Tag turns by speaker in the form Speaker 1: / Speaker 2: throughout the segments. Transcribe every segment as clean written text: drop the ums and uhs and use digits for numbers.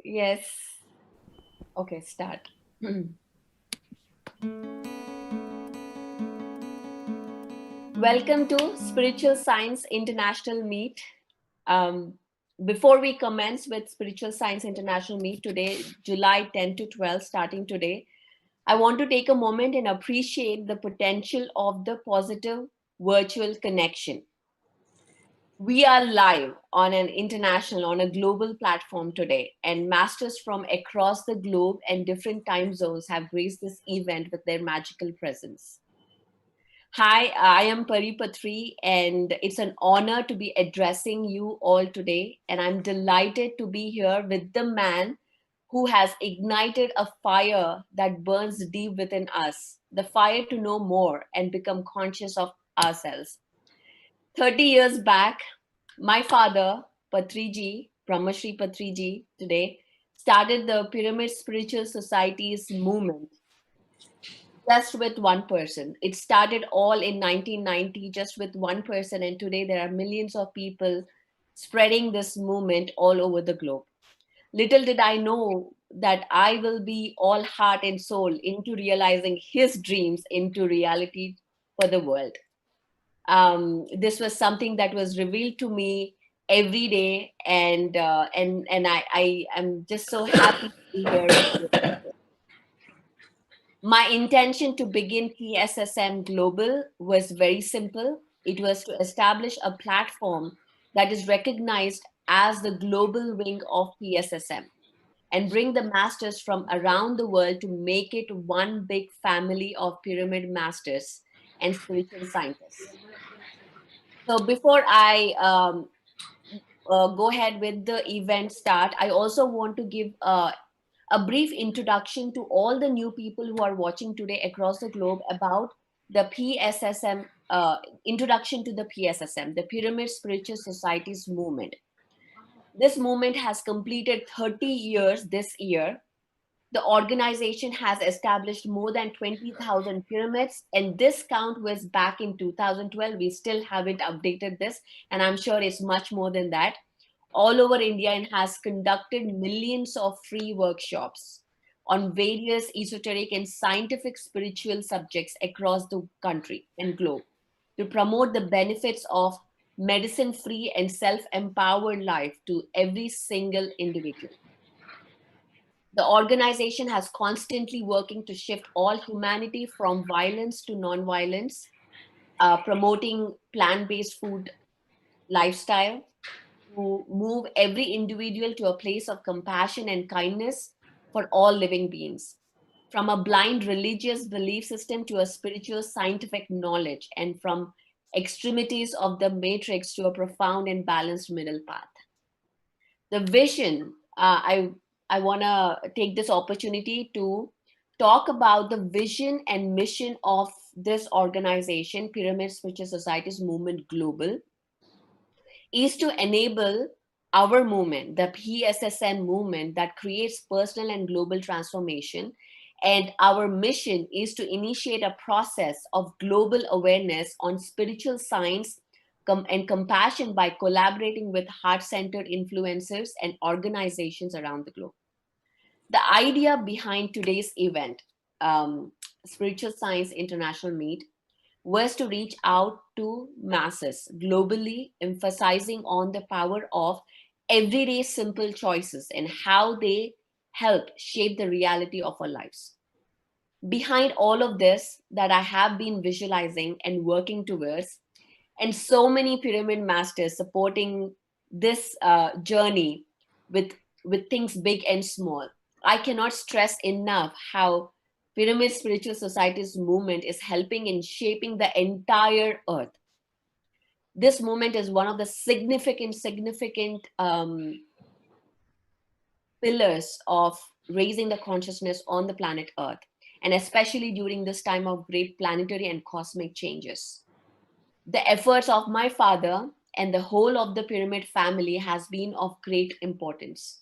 Speaker 1: Yes. Okay, start. Welcome to Spiritual Science International Meet. Um, Before we commence with Spiritual Science International Meet today, July 10 to 12, starting today, I want to take a moment and appreciate the potential of the positive virtual connection. We are live on an international, on a global platform today, and masters from across the globe and different time zones have graced this event with their magical presence. Hi, I am Patri, and it's an honor to be addressing you all today. And I'm delighted to be here with the man who has ignited a fire that burns deep within us, the fire to know more and become conscious of ourselves. 30 years back, my father, Patriji, Brahmarshi Patriji, today, started the Pyramid Spiritual Society's movement just with one person. It started all in 1990, just with one person, and today there are millions of people spreading this movement all over the globe. Little did I know that I will be all heart and soul into realizing his dreams into reality for the world. This was something that was revealed to me every day, and I am just so happy to be here with you. My intention to begin PSSM Global was very simple. It was to establish a platform that is recognized as the global wing of PSSM and bring the masters from around the world to make it one big family of pyramid masters and spiritual scientists. So before I go ahead with the event start, I also want to give a brief introduction to all the new people who are watching today across the globe about the PSSM, introduction to the PSSM, the Pyramid Spiritual Societies movement. This movement has completed 30 years this year. The organization has established more than 20,000 pyramids, and this count was back in 2012. We still haven't updated this, and I'm sure it's much more than that, all over India, and has conducted millions of free workshops on various esoteric and scientific spiritual subjects across the country and globe to promote the benefits of medicine free and self empowered life to every single individual. The organization has constantly working to shift all humanity from violence to non-violence, promoting plant-based food lifestyle, to move every individual to a place of compassion and kindness for all living beings. From a blind religious belief system to a spiritual scientific knowledge, and from extremities of the matrix to a profound and balanced middle path. The vision, I want to take this opportunity to talk about the vision and mission of this organization, Pyramid Spiritual Societies Movement Global, is to enable our movement, the PSSM movement that creates personal and global transformation. And our mission is to initiate a process of global awareness on spiritual science and compassion by collaborating with heart centered influencers and organizations around the globe. The idea behind today's event, Spiritual Science International Meet, was to reach out to masses globally, emphasizing on the power of everyday simple choices and how they help shape the reality of our lives. Behind all of this that I have been visualizing and working towards, and so many pyramid masters supporting this journey with things big and small, I cannot stress enough how Pyramid Spiritual Society's movement is helping in shaping the entire earth. This movement is one of the significant pillars of raising the consciousness on the planet earth, and especially during this time of great planetary and cosmic changes. The efforts of my father and the whole of the pyramid family has been of great importance.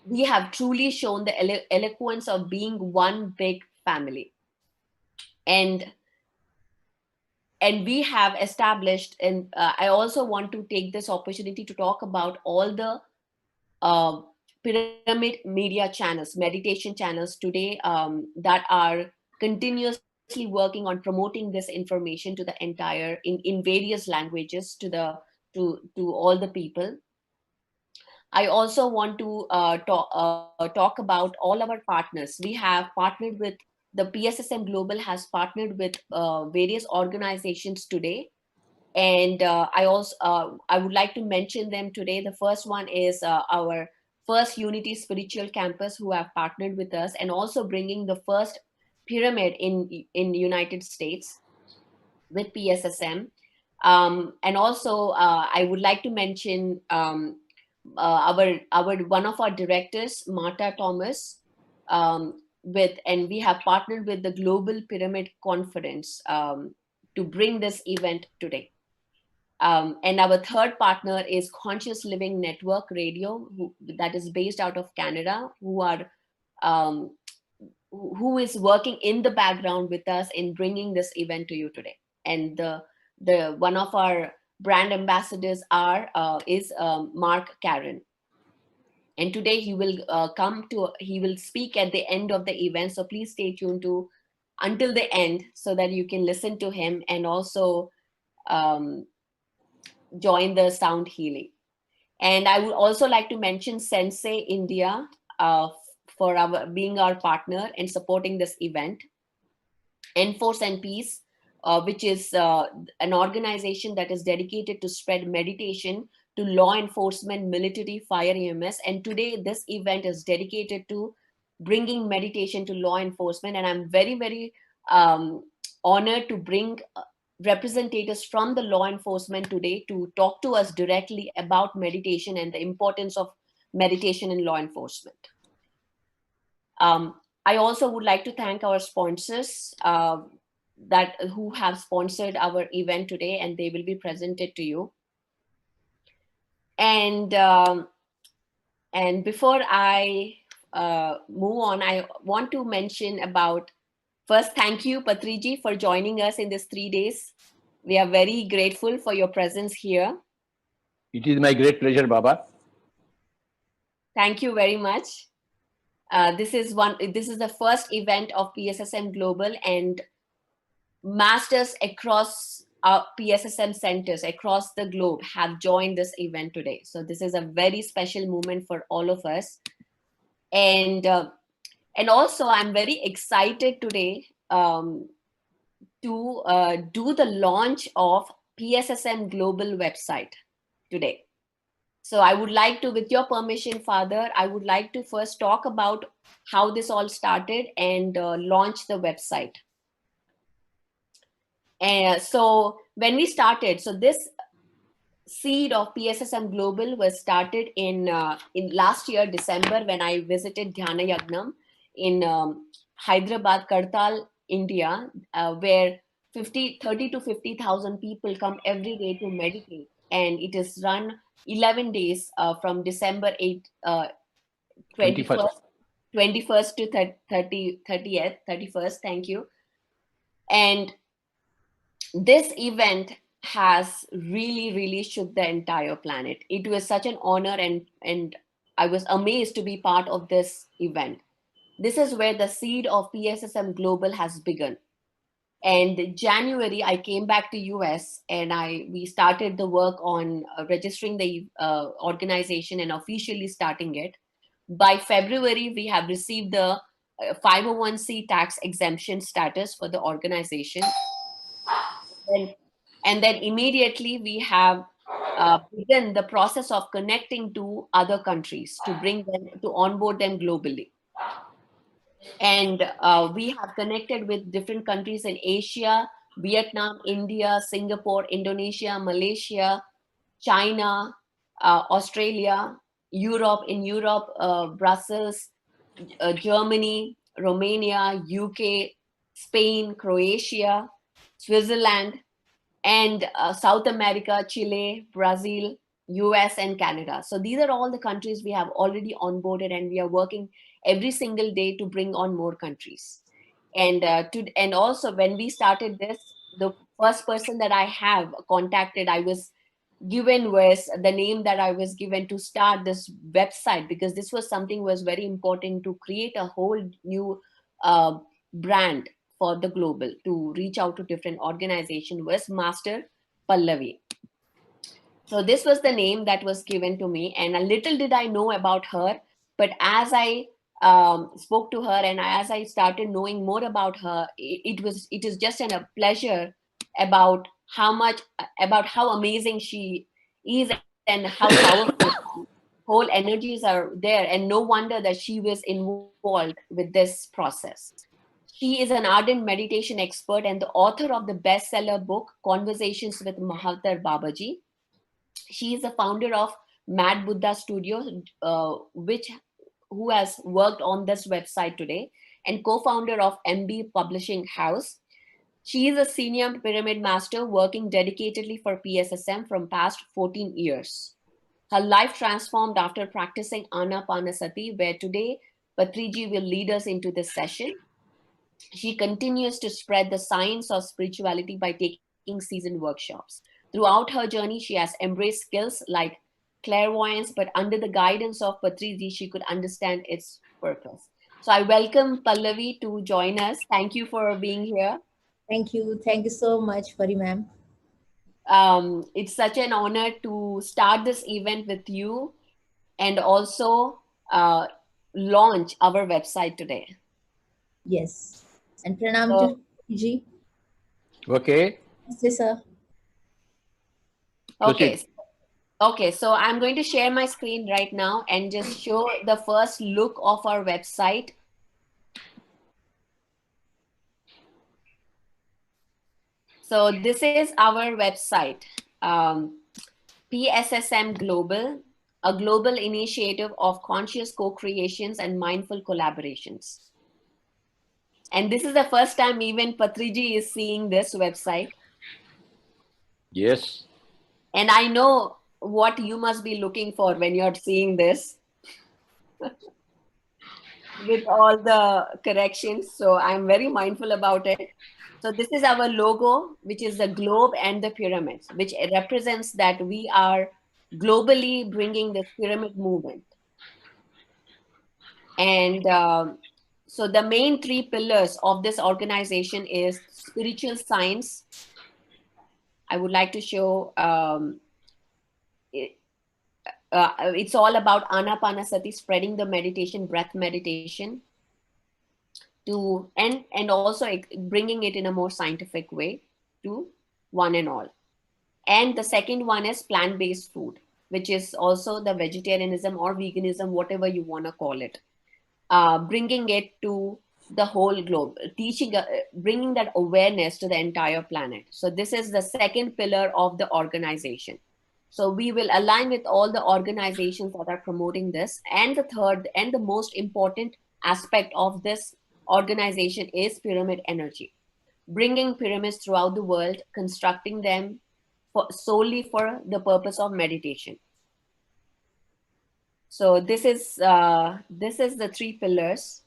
Speaker 1: We have truly shown the eloquence of being one big family. And and we have established, and I also want to take this opportunity to talk about all the uh, pyramid media channels, meditation channels today, that are continuously working on promoting this information to the entire in various languages to the to all the people. I also want to talk about all our partners. We have partnered with the PSSM Global has partnered with various organizations today, and I would like to mention them today. The first one is our First Unity Spiritual Campus, who have partnered with us, and also bringing the first pyramid in the United States with PSSM. And also, I would like to mention our one of our directors, Marta Thomas, and we have partnered with the Global Pyramid Conference to bring this event today. And our third partner is Conscious Living Network Radio, that is based out of Canada, um, who is working in the background with us in bringing this event to you today. And the one of our brand ambassadors is Mark Karen. And today he will he will speak at the end of the event. So please stay tuned to until the end so that you can listen to him and also um, join the sound healing. And I would also like to mention Sensei India for being our partner and supporting this event. Enforce and Peace, which is an organization that is dedicated to spread meditation to law enforcement, military, fire, EMS. And today, this event is dedicated to bringing meditation to law enforcement. And I'm very, very honored to bring representatives from the law enforcement today to talk to us directly about meditation and the importance of meditation in law enforcement. I also would like to thank our sponsors who have sponsored our event today, and they will be presented to you. And before I move on, I want to mention about first, thank you, Patriji, for joining us in this 3 days. We are very grateful for your presence here.
Speaker 2: It is my great pleasure, Baba.
Speaker 1: Thank you very much. This is the first event of PSSM Global, and masters across PSSM centers across the globe have joined this event today. So this is a very special moment for all of us. And also I'm very excited today to do the launch of PSSM Global website today. So I would like to, with your permission, Father, I would like to first talk about how this all started and launch the website. And so when we started, so this seed of PSSM Global was started in last year, December, when I visited Dhyana Yagnam in Hyderabad, Kartal, India, where 30 to 50,000 people come every day to meditate. And it is run 11 days from December 21st to 30th, thank you. And this event has really shook the entire planet. It was such an honor, and I was amazed to be part of this event. This is where the seed of PSSM Global has begun. And January, I came back to US and we started the work on registering the organization and officially starting it. By February, we have received the 501c tax exemption status for the organization. And then immediately we have begun the process of connecting to other countries to bring them, to onboard them globally. And we have connected with different countries in Asia, Vietnam, India, Singapore, Indonesia, Malaysia, China, Australia, Europe, Brussels, Germany, Romania, UK, Spain, Croatia, Switzerland, and South America, Chile, Brazil, US, and Canada. So these are all the countries we have already onboarded, and we are working every single day to bring on more countries. And also when we started this, the first person that I have contacted, I was given was the name that I was given to start this website, because this was something was very important to create a whole new uh, brand for the global, to reach out to different organization, was Master Pallavi. So this was the name that was given to me, and a little did I know about her. But as I spoke to her, and as I started knowing more about her, it is just a pleasure about about how amazing she is, and how powerful whole energies are there, and no wonder that she was involved with this process. She is an ardent meditation expert and the author of the bestseller book Conversations with Mahathir Babaji. She is the founder of Mad Buddha Studio, which who has worked on this website today, and co-founder of MB Publishing House. She is a senior pyramid master working dedicatedly for PSSM from past 14 years. Her life transformed after practicing Anapanasati, where today Patriji will lead us into this session. She continues to spread the science of spirituality by taking seasoned workshops. Throughout her journey, she has embraced skills like clairvoyance, but under the guidance of Patriji, she could understand its purpose. So I welcome Pallavi to join us. Thank you for being here.
Speaker 3: Thank you. Thank you so much, Pari ma'am.
Speaker 1: It's such an honor to start this event with you and also uh, launch our website today.
Speaker 3: Yes. And pranam
Speaker 1: So,
Speaker 3: to Ji.
Speaker 2: Okay.
Speaker 3: Namaste, sir.
Speaker 1: okay,
Speaker 2: Proceed.
Speaker 1: okay, so I'm going to share my screen right now and just show the first look of our website. So this is our website, PSSM Global, a global initiative of conscious co-creations and mindful collaborations. And this is the first time even Patriji is seeing this website.
Speaker 2: Yes.
Speaker 1: And I know what you must be looking for when you're seeing this with all the corrections. So I'm very mindful about it. So this is our logo, which is the globe and the pyramids, which represents that we are globally bringing this pyramid movement. And so the main three pillars of this organization is spiritual science. I would like to show it's all about anapanasati, spreading the meditation, breath meditation, to and also bringing it in a more scientific way to one and all. And the second one is plant-based food, which is also the vegetarianism or veganism, whatever you want to call it, bringing it to the whole globe, teaching, bringing that awareness to the entire planet. So this is the second pillar of the organization. So we will align with all the organizations that are promoting this. And the third and the most important aspect of this organization is pyramid energy, bringing pyramids throughout the world, constructing them solely for the purpose of meditation. So this is the three pillars.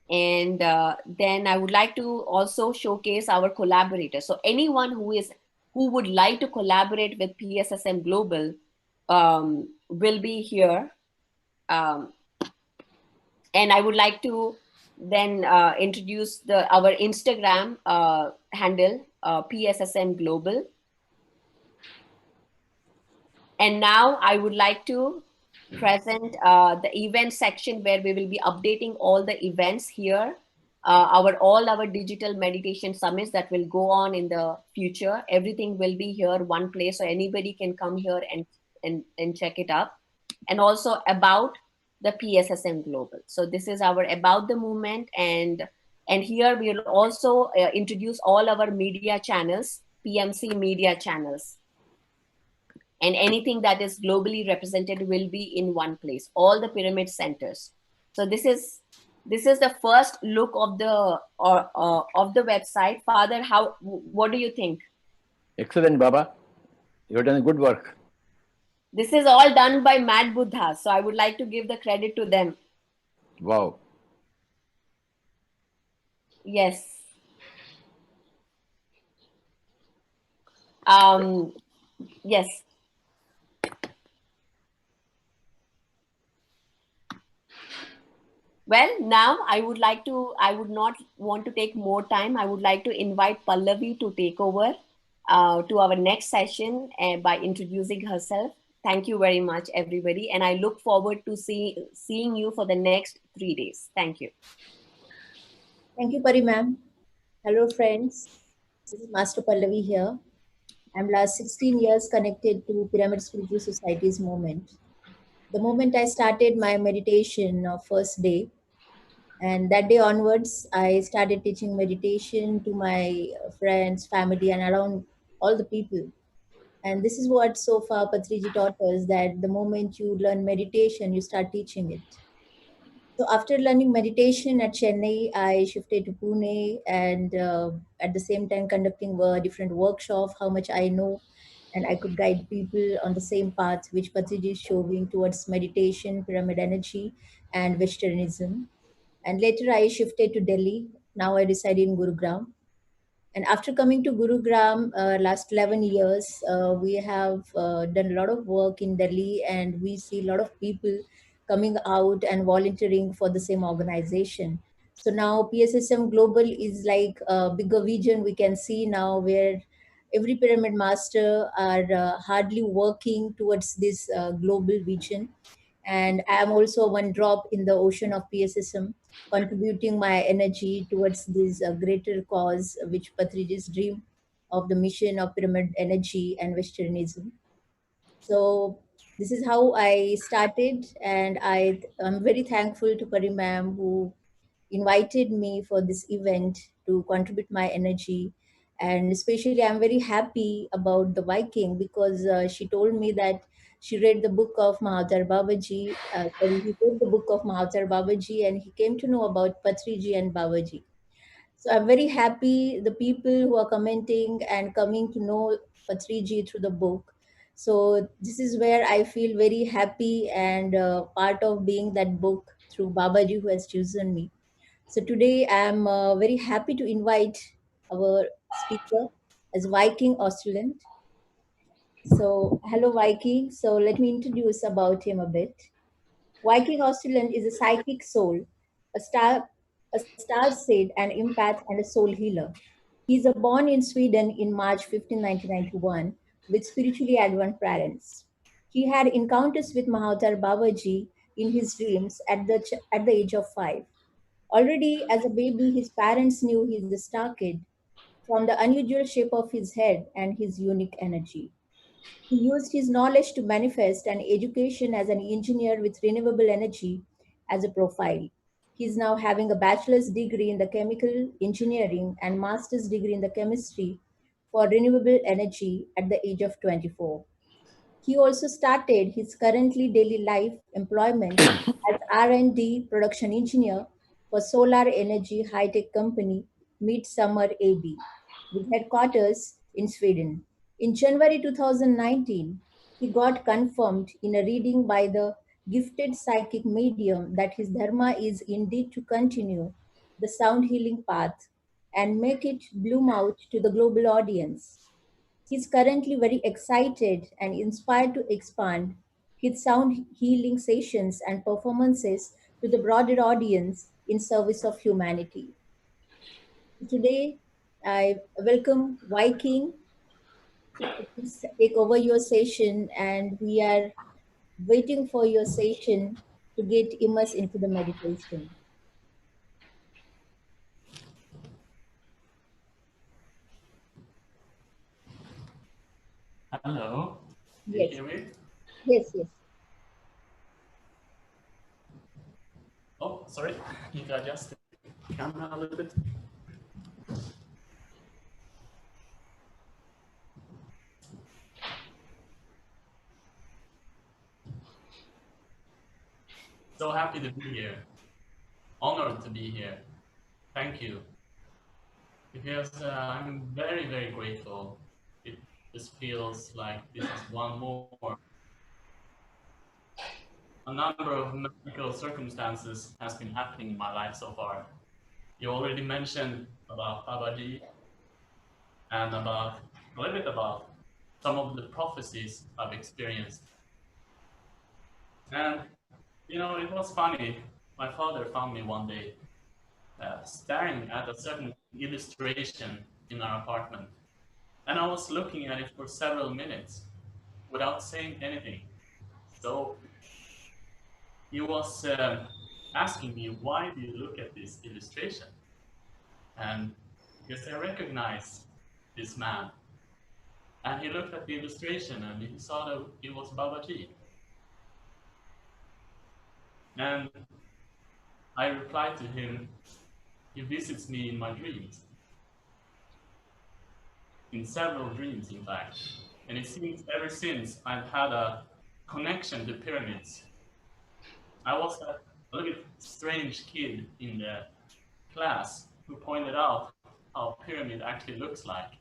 Speaker 1: And then I would like to also showcase our collaborators. So anyone who would like to collaborate with PSSM Global will be here. Um, and I would like to then introduce our Instagram handle, PSSM Global. And now I would like to present the event section where we will be updating all the events here, all our digital meditation summits that will go on in the future. Everything will be here one place, so anybody can come here and check it up. And also about the PSSM Global. So this is our about the movement, and here we'll also introduce all our media channels, PMC media channels, and anything that is globally represented will be in one place, all the pyramid centers. So this is the first look of the website. Father, what do you think?
Speaker 2: Excellent, Baba. You have done good work.
Speaker 1: This is all done by Mad Buddha, so I would like to give the credit to them.
Speaker 2: Wow.
Speaker 1: Yes. Um, yes. Well, now I would not want to take more time. I would like to invite Pallavi to take over to our next session by introducing herself. Thank you very much, everybody. And I look forward to seeing you for the next 3 days. Thank you.
Speaker 3: Thank you, Pari ma'am. Hello, friends. This is Master Pallavi here. I'm last 16 years connected to Pyramid Spiritual Society's movement. The moment I started my meditation first day, and that day onwards, I started teaching meditation to my friends, family, and around all the people. And this is what so far Patriji taught us, that the moment you learn meditation, you start teaching it. So after learning meditation at Chennai, I shifted to Pune, and at the same time conducting a different workshop, how much I know, and I could guide people on the same path which Patriji is showing towards meditation, pyramid energy, and Westernism. And later I shifted to Delhi. Now I reside in Gurugram. And after coming to Gurugram, last 11 years, we have done a lot of work in Delhi, and we see a lot of people coming out and volunteering for the same organization. So now PSSM Global is like a bigger vision we can see now, where every pyramid master are hardly working towards this global vision. And I am also one drop in the ocean of PSSM, contributing my energy towards this greater cause, which Patriji's dream of the mission of pyramid energy and Westernism. So this is how I started, and am very thankful to Pari ma'am, who invited me for this event to contribute my energy. And especially, I'm very happy about the Viking, because she told me that she read the book of Mahatar Babaji. Sorry, he read the book of Mahatar Babaji, and he came to know about Patriji and Babaji. So I'm very happy the people who are commenting and coming to know Patriji through the book. So this is where I feel very happy and part of being that book through Babaji, who has chosen me. So today I'm very happy to invite our speaker as Viking Osterland. So hello Viking. So let me introduce about him a bit. Viking Osterland is a psychic soul, a star seed, an empath, and a soul healer. He is born in Sweden in March 15, 1991, with spiritually advanced parents. He had encounters with Mahatar Babaji in his dreams at the age of 5. Already as a baby, his parents knew he is a star kid from the unusual shape of his head and his unique energy. He used his knowledge to manifest an education as an engineer with renewable energy as a profile. He is now having a bachelor's degree in the chemical engineering and master's degree in the chemistry for renewable energy at the age of 24. He also started his currently daily life employment as R&D production engineer for solar energy high-tech company Midsummer AB, with headquarters in Sweden. In January 2019, he got confirmed in a reading by the gifted psychic medium that his dharma is indeed to continue the sound healing path and make it bloom out to the global audience. He's currently very excited and inspired to expand his sound healing sessions and performances to the broader audience in service of humanity. Today, I welcome Viking to please take over your session, and we are waiting for your session to get immersed into the meditation.
Speaker 4: Hello, do you
Speaker 3: Yes,
Speaker 4: hear me?
Speaker 3: yes, yes.
Speaker 4: Oh, sorry, need to adjust the camera a little bit. So happy to be here. Honored to be here. Thank you. Because I'm very, very grateful. It just feels like this is one more. A number of magical circumstances has been happening in my life so far. You already mentioned about Babaji and about a little bit about some of the prophecies I've experienced. And, you know, it was funny. My father found me one day staring at a certain illustration in our apartment. And I was looking at it for several minutes without saying anything. So he was asking me, why do you look at this illustration? And because I recognized this man. And he looked at the illustration and he saw that it was Babaji. And I replied to him, he visits me in my dreams. In several dreams, in fact. And it seems ever since I've had a connection to pyramids. I was a little bit strange kid in the class who pointed out how a pyramid actually looks like,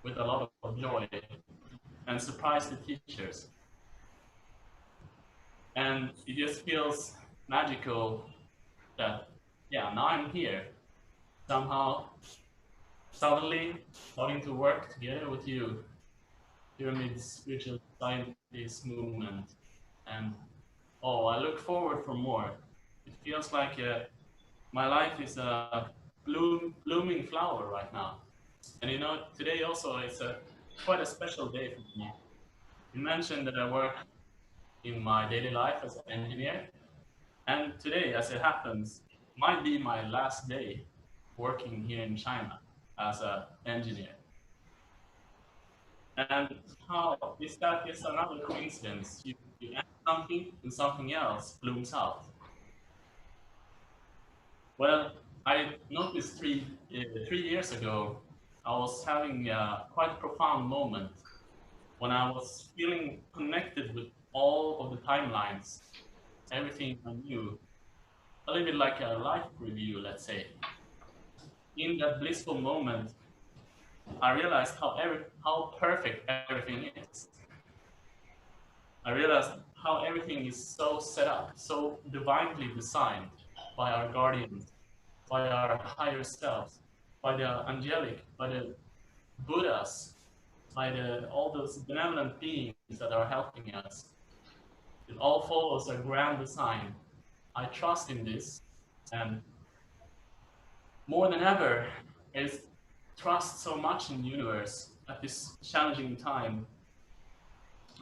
Speaker 4: with a lot of joy, and surprised the teachers. And it just feels magical that, yeah, now I'm here, somehow, suddenly starting to work together with you, Pyramid Spiritual Scientist Movement. And oh, I look forward for more. It feels like my life is a blooming flower right now. And you know, today also is quite a special day for me. You mentioned that I work in my daily life as an engineer. And today, as it happens, might be my last day working here in China as an engineer. And how is that just another coincidence? You end something and something else blooms out. Well, I noticed three years ago, I was having a quite profound moment when I was feeling connected with all of the timelines, everything I knew, a little bit like a life review, let's say. In that blissful moment, I realized how perfect everything is. I realized how everything is so set up, so divinely designed by our guardians, by our higher selves, by the angelic, by the Buddhas, by all those benevolent beings that are helping us. It all follows a grand design. I trust in this, and more than ever, I trust so much in the universe at this challenging time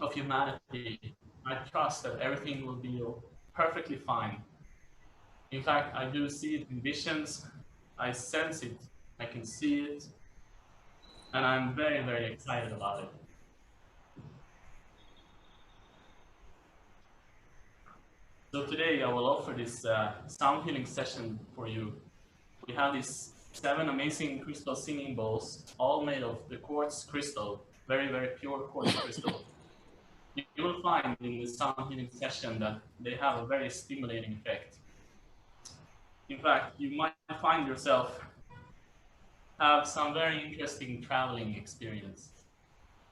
Speaker 4: of humanity. I trust that everything will be perfectly fine. In fact, I do see it in visions, I sense it, I can see it, and I'm very, very excited about it. So today I will offer this sound healing session for you. We have these 7 amazing crystal singing bowls, all made of the quartz crystal, very, very pure quartz crystal. You will find in the sound healing session that they have a very stimulating effect. In fact, you might find yourself have some very interesting traveling experience.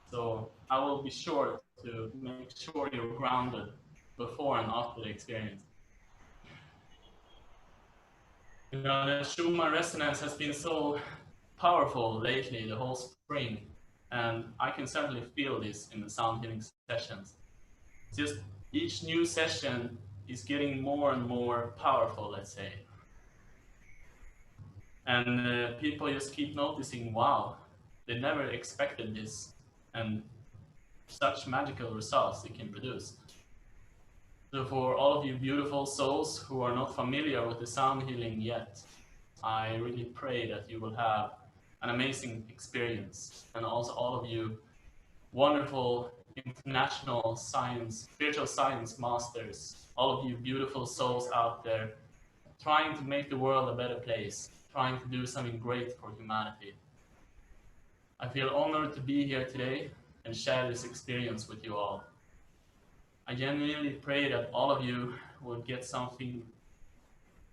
Speaker 4: So I will be sure to make sure you're grounded before and after the experience. You know, the Schumann resonance has been so powerful lately, the whole spring, and I can certainly feel this in the sound healing sessions. Just each new session is getting more and more powerful, let's say. And people just keep noticing, wow, they never expected this, and such magical results it can produce. So for all of you beautiful souls who are not familiar with the sound healing yet, I really pray that you will have an amazing experience. And also all of you wonderful international science, spiritual science masters, all of you beautiful souls out there trying to make the world a better place, trying to do something great for humanity. I feel honored to be here today and share this experience with you all. I genuinely pray that all of you will get something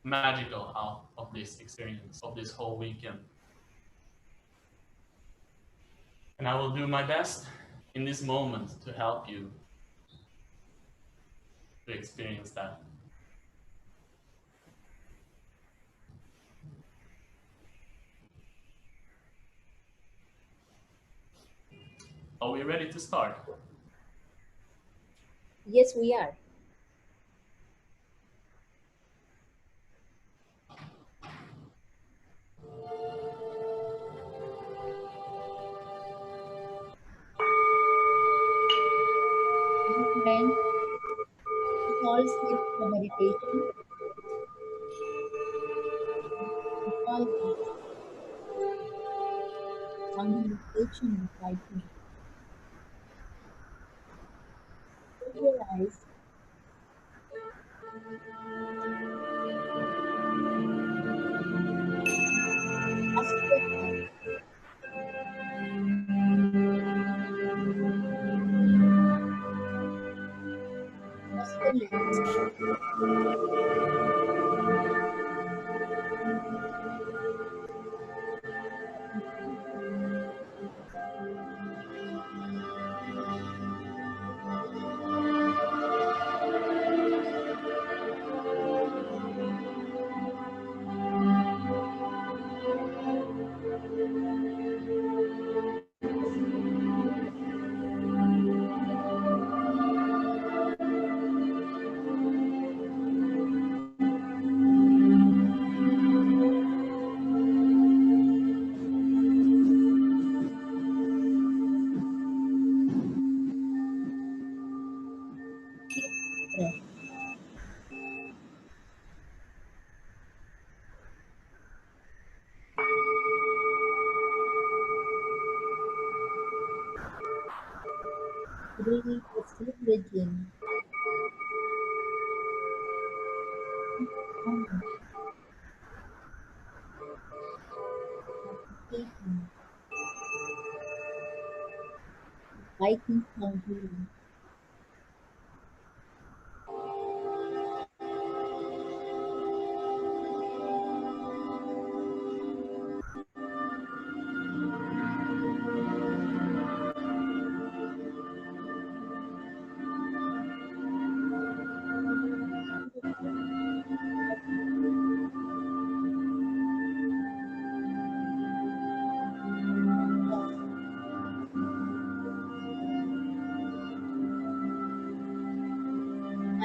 Speaker 4: magical out of this experience, of this whole weekend. And I will do my best in this moment to help you to experience that. you ready to start?
Speaker 3: Yes, we are. Dear friends, let's all sit for meditation. Enjoy this sound meditation beside me. Close your eyes. Ask yourself, Osterland, deep breath. Today we're celebrating honor, Kaartikeyan, Viking Chandran.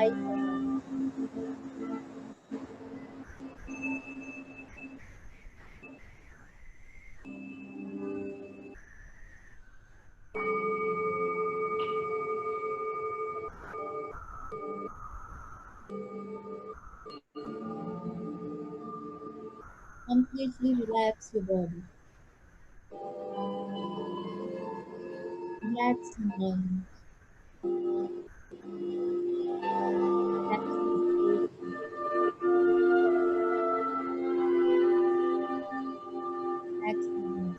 Speaker 3: I completely relax your body. Relax your mind. Relax your body. Relax your mind.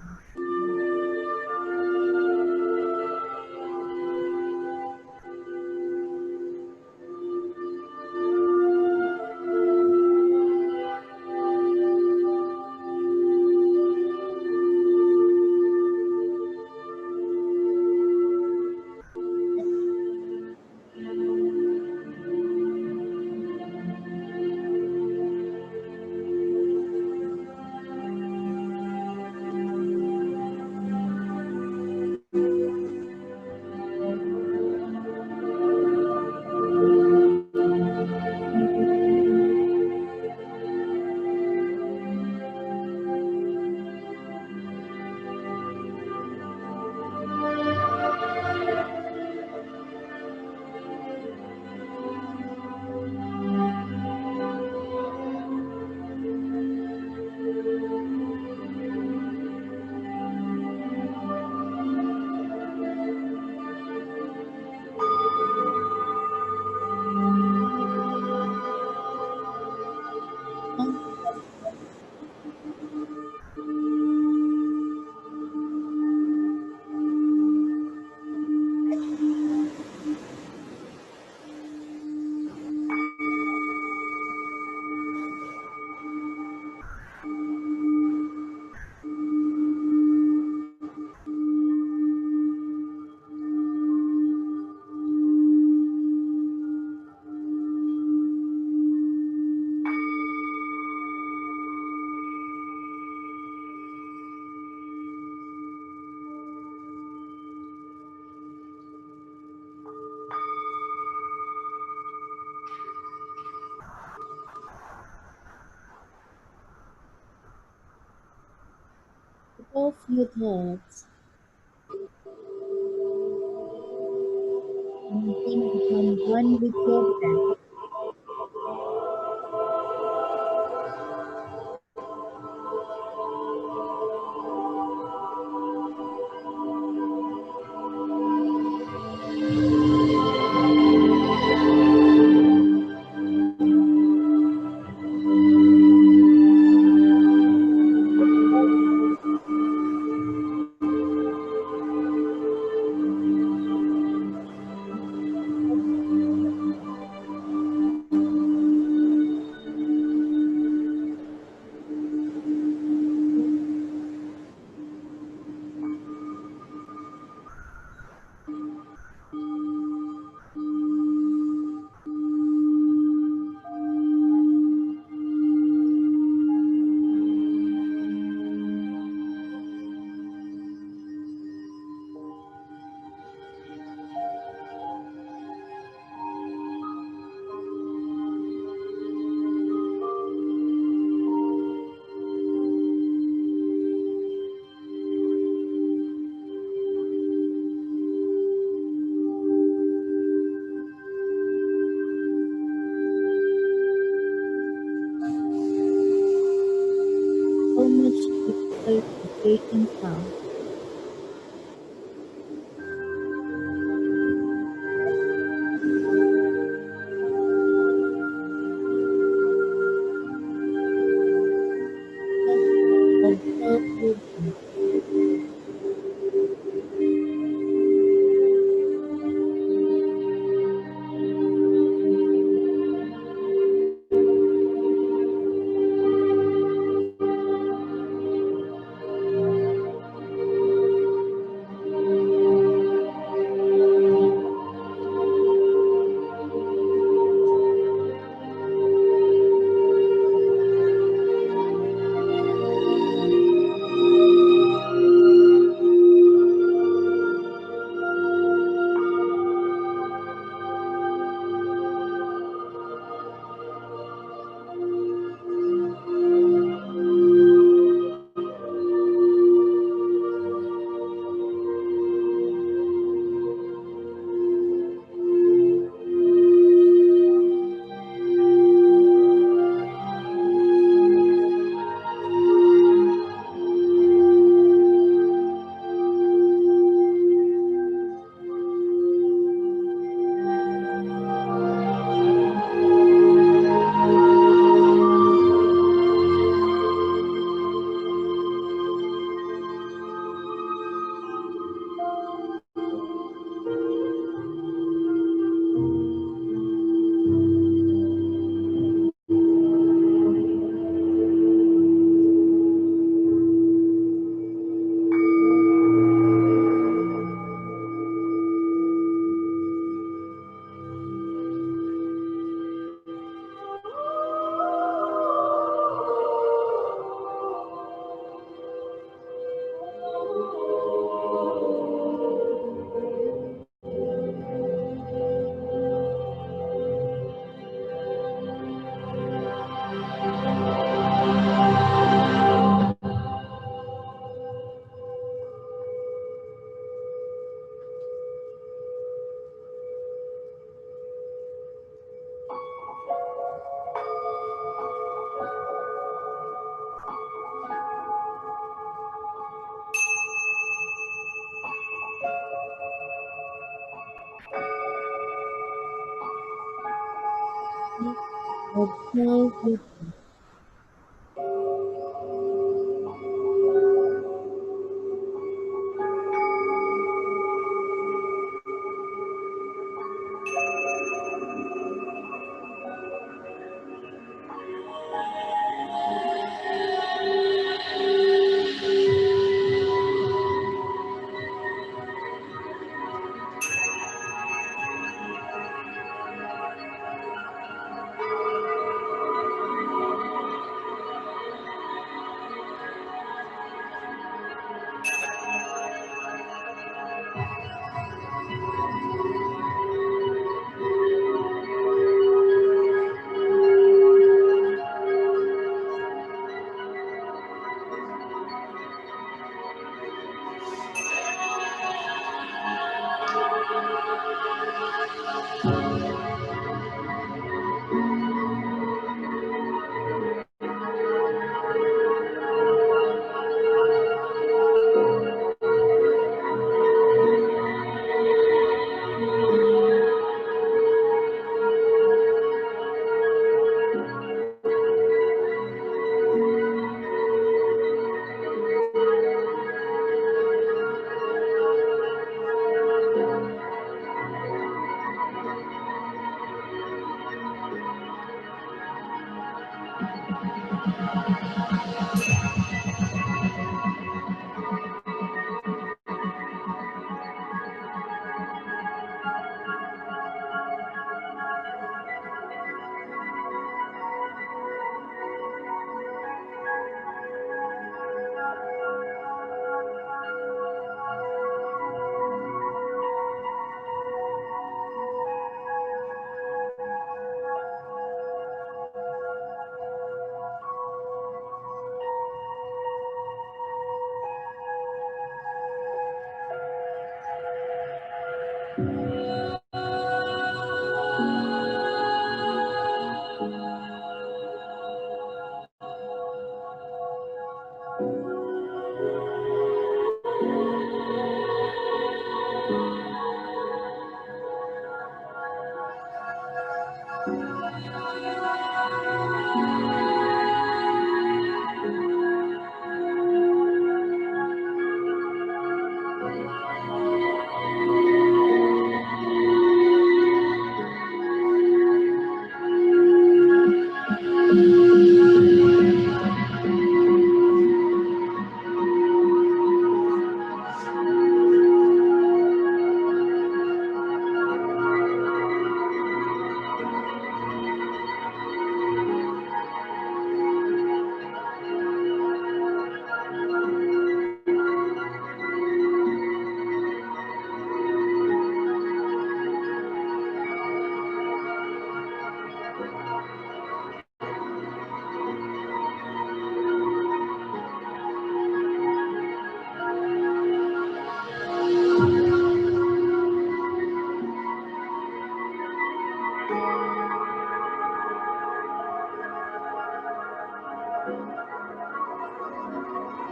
Speaker 3: of your thoughts and then become one with your breath. How much difficult vibrating sound. Just observe your breath. Just observe your breath.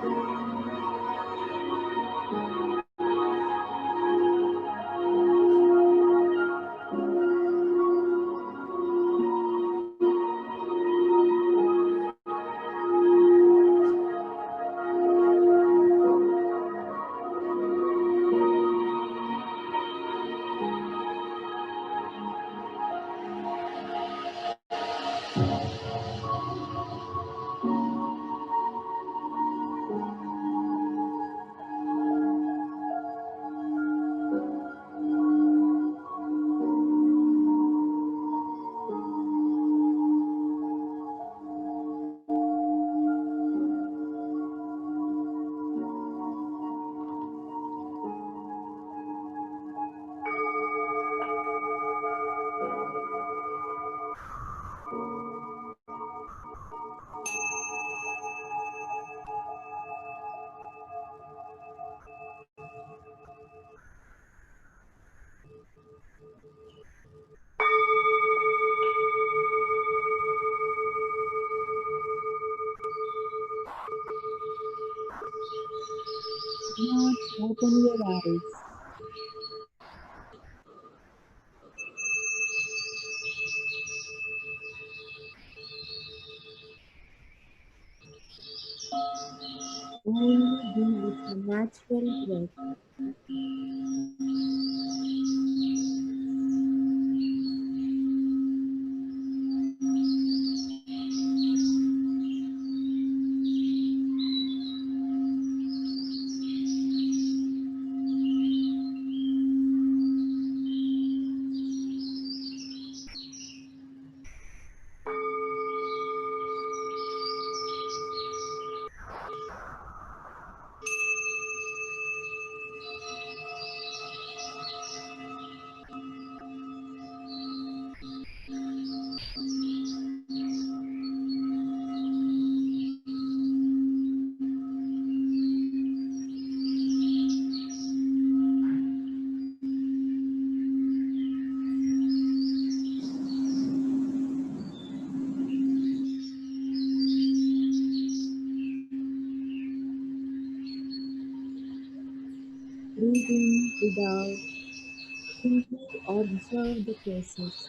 Speaker 3: Now open your eyes. Only be with your natural breath. Breathe in without thinking or observe the process.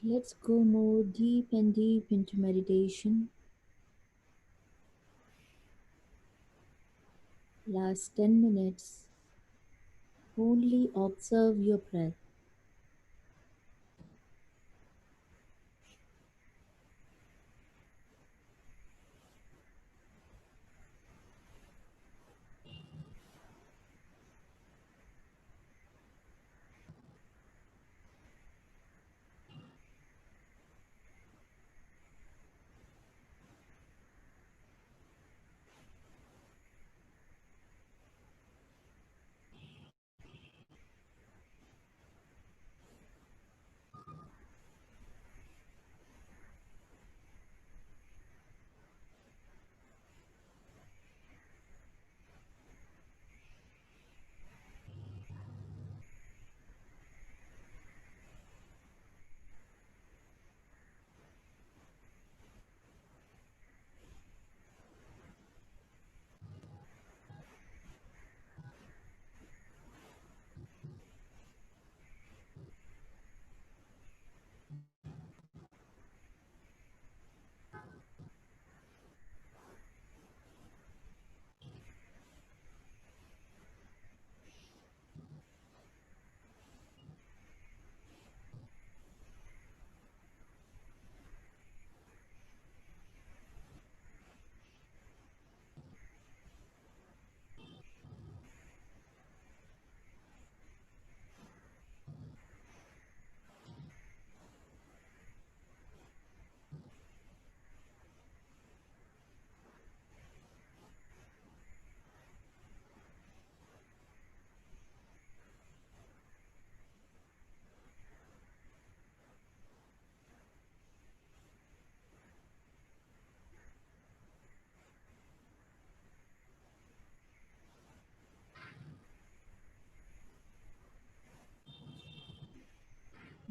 Speaker 3: Let's go more deep and deep into meditation. Last 10 minutes, only observe your breath.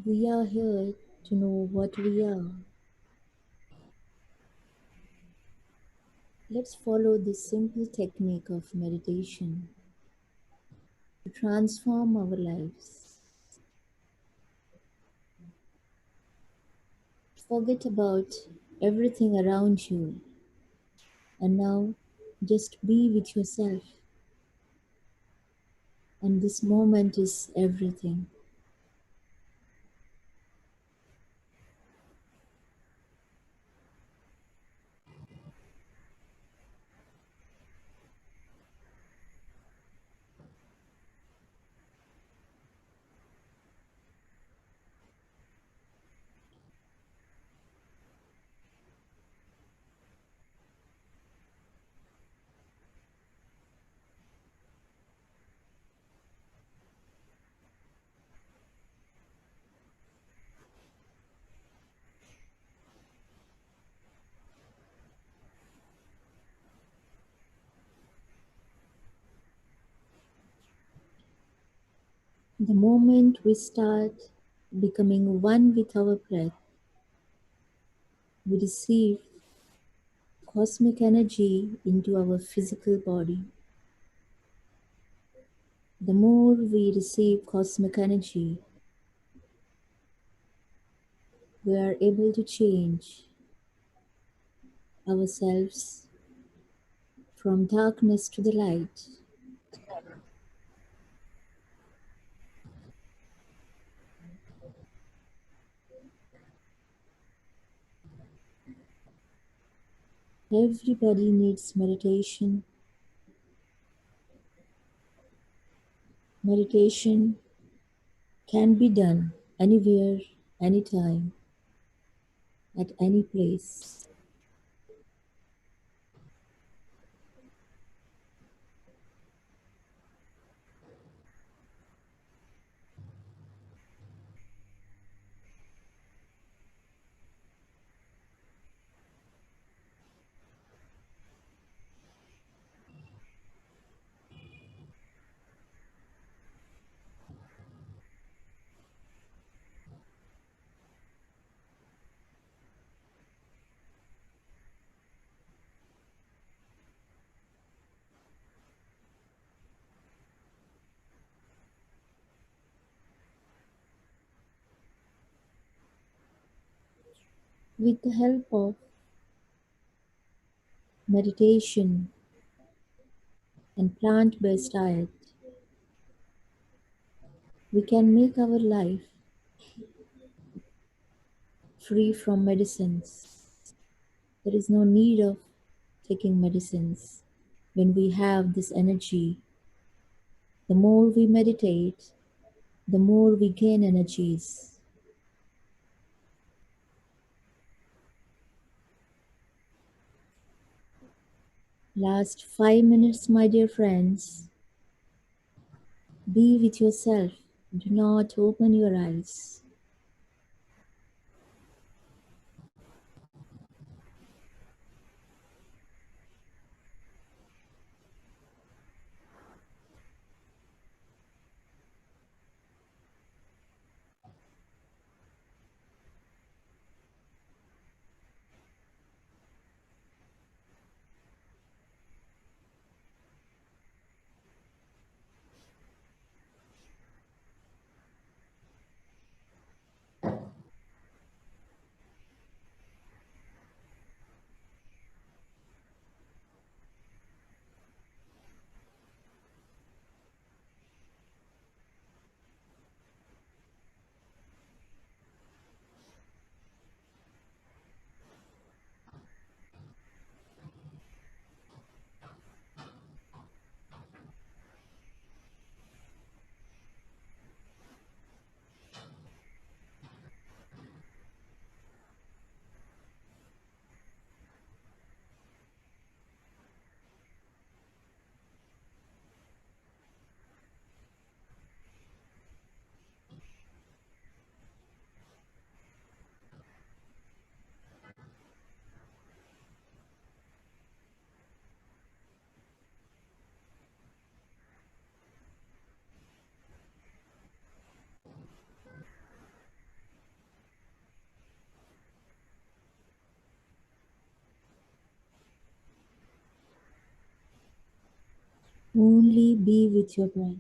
Speaker 3: We are here to know what we are. Let's follow this simple technique of meditation to transform our lives. Forget about everything around you and now just be with yourself. And this moment is everything. The moment we start becoming one with our breath, we receive cosmic energy into our physical body. The more we receive cosmic energy, we are able to change ourselves from darkness to the light. Everybody needs meditation. Meditation can be done anywhere, anytime, at any place. With the help of meditation and plant-based diet, we can make our life free from medicines. There is no need of taking medicines. When we have this energy, the more we meditate, the more we gain energies. Last 5 minutes, my dear friends. Be with yourself. Do not open your eyes. Only be with your breath.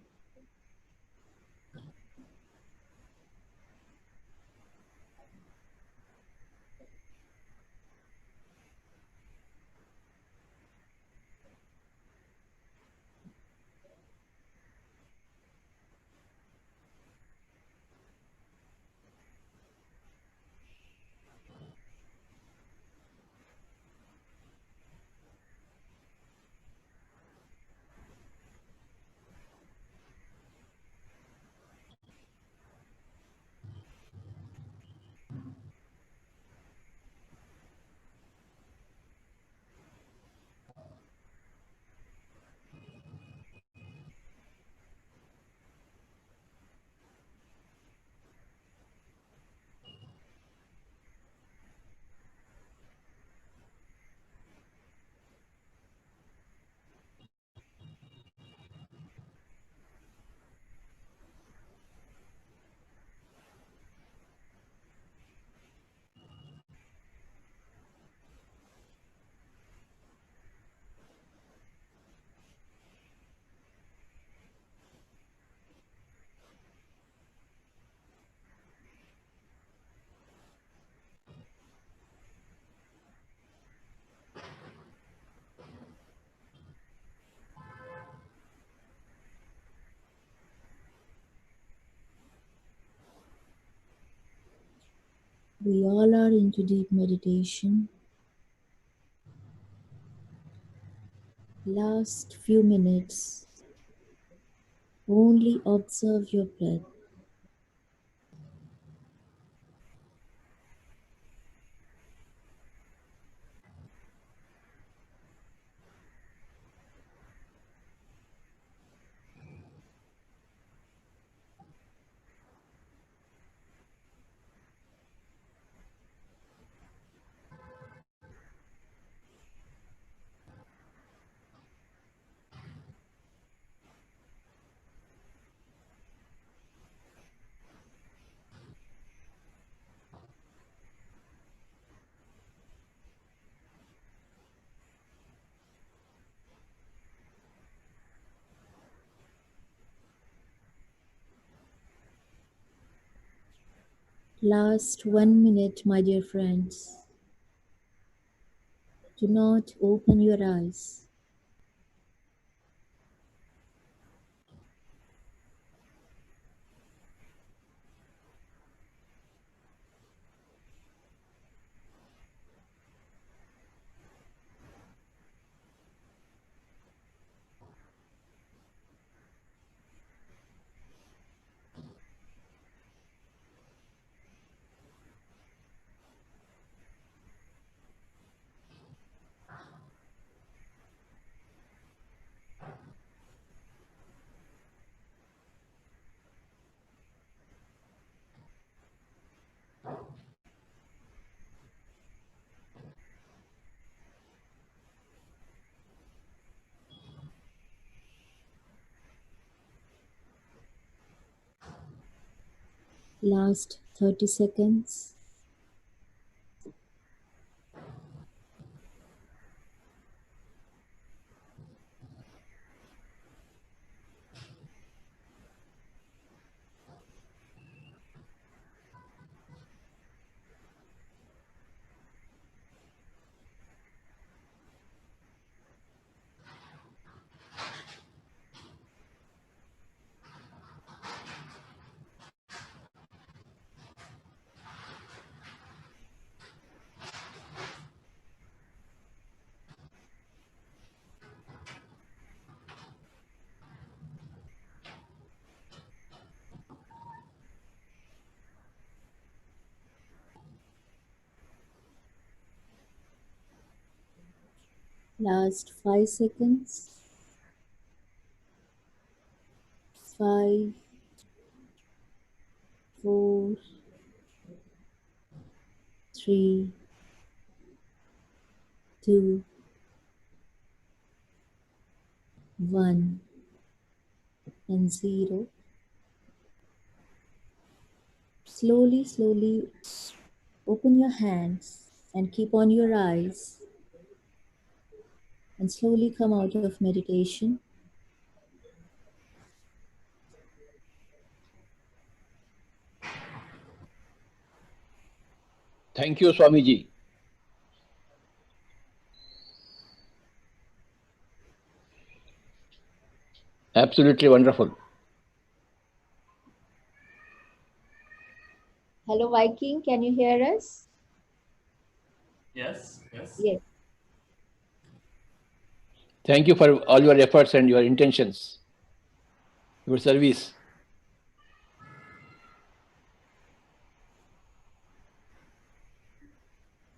Speaker 3: We all are into deep meditation. Last few minutes, only observe your breath. Last 1 minute, my dear friends. Do not open your eyes. Last 30 seconds. Last 5 seconds. 5, 4, 3, 2, 1, and 0. Slowly, slowly open your hands and keep on your eyes and slowly come out of meditation.
Speaker 2: Thank you, Swamiji. Absolutely wonderful.
Speaker 3: Hello, Viking. Can you hear us?
Speaker 4: Yes, yes.
Speaker 3: Yes.
Speaker 2: Thank you for all your efforts and your intentions, your service.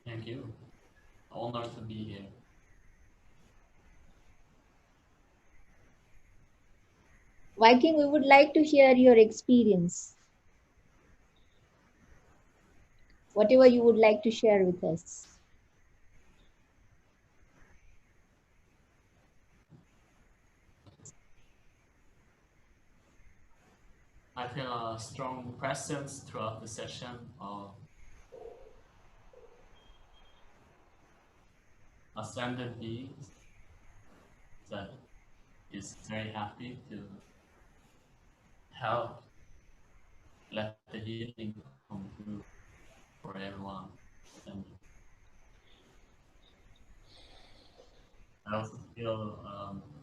Speaker 4: Thank you. Honored to be here.
Speaker 3: Viking, we would like to hear your experience. Whatever you would like to share with us.
Speaker 4: I feel a strong presence throughout the session of ascended beings that is very happy to help let the healing come through for everyone. And I also feel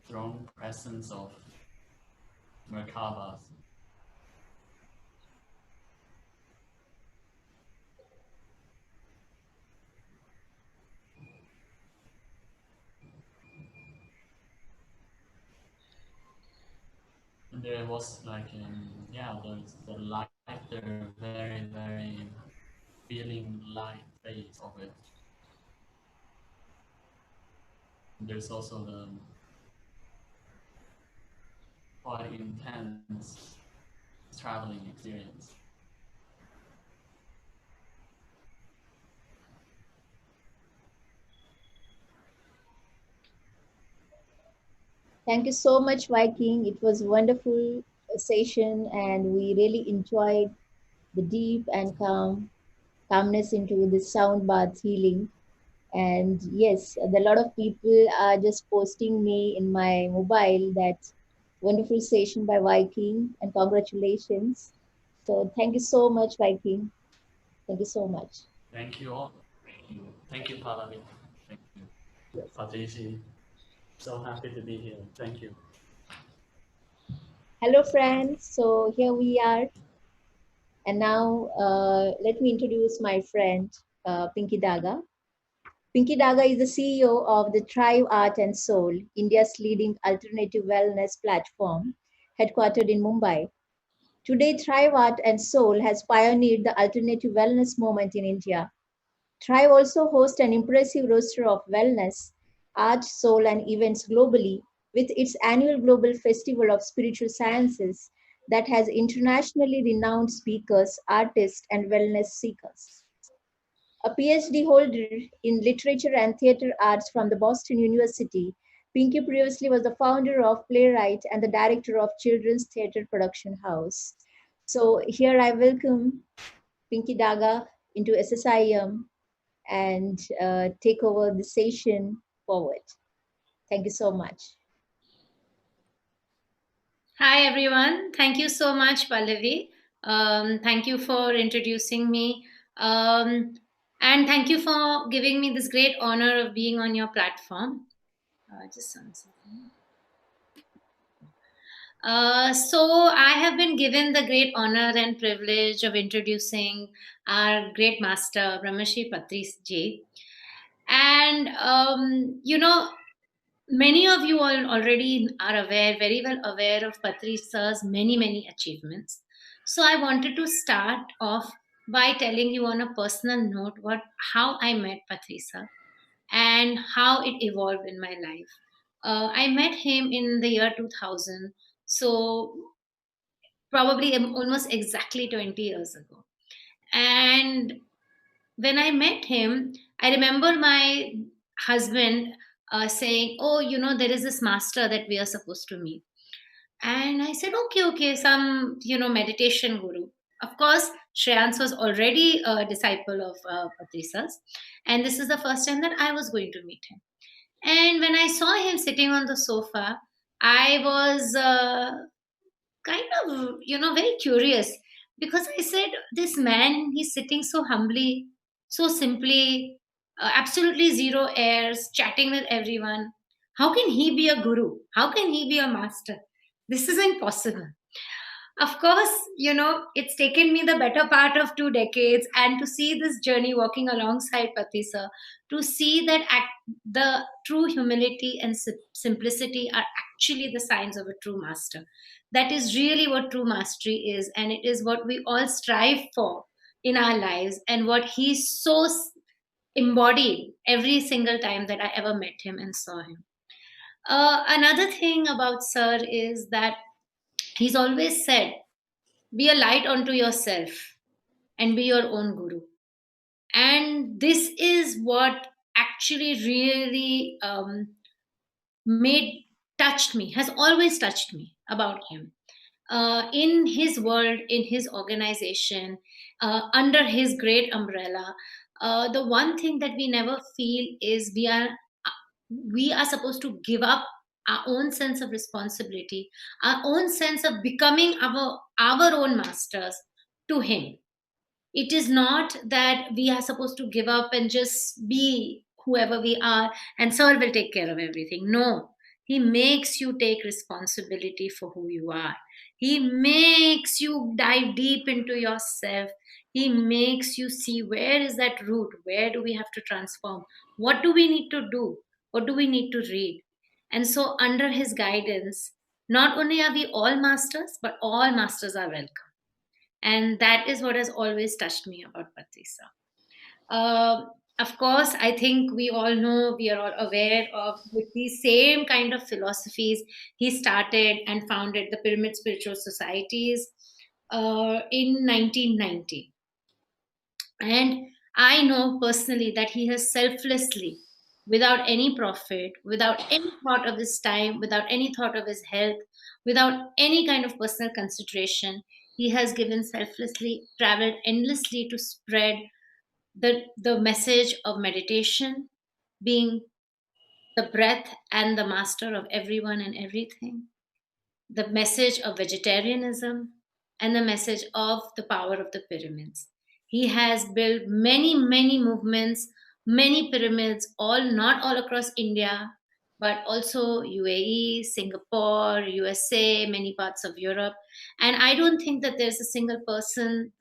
Speaker 4: strong presence of Merkabas. there was like the lighter, very very feeling light phase of it. There's also the quite intense traveling experience.
Speaker 3: Thank you so much, Viking. It was a wonderful session, and we really enjoyed the deep and calmness into the sound bath healing. And yes, a lot of people are just posting me in my mobile that wonderful session by Viking, and congratulations. So thank you so much, Viking. Thank you so much.
Speaker 4: Thank you all. Thank you, Pallavi. Thank you,
Speaker 3: Yes.
Speaker 4: Patriji. So happy to be here. Thank you.
Speaker 3: Hello, friends. So here we are. And now let me introduce my friend, Pinky Daga. Pinky Daga is the CEO of the Thrive Art and Soul, India's leading alternative wellness platform, headquartered in Mumbai. Today, Thrive Art and Soul has pioneered the alternative wellness movement in India. Thrive also hosts an impressive roster of wellness, art, soul, and events globally, with its annual Global Festival of Spiritual Sciences that has internationally renowned speakers, artists, and wellness seekers. A PhD holder in literature and theater arts from the Boston University, Pinky previously was the founder of Playwright and the director of Children's Theatre Production House. So here I welcome Pinky Daga into SSIM and take over the session forward. Thank you so much.
Speaker 5: Hi, everyone. Thank you so much, Pallavi. Thank you for introducing me. And thank you for giving me this great honor of being on your platform. Just one second. So I have been given the great honor and privilege of introducing our great master, Brahmarshi Patriji. And, many of you all already are aware, very well aware of Patrisa's many, many achievements. So I wanted to start off by telling you on a personal note how I met Patrisa and how it evolved in my life. I met him in the year 2000, so probably almost exactly 20 years ago. And when I met him, I remember my husband saying, "Oh, there is this master that we are supposed to meet." And I said, "Okay, okay, some, meditation guru." Of course, Shreyans was already a disciple of Patrisa's, and this is the first time that I was going to meet him. And when I saw him sitting on the sofa, I was kind of, very curious, because I said, this man, he's sitting so humbly, so simply, absolutely zero airs, chatting with everyone. How can he be a guru? How can he be a master? This isn't possible. Of course, it's taken me the better part of 2 decades, and to see this journey walking alongside Patisa, to see that the true humility and simplicity are actually the signs of a true master. That is really what true mastery is, and it is what we all strive for in our lives, and what he so embodied every single time that I ever met him and saw him. Another thing about Sir is that he's always said, be a light unto yourself and be your own guru. And this is what actually really touched me, has always touched me about him. In his world, in his organization, under his great umbrella, the one thing that we never feel is we are supposed to give up our own sense of responsibility, our own sense of becoming our own masters to him. It is not that we are supposed to give up and just be whoever we are and Sir will take care of everything. No, he makes you take responsibility for who you are. He makes you dive deep into yourself. He makes you see, where is that root? Where do we have to transform? What do we need to do? What do we need to read? And so, under his guidance, Not only are we all masters, but all masters are welcome. And that is what has always touched me about Patriji. Of course, I think we all know, we are all aware of with these same kind of philosophies. He started and founded the Pyramid Spiritual Societies in 1990. And I know personally that he has selflessly, without any profit, without any thought of his time, without any thought of his health, without any kind of personal consideration, he has given selflessly, traveled endlessly to spread the message of meditation, being the breath and the master of everyone and everything, the message of vegetarianism, and the message of the power of the pyramids. He has built many, many movements, many pyramids, not all across India, but also UAE, Singapore, USA, many parts of Europe. And I don't think that there's a single person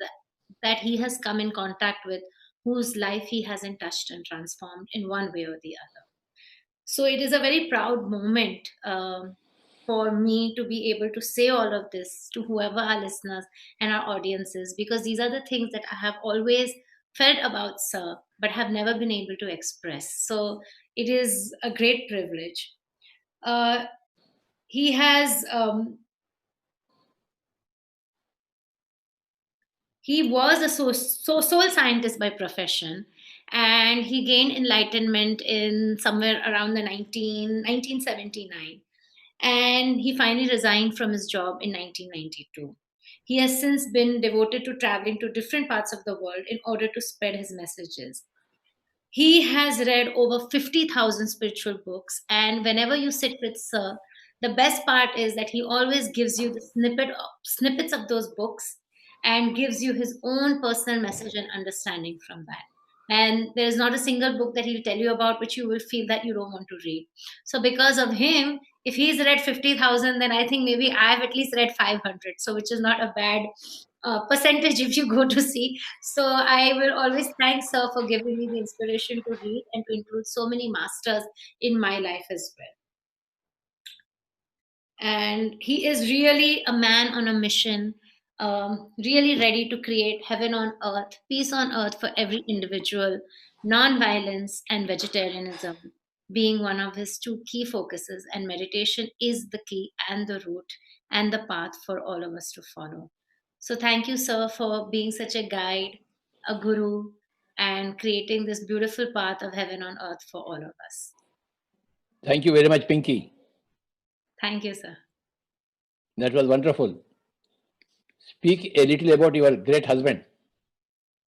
Speaker 5: that he has come in contact with whose life he hasn't touched and transformed in one way or the other. So it is a very proud moment for me to be able to say all of this to whoever our listeners and our audiences, because these are the things that I have always felt about Sir, but have never been able to express. So it is a great privilege. He has he was a soul scientist by profession, and he gained enlightenment in somewhere around the 1979, and he finally resigned from his job in 1992. He has since been devoted to traveling to different parts of the world in order to spread his messages. He has read over 50,000 spiritual books, and whenever you sit with Sir, the best part is that he always gives you the snippets of those books and gives you his own personal message and understanding from that. And there is not a single book that he'll tell you about which you will feel that you don't want to read. So, because of him, if he's read 50,000, then I think maybe I've at least read 500. So, which is not a bad percentage if you go to see. So, I will always thank Sir for giving me the inspiration to read and to include so many masters in my life as well. And he is really a man on a mission, really ready to create heaven on earth, peace on earth for every individual, non-violence and vegetarianism being one of his two key focuses, and meditation is the key and the route and the path for all of us to follow. So thank you, Sir, for being such a guide, a guru, and creating this beautiful path of heaven on earth for all of us.
Speaker 2: Thank you very much, Pinky.
Speaker 5: Thank you, Sir.
Speaker 2: That was wonderful. Speak a little about your great husband.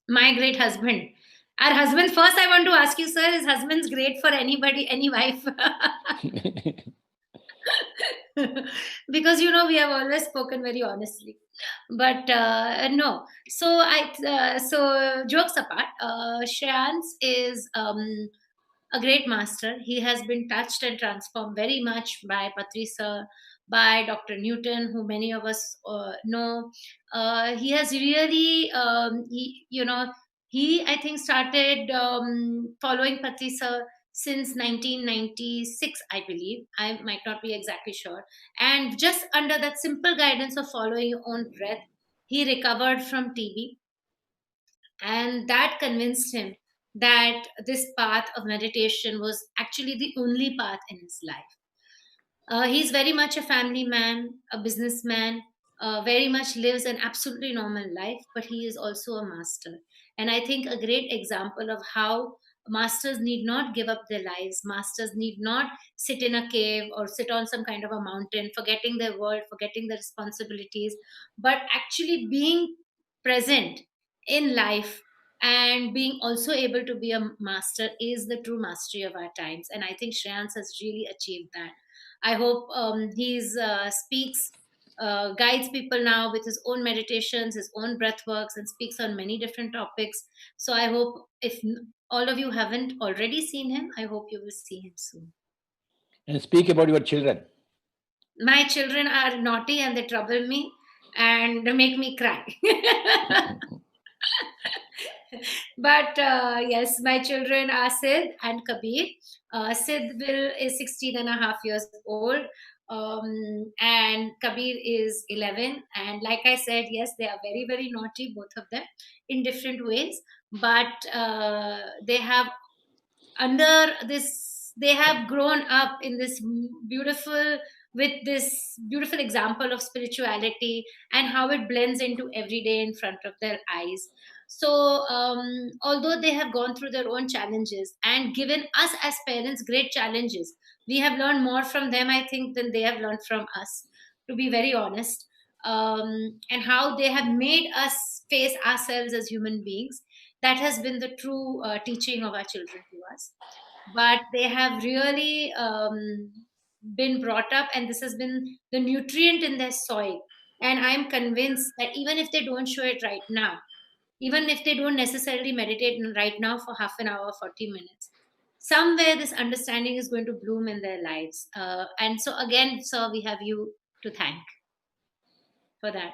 Speaker 5: My great husband. Our husband, first I want to ask you, sir, is husband's great for anybody, any wife? Because, you know, we have always spoken very honestly. But no. So, jokes apart, Shreyans is a great master. He has been touched and transformed very much by Patriji sir, by Dr. Newton, who many of us know. He has really, he I think started following Patriji sir since 1996, I believe. I might not be exactly sure. And just under that simple guidance of following your own breath, he recovered from TB. And that convinced him that this path of meditation was actually the only path in his life. He's very much a family man, a businessman, very much lives an absolutely normal life, but he is also a master. And I think a great example of how masters need not give up their lives, masters need not sit in a cave or sit on some kind of a mountain, forgetting their world, forgetting their responsibilities, but actually being present in life and being also able to be a master is the true mastery of our times. And I think Shreyans has really achieved that. I hope he's speaks, guides people now with his own meditations, his own breath works, and speaks on many different topics. So I hope if all of you haven't already seen him, I hope you will see him soon.
Speaker 2: And speak about your children.
Speaker 5: My children are naughty and they trouble me and make me cry. But yes, my children are Sid and Kabir. Sid is 16 and a half years old. and Kabir is 11. And like I said, yes, they are very, very naughty, both of them, in different ways. But they have they have grown up in this beautiful, with this beautiful example of spirituality and how it blends into every day in front of their eyes. So although they have gone through their own challenges and given us as parents great challenges, we have learned more from them, I think, than they have learned from us, to be very honest. And how they have made us face ourselves as human beings, that has been the true teaching of our children to us. But they have really been brought up, and this has been the nutrient in their soil. And I'm convinced that even if they don't show it right now, even if they don't necessarily meditate right now for half an hour, 40 minutes, somewhere this understanding is going to bloom in their lives. And so again, sir, we have you to thank for that.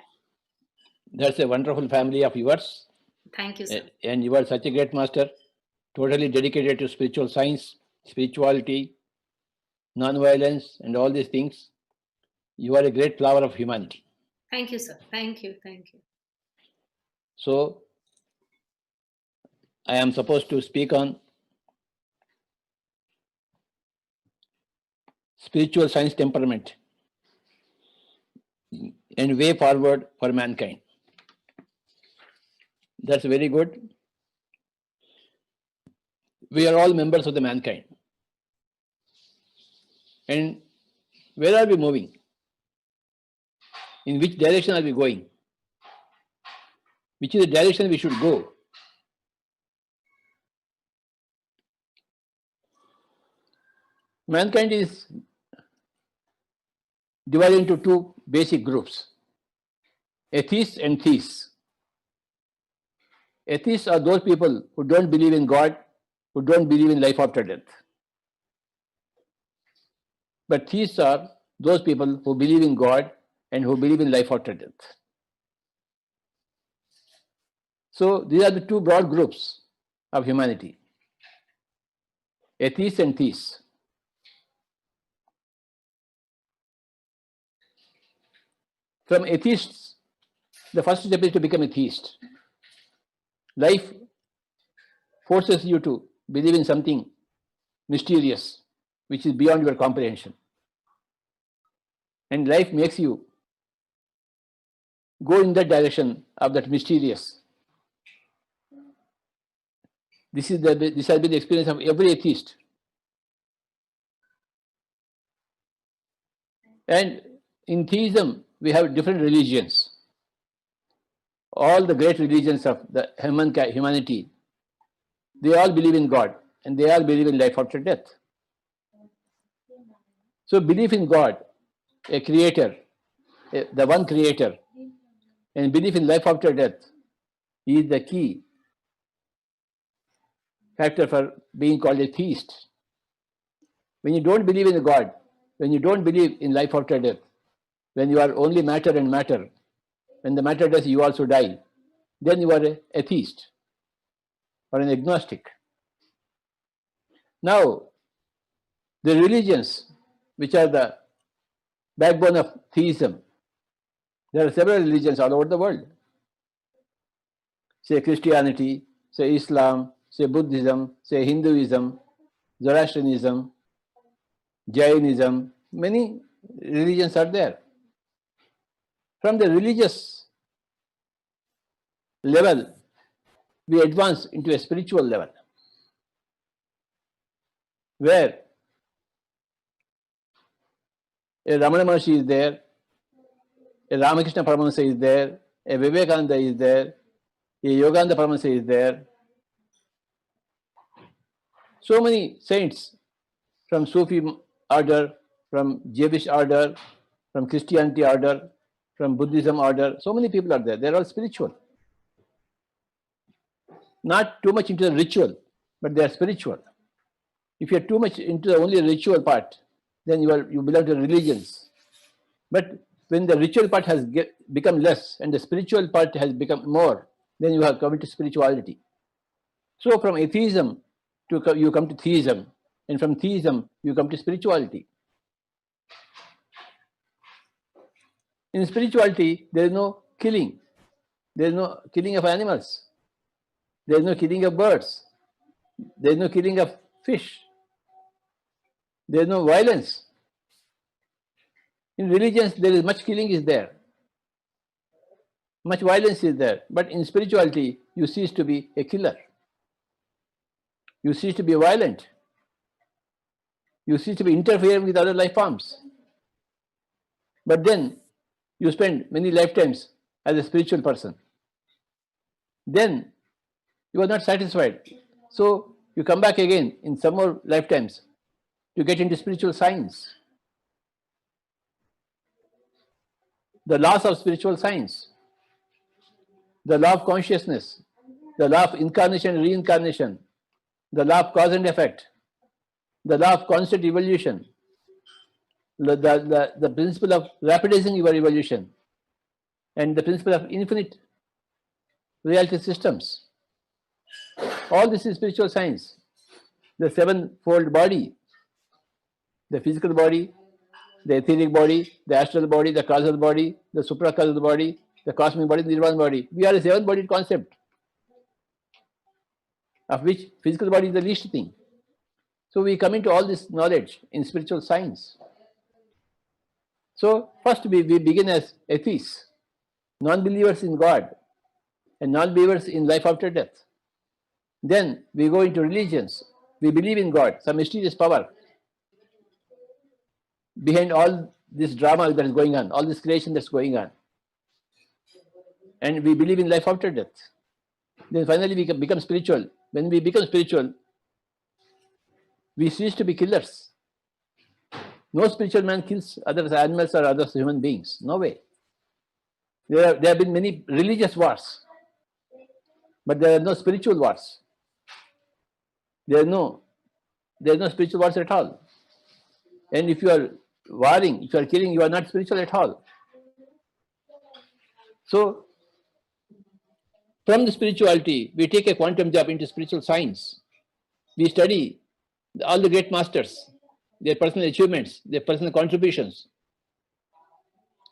Speaker 2: That's a wonderful family of yours.
Speaker 5: Thank you, sir.
Speaker 2: And you are such a great master, totally dedicated to spiritual science, spirituality, non-violence, and all these things. You are a great flower of humanity.
Speaker 5: Thank you, sir. Thank you. Thank you.
Speaker 2: So, I am supposed to speak on spiritual science temperament and way forward for mankind. That's very good. We are all members of the mankind. And where are we moving? In which direction are we going? Which is the direction we should go? Mankind is divided into two basic groups, atheists and theists. Atheists are those people who don't believe in God, who don't believe in life after death. But theists are those people who believe in God and who believe in life after death. So these are the two broad groups of humanity, atheists and theists. From atheists, the first step is to become a theist. Life forces you to believe in something mysterious, which is beyond your comprehension. And life makes you go in that direction of that mysterious. This has been the experience of every atheist. And in theism, we have different religions. All the great religions of the humanity, they all believe in God and they all believe in life after death. So belief in God, a creator, the one creator, and belief in life after death is the key factor for being called a theist. When you don't believe in God, when you don't believe in life after death, when you are only matter and matter, when the matter dies, you also die, then you are an atheist or an agnostic. Now, the religions which are the backbone of theism, there are several religions all over the world. Say Christianity, say Islam, say Buddhism, say Hinduism, Zoroastrianism, Jainism, many religions are there. From the religious level, we advance into a spiritual level, where a Ramana Maharshi is there, a Ramakrishna Paramahansa is there, a Vivekananda is there, a Yogananda Paramahansa is there. So many saints from Sufi order, from Jewish order, from Christianity order, from Buddhism order, so many people are there. They're all spiritual. Not too much into the ritual, but they are spiritual. If you're too much into the only ritual part, then you belong to religions. But when the ritual part has become less and the spiritual part has become more, then you have come to spirituality. So from atheism, you come to theism, and from theism, you come to spirituality. In spirituality, there is no killing. There is no killing of animals. There is no killing of birds. There is no killing of fish. There is no violence. In religions, there is much killing is there. Much violence is there. But in spirituality, you cease to be a killer. You cease to be violent. You cease to be interfering with other life forms. But then you spend many lifetimes as a spiritual person. Then you are not satisfied. So you come back again in some more lifetimes to get into spiritual science. The laws of spiritual science, the law of consciousness, the law of incarnation and reincarnation, the law of cause and effect, the law of constant evolution, the principle of rapidizing your evolution, and the principle of infinite reality systems. All this is spiritual science. The sevenfold body, the physical body, the etheric body, the astral body, the causal body, the supracausal body, the cosmic body, the nirvana body. We are a seven-bodied concept, of which physical body is the least thing. So we come into all this knowledge in spiritual science. So first we begin as atheists, non-believers in God and non-believers in life after death. Then we go into religions. We believe in God, some mysterious power behind all this drama that is going on, all this creation that's going on. And we believe in life after death. Then finally we become spiritual. When we become spiritual, we cease to be killers. No spiritual man kills other animals or other human beings. No way. There have been many religious wars, but there are no spiritual wars. There are no spiritual wars at all. And if you are warring, if you are killing, you are not spiritual at all. So, from the spirituality, we take a quantum jump into spiritual science. We study all the great masters, their personal achievements, their personal contributions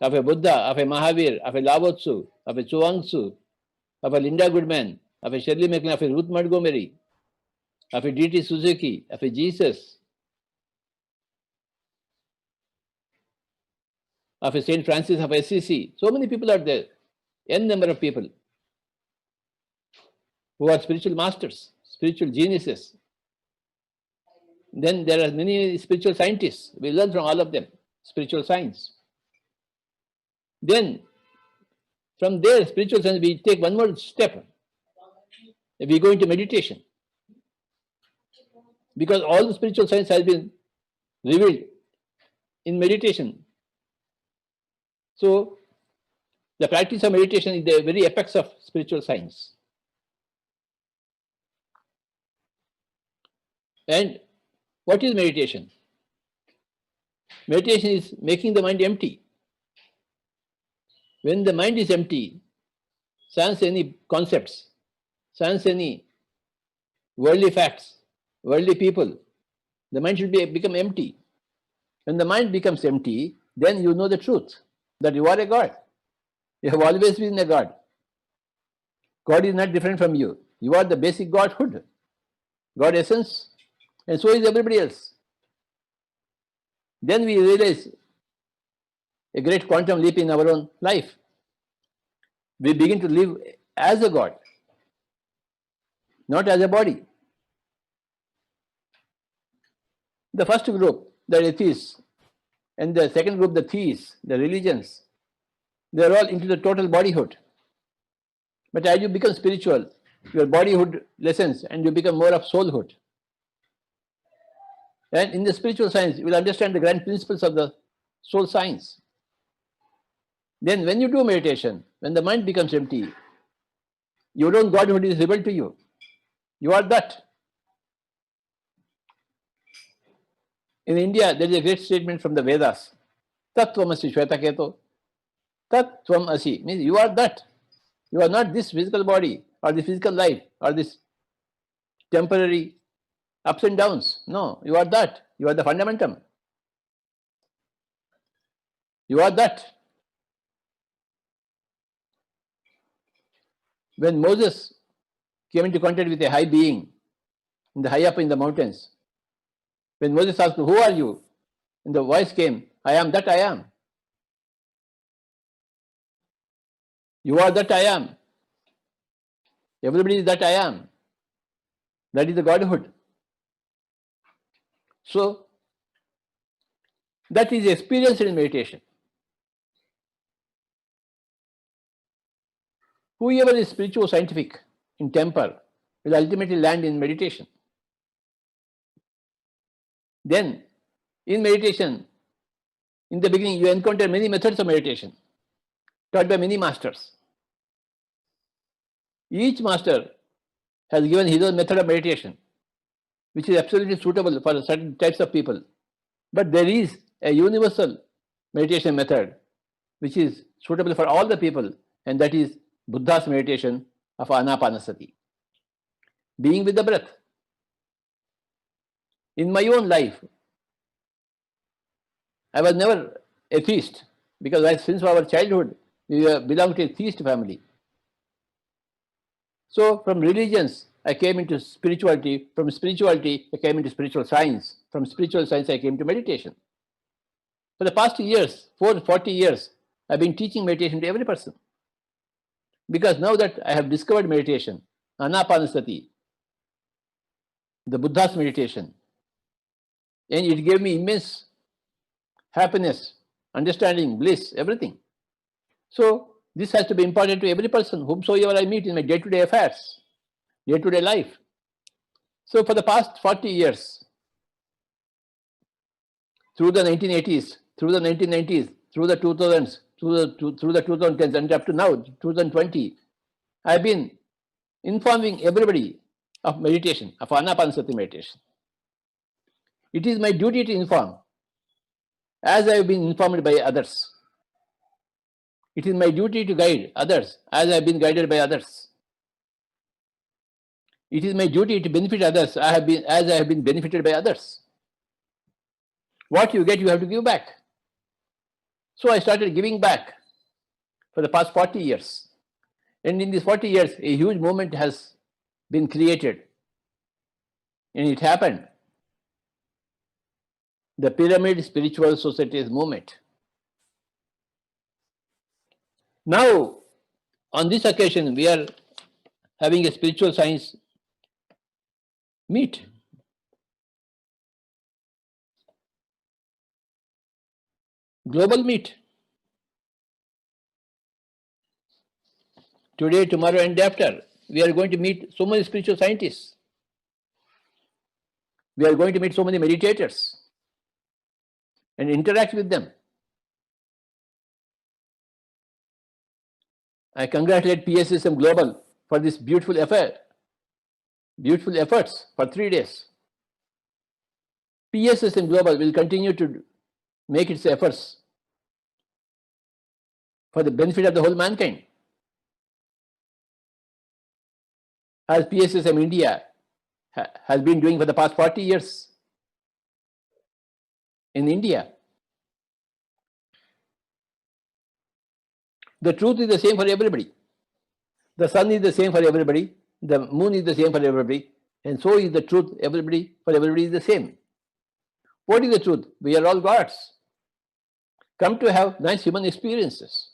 Speaker 2: of a Buddha, of a Mahavir, of a Lao Tzu, of a Chuang Tzu, of a Linda Goodman, of a Shirley MacLaine, of a Ruth Montgomery, of a D.T. Suzuki, of a Jesus, of a Saint Francis of Assisi. So many people are there, n number of people who are spiritual masters, spiritual geniuses. Then there are many spiritual scientists. We learn from all of them, spiritual science. Then from there, spiritual science, we take one more step. We go into meditation. Because all the spiritual science has been revealed in meditation. So the practice of meditation is the very apex of spiritual science. And what is meditation? Meditation is making the mind empty. When the mind is empty, sans any concepts, sans any worldly facts, worldly people, the mind should become empty. When the mind becomes empty, then you know the truth, that you are a God. You have always been a God. God is not different from you. You are the basic Godhood, God essence, and so is everybody else. Then we realize a great quantum leap in our own life. We begin to live as a God, not as a body. The first group, the atheists, and the second group, the theists, the religions, they are all into the total bodyhood. But as you become spiritual, your bodyhood lessens and you become more of soulhood. And in the spiritual science, you will understand the grand principles of the soul science. Then when you do meditation, when the mind becomes empty, your own Godhood is revealed to you. You are that. In India, there is a great statement from the Vedas. Tat Tvamasi Shvetaketo. Tat Tvam Asi. Means you are that. You are not this physical body or the physical life or this temporary ups and downs. No, you are that. You are the fundamentum. You are that. When Moses came into contact with a high being in the high up in the mountains, when Moses asked, "Who are you?" and the voice came, "I am that I am. You are that I am. Everybody is that I am." That is the Godhood. So, that is experienced in meditation. Whoever is spiritual scientific in temper will ultimately land in meditation. Then, in meditation, in the beginning, you encounter many methods of meditation taught by many masters. Each master has given his own method of meditation, which is absolutely suitable for certain types of people. But there is a universal meditation method which is suitable for all the people, and that is Buddha's meditation of Anapanasati, being with the breath. In my own life, I was never a theist because since our childhood we belong to a theist family. So from religions I came into spirituality, from spirituality I came into spiritual science, from spiritual science I came to meditation. For the past years, 40 years, I've been teaching meditation to every person. Because now that I have discovered meditation, Anapanasati, the Buddha's meditation, and it gave me immense happiness, understanding, bliss, everything. So this has to be important to every person, whomsoever I meet in my day-to-day affairs, day-to-day life. So for the past 40 years, through the 1980s, through the 1990s, through the 2000s, through the 2010s, and up to now, 2020, I've been informing everybody of meditation, of Anapanasati meditation. It is my duty to inform, as I have been informed by others. It is my duty to guide others, as I have been guided by others. It is my duty to benefit others, as I have been benefited by others. What you get, you have to give back. So I started giving back for the past 40 years. And in these 40 years, a huge movement has been created. And it happened. The Pyramid Spiritual Societies movement. Now, on this occasion, we are having a spiritual science meet. Global meet. Today, tomorrow, and after, we are going to meet so many spiritual scientists. We are going to meet so many meditators and interact with them. I congratulate PSSM Global for this beautiful efforts for 3 days. PSSM Global will continue to make its efforts for the benefit of the whole mankind. As PSSM India has been doing for the past 40 years in India. The truth is the same for everybody. The sun is the same for everybody. The moon is the same for everybody. And so is the truth. For everybody is the same. What is the truth? We are all gods, come to have nice human experiences.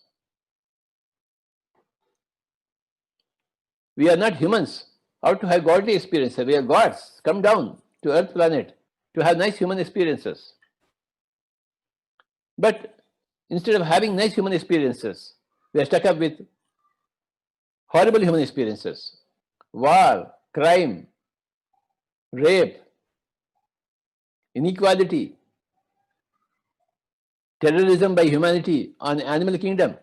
Speaker 2: We are not humans out to have godly experiences. We are gods, come down to Earth planet to have nice human experiences. But instead of having nice human experiences, we are stuck up with horrible human experiences. War, crime, rape, inequality, terrorism by humanity on animal kingdom,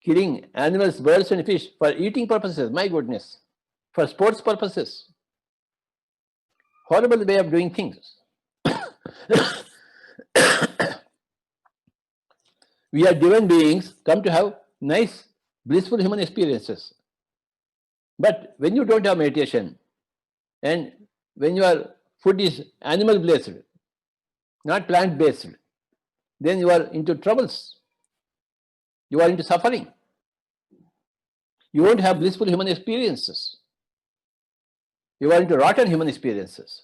Speaker 2: killing animals, birds and fish for eating purposes, my goodness, for sports purposes. Horrible way of doing things. We are divine beings, come to have nice, blissful human experiences. But when you don't have meditation, and when your food is animal based, not plant based, then you are into troubles. You are into suffering. You won't have blissful human experiences. You are into rotten human experiences.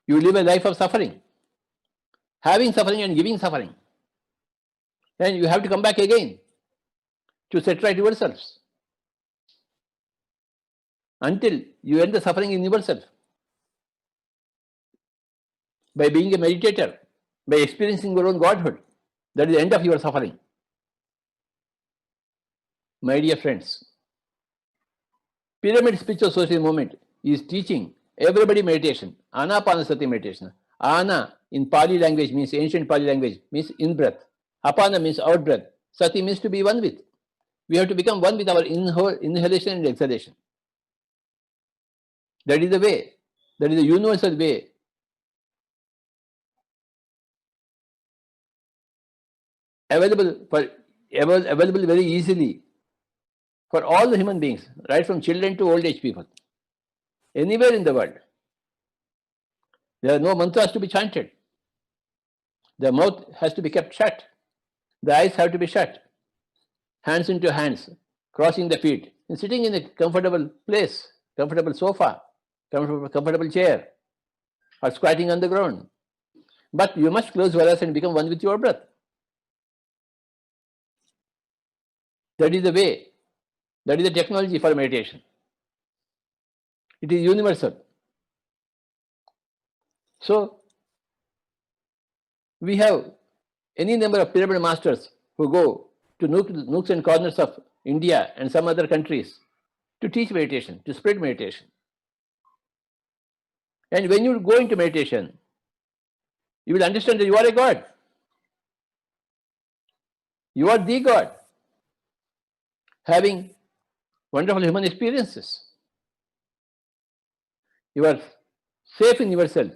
Speaker 2: You live a life of suffering, having suffering and giving suffering. And you have to come back again to set right yourselves until you end the suffering in yourself. By being a meditator, by experiencing your own godhood, that is the end of your suffering. My dear friends, Pyramid Spiritual Society Movement is teaching everybody meditation, Anapanasati meditation. Ana in Pali language means, ancient Pali language means in breath. Apana means out breath. Sati means to be one with. We have to become one with our inhalation and exhalation. That is the way. That is the universal way. Available very easily for all the human beings, right from children to old age people, anywhere in the world. There are no mantras to be chanted. The mouth has to be kept shut. The eyes have to be shut. Hands into hands, crossing the feet, and sitting in a comfortable place, comfortable sofa, comfortable chair, or squatting on the ground. But you must close your eyes and become one with your breath. That is the way. That is the technology for meditation. It is universal. So, we have any number of pyramid masters who go to nooks and corners of India and some other countries to teach meditation, to spread meditation. And when you go into meditation, you will understand that you are a God. You are the God, having wonderful human experiences. You are safe in yourself.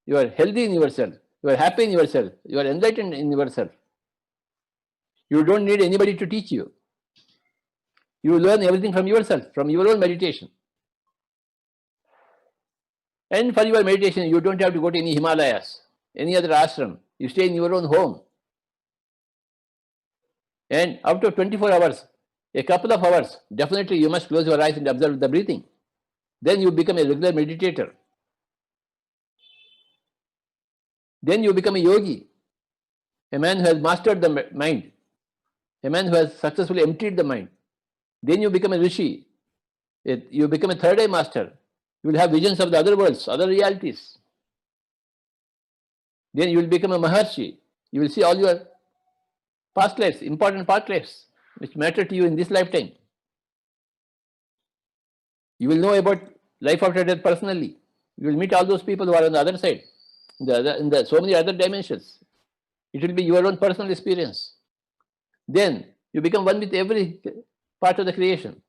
Speaker 2: You are healthy in yourself. You are happy in yourself. You are enlightened in yourself. You don't need anybody to teach you. You learn everything from yourself, from your own meditation. And for your meditation, you don't have to go to any Himalayas, any other ashram. You stay in your own home. And after 24 hours, a couple of hours, definitely you must close your eyes and observe the breathing. Then you become a regular meditator. Then you become a yogi, a man who has mastered the mind, a man who has successfully emptied the mind. Then you become a rishi. You become a third eye master. You will have visions of the other worlds, other realities. Then you will become a Maharshi. You will see all your past lives, important past lives, which matter to you in this lifetime. You will know about life after death personally. You will meet all those people who are on the other side, in the so many other dimensions. It will be your own personal experience. Then you become one with every part of the creation.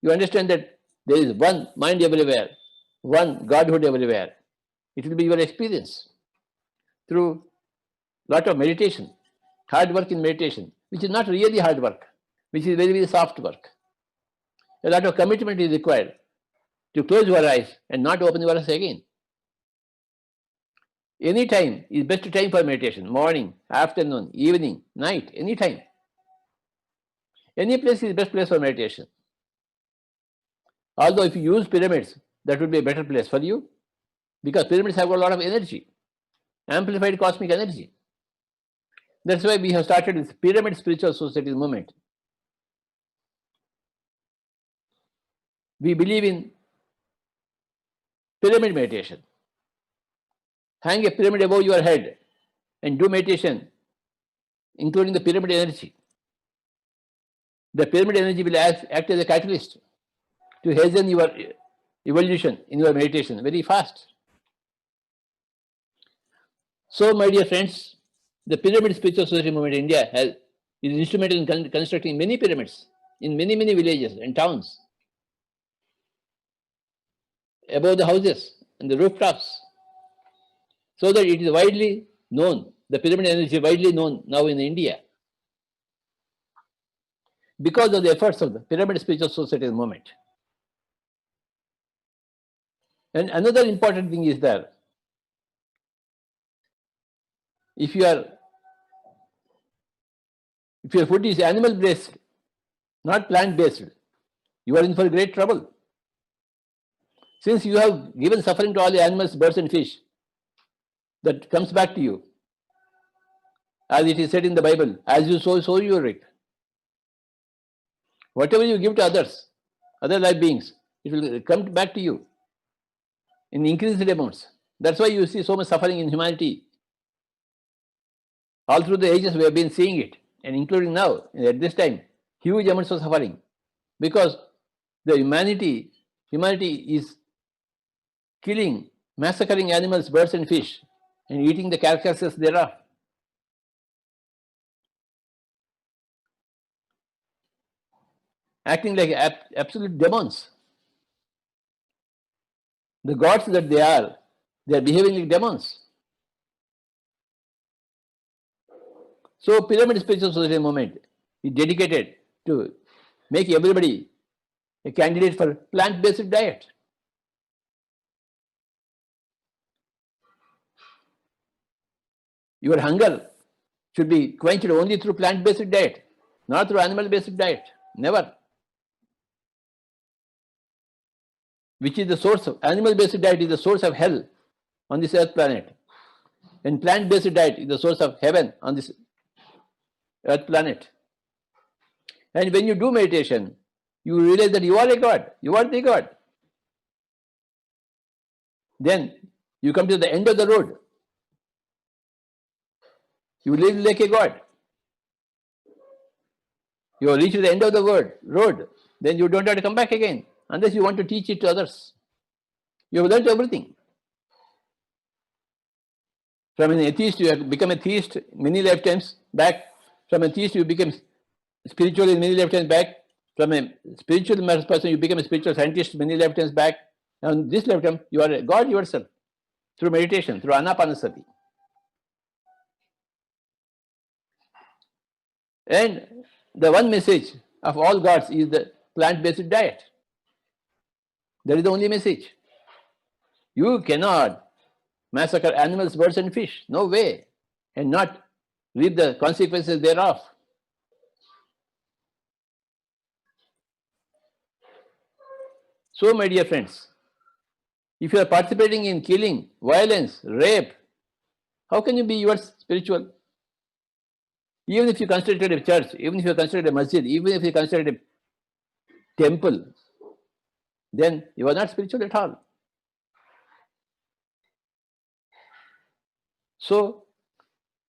Speaker 2: You understand that there is one mind everywhere, one Godhood everywhere. It will be your experience through lot of meditation, hard work in meditation, which is not really hard work, which is very, very soft work. A lot of commitment is required to close your eyes and not open your eyes again. Any time is best time for meditation, morning, afternoon, evening, night, any time. Any place is best place for meditation. Although if you use pyramids, that would be a better place for you, because pyramids have got a lot of energy, amplified cosmic energy. That's why we have started this Pyramid Spiritual Society movement. We believe in pyramid meditation. Hang a pyramid above your head and do meditation, including the pyramid energy. The pyramid energy will act as a catalyst to hasten your evolution in your meditation very fast. So, my dear friends, the Pyramid Spiritual Society movement in India is instrumental in constructing many pyramids in many, many villages and towns, above the houses and the rooftops, so that it is widely known, the pyramid energy is widely known now in India, because of the efforts of the Pyramid Spiritual Society movement. And another important thing is that if you are If your food is animal-based, not plant-based, you are in for great trouble. Since you have given suffering to all the animals, birds and fish, that comes back to you. As it is said in the Bible, as you sow, so you reap. Whatever you give to others, other life beings, it will come back to you in increased amounts. That's why you see so much suffering in humanity. All through the ages we have been seeing it, and including now, at this time, huge amounts of suffering. Because the humanity is killing, massacring animals, birds and fish, and eating the carcasses thereof. Acting like absolute demons. The gods that they are behaving like demons. So Pyramid Spiritual Society movement is dedicated to make everybody a candidate for plant-based diet. Your hunger should be quenched only through plant-based diet, not through animal-based diet. Never. Which is the source of animal-based diet is the source of hell on this earth planet, and plant-based diet is the source of heaven on this earth planet. And when you do meditation, you realize that you are a God, you are the God. Then you come to the end of the road. You live like a God. You reach the end of the road, then you don't have to come back again, unless you want to teach it to others. You have learned everything. From an atheist, you have become a theist many lifetimes back. From a theist, you become spiritual in many lifetimes back. From a spiritual person, you become a spiritual scientist many lifetimes back. And this lifetime, you are a God yourself through meditation, through anapanasati. And the one message of all gods is the plant-based diet. That is the only message. You cannot massacre animals, birds and fish. No way. And not reap the consequences thereof. So, my dear friends, if you are participating in killing, violence, rape, how can you be yours spiritual? Even if you consider it a church, even if you consider it a masjid, even if you consider it a temple, then you are not spiritual at all. So,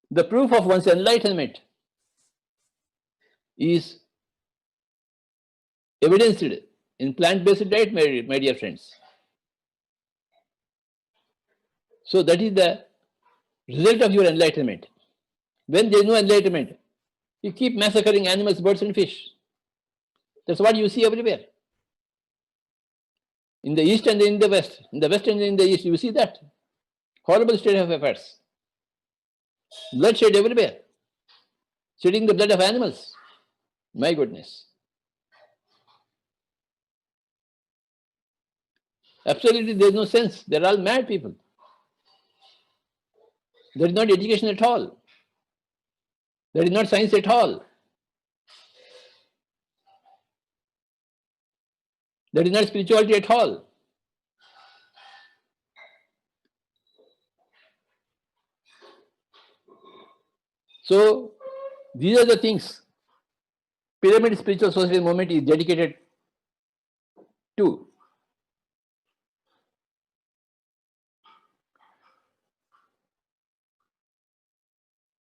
Speaker 2: the proof of one's enlightenment is evidenced in plant-based diet, my dear friends. So, that is the result of your enlightenment. When there is no enlightenment, you keep massacring animals, birds and fish. That's what you see everywhere. In the east and in the west and in the east, you see that horrible state of affairs. Bloodshed everywhere. Shedding the blood of animals. My goodness. Absolutely, there is no sense. They are all mad people. There is not education at all. There is not science at all. There is not spirituality at all. So, these are the things Pyramid Spiritual Society movement is dedicated to.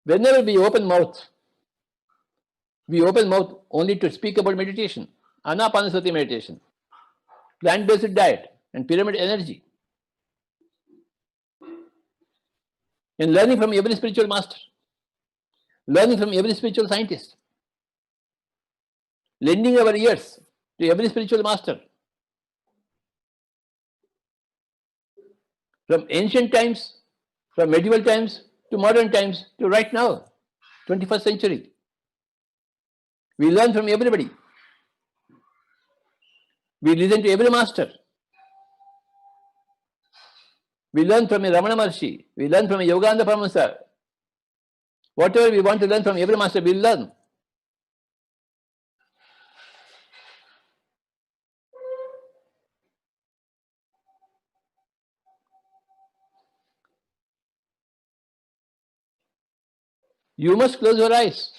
Speaker 2: Whenever we open mouth only to speak about meditation, anapanasati meditation, plant-based diet and pyramid energy, and learning from every spiritual master, learning from every spiritual scientist, lending our ears to every spiritual master. From ancient times, from medieval times, to modern times, to right now, 21st century. We learn from everybody. We listen to every master. We learn from a Ramana Maharshi. We learn from a Yogananda Paramahansa. Whatever we want to learn from every master, we learn. You must close your eyes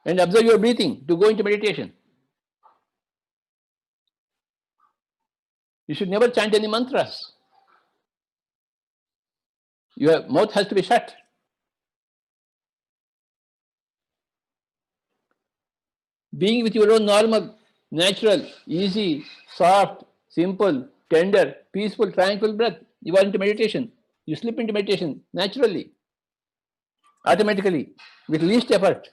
Speaker 2: and observe your breathing to go into meditation. You should never chant any mantras. Your mouth has to be shut. Being with your own normal, natural, easy, soft, simple, tender, peaceful, tranquil breath. You are into meditation. You slip into meditation naturally, automatically, with least effort.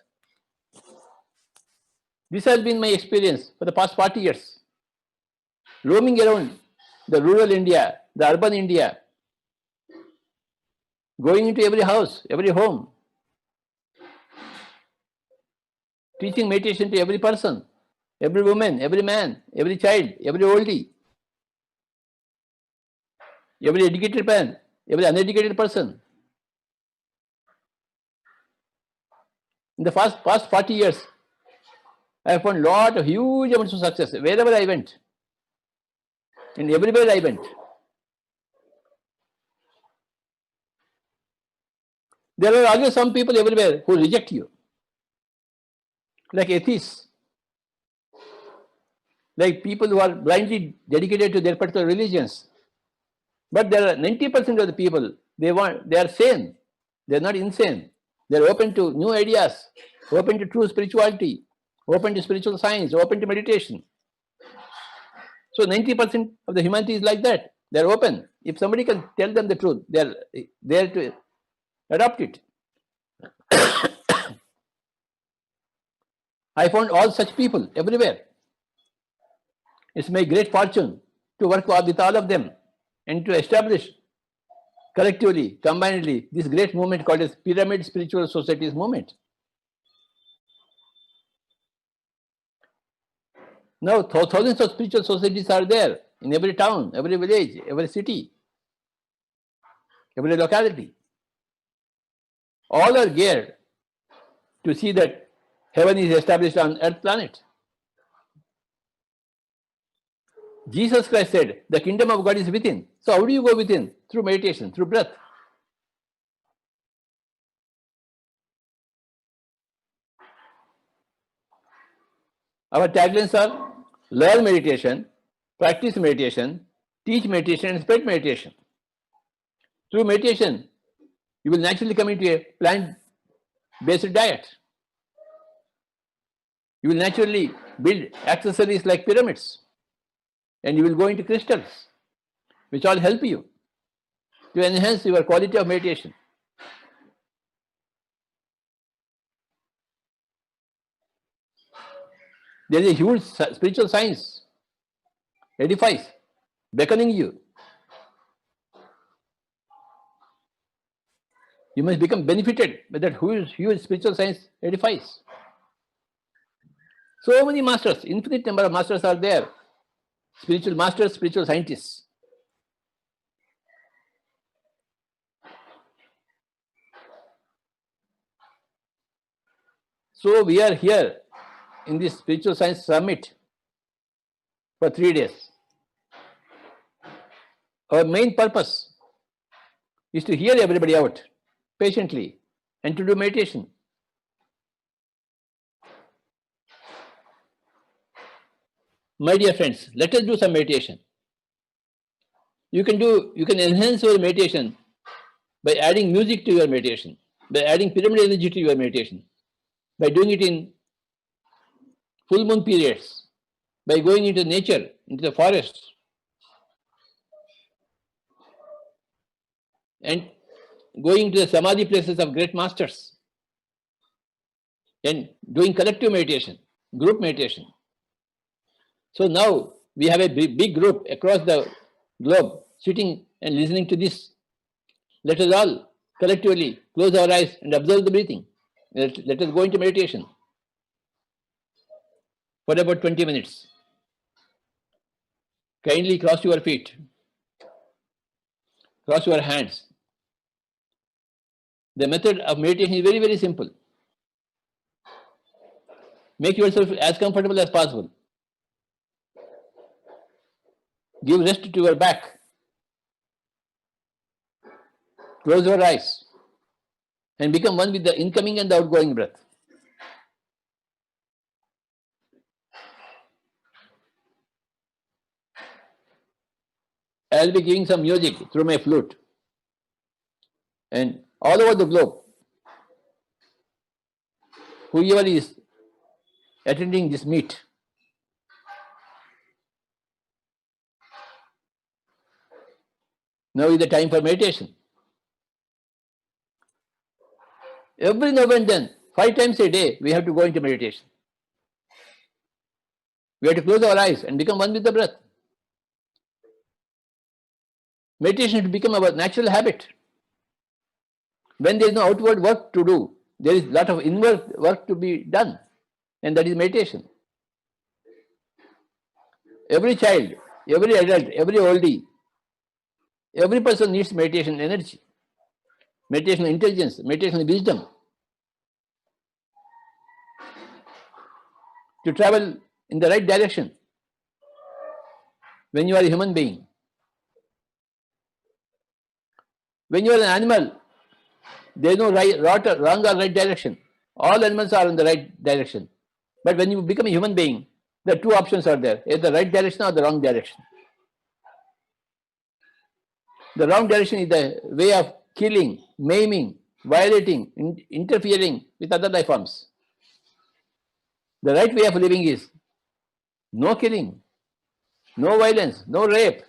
Speaker 2: This has been my experience for the past 40 years. Roaming around the rural India, the urban India, going into every house, every home, teaching meditation to every person, every woman, every man, every child, every oldie, every educated man, every uneducated person. In the past 40 years, I have found lot of huge amounts of success wherever I went, and everywhere I went. There are always some people everywhere who reject you, like atheists, like people who are blindly dedicated to their particular religions. But there are 90% of the people, they are sane, they are not insane. They are open to new ideas, open to true spirituality, open to spiritual science, open to meditation. So 90% of the humanity is like that. They are open. If somebody can tell them the truth, they are there to adopt it. I found all such people everywhere. It's my great fortune to work with all of them and to establish collectively, combinedly, this great movement called as Pyramid Spiritual Societies movement. Now, thousands of spiritual societies are there in every town, every village, every city, every locality. All are geared to see that heaven is established on earth planet. Jesus Christ said, the kingdom of God is within. So how do you go within? Through meditation, through breath. Our taglines are learn meditation, practice meditation, teach meditation, and spread meditation. Through meditation, you will naturally come into a plant-based diet. You will naturally build accessories like pyramids, and you will go into crystals, which all help you to enhance your quality of meditation. There is a huge spiritual science, edifice, beckoning you. You must become benefited by that huge spiritual science edifice. So many masters, infinite number of masters are there. Spiritual masters, spiritual scientists. So we are here in this spiritual science summit for 3 days. Our main purpose is to hear everybody out patiently and to do meditation. My dear friends, let us do some meditation. You can enhance your meditation by adding music to your meditation, by adding pyramid energy to your meditation, by doing it in full moon periods, by going into nature, into the forest, and going to the samadhi places of great masters, and doing collective meditation, group meditation. So now we have a big group across the globe sitting and listening to this. Let us all collectively close our eyes and observe the breathing. Let us go into meditation for about 20 minutes. Kindly cross your feet, cross your hands. The method of meditation is very, very simple. Make yourself as comfortable as possible. Give rest to your back. Close your eyes. and become one with the incoming and the outgoing breath. I'll be giving some music through my flute. And all over the globe, whoever is attending this meet, now is the time for meditation. Every now and then, 5 times a day, we have to go into meditation. We have to close our eyes and become one with the breath. Meditation should become our natural habit. When there is no outward work to do, there is a lot of inward work to be done, and that is meditation. Every child, every adult, every oldie, every person needs meditation energy, meditation intelligence, meditation wisdom to travel in the right direction. When you are a human being, when you are an animal, there is no wrong or right direction. All animals are in the right direction. But when you become a human being, the two options are there, either the right direction or the wrong direction. The wrong direction is the way of killing, maiming, violating, interfering with other life forms. The right way of living is no killing, no violence, no rape,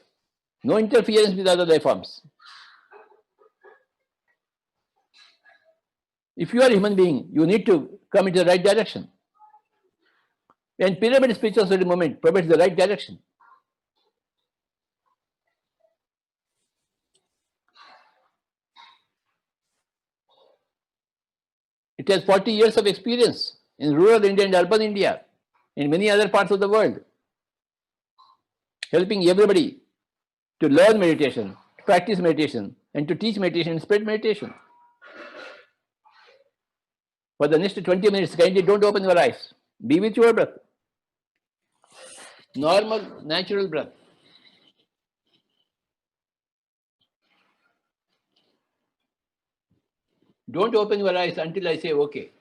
Speaker 2: no interference with other life forms. If you are a human being, you need to come into the right direction. And pyramid spiritual society movement provides the right direction. It has 40 years of experience in rural India and urban India, in many other parts of the world, helping everybody to learn meditation, to practice meditation, and to teach meditation and spread meditation. For the next 20 minutes, kindly don't open your eyes. Be with your breath. Normal, natural breath. Don't open your eyes until I say okay.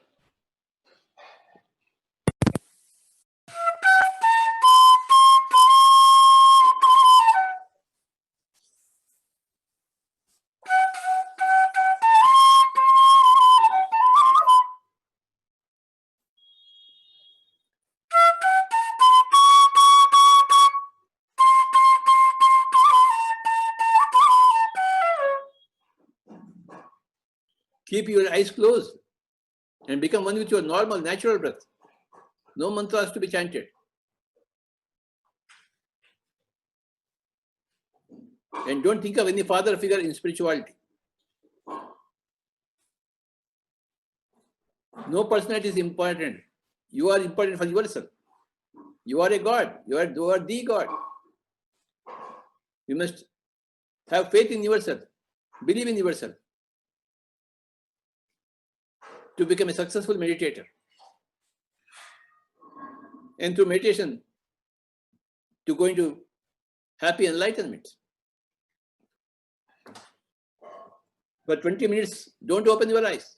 Speaker 2: Keep your eyes closed and become one with your normal, natural breath. No mantras to be chanted. And don't think of any father figure in spirituality. No personality is important. You are important for yourself. You are a God. You are the God. You must have faith in yourself. Believe in yourself to become a successful meditator. And through meditation, to go into happy enlightenment. For 20 minutes, don't open your eyes.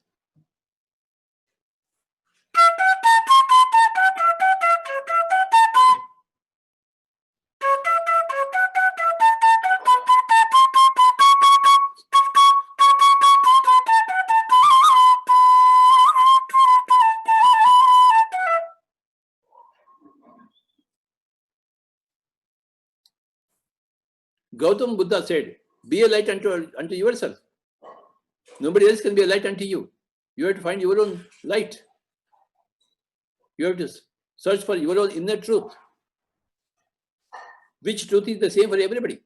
Speaker 2: Gautam Buddha said, be a light unto yourself. Nobody else can be a light unto you. You have to find your own light. You have to search for your own inner truth. Which truth is the same for everybody.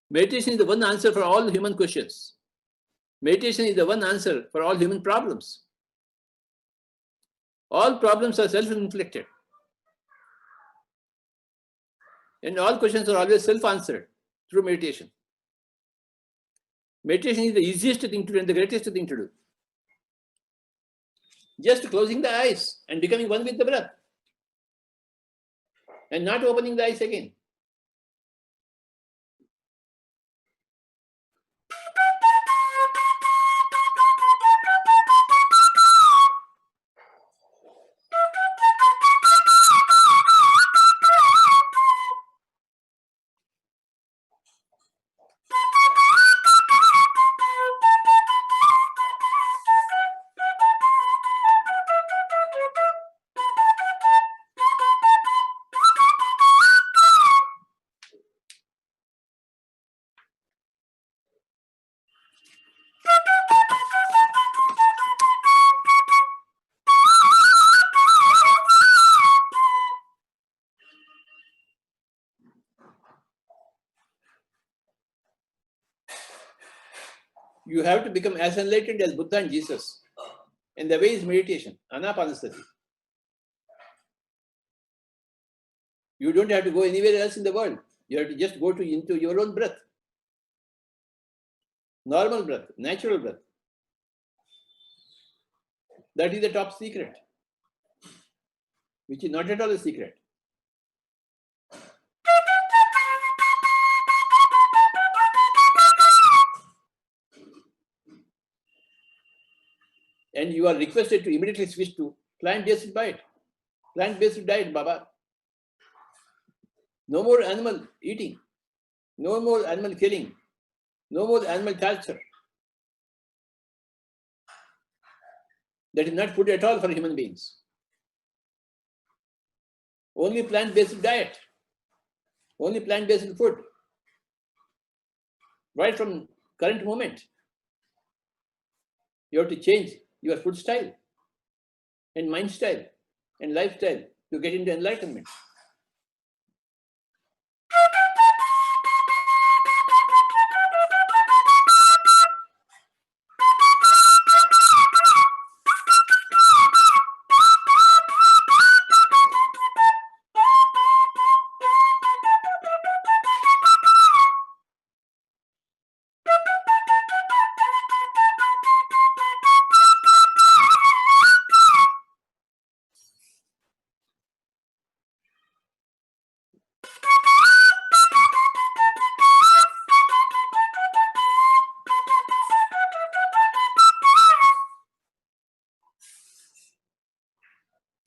Speaker 2: Meditation is the one answer for all human questions. Meditation is the one answer for all human problems. All problems are self-inflicted. And all questions are always self-answered through meditation. Meditation is the easiest thing to do and the greatest thing to do. Just closing the eyes and becoming one with the breath. and not opening the eyes again. You have to become as enlightened as Buddha and Jesus. And the way is meditation, anapanasati. You don't have to go anywhere else in the world. You have to just go into your own breath. Normal breath, natural breath. That is the top secret, which is not at all a secret. And you are requested to immediately switch to plant-based diet. Plant-based diet, Baba. No more animal eating. No more animal killing. No more animal torture. That is not food at all for human beings. Only plant-based diet. Only plant-based food. Right from current moment. You have to change your food style and mind style and lifestyle to get into enlightenment.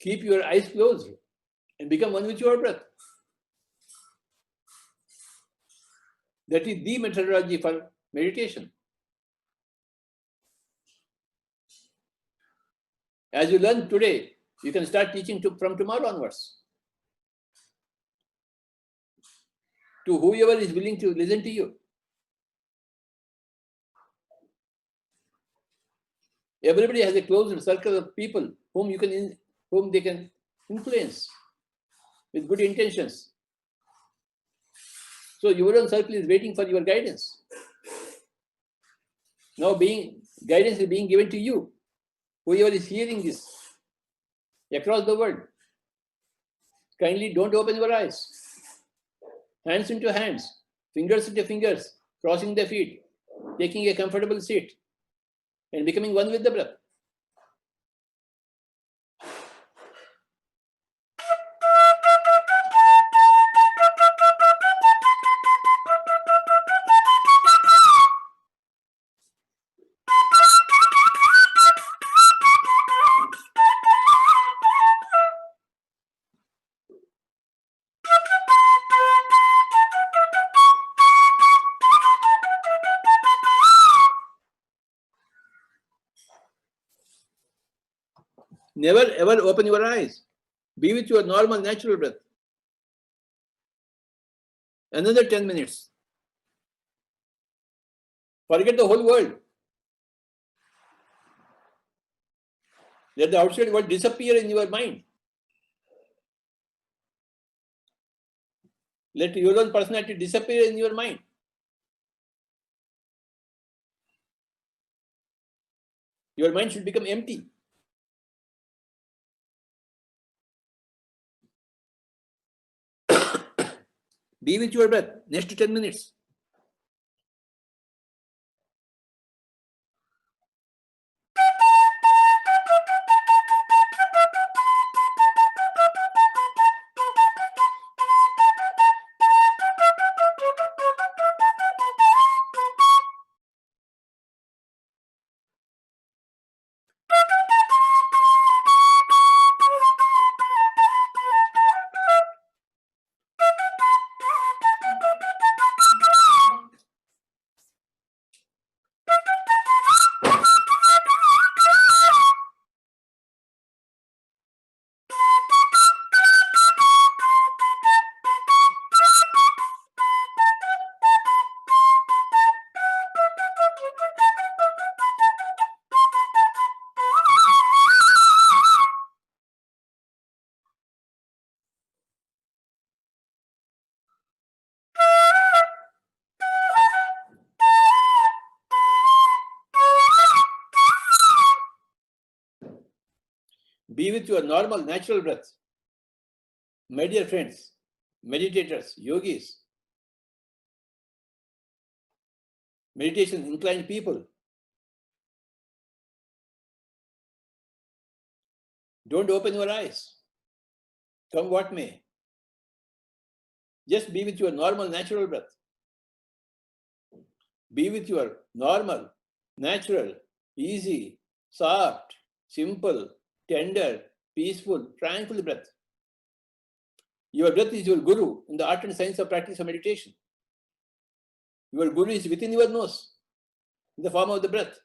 Speaker 2: Keep your eyes closed and become one with your breath. That is the methodology for meditation. As you learn today, you can start teaching from tomorrow onwards. To whoever is willing to listen to you. Everybody has a closed circle of people whom they can influence with good intentions. So your own circle is waiting for your guidance. Now guidance is being given to you. Whoever is hearing this across the world, kindly don't open your eyes. Hands into hands, fingers into fingers, crossing the feet, taking a comfortable seat, and becoming one with the breath. Never ever open your eyes. Be with your normal, natural breath. Another 10 minutes. Forget the whole world. Let the outside world disappear in your mind. Let your own personality disappear in your mind. Your mind should become empty. Be with your breath. Next 10 minutes. Be with your normal, natural breath. My dear friends, meditators, yogis, meditation inclined people, don't open your eyes. Come what may. Just be with your normal, natural breath. Be with your normal, natural, easy, soft, simple, tender, peaceful, tranquil breath. Your breath is your guru in the art and science of practice of meditation. Your guru is within your nose in the form of the breath.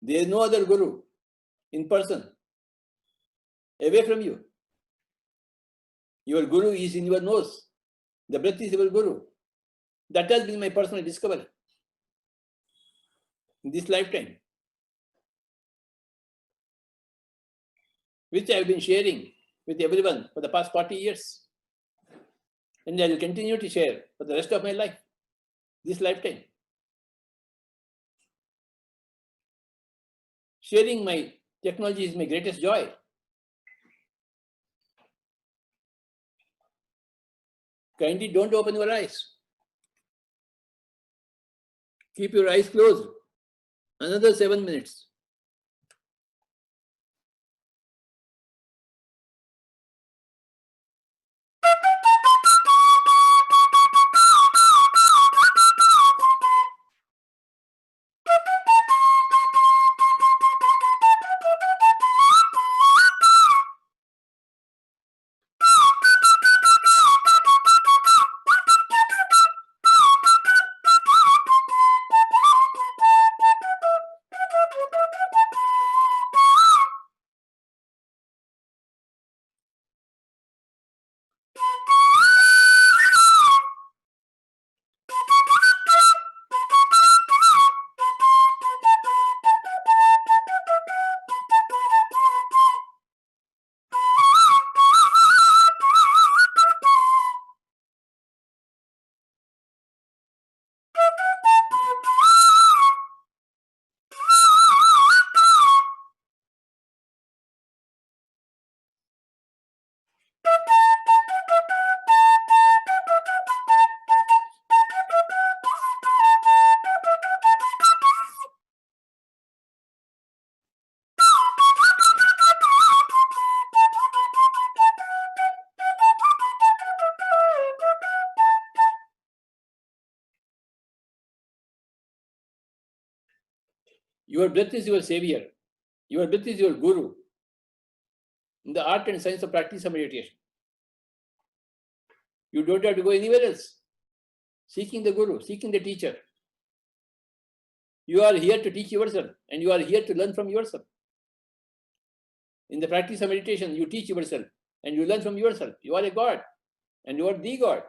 Speaker 2: There is no other guru in person away from you. Your guru is in your nose. The breath is your guru. That has been my personal discovery in this lifetime, which I have been sharing with everyone for the past 40 years. And I will continue to share for the rest of my life, this lifetime. Sharing my technology is my greatest joy. Kindly don't open your eyes. Keep your eyes closed. Another 7 minutes. Your breath is your savior. Your breath is your guru in the art and science of practice of meditation. You don't have to go anywhere else. Seeking the guru, seeking the teacher. You are here to teach yourself and you are here to learn from yourself. In the practice of meditation, you teach yourself and you learn from yourself. You are a God and you are the God.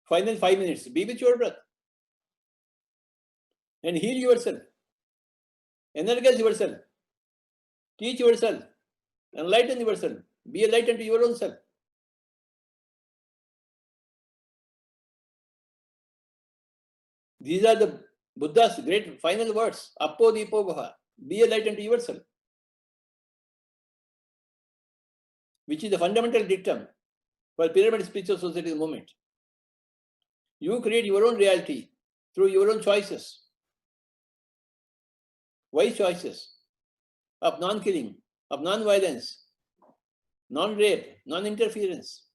Speaker 2: Final 5 minutes, be with your breath and heal yourself, energize yourself, teach yourself, enlighten yourself, be a light unto your own self. These are the Buddha's great final words, Appo Dipo Bhava, be a light unto yourself, which is the fundamental dictum for Pyramid Spiritual Society movement. You create your own reality through your own choices, wise choices of non-killing, of non-violence, non-rape, non-interference.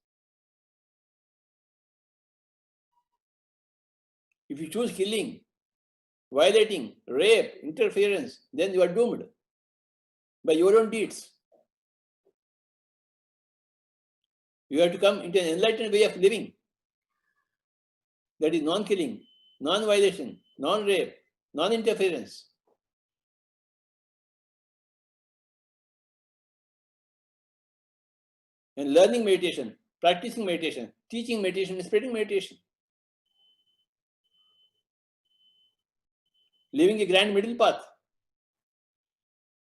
Speaker 2: If you choose killing, violating, rape, interference, then you are doomed by your own deeds. You have to come into an enlightened way of living. That is non-killing, non-violation, non-rape, non-interference. And learning meditation, practicing meditation, teaching meditation, spreading meditation. Living a grand middle path,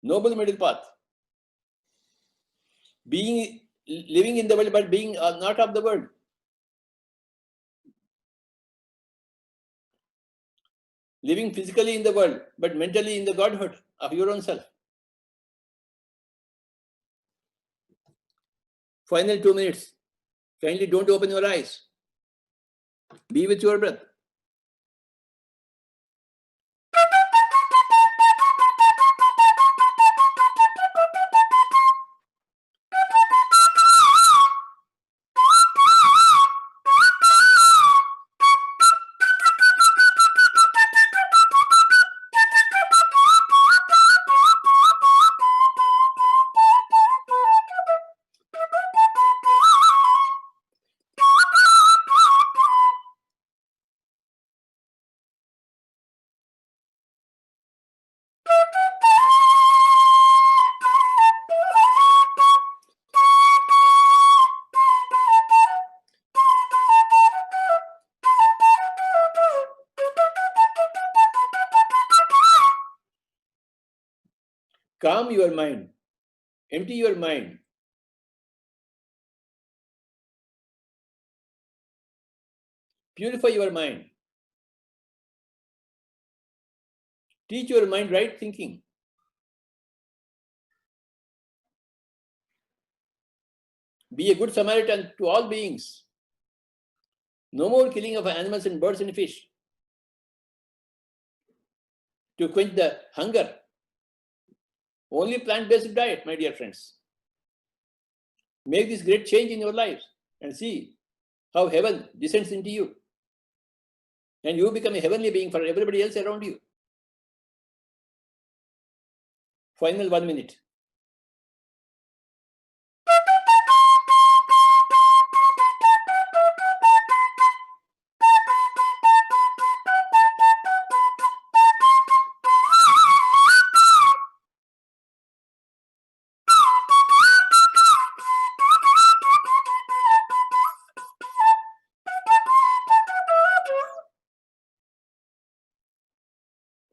Speaker 2: noble middle path. Living in the world but being not of the world. living physically in the world, but mentally in the Godhood of your own self. Final 2 minutes. Kindly don't open your eyes. Be with your breath. Calm your mind. Empty your mind. Purify your mind. Teach your mind right thinking. Be a good Samaritan to all beings. No more killing of animals and birds and fish to quench the hunger. Only plant-based diet, my dear friends. Make this great change in your lives and see how heaven descends into you. And you become a heavenly being for everybody else around you. Final 1 minute.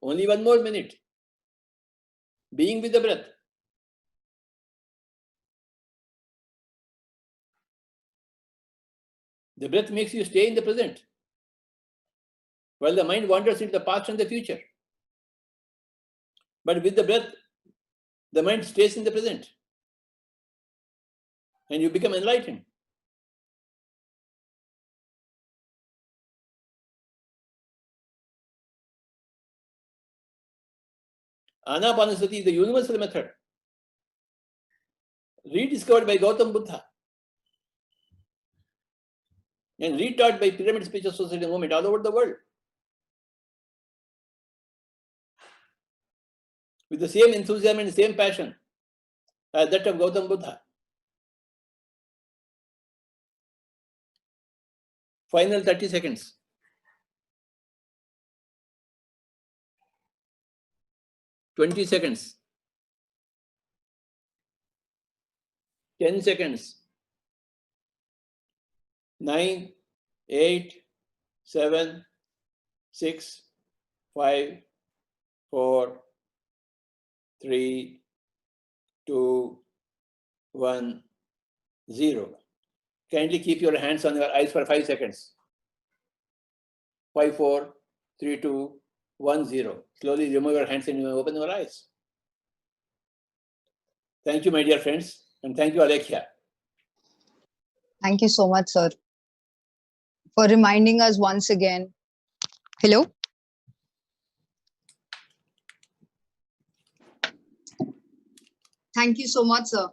Speaker 2: Only 1 more minute. Being with the breath. The breath makes you stay in the present, while the mind wanders into the past and the future. But with the breath, the mind stays in the present, and you become enlightened. Anapanasati is the universal method, rediscovered by Gautam Buddha and retaught by Pyramid Spiritual Society movement all over the world, with the same enthusiasm and the same passion as that of Gautam Buddha. Final 30 seconds. 20 seconds. 10 seconds. 9, 8, 7, 6, 5, 4, 3, 2, 1, 0. Kindly keep your hands on your eyes for 5 seconds. 5, 4, 3, 2, 1, 0. Slowly remove your hands and you open your eyes. Thank you, my dear friends, and thank you, Alekhya.
Speaker 6: Thank you so much, sir, for reminding us once again. Hello? Thank you so much, sir.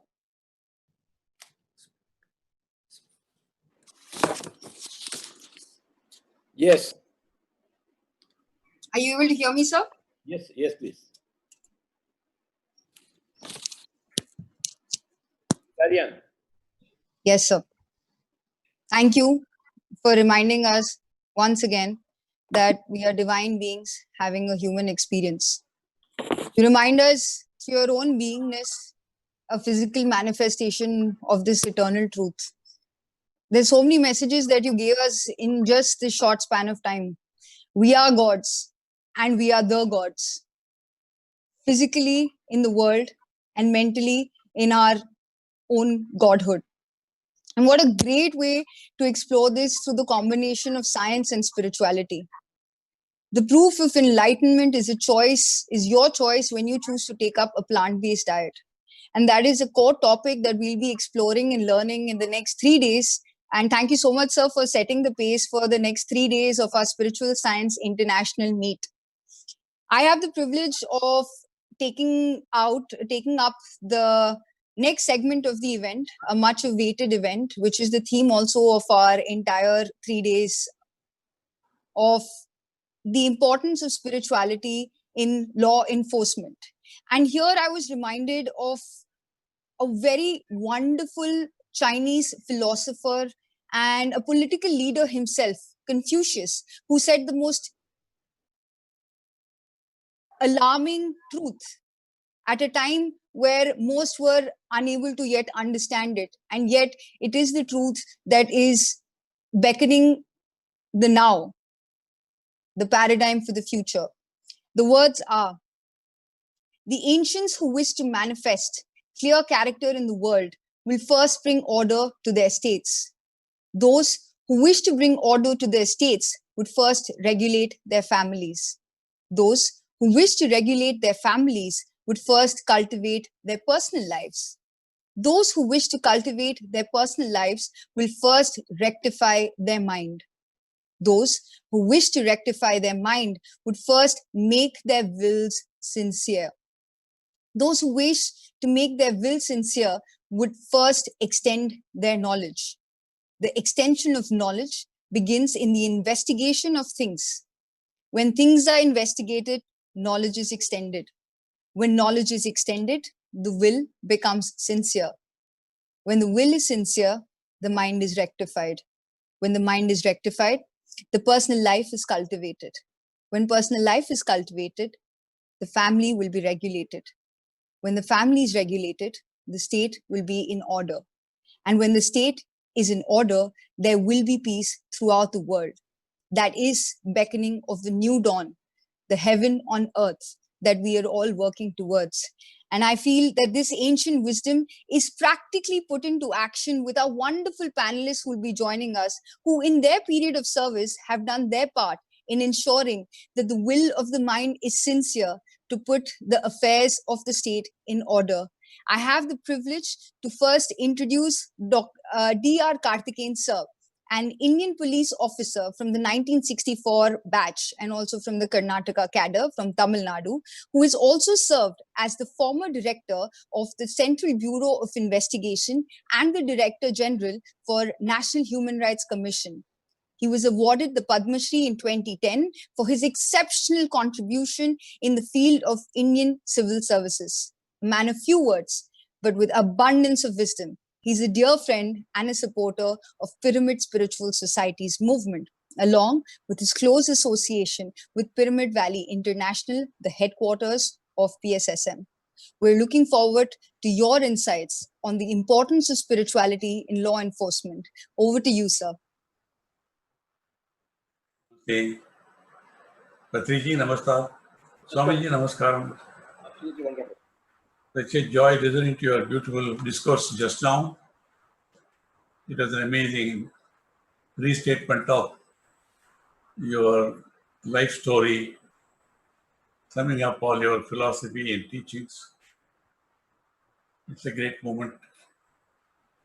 Speaker 2: Yes.
Speaker 6: Are you able to hear me, sir?
Speaker 2: Yes, yes, please. Carry on.
Speaker 6: Yes, sir. Thank you for reminding us once again that we are divine beings having a human experience. You remind us to your own beingness, a physical manifestation of this eternal truth. There's so many messages that you gave us in just this short span of time. We are gods and we are the gods. Physically in the world and mentally in our own godhood. And what a great way to explore this through the combination of science and spirituality. The proof of enlightenment is your choice when you choose to take up a plant-based diet. And that is a core topic that we'll be exploring and learning in the next 3 days. And thank you so much, sir, for setting the pace for the next 3 days of our Spiritual Science International Meet. I have the privilege of taking up the next segment of the event, a much awaited event, which is the theme also of our entire 3 days of the importance of spirituality in law enforcement. And here I was reminded of a very wonderful Chinese philosopher and a political leader himself, Confucius, who said the most alarming truth at a time where most were unable to yet understand it. And yet it is the truth that is beckoning the now, the paradigm for the future. The words are, the ancients who wish to manifest clear character in the world will first bring order to their states. Those who wish to bring order to their states would first regulate their families. Those who wish to regulate their families would first cultivate their personal lives. Those who wish to cultivate their personal lives will first rectify their mind. Those who wish to rectify their mind would first make their wills sincere. Those who wish to make their will sincere would first extend their knowledge. The extension of knowledge begins in the investigation of things. When things are investigated, knowledge is extended. When knowledge is extended, the will becomes sincere. When the will is sincere, the mind is rectified. When the mind is rectified, the personal life is cultivated. When personal life is cultivated, the family will be regulated. When the family is regulated, the state will be in order. And when the state is in order, there will be peace throughout the world. That is beckoning of the new dawn, the heaven on earth that we are all working towards. And I feel that this ancient wisdom is practically put into action with our wonderful panelists who will be joining us, who in their period of service have done their part in ensuring that the will of the mind is sincere to put the affairs of the state in order. I have the privilege to first introduce Dr. Kaartikeyan sir, an Indian police officer from the 1964 batch and also from the Karnataka cadre from Tamil Nadu, who is also served as the former director of the Central Bureau of Investigation and the Director General for National Human Rights Commission. He was awarded the Padma Shri in 2010 for his exceptional contribution in the field of Indian civil services. A man of few words, but with abundance of wisdom. He's a dear friend and a supporter of Pyramid Spiritual Society's movement, along with his close association with Pyramid Valley International, the headquarters of PSSM. We're looking forward to your insights on the importance of spirituality in law enforcement. Over to you, sir.
Speaker 7: Okay. Patriji, namaskar. Swamiji, namaskaram. Such a joy listening to your beautiful discourse just now. It was an amazing restatement of your life story, summing up all your philosophy and teachings. It's a great moment.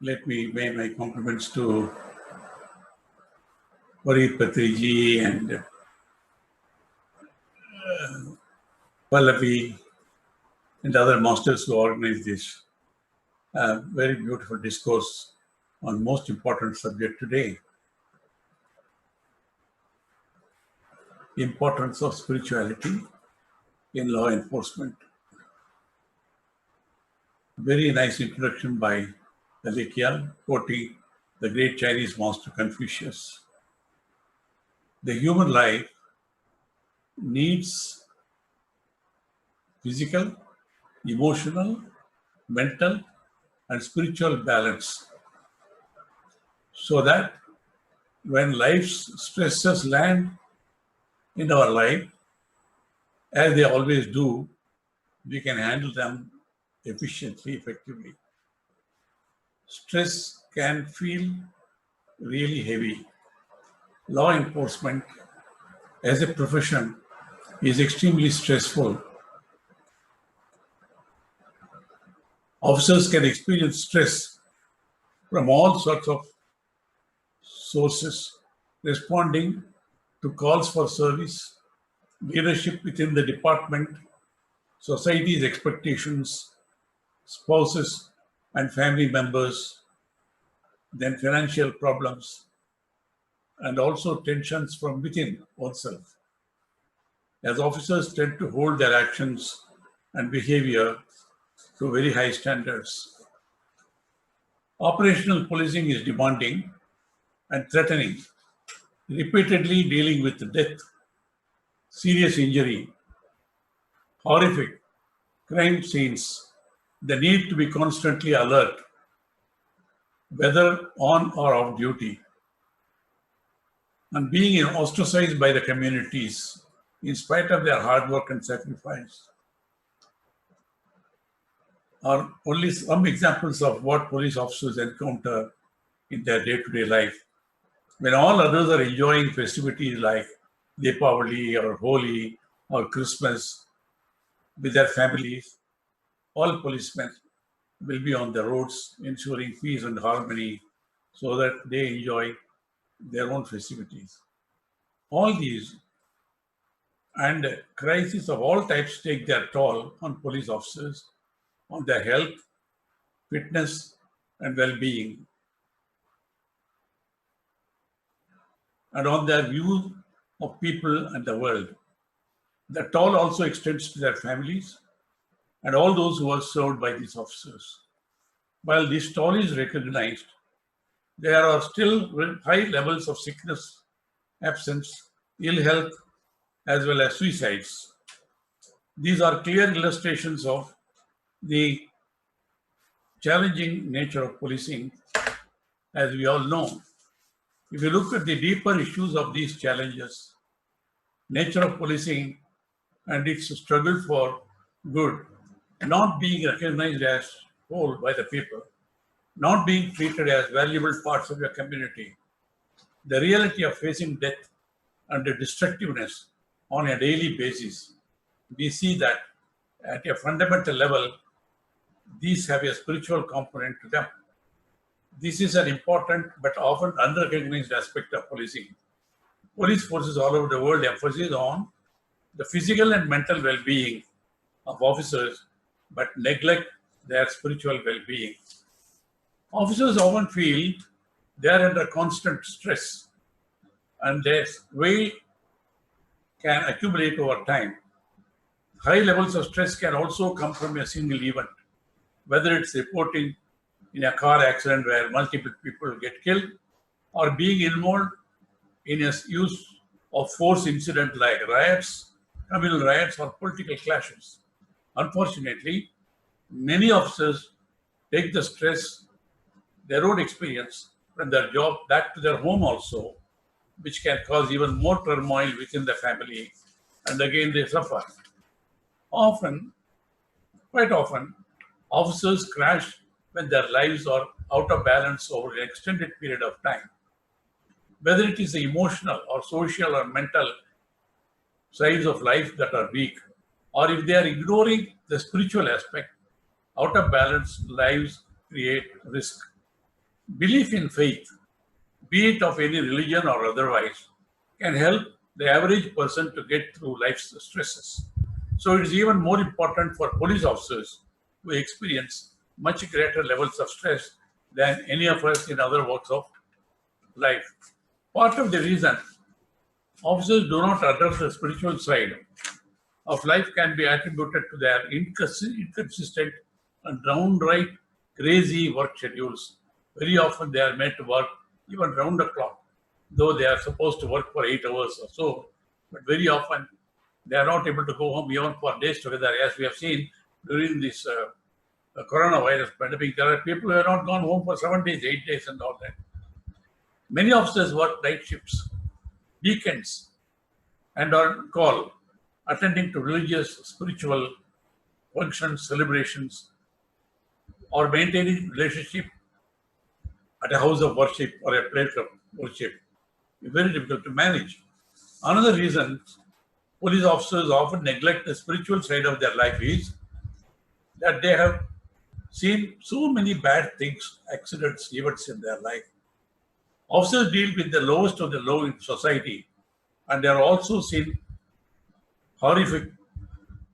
Speaker 7: Let me pay my compliments to Patriji and Pallavi and other masters who organized this very beautiful discourse on most important subject today, the importance of spirituality in law enforcement. Very nice introduction by Kaartikeyan, quoting the great Chinese master Confucius. The human life needs physical, emotional, mental, and spiritual balance so that when life's stresses land in our life, as they always do, we can handle them efficiently, effectively. Stress can feel really heavy. Law enforcement as a profession is extremely stressful. Officers can experience stress from all sorts of sources, responding to calls for service, leadership within the department, society's expectations, spouses and family members, then financial problems, and also tensions from within oneself. As officers tend to hold their actions and behavior to very high standards. Operational policing is demanding and threatening, repeatedly dealing with death, serious injury, horrific crime scenes, the need to be constantly alert, whether on or off duty, and being ostracized by the communities in spite of their hard work and sacrifice are only some examples of what police officers encounter in their day-to-day life. When all others are enjoying festivities like Deepavali or Holi or Christmas with their families, all policemen will be on the roads ensuring peace and harmony so that they enjoy their own festivities. All these and crises of all types take their toll on police officers, on their health, fitness, and well-being, and on their view of people and the world. The toll also extends to their families and all those who are served by these officers. While this toll is recognized, there are still high levels of sickness, absence, ill health, as well as suicides. These are clear illustrations of the challenging nature of policing, as we all know. If you look at the deeper issues of these challenges, nature of policing and its struggle for good, not being recognized as whole by the people, not being treated as valuable parts of your community, the reality of facing death and the destructiveness on a daily basis, we see that at a fundamental level, these have a spiritual component to them. This is an important but often unrecognized aspect of policing. Police forces all over the world emphasize on the physical and mental well-being of officers, but neglect their spiritual well-being. Officers often feel they are under constant stress, and their weight can accumulate over time. High levels of stress can also come from a single event, whether it's reporting in a car accident where multiple people get killed, or being involved in a use of force incident like riots, communal riots, or political clashes. Unfortunately, many officers take the stress, their own experience from their job back to their home also, which can cause even more turmoil within the family, and again they suffer. Quite often, officers crash when their lives are out of balance over an extended period of time. Whether it is the emotional or social or mental sides of life that are weak, or if they are ignoring the spiritual aspect, out of balance lives create risk. Belief in faith, be it of any religion or otherwise, can help the average person to get through life's stresses. So it is even more important for police officers who experience much greater levels of stress than any of us in other walks of life. Part of the reason officers do not address the spiritual side of life can be attributed to their inconsistent and downright crazy work schedules. Very often they are made to work even round the clock, though they are supposed to work for 8 hours or so. But very often they are not able to go home even for days together, as we have seen during this coronavirus pandemic. There are people who have not gone home for 7 days, 8 days, and all that. Many officers work night shifts, weekends, and are on call, attending to religious, spiritual functions, celebrations, or maintaining relationship at a house of worship or a place of worship. It's very difficult to manage. Another reason police officers often neglect the spiritual side of their life is that they have seen so many bad things, accidents, events in their life. Officers deal with the lowest of the low in society, and they are also seen horrific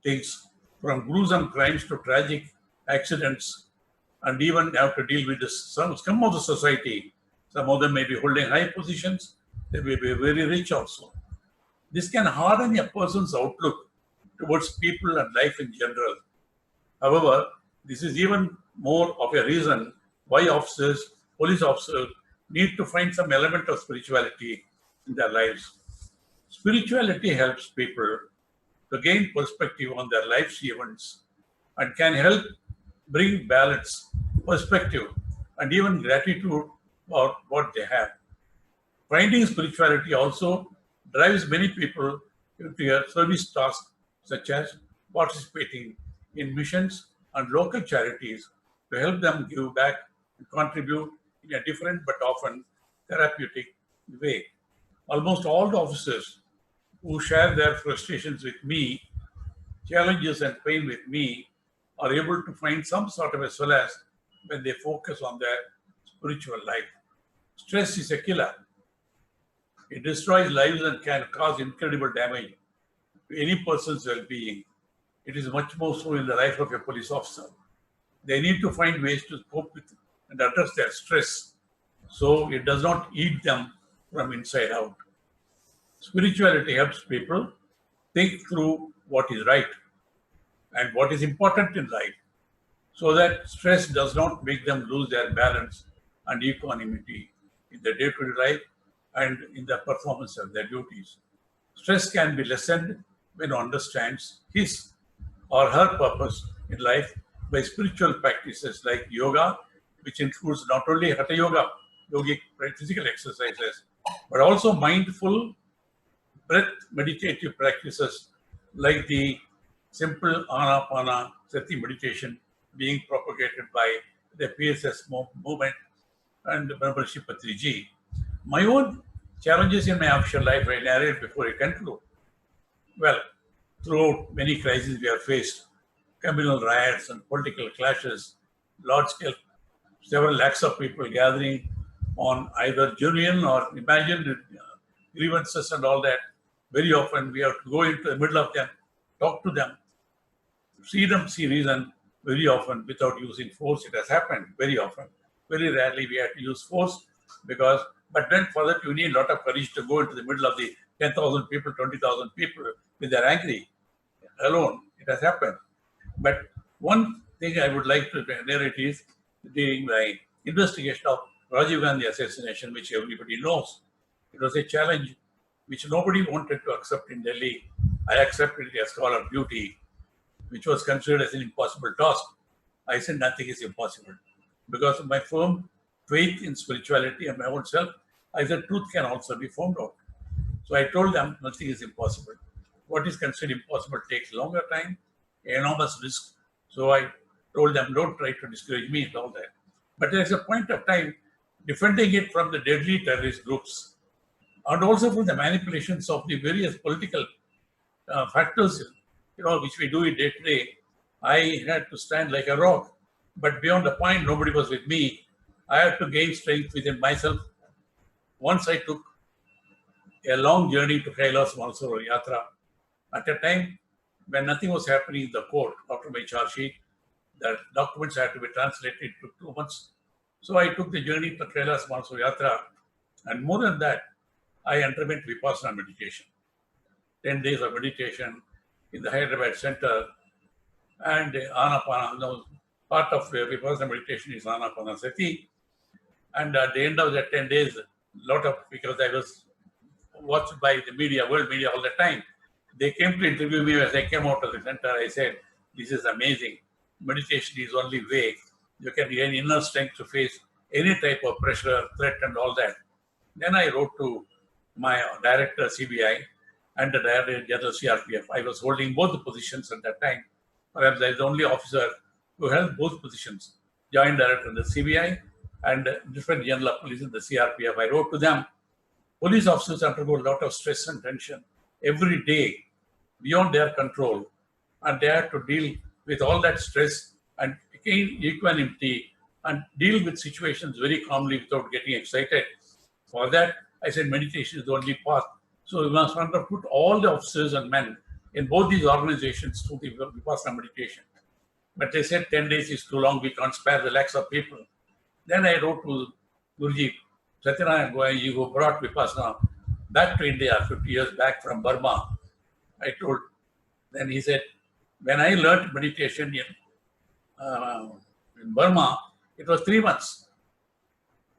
Speaker 7: things from gruesome crimes to tragic accidents, and even have to deal with some of the society. Some of them may be holding high positions, they may be very rich also. This can harden a person's outlook towards people and life in general. However, this is even more of a reason why police officers, need to find some element of spirituality in their lives. Spirituality helps people to gain perspective on their life's events and can help bring balance, perspective, and even gratitude for what they have. Finding spirituality also drives many people into a service task such as participating in missions and local charities to help them give back and contribute in a different but often therapeutic way. Almost all the officers who share their frustrations with me, challenges and pain with me, are able to find some sort of a solace when they focus on their spiritual life. Stress is a killer. It destroys lives and can cause incredible damage to any person's well-being. It is much more so in the life of a police officer. They need to find ways to cope with and address their stress so it does not eat them from inside out. Spirituality helps people think through what is right and what is important in life so that stress does not make them lose their balance and equanimity in their day-to-day life and in the performance of their duties. Stress can be lessened when one understands his or her purpose in life by spiritual practices like yoga, which includes not only hatha yoga, yogic physical exercises, but also mindful breath meditative practices like the simple Anapanasati meditation being propagated by the PSSM movement and Brahmarshi Patriji. My own challenges in my official life I narrate before I conclude. Well, throughout many crises we have faced, communal riots and political clashes, large-scale, several lakhs of people gathering on either genuine or imagined grievances and all that. Very often we have to go into the middle of them, talk to them, see them, see reason, very often without using force. It has happened very often. Very rarely we have to use force but then for that you need a lot of courage to go into the middle of the 10,000 people, 20,000 people when they're angry alone. It has happened. But one thing I would like to narrate is during my investigation of Rajiv Gandhi assassination, which everybody knows. It was a challenge which nobody wanted to accept in Delhi. I accepted it as call of duty, which was considered as an impossible task. I said nothing is impossible. Because of my firm faith in spirituality and my own self, I said truth can also be found out. So I told them nothing is impossible. What is considered impossible takes longer time, enormous risk. So I told them, don't try to discourage me and all that. But there's a point of time defending it from the deadly terrorist groups and also from the manipulations of the various political factors, which we do it day to day. I had to stand like a rock. But beyond the point, nobody was with me. I had to gain strength within myself. Once I took a long journey to Kailas Mansarovar Yatra. At a time when nothing was happening in the court after my charge sheet, the documents had to be translated. It took 2 months. So I took the journey to Kailas Mansarovar Yatra. And more than that, I underwent Vipassana meditation. 10 days of meditation in the Hyderabad Center. And Anapana, part of Vipassana meditation is Anapanasati. And at the end of that 10 days, because I was watched by the media, world media all the time, they came to interview me as I came out of the center. I said, this is amazing. Meditation is only way. You can gain inner strength to face any type of pressure, threat and all that. Then I wrote to my director CBI and the director general CRPF. I was holding both the positions at that time. Perhaps I was the only officer who held both positions, joint director in the CBI and different general of police in the CRPF. I wrote to them police officers undergo a lot of stress and tension every day beyond their control, and they have to deal with all that stress and gain equanimity and deal with situations very calmly without getting excited. For that, I said meditation is the only path. So we must put all the officers and men in both these organizations through the Vipassana meditation. But they said 10 days is too long, we can't spare the lakhs of people. Then I wrote to Guruji, Satyanarayana Goenji, who brought Vipassana back to India 50 years back from Burma. Then he said, when I learned meditation in Burma, it was 3 months.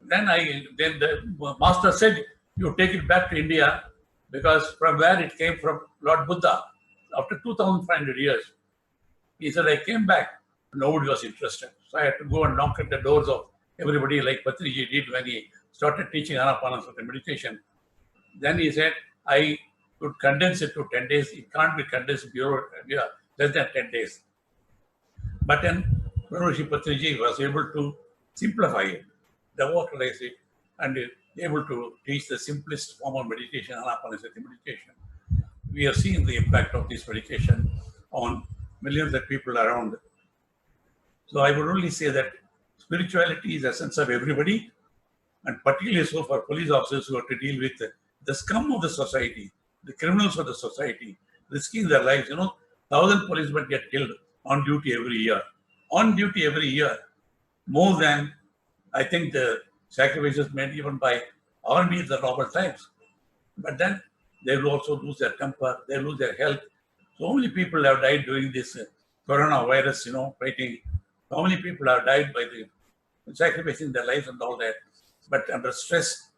Speaker 7: Then the master said, you take it back to India, because from where it came from, Lord Buddha, after 2,500 years. He said, I came back, nobody was interested. So I had to go and knock at the doors of everybody like Patriji did when he started teaching Anapanasati meditation. Then he said, I could condense it to 10 days. It can't be condensed less than 10 days. But then Brahmarshi Patriji was able to simplify it, democratize it, and able to teach the simplest form of meditation, Anapanasati meditation. We are seeing the impact of this meditation on millions of people around. So I would only say that spirituality is the essence of everybody, and particularly so for police officers who have to deal with the scum of the society, the criminals of the society, risking their lives. 1,000 policemen get killed on duty every year. On duty every year, more than, I think, the sacrifices made even by army in the normal times. But then they will also lose their temper, they lose their health. So many people have died during this coronavirus, fighting. So many people have died by sacrificing their lives and all that. But under stress,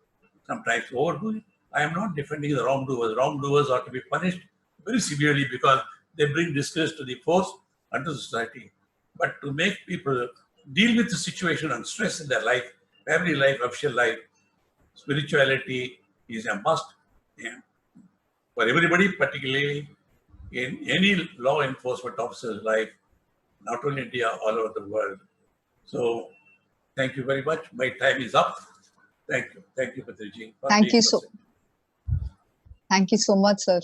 Speaker 7: sometimes overdo it. I am not defending the wrongdoers. Wrongdoers are to be punished very severely because they bring disgrace to the force and to society. But to make people deal with the situation and stress in their life, family life, official life, spirituality is a must for everybody, particularly in any law enforcement officer's life, not only India, all over the world. So, thank you very much. My time is up. Thank you. Thank you, Patriji.
Speaker 6: Thank you so much, sir.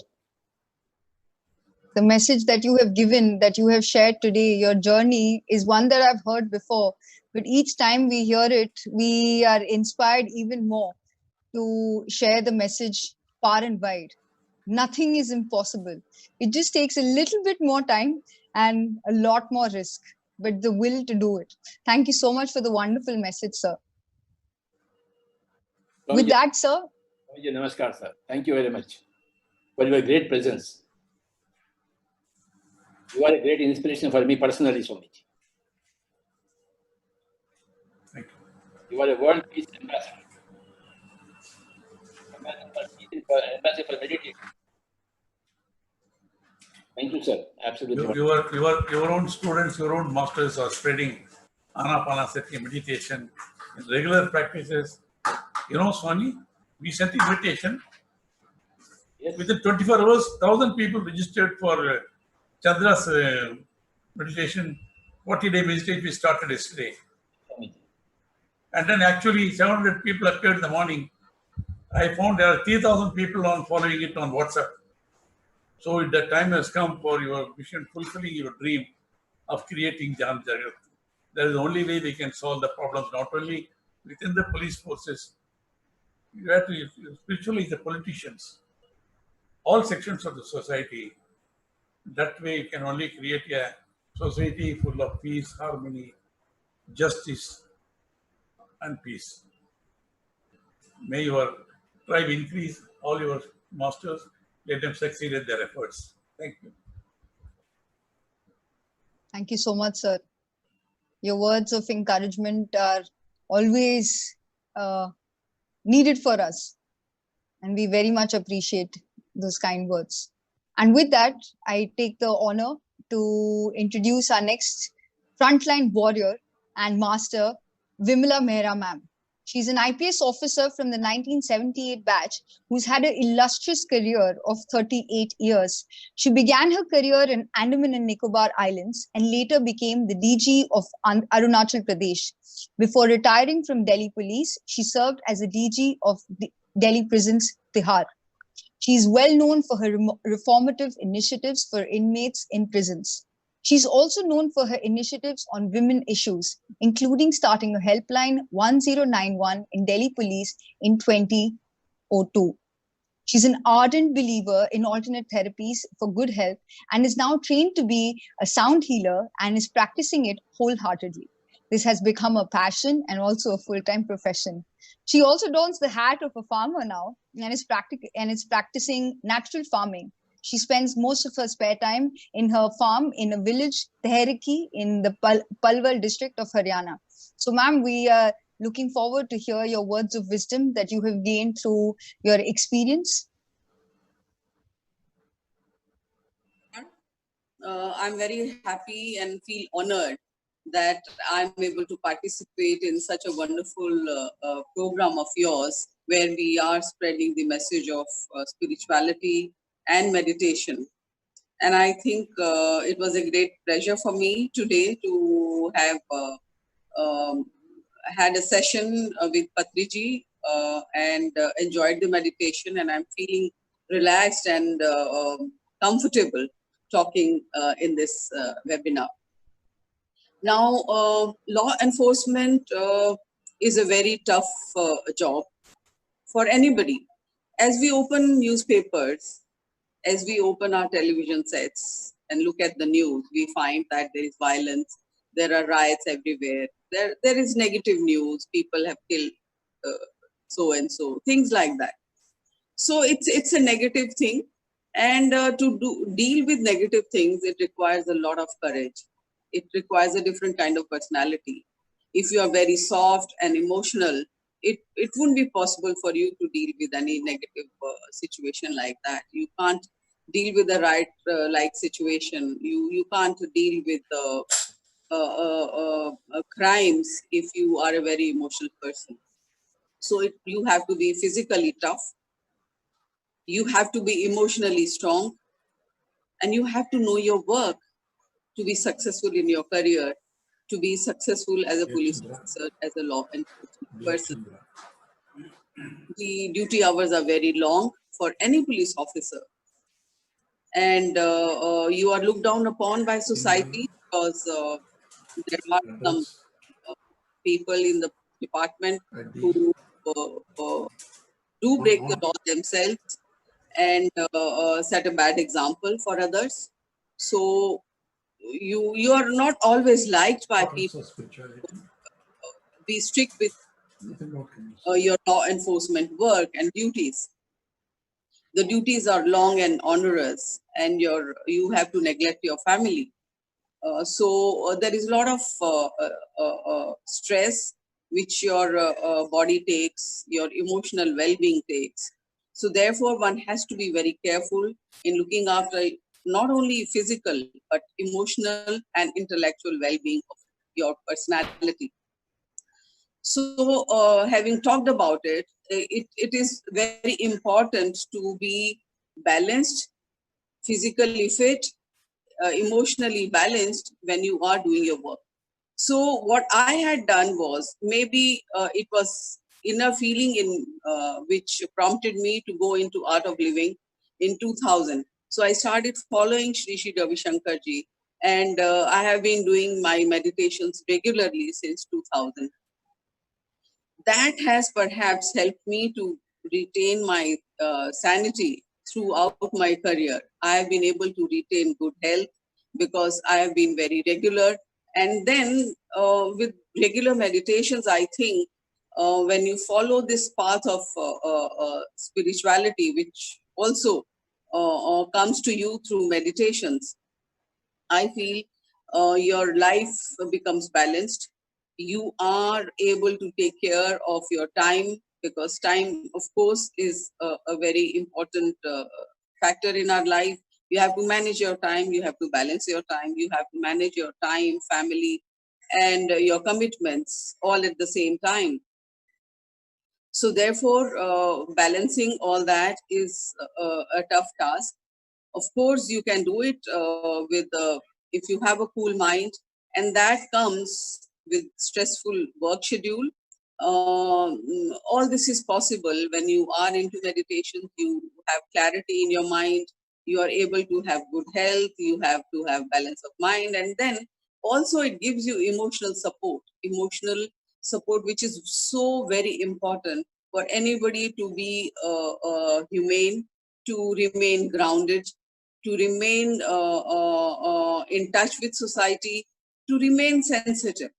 Speaker 6: The message that you have given, that you have shared today, your journey is one that I've heard before. But each time we hear it, we are inspired even more to share the message far and wide. Nothing is impossible. It just takes a little bit more time and a lot more risk, but the will to do it. Thank you so much for the wonderful message, sir. With that, sir.
Speaker 2: Namaskar, sir. Thank you very much for your great presence. You are a great inspiration for me personally, Swamiji.
Speaker 7: Thank you.
Speaker 2: You are a world peace ambassador. Ambassador for meditation. Thank you, sir. Absolutely.
Speaker 7: Your own students, your own masters are spreading Anapanasati meditation in regular practices. Swami, we sent invitation. Yes. Within 24 hours, 1,000 people registered for Chandra's meditation, 40-day meditation we started yesterday. And then actually 700 people appeared in the morning. I found there are 3,000 people following it on WhatsApp. So the time has come for your mission, fulfilling your dream of creating Jan Jagat. That is the only way we can solve the problems, not only within the police forces. You have to spiritually the politicians, all sections of the society. That way you can only create a society full of peace, harmony, justice, and peace. May your tribe increase, all your masters, let them succeed in their efforts. Thank you.
Speaker 6: Thank you so much, sir. Your words of encouragement are always needed for us, and we very much appreciate those kind words. And with that, I take the honor to introduce our next frontline warrior and master, Vimala Mehra ma'am. She's an IPS officer from the 1978 batch who's had an illustrious career of 38 years. She began her career in Andaman and Nicobar Islands and later became the DG of Arunachal Pradesh. Before retiring from Delhi Police, she served as a DG of the Delhi prison's Tihar. She is well known for her reformative initiatives for inmates in prisons. She is also known for her initiatives on women issues, including starting a helpline 1091 in Delhi Police in 2002. She's an ardent believer in alternate therapies for good health and is now trained to be a sound healer and is practicing it wholeheartedly. This has become a passion and also a full-time profession. She also dons the hat of a farmer now and is practicing natural farming. She spends most of her spare time in her farm in a village, Tehriki, in the Palwal district of Haryana. So, ma'am, we are looking forward to hear your words of wisdom that you have gained through your experience.
Speaker 8: I'm very happy and feel honored that I'm able to participate in such a wonderful program of yours, where we are spreading the message of spirituality and meditation. And I think it was a great pleasure for me today to have had a session with Patriji and enjoyed the meditation, and I'm feeling relaxed and comfortable talking in this webinar. Now, law enforcement is a very tough job for anybody. As we open newspapers, as we open our television sets and look at the news, we find that there is violence, there are riots everywhere, there is negative news, people have killed so and so, things like that. So it's a negative thing, and to deal with negative things, it requires a lot of courage. It requires a different kind of personality. If you are very soft and emotional, it wouldn't be possible for you to deal with any negative situation like that. You can't deal with the right like situation. You can't deal with crimes if you are a very emotional person. So you have to be physically tough, you have to be emotionally strong, and you have to know your work to be successful in your career, to be successful as a police officer, as a law enforcement person. The duty hours are very long for any police officer, and you are looked down upon by society because there are some people in the department who do break the law themselves and set a bad example for others. So you are not always liked by people. Be strict with your law enforcement work and duties. The duties are long and onerous, and you have to neglect your family. So there is a lot of stress which your body takes, your emotional well-being takes. So therefore, one has to be very careful in looking after not only physical, but emotional and intellectual well-being of your personality. So having talked about it, it is very important to be balanced, physically fit, emotionally balanced when you are doing your work. So what I had done was, maybe it was inner feeling in which prompted me to go into art of living in 2000. So I started following Shri Shri Ravi Shankar ji, and I have been doing my meditations regularly since 2000. That has perhaps helped me to retain my sanity throughout my career. I have been able to retain good health because I have been very regular. And then with regular meditations, I think when you follow this path of spirituality, which also comes to you through meditations, I feel your life becomes balanced. You are able to take care of your time, because time, of course, is a very important factor in our life. You have to manage your time, you have to balance your time, you have to manage your time, family, and your commitments all at the same time. So therefore, balancing all that is a tough task. Of course, you can do it with if you have a cool mind, and that comes with stressful work schedule. all this is possible when you are into meditation. You have clarity in your mind, you are able to have good health, you have to have balance of mind, and then also it gives you emotional support, which is so very important for anybody to be humane, to remain grounded, to remain in touch with society, to remain sensitive.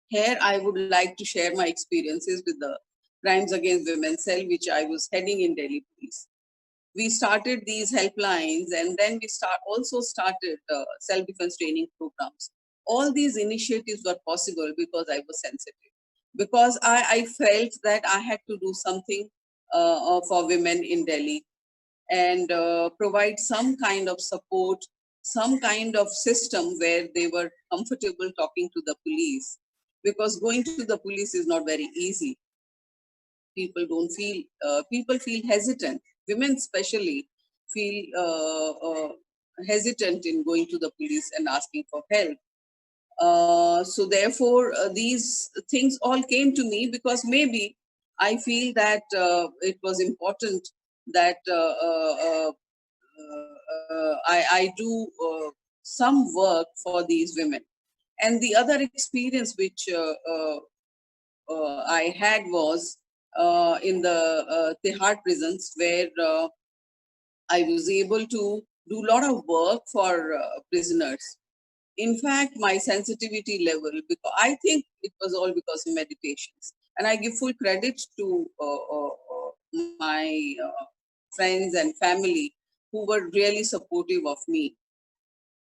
Speaker 8: Here, I would like to share my experiences with the Crimes Against Women cell, which I was heading in Delhi Police. We started these helplines, and then we also started self-defense training programs. All these initiatives were possible because I was sensitive, because I felt that I had to do something for women in Delhi and provide some kind of support, some kind of system where they were comfortable talking to the police, because going to the police is not very easy. People don't feel, people feel hesitant. Women especially feel hesitant in going to the police and asking for help. So therefore, these things all came to me because maybe I feel that it was important that I do some work for these women. And the other experience which I had was in the Tihar prisons, where I was able to do a lot of work for prisoners. In fact, my sensitivity level, because I think it was all because of meditations, and I give full credit to my friends and family who were really supportive of me.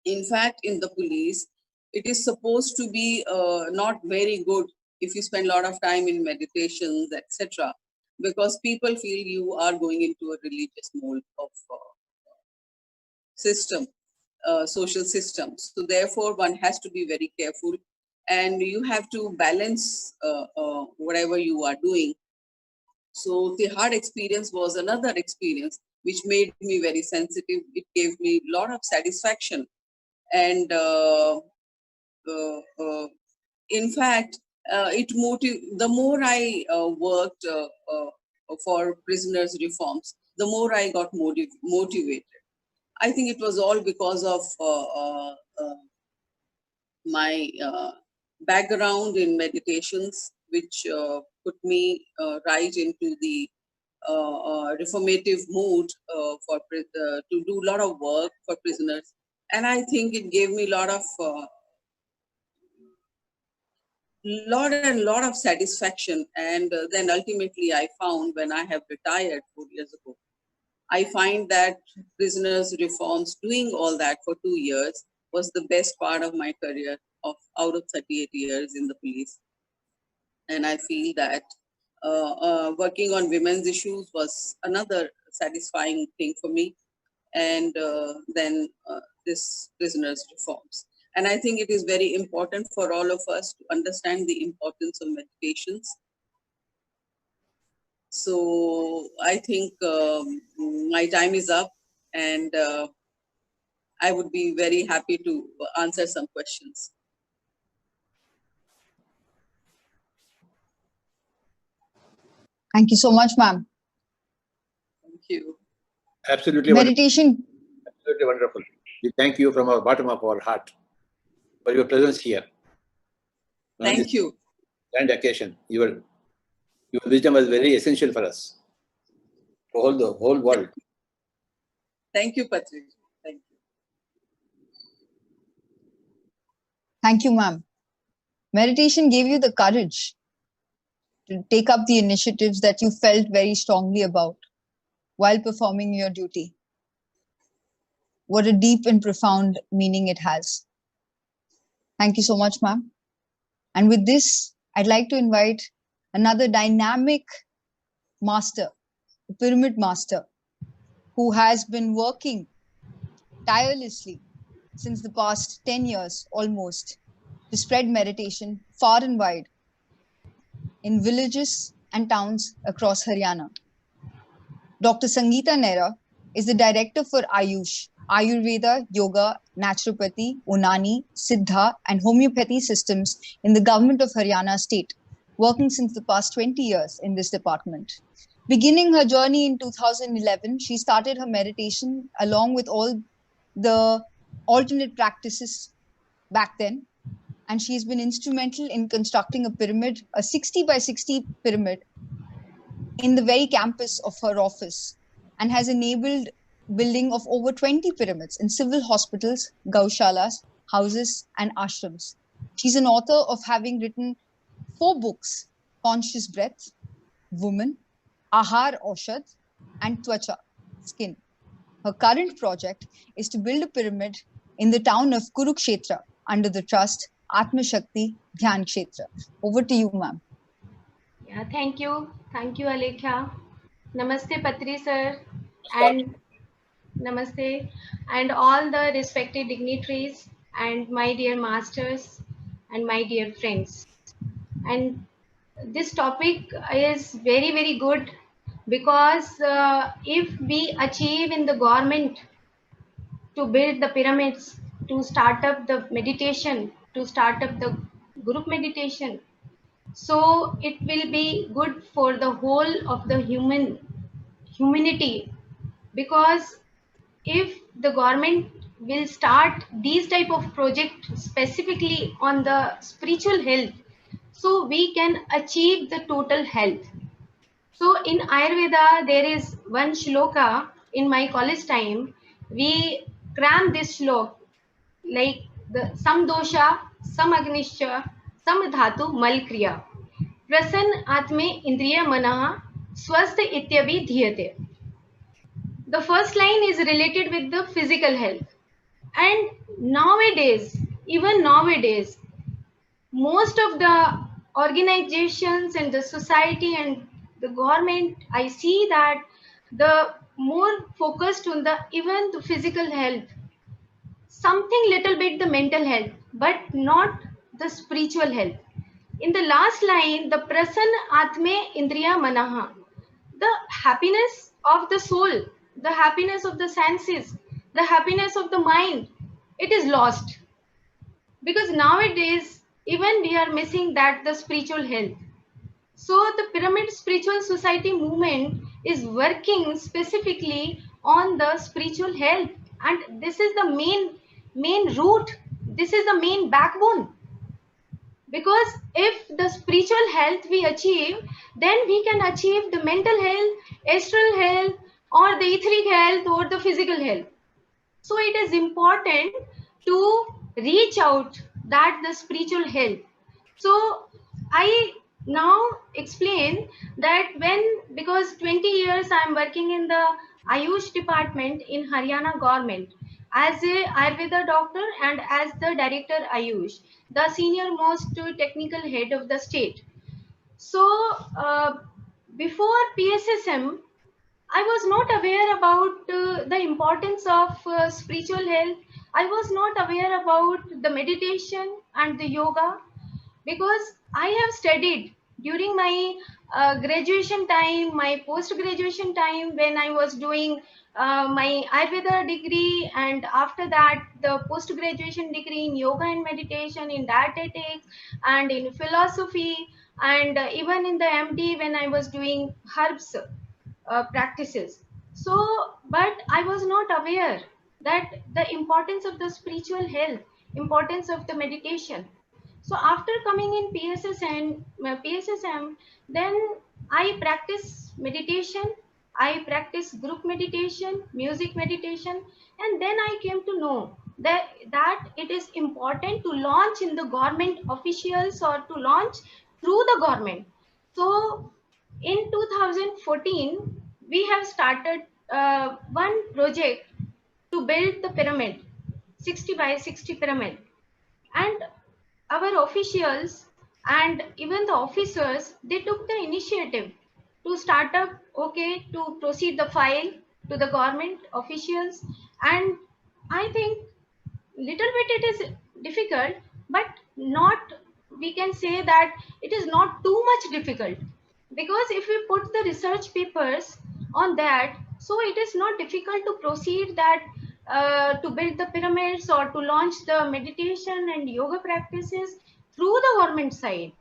Speaker 8: In fact, in the police, it is supposed to be not very good if you spend a lot of time in meditations, etc., because people feel you are going into a religious mold of system, social system. So therefore, one has to be very careful, and you have to balance whatever you are doing. So the hard experience was another experience which made me very sensitive. It gave me a lot of satisfaction. And in fact, the more I worked for prisoners' reforms, the more I got motivated. I think it was all because of my background in meditations, which put me right into the reformative mood to do a lot of work for prisoners. And I think it gave me a lot of satisfaction. And then ultimately I found, when I have retired 4 years ago, I find that prisoners' reforms, doing all that for 2 years, was the best part of my career out of 38 years in the police. And I feel that working on women's issues was another satisfying thing for me. And then this prisoners' reforms. And I think it is very important for all of us to understand the importance of meditations. So I think my time is up, and I would be very happy to answer some questions.
Speaker 6: Thank you so much, ma'am.
Speaker 8: Thank you.
Speaker 2: Absolutely
Speaker 6: Meditation.
Speaker 2: wonderful. Absolutely wonderful. We thank you from our bottom of our heart for your presence here.
Speaker 8: Thank you.
Speaker 2: Grand occasion. Your wisdom was very essential for us, for the whole world.
Speaker 8: Thank you, Patriji. Thank you.
Speaker 6: Thank you, ma'am. Meditation gave you the courage to take up the initiatives that you felt very strongly about while performing your duty. What a deep and profound meaning it has. Thank you so much, ma'am. And with this, I'd like to invite another dynamic master, the pyramid master, who has been working tirelessly since the past 10 years almost to spread meditation far and wide in villages and towns across Haryana. Dr. Sangeetha Nehra is the director for Ayush, Ayurveda, Yoga, Naturopathy, Unani, Siddha, and Homeopathy systems in the government of Haryana state. working since the past 20 years in this department. Beginning her journey in 2011, she started her meditation along with all the alternate practices back then. And she's been instrumental in constructing a pyramid, a 60 by 60 pyramid in the very campus of her office, and has enabled building of over 20 pyramids in civil hospitals, gaushalas, houses, and ashrams. She's an author of having written 4 books: Conscious Breath, Woman, Ahar Oshad, and Twacha, Skin. Her current project is to build a pyramid in the town of Kurukshetra under the trust Atma Shakti Dhyan Kshetra. Over to you, ma'am.
Speaker 9: Yeah, thank you. Thank you, Alekhya. Namaste, Patri sir, and namaste, and all the respected dignitaries, and my dear masters, and my dear friends. And this topic is very, very good because if we achieve in the government to build the pyramids, to start up the meditation, to start up the group meditation, so it will be good for the whole of the humanity, because if the government will start these type of project specifically on the spiritual health, so we can achieve the total health. So in Ayurveda there is one shloka. In my college time we cram this shlok, like the sam dosha, sam agnishcha, sam dhatu mal kriya, prasann atme indriya manah swasth ityavi dhyate. The first line is related with the physical health. And nowadays, even nowadays, most of the organizations and the society and the government, I see that the more focused on the even the physical health, something little bit the mental health, but not the spiritual health. In the last line, the prasann atme indriya manaha, the happiness of the soul, the happiness of the senses, the happiness of the mind, it is lost. Because nowadays, even we are missing that the spiritual health. So the Pyramid Spiritual Society movement is working specifically on the spiritual health. And this is the main root. This is the main backbone. Because if the spiritual health we achieve, then we can achieve the mental health, astral health, or the etheric health, or the physical health. So it is important to reach out that the spiritual health. So I now explain that because 20 years I am working in the Ayush department in Haryana government as a Ayurveda doctor and as the director Ayush, the senior most technical head of the state. So before PSSM, I was not aware about the importance of spiritual health. I was not aware about the meditation and the yoga, because I have studied during my graduation time, my post-graduation time, when I was doing my Ayurveda degree, and after that the post-graduation degree in yoga and meditation, in dietetics and in philosophy, and even in the MD when I was doing herbs practices. So, but I was not aware that the importance of the spiritual health, importance of the meditation. So after coming in PSSM, then I practice meditation, I practice group meditation, music meditation, and then I came to know that it is important to launch in the government officials or to launch through the government. So in 2014, we have started one project to build the pyramid, 60 by 60 pyramid. And our officials and even the officers, they took the initiative to start up, okay, to proceed the file to the government officials. And I think little bit it is difficult, but not, we can say that it is not too much difficult, because if we put the research papers on that, so it is not difficult to proceed that to build the pyramids or to launch the meditation and yoga practices through the government side.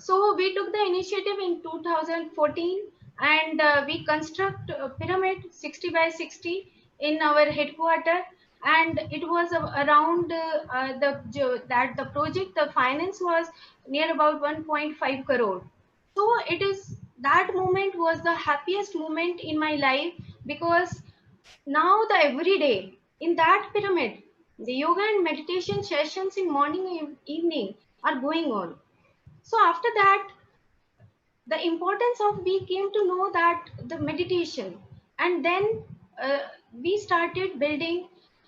Speaker 9: So we took the initiative in 2014, and we construct a pyramid 60 by 60 in our headquarters. And it was around the project, the finance was near about 1.5 crore. So it is, that moment was the happiest moment in my life, because now the every day in that pyramid, the yoga and meditation sessions in morning and evening are going on. So after that, the importance of, we came to know that the meditation, and then we started building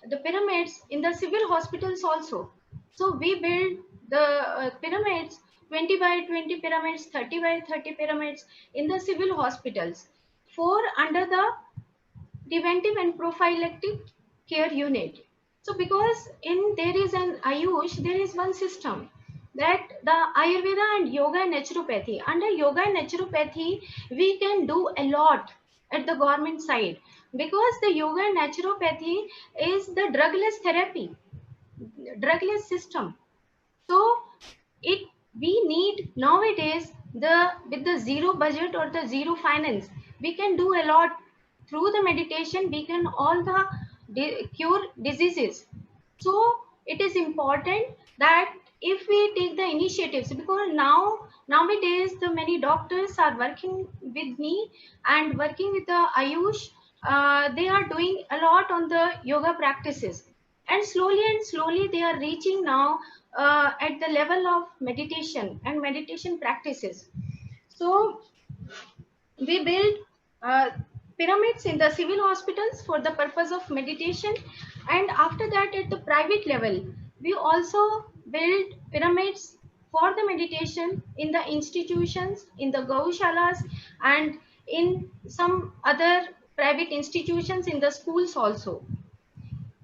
Speaker 9: the pyramids in the civil hospitals also. So we built the pyramids, 20 by 20 pyramids, 30 by 30 pyramids in the civil hospitals, for under the preventive and prophylactic care unit. So because in there is an Ayush, there is one system that the Ayurveda and yoga and naturopathy. Under yoga and naturopathy, we can do a lot at the government side, because the yoga and naturopathy is the drugless therapy, drugless system. So it, we need nowadays, the with the zero budget or the zero finance, we can do a lot. Through the meditation we can all the cure diseases. So it is important that if we take the initiatives, because nowadays the many doctors are working with me and working with the Ayush, they are doing a lot on the yoga practices, and slowly they are reaching now at the level of meditation and meditation practices. So we build uh, pyramids in the civil hospitals for the purpose of meditation, and after that at the private level we also build pyramids for the meditation in the institutions, in the gaushalas, and in some other private institutions, in the schools also.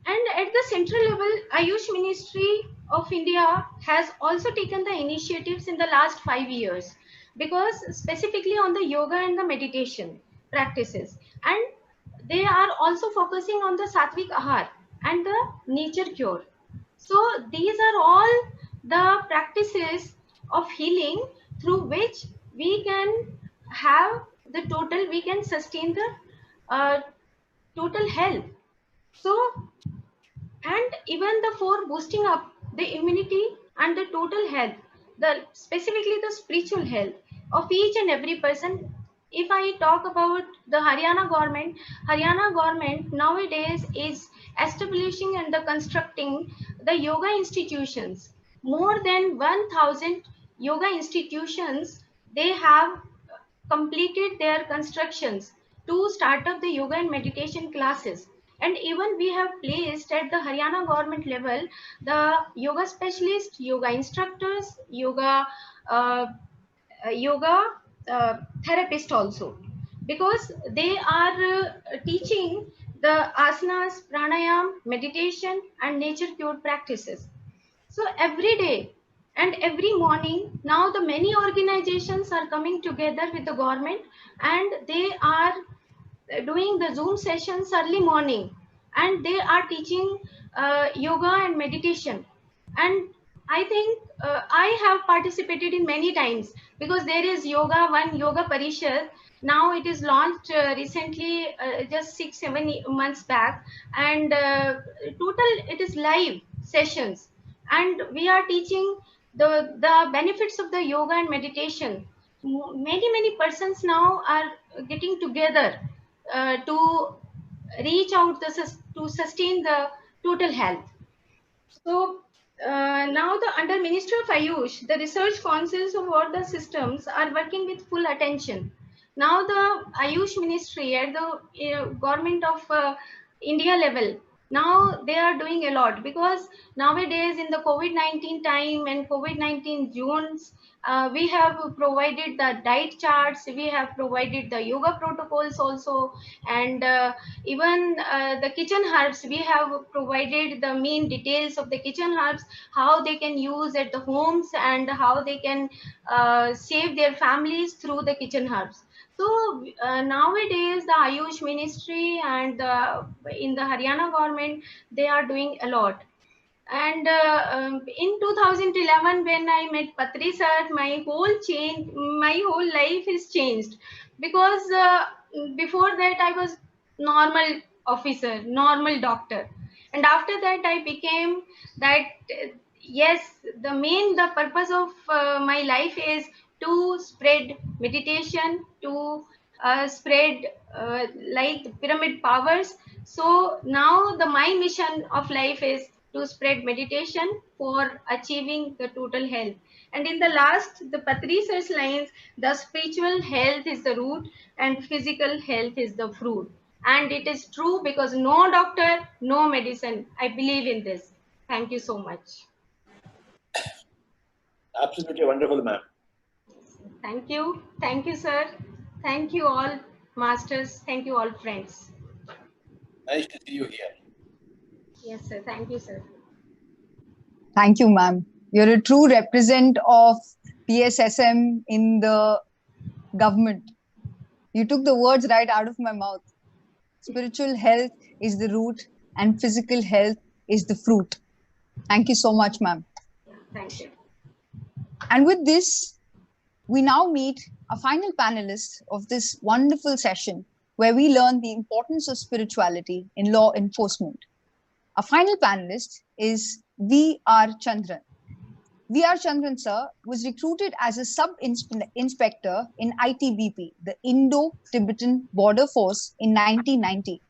Speaker 9: And at the central level, Ayush Ministry of India has also taken the initiatives in the last 5 years, because specifically on the yoga and the meditation practices. And they are also focusing on the Sattvic Ahar and the nature cure. So these are all the practices of healing through which we can have the total, we can sustain the total health. So, and even the for boosting up the immunity and the total health, the specifically the spiritual health of each and every person. If I talk about the Haryana government nowadays is establishing and the constructing the yoga institutions. More than 1000 yoga institutions they have completed their constructions to start up the yoga and meditation classes. And even we have placed at the Haryana government level the yoga specialists, yoga instructors, uh, yoga therapist also, because they are teaching the asanas, pranayam, meditation, and nature cure practices. So every day and every morning, now the many organizations are coming together with the government, and they are doing the Zoom sessions early morning, and they are teaching yoga and meditation. And I think I have participated in many times, because there is yoga, one yoga parishad. Now it is launched recently, just 6 7 months back, and total it is live sessions, and we are teaching the benefits of the yoga and meditation. Many persons now are getting together to reach out to sustain the total health. So now the under Ministry of Ayush, the research councils of all the systems are working with full attention. Now the Ayush Ministry at the government of India level, now they are doing a lot, because nowadays in the COVID-19 time and COVID-19 zones, we have provided the diet charts, we have provided the yoga protocols also, and even the kitchen herbs, we have provided the main details of the kitchen herbs, how they can use at the homes, and how they can save their families through the kitchen herbs. So nowadays the Ayush Ministry and in the Haryana government, they are doing a lot. And in 2011, when I met Patri sir, my whole life is changed, because before that I was normal officer, normal doctor, and after that I became that. Yes, the purpose of my life is to spread meditation, to spread like pyramid powers. So now my mission of life is to spread meditation for achieving the total health. And in the last, the Patri sir's lines, the spiritual health is the root and physical health is the fruit. And it is true, because no doctor, no medicine. I believe in this. Thank you so much.
Speaker 2: Absolutely wonderful, ma'am.
Speaker 9: Thank you. Thank you, sir. Thank you all, masters. Thank you all, friends.
Speaker 2: Nice to see you here.
Speaker 9: Yes, sir. Thank you, sir.
Speaker 6: Thank you, ma'am. You're a true representative of PSSM in the government. You took the words right out of my mouth. Spiritual health is the root and physical health is the fruit. Thank you so much, ma'am.
Speaker 9: Thank you.
Speaker 6: And with this, we now meet a final panelist of this wonderful session where we learn the importance of spirituality in law enforcement. Our final panelist is V.R. Chandran. V.R. Chandran, sir, was recruited as a sub-inspector in ITBP, the Indo-Tibetan Border Force, in 1990.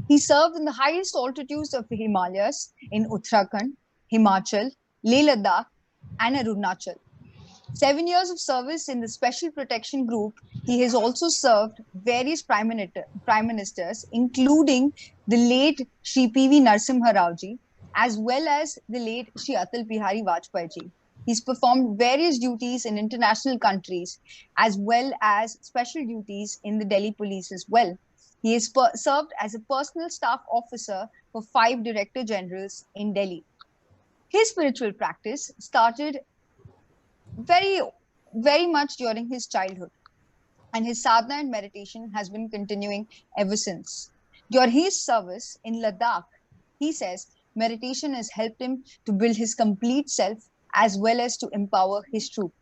Speaker 6: He served in the highest altitudes of the Himalayas in Uttarakhand, Himachal, Leh Ladakh, and Arunachal. 7 years of service in the Special Protection Group, he has also served various prime ministers, including the late Shri P.V. Narasimha Rao ji, as well as the late Shri Atal Bihari Vajpayee ji. He's performed various duties in international countries, as well as special duties in the Delhi police as well. He has served as a personal staff officer for 5 director generals in Delhi. His spiritual practice started very much during his childhood, and his sadhana and meditation has been continuing ever since. During his service in Ladakh, he says meditation has helped him to build his complete self as well as to empower his troop.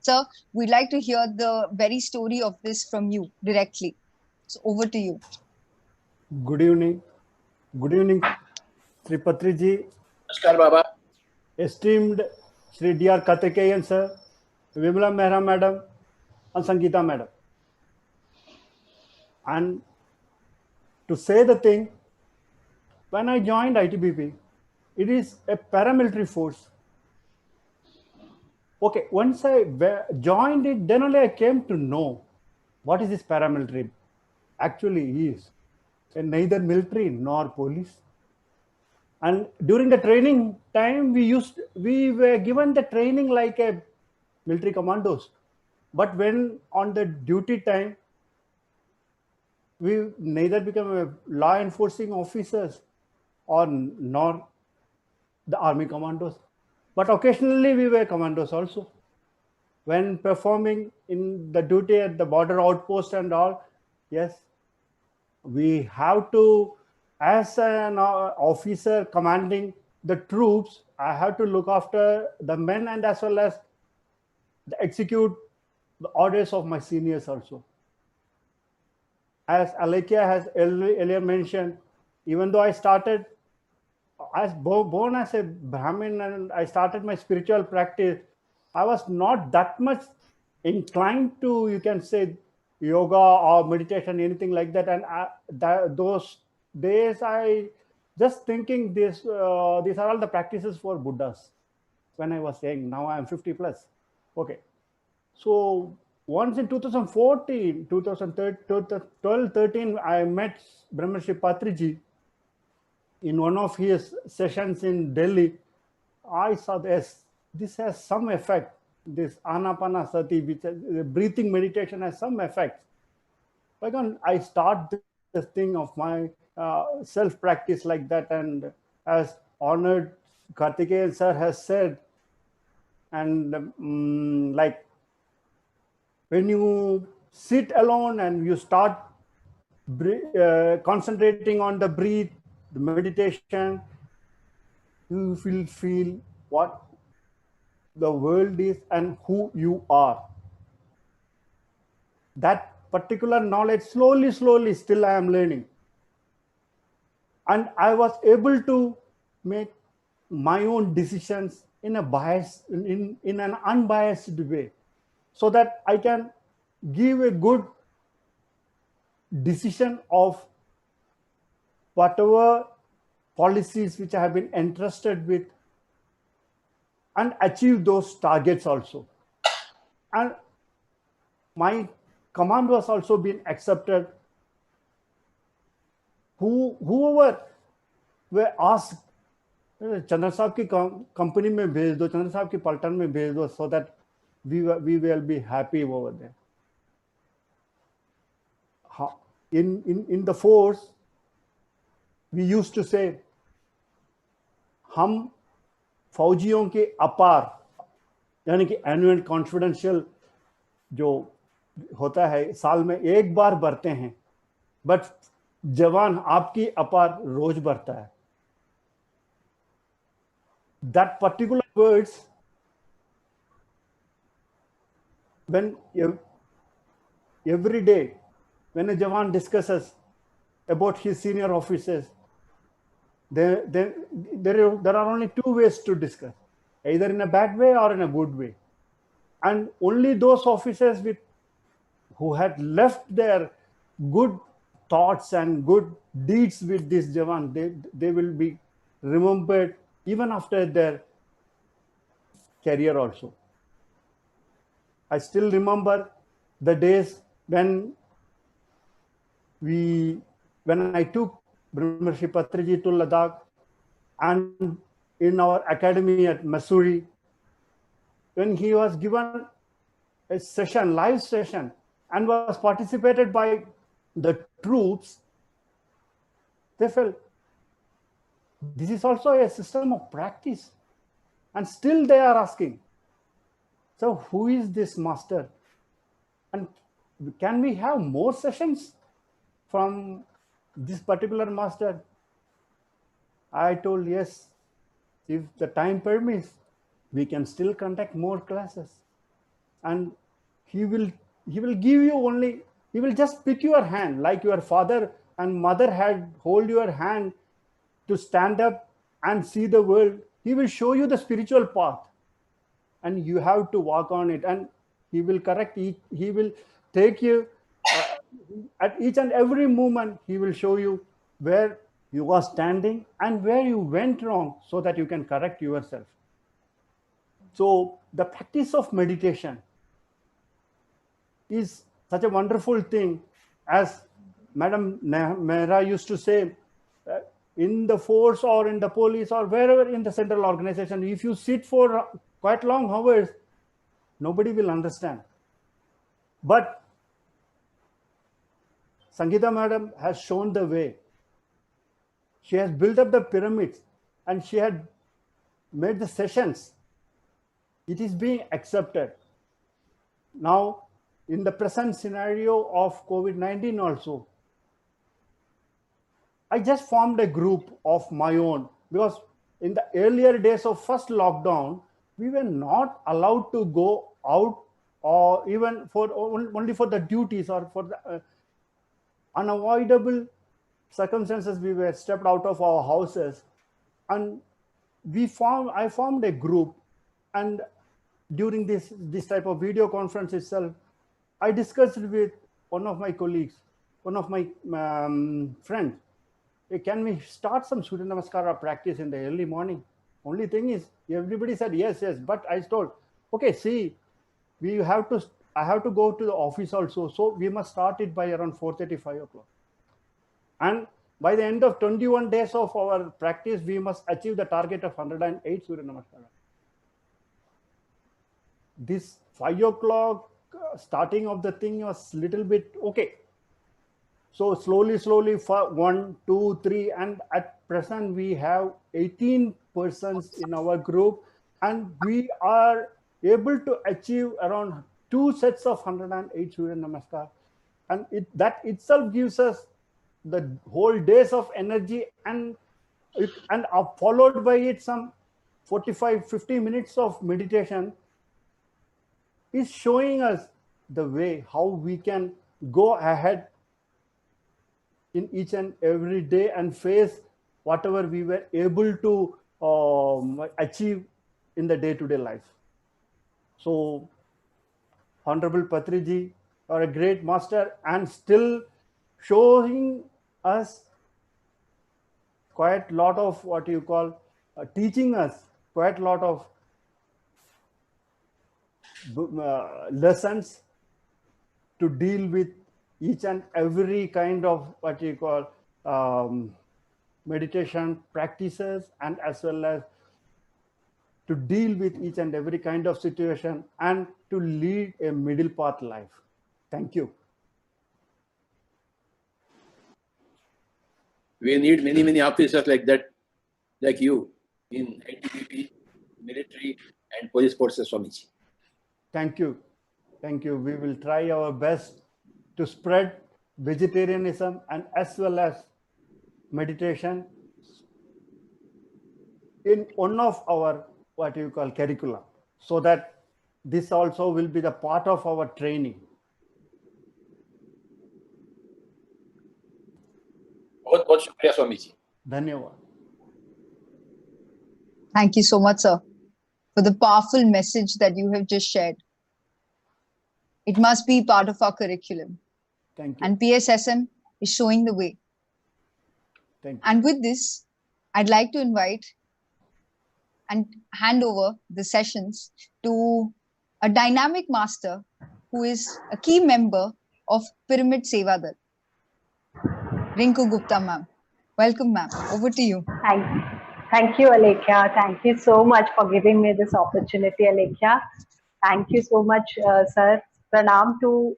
Speaker 6: Sir, we'd like to hear the very story of this from you directly. So over to you.
Speaker 10: Good evening. Good evening, Sri Patriji.
Speaker 2: Bhaskar Baba.
Speaker 10: Esteemed Sri D.R. Kaartikeyan sir, Vimala Mehra madam, and Sangeetha madam. And to say the thing, when I joined ITBP, it is a paramilitary force. Okay, once I joined it, then only I came to know what is this paramilitary actually is. And neither military nor police. And during the training time, we were given the training like a military commandos. But when on the duty time, we neither become a law enforcing officers or nor the army commandos. But occasionally we were commandos also. When performing in the duty at the border outpost and all, yes, we have to, as an officer commanding the troops, I have to look after the men and as well as execute the orders of my seniors also. As Alekia has earlier mentioned, even though I started as born as a Brahmin and I started my spiritual practice, I was not that much inclined to, you can say, yoga or meditation, anything like that. And those days, I just thinking these are all the practices for Buddhas. When I was saying, now I am 50 plus. Okay. So once in 2014, 2012, 13, I met Brahmarshi Patriji in one of his sessions in Delhi. I saw this has some effect. This anapanasati, which is breathing meditation, has some effect. Again, I start this thing of my self practice like that, and as honored Kaartikeyan sir has said, and like when you sit alone and you start concentrating on the breath, the meditation, you will feel what the world is and who you are. That particular knowledge, slowly, still I am learning. And I was able to make my own decisions in a bias, in an unbiased way, so that I can give a good decision of whatever policies which I have been entrusted with, and achieve those targets also. And my command was also being accepted. Whoever were asked, Chandran साहब की company में भेज दो, चंद्रन साहब की पलटन में भेज दो, so that we will be happy over there. In the force, we used to say, हम फौजियों के अपार, यानी कि एनुअल कॉन्फिडेंशियल जो होता है साल में एक बार भरते हैं, बट जवान आपकी अपार रोज भरता है. That particular words, when every day when a jawan discusses about his senior officers, there are only two ways to discuss, either in a bad way or in a good way. And only those officers who had left their good thoughts and good deeds with this jawan, they will be remembered even after their career also. I still remember the days when I took Brahmarshi Patriji to Ladakh, and in our academy at Missouri, when he was given a session, live session, and was participated by the troops, they felt this is also a system of practice. And still they are asking, so who is this master? And can we have more sessions from this particular master? I told, yes, if the time permits, we can still conduct more classes. And he will give you only, he will just pick your hand, like your father and mother had hold your hand to stand up and see the world. He will show you the spiritual path, and you have to walk on it. And he will correct each, he will take you at each and every moment. He will show you where you are standing and where you went wrong, so that you can correct yourself. So the practice of meditation is such a wonderful thing. As Madam Mehra used to say, in the force or in the police or wherever in the central organization, if you sit for quite long hours, nobody will understand. But Sangeetha Madam has shown the way. She has built up the pyramids, and she had made the sessions. It is being accepted. Now, in the present scenario of COVID-19 also, I just formed a group of my own, because in the earlier days of first lockdown, we were not allowed to go out, or even only for the duties or for the unavoidable circumstances. We were stepped out of our houses, and I formed a group. And during this type of video conference itself, I discussed with one of my colleagues, one of my friends, hey, can we start some Surya Namaskara practice in the early morning? Only thing is, everybody said yes. But I told, okay, see, I have to go to the office also, so we must start it by around 4:30, 5 o'clock. And by the end of 21 days of our practice, we must achieve the target of 108 Surya Namaskara. This 5 o'clock starting of the thing was little bit okay. So slowly, 1, 2, 3, and at present we have 18 persons in our group, and we are able to achieve around 2 sets of 108 Surya Namaskar. And that itself gives us the whole days of energy, and and followed by it some 45-50 minutes of meditation is showing us the way how we can go ahead in each and every day and face whatever we were able to achieve in the day-to-day life. So, Honorable Patriji are a great master and still showing us quite a lot of what you call teaching us quite a lot of lessons to deal with each and every kind of what you call meditation practices, and as well as to deal with each and every kind of situation and to lead a middle path life. Thank you.
Speaker 2: We need many, many officers like that, like you, in ITBP, military, and police forces, Swamiji.
Speaker 10: Thank you. Thank you. We will try our best to spread vegetarianism and as well as meditation in one of our what you call curriculum, so that this also will be the part of our training.
Speaker 2: बहुत बहुत शुक्रिया Swami ji.
Speaker 10: Dhanyawad.
Speaker 6: Thank you so much, sir, for the powerful message that you have just shared. It must be part of our curriculum.
Speaker 10: Thank you.
Speaker 6: And PSSM is showing the way.
Speaker 10: Thank you.
Speaker 6: And with this, I'd like to invite and hand over the sessions to a dynamic master who is a key member of Pyramid Seva Dal, Rinku Gupta ma'am. Welcome, ma'am. Over to you.
Speaker 11: Thank you, Alekhya. Thank you so much for giving me this opportunity, Alekhya. Thank you so much, sir. Pranam to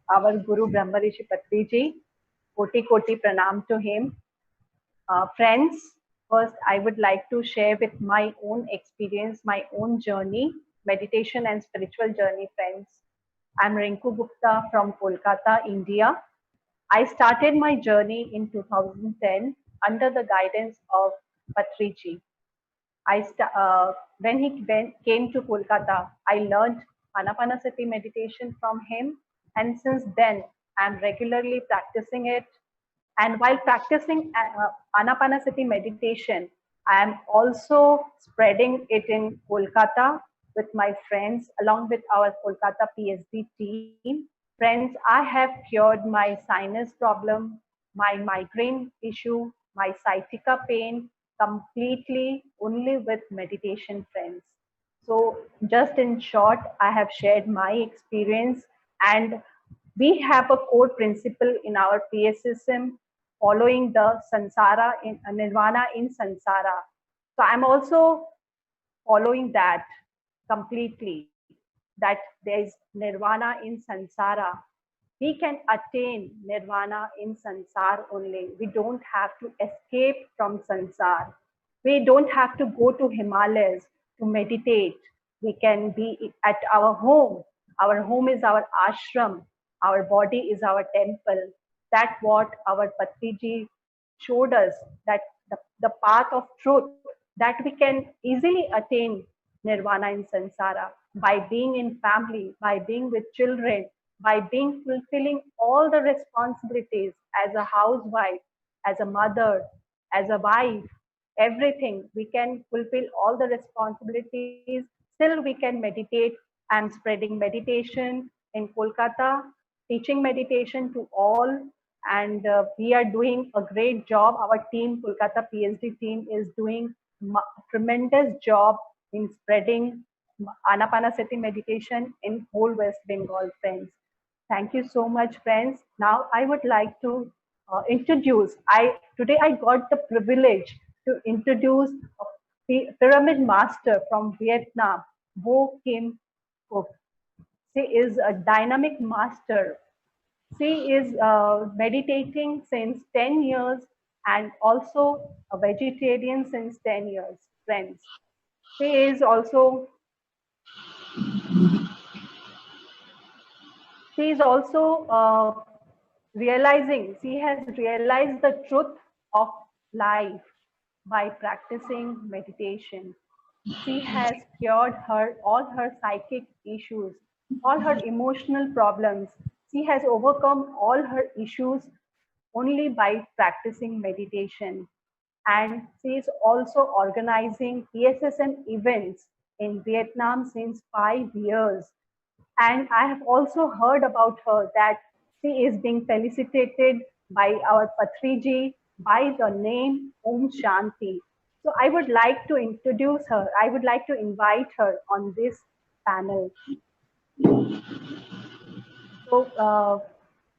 Speaker 11: our Guru Brahmarshi Patriji. Koti Koti pranam to him. Friends, first I would like to share with my own experience, my own journey, meditation and spiritual journey, friends. I'm Rinku Gupta from Kolkata, India. I started my journey in 2010 under the guidance of Patriji. When he came to Kolkata, I learned Anapanasati meditation from him, and since then I'm regularly practicing it. And while practicing Anapanasati meditation, I am also spreading it in Kolkata with my friends, along with our Kolkata PSD team. Friends, I have cured my sinus problem, my migraine issue, my sciatica pain completely only with meditation, friends. So just in short, I have shared my experience, and we have a core principle in our PSSM following the Sansara in Nirvana in Sansara. So I'm also following that completely, that there is Nirvana in Sansara. We can attain Nirvana in Sansar only. We don't have to escape from Sansar. We don't have to go to Himalayas to meditate. We can be at our home. Our home is our ashram. Our body is our temple. That's what our Patriji showed us, that the path of truth, that we can easily attain Nirvana in Sansara by being in family, by being with children, by being fulfilling all the responsibilities as a housewife, as a mother, as a wife, everything. We can fulfill all the responsibilities. Still, we can meditate. I'm spreading meditation in Kolkata, teaching meditation to all. And we are doing a great job. Our team, Kolkata PSD team, is doing tremendous job in spreading Anapanasati meditation in whole West Bengal, friends. Thank you so much, friends. Now I would like to introduce, today I got the privilege to introduce the pyramid master from Vietnam, Vo Kim Cook. She is a dynamic master. She is meditating since 10 years and also a vegetarian since 10 years, friends. She is also realizing, she has realized the truth of life. by practicing meditation. She has cured all her psychic issues, all her emotional problems. She has overcome all her issues only by practicing meditation. And she is also organizing PSSM events in Vietnam since 5 years. And I have also heard about her that she is being felicitated by our Patriji by the name Om Shanti. So I would like to introduce her. I would like to invite her on this panel. So,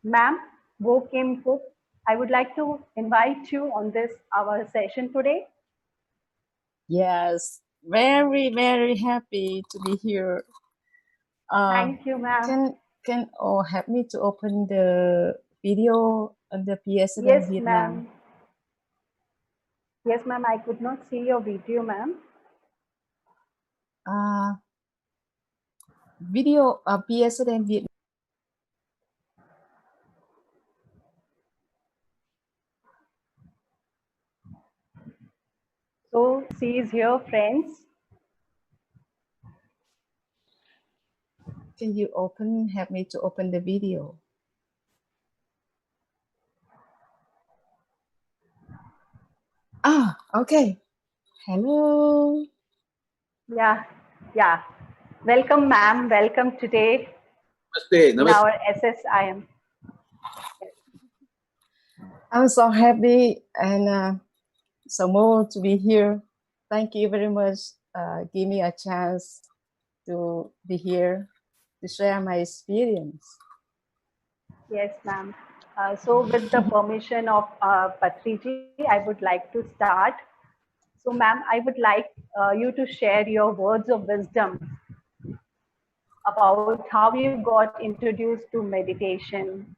Speaker 11: ma'am, Wo Kim Cook, I would like to invite you on this our session today.
Speaker 12: Yes, very happy to be here.
Speaker 11: Thank you, ma'am.
Speaker 12: Can all help me to open the video on the PSSM
Speaker 11: Yes,
Speaker 12: Vietnam?
Speaker 11: ma'am. Yes, ma'am. I could not see your video, ma'am.
Speaker 12: Video PSSM Vietnam.
Speaker 11: So she is here, friends.
Speaker 12: Can you help me to open the video? Okay. Hello.
Speaker 11: Yeah. Welcome, ma'am. Welcome today
Speaker 2: Namaste.
Speaker 11: in our SSIM.
Speaker 12: I'm so happy and so moved to be here. Thank you very much. Give me a chance to be here to share my experience.
Speaker 11: Yes, ma'am. So with the permission of Patriji, I would like to start. So, ma'am, I would like you to share your words of wisdom about how you got introduced to meditation.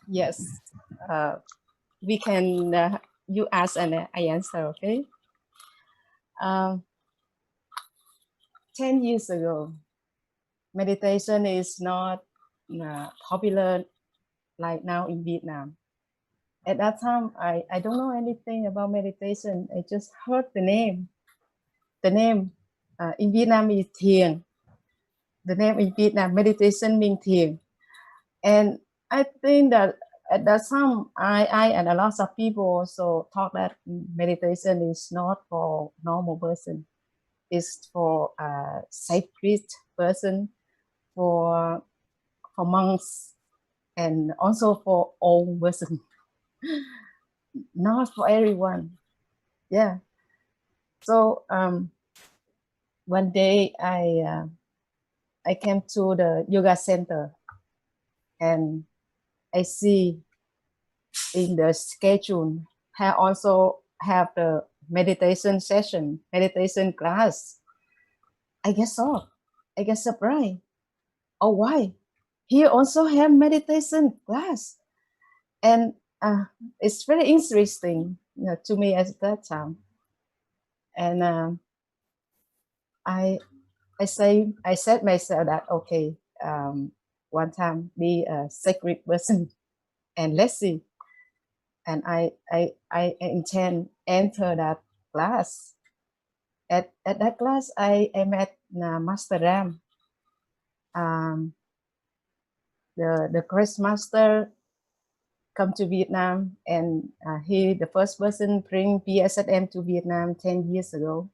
Speaker 12: Yes. We can, you ask and I answer, okay? 10 years ago, meditation is not popular like now in Vietnam. At that time, I don't know anything about meditation. I just heard the name. The name in Vietnam is Thiền. The name in Vietnam, meditation means Thiền. And I think that at that time, I and a lot of people also thought that meditation is not for normal person. It's for a sacred person, for monks, and also for old person. Not for everyone. Yeah. So one day I came to the yoga center and I see in the schedule I also have the meditation session, meditation class. I get shocked. I get surprised. Oh, why? Here also have meditation class. And it's very interesting to me at that time. And I said myself that, okay, one time be a sacred person and let's see. And I intend enter that class. At that class, I met Master Ram. The Christ Master come to Vietnam, and he the first person bring PSSM to Vietnam 10 years ago.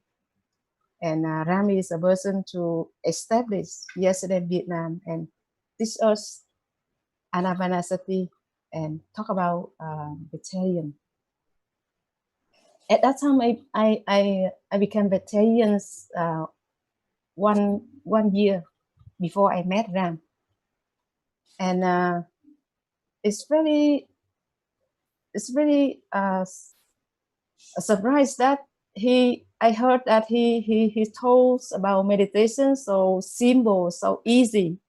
Speaker 12: And Ram is a person to establish PSSM Vietnam and teach us Anapanasati and talk about vegetarian. At that time, I became vegetarian one year before I met Ram, and it's very a surprise that I heard that he told about meditation so simple, so easy.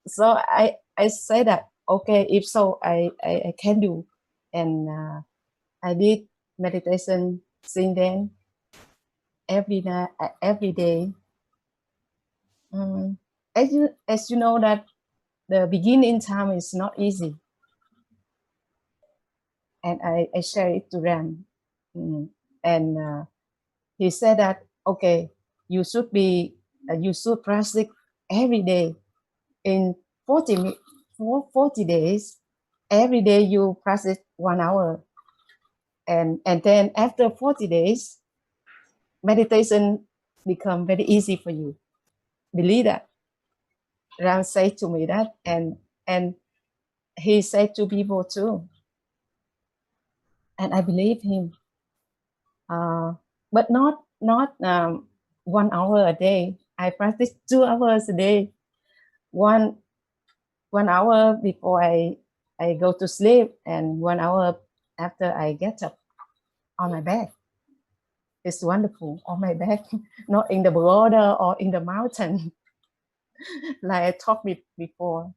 Speaker 12: So I say that okay, if so I can do, and I did meditation since then every day. As you know that the beginning time is not easy, and I share it to Ram. And he said that, okay, you should practice every day in 40 days. Every day you practice 1 hour. And then after 40 days, meditation become very easy for you. Believe that. Ram said to me that, and he said to people too. And I believe him. But not 1 hour a day. I practice 2 hours a day. One hour before I go to sleep, and 1 hour after I get up on my bed. It's wonderful on my bed, not in the border or in the mountain, like I talked before.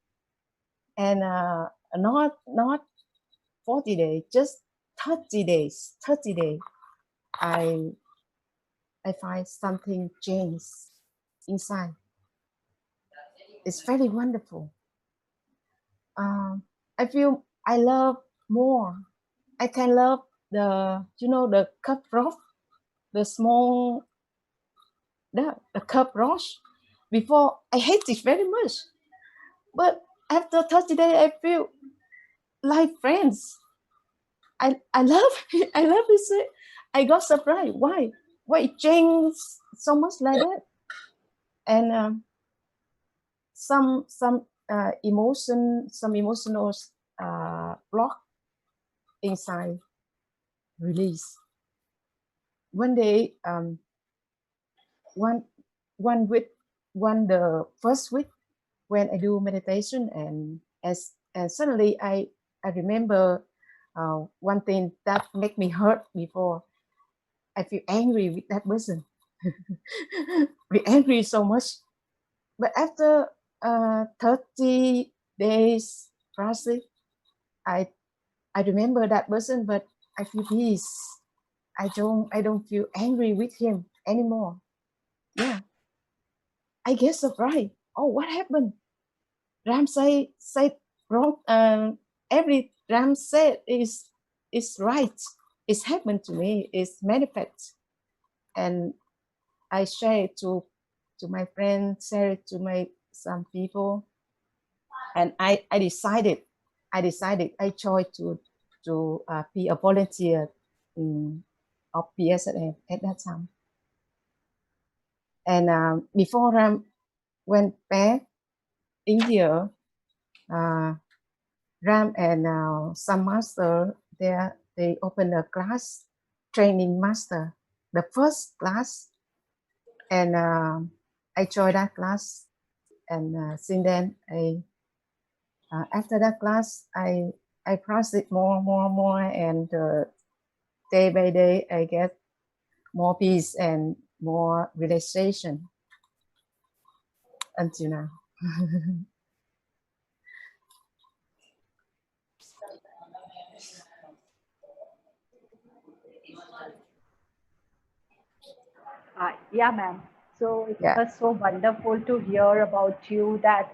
Speaker 12: And not 40 days, just 30 days. 30 days, I find something changed inside. It's very wonderful. I feel I love more. I can love the cup rock, the small, the cup rush. Before I hate it very much, but after 30 days, I feel like friends. I love it. I love it. I got surprised. Why it changed so much like that? And some emotional block inside release. One day, the first week when I do meditation, and suddenly I remember one thing that make me hurt before. I feel angry with that person. Be angry so much. But after 30 days process, I remember that person, but I feel peace. I don't feel angry with him anymore. Yeah. I get surprised. Oh, what happened? Ram said wrong. Every Ram said is right. It's happened to me. It's manifest, and I share it to my friends, share it to some people, and I decided I chose to be a volunteer of PSSM at that time. And before Ram went back India, Ram and some master there, they opened a class, training master, the first class, and I joined that class. And since then, after that class, I practice more, and day by day, I get more peace and more relaxation until now.
Speaker 11: Yeah, ma'am. So it
Speaker 12: Yeah.
Speaker 11: was so wonderful to hear about you that,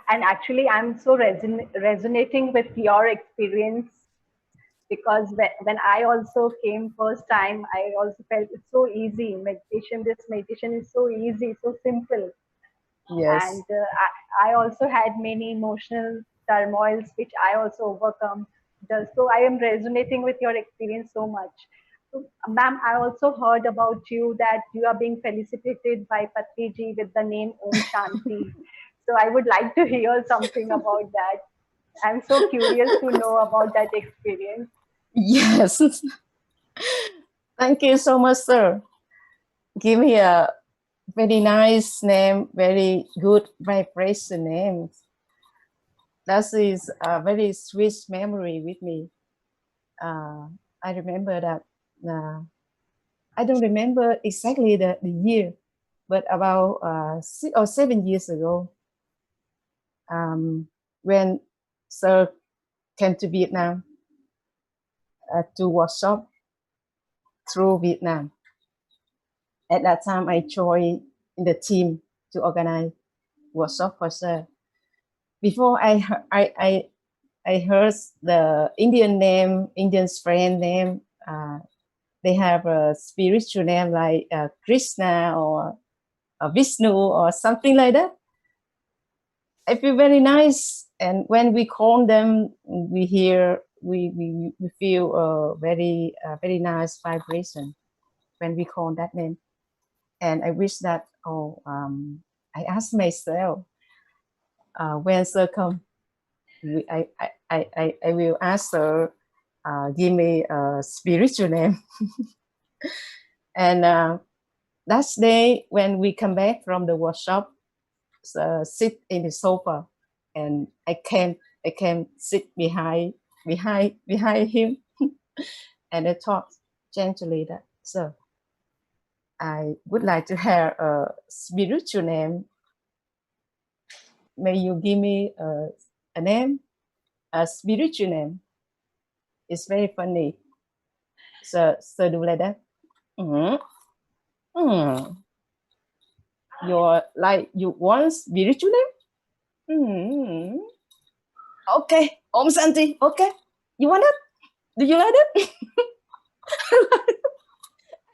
Speaker 11: and actually I'm so resonating with your experience, because when I also came first time, I also felt it's so easy. This meditation is so easy, so simple.
Speaker 12: Yes.
Speaker 11: And I also had many emotional turmoils, which I also overcome. So I am resonating with your experience so much. So, ma'am, I also heard about you that you are being felicitated by Patriji with the name Om Shanti. So I would like to hear something about that. I'm so curious to know about that experience.
Speaker 12: Yes. Thank you so much, sir. Give me a very nice name, very good vibration name. That is a very sweet memory with me. I remember that. I don't remember exactly the year, but about 6 or 7 years ago, when Sir came to Vietnam to workshop through Vietnam. At that time, I joined in the team to organize workshop for Sir. Before I heard the Indian name, Indian's friend name, they have a spiritual name like Krishna or Vishnu or something like that. I feel very nice, and when we call them, we feel a very nice vibration when we call that name. And I wish that I ask myself when Sir come, I will ask Sir give me a spiritual name. And that day when we come back from the workshop, sit in the sofa, and I came sit behind him, and I talked gently that, "Sir, I would like to have a spiritual name. May you give me a name, a spiritual name." It's very funny. So do like that. You're like, you want spiritual name? Okay, Om Santi. Okay, you want it? Do you like it?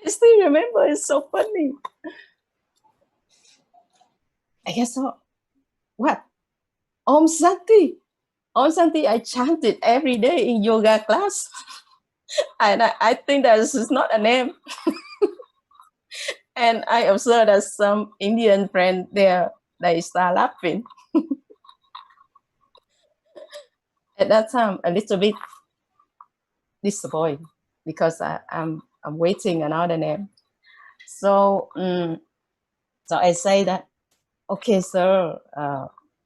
Speaker 12: I still remember. It's so funny. I guess so. What? Om Santi. Om Santi, I chanted every day in yoga class. And I think that this is not a name. And I observed that some Indian friend there, they start laughing. At that time, a little bit disappointed because I'm waiting another name. So so I say that, okay, sir,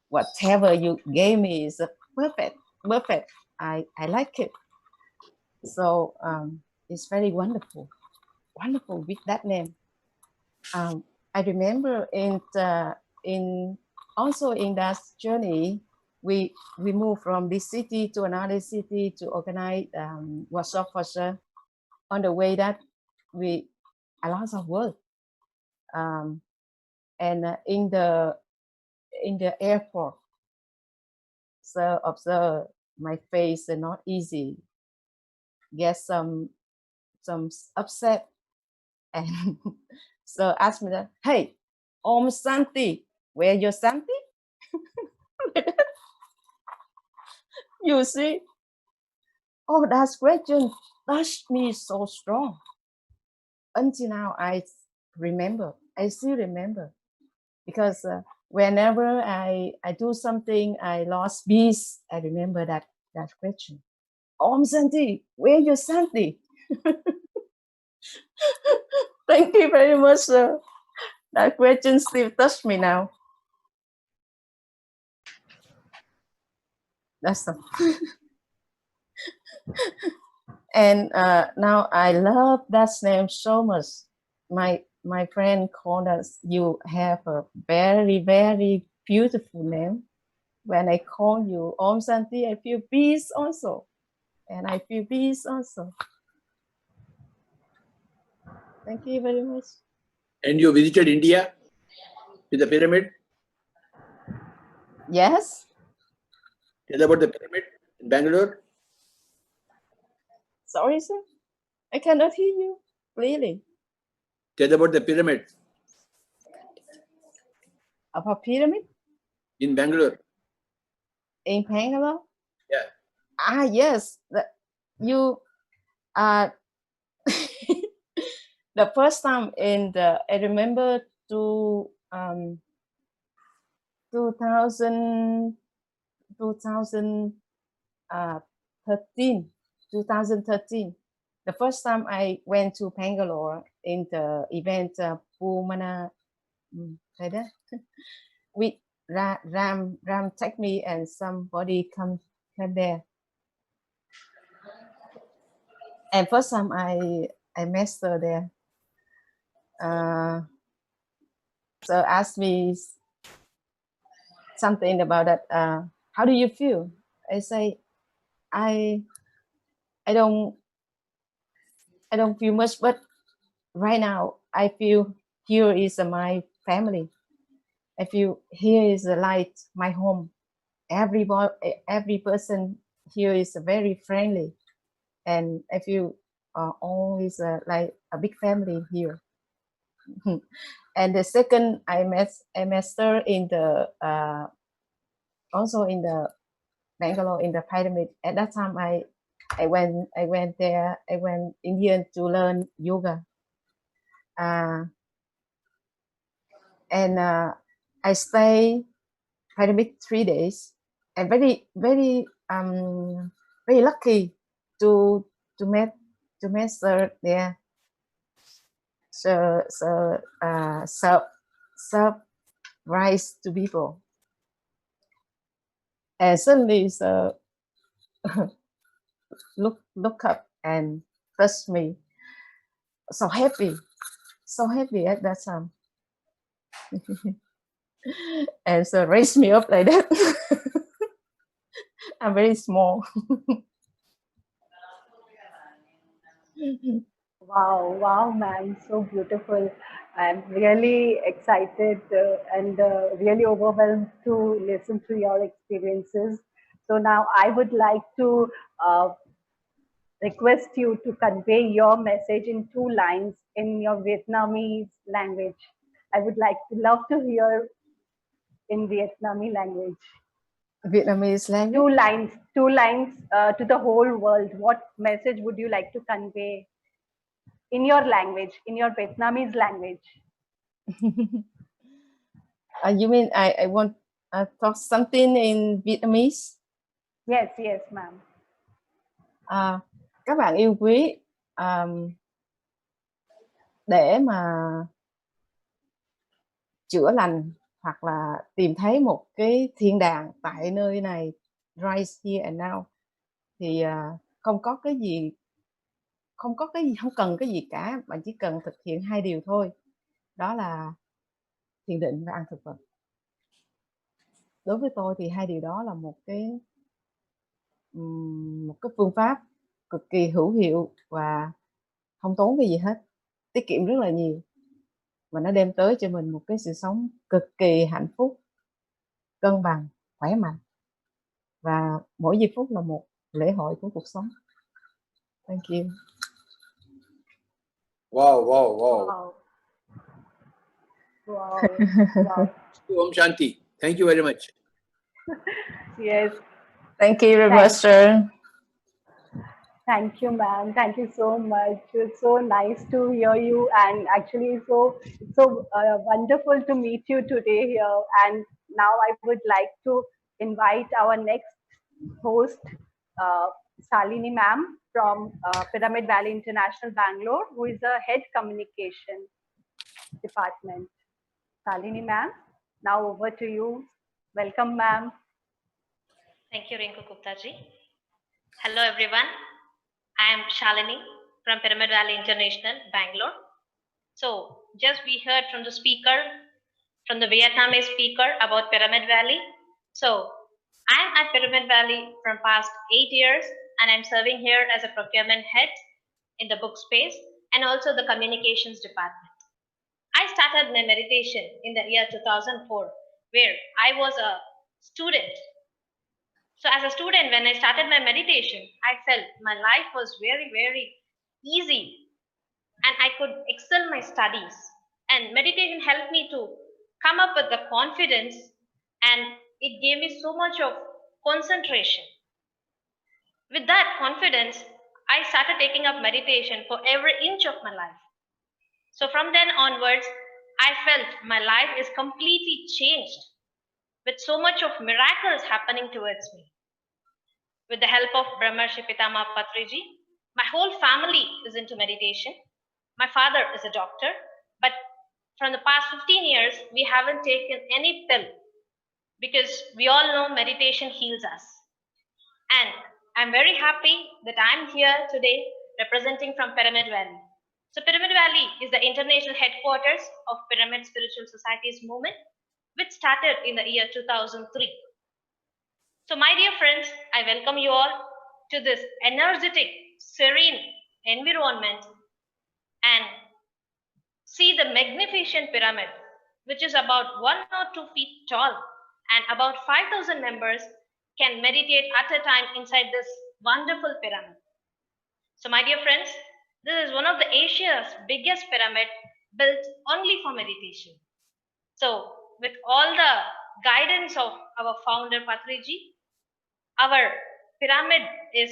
Speaker 12: whatever you gave me is perfect. I like it. So it's very wonderful with that name. I remember also in that journey, we moved from this city to another city to organize workshop for sure. On the way that we a lot of work, and in the airport, so observe my face is not easy. Get some upset, and so ask me that, "Hey, Om Santi, where your Santi?" You see, that question touched me so strong. Until now, I still remember, because whenever I do something, I lost peace, I remember that question. Om Santi, where your Santi? Thank you very much, sir. That question still touched me now. That's all. And now I love that name so much. My friend called us, "You have a very, very beautiful name." When I call you Om Santi, I feel peace also. And I feel peace also. Thank you very much.
Speaker 2: And you visited India with the pyramid?
Speaker 12: Yes.
Speaker 2: Tell about the pyramid in Bangalore.
Speaker 12: Sorry, sir. I cannot hear you clearly.
Speaker 2: Tell about the pyramid.
Speaker 12: About pyramid?
Speaker 2: In Bangalore.
Speaker 12: In Bangalore?
Speaker 2: Yeah.
Speaker 12: Yes. You the first time I remember 2013. 2013. The first time I went to Bangalore in the event Pumana Theda, with Ram take me and somebody come there. And first time I met her there. So asked me something about that. How do you feel? I say, I don't feel much, but right now I feel here is my family. I feel here is like my home. Every person here is very friendly, and I feel all is like a big family here. And the second, I met a master in the also in the Bangalore in the pyramid. At that time, I went there. I went India to learn yoga, and I stay pyramid 3 days, and very very lucky to meet master there. So serve rice to people, and suddenly so look up and touch me. So happy at that time. And so raise me up like that. I'm very small.
Speaker 11: Wow, ma'am, so beautiful. I'm really excited and really overwhelmed to listen to your experiences. So now I would like to request you to convey your message in 2 lines in your Vietnamese language. I would love to hear in Vietnamese language.
Speaker 12: Vietnamese language?
Speaker 11: 2 lines to the whole world. What message would you like to convey in your language, in your Vietnamese language?
Speaker 12: You mean I want talk something in Vietnamese?
Speaker 11: Yes, ma'am.
Speaker 12: Các bạn yêu quý, để mà chữa lành hoặc là tìm thấy một cái thiên đàng tại nơi này, right here and now, thì không cần cái gì cả, bạn chỉ cần thực hiện 2 điều thôi, đó là thiền định và ăn thực vật. Đối với tôi thì 2 điều đó là một cái phương pháp cực kỳ hữu hiệu và không tốn cái gì hết, tiết kiệm rất là nhiều, và nó đem tới cho mình một cái sự sống cực kỳ hạnh phúc, cân bằng, khỏe mạnh, và mỗi giây phút là một lễ hội của cuộc sống. Thank you.
Speaker 2: Wow. Om Shanti. Thank you very much.
Speaker 11: Yes.
Speaker 12: Thank you, Master.
Speaker 11: Thank you, ma'am. Thank you so much. It's so nice to hear you, and actually, so wonderful to meet you today here. And now I would like to invite our next host, Shalini ma'am from Pyramid Valley International, Bangalore, who is a head communication department. Shalini ma'am, now over to you. Welcome, ma'am.
Speaker 13: Thank you, Rinku Gupta-ji. Hello, everyone. I am Shalini from Pyramid Valley International, Bangalore. So, just we heard from the speaker, from the Vietnamese speaker about Pyramid Valley. So, I am at Pyramid Valley from past 8 years, and I'm serving here as a procurement head in the book space and also the communications department. I started my meditation in the year 2004, where I was a student. So as a student, when I started my meditation, I felt my life was very, very easy and I could excel my studies. And meditation helped me to come up with the confidence, and it gave me so much of concentration. With that confidence, I started taking up meditation for every inch of my life. So from then onwards, I felt my life is completely changed with so much of miracles happening towards me. With the help of Brahmarshi Pitama Patriji, my whole family is into meditation. My father is a doctor, but from the past 15 years, we haven't taken any pill because we all know meditation heals us. And I'm very happy that I'm here today representing from Pyramid Valley. So Pyramid Valley is the international headquarters of Pyramid Spiritual Societies movement, which started in the year 2003. So my dear friends, I welcome you all to this energetic, serene environment and see the magnificent pyramid, which is about 1 or 2 feet tall, and about 5,000 members can meditate at a time inside this wonderful pyramid. So my dear friends, This is one of the Asia's biggest pyramid built only for meditation. So, with all the guidance of our founder Patriji, our pyramid is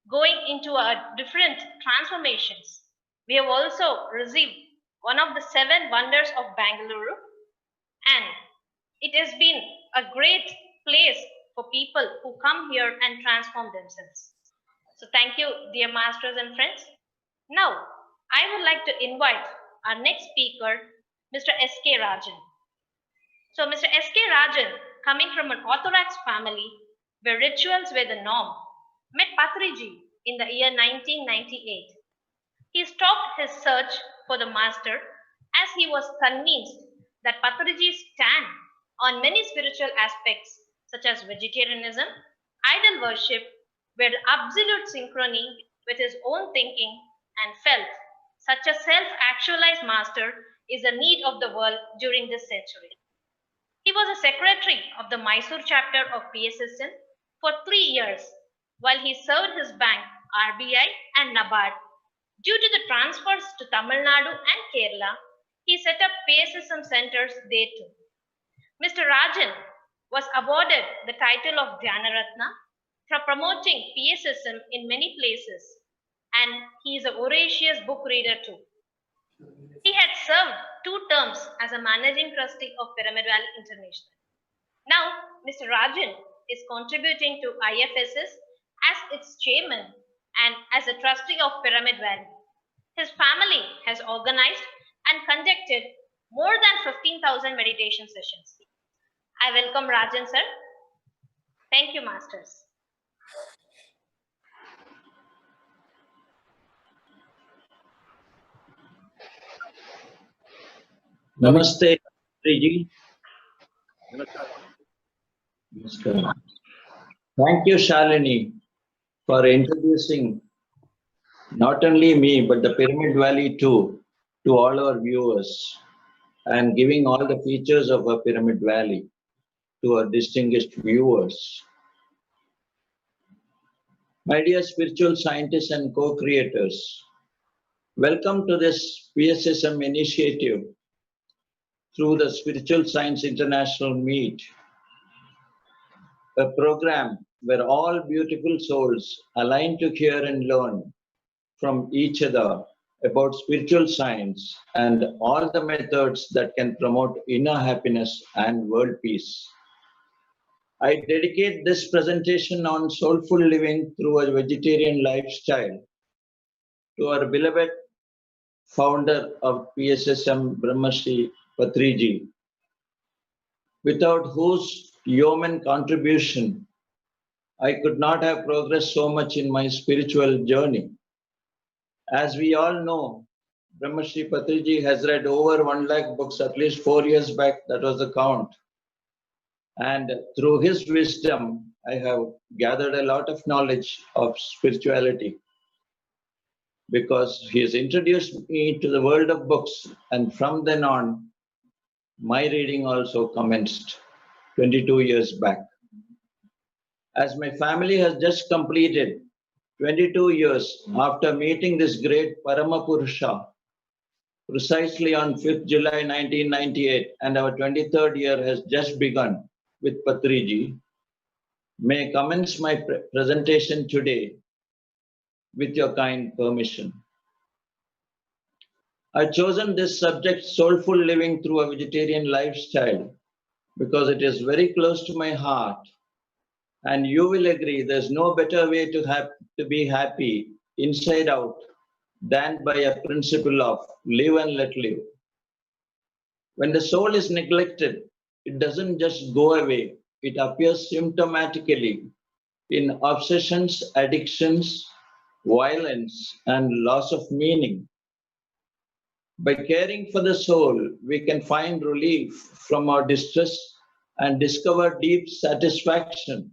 Speaker 13: going into a different transformations. We have also received one of the 7 wonders of Bangalore, and it has been a great place for people who come here and transform themselves. So thank you, dear masters and friends. Now, I would like to invite our next speaker, Mr. S.K. Rajan. So Mr. S.K. Rajan, coming from an Orthodox family where rituals were the norm, met Patriji in the year 1998. He stopped his search for the master as he was convinced that Patriji's stand on many spiritual aspects such as vegetarianism, idol worship were in absolute synchrony with his own thinking, and felt such a self-actualized master is the need of the world during this century. He was a secretary of the Mysore chapter of PSSM for 3 years while he served his bank, RBI and NABARD. Due to the transfers to Tamil Nadu and Kerala, he set up PSSM centers there too. Mr. Rajan was awarded the title of Dhyanaratna for promoting PSSM in many places, and he is a voracious book reader too. He had served 2 terms as a managing trustee of Pyramid Valley International. Now, Mr. Rajan is contributing to IFSS as its chairman and as a trustee of Pyramid Valley. His family has organized and conducted more than 15,000 meditation sessions. I welcome Rajan sir. Thank you, masters.
Speaker 14: Namaste, Patriji. Bhaskar. Thank you, Shalini, for introducing not only me, but the Pyramid Valley too, to all our viewers, and giving all the features of a Pyramid Valley to our distinguished viewers. My dear spiritual scientists and co-creators, welcome to this PSSM initiative through the Spiritual Science International Meet, a program where all beautiful souls align to hear and learn from each other about spiritual science and all the methods that can promote inner happiness and world peace. I dedicate this presentation on soulful living through a vegetarian lifestyle to our beloved founder of PSSM, Brahmarshi Patriji, without whose yeoman contribution I could not have progressed so much in my spiritual journey. As we all know, Brahmarshi Patriji has read over 1 lakh books at least 4 years back, that was the count. And through his wisdom, I have gathered a lot of knowledge of spirituality because he has introduced me to the world of books. And from then on, my reading also commenced 22 years back. As my family has just completed 22 years after meeting this great Paramapurusha, precisely on 5th July 1998, and our 23rd year has just begun with Patriji, may I commence my presentation today with your kind permission. I've chosen this subject, soulful living through a vegetarian lifestyle, because it is very close to my heart. And you will agree there's no better way to be happy inside out than by a principle of live and let live. When the soul is neglected, it doesn't just go away, it appears symptomatically in obsessions, addictions, violence, and loss of meaning. By caring for the soul, we can find relief from our distress and discover deep satisfaction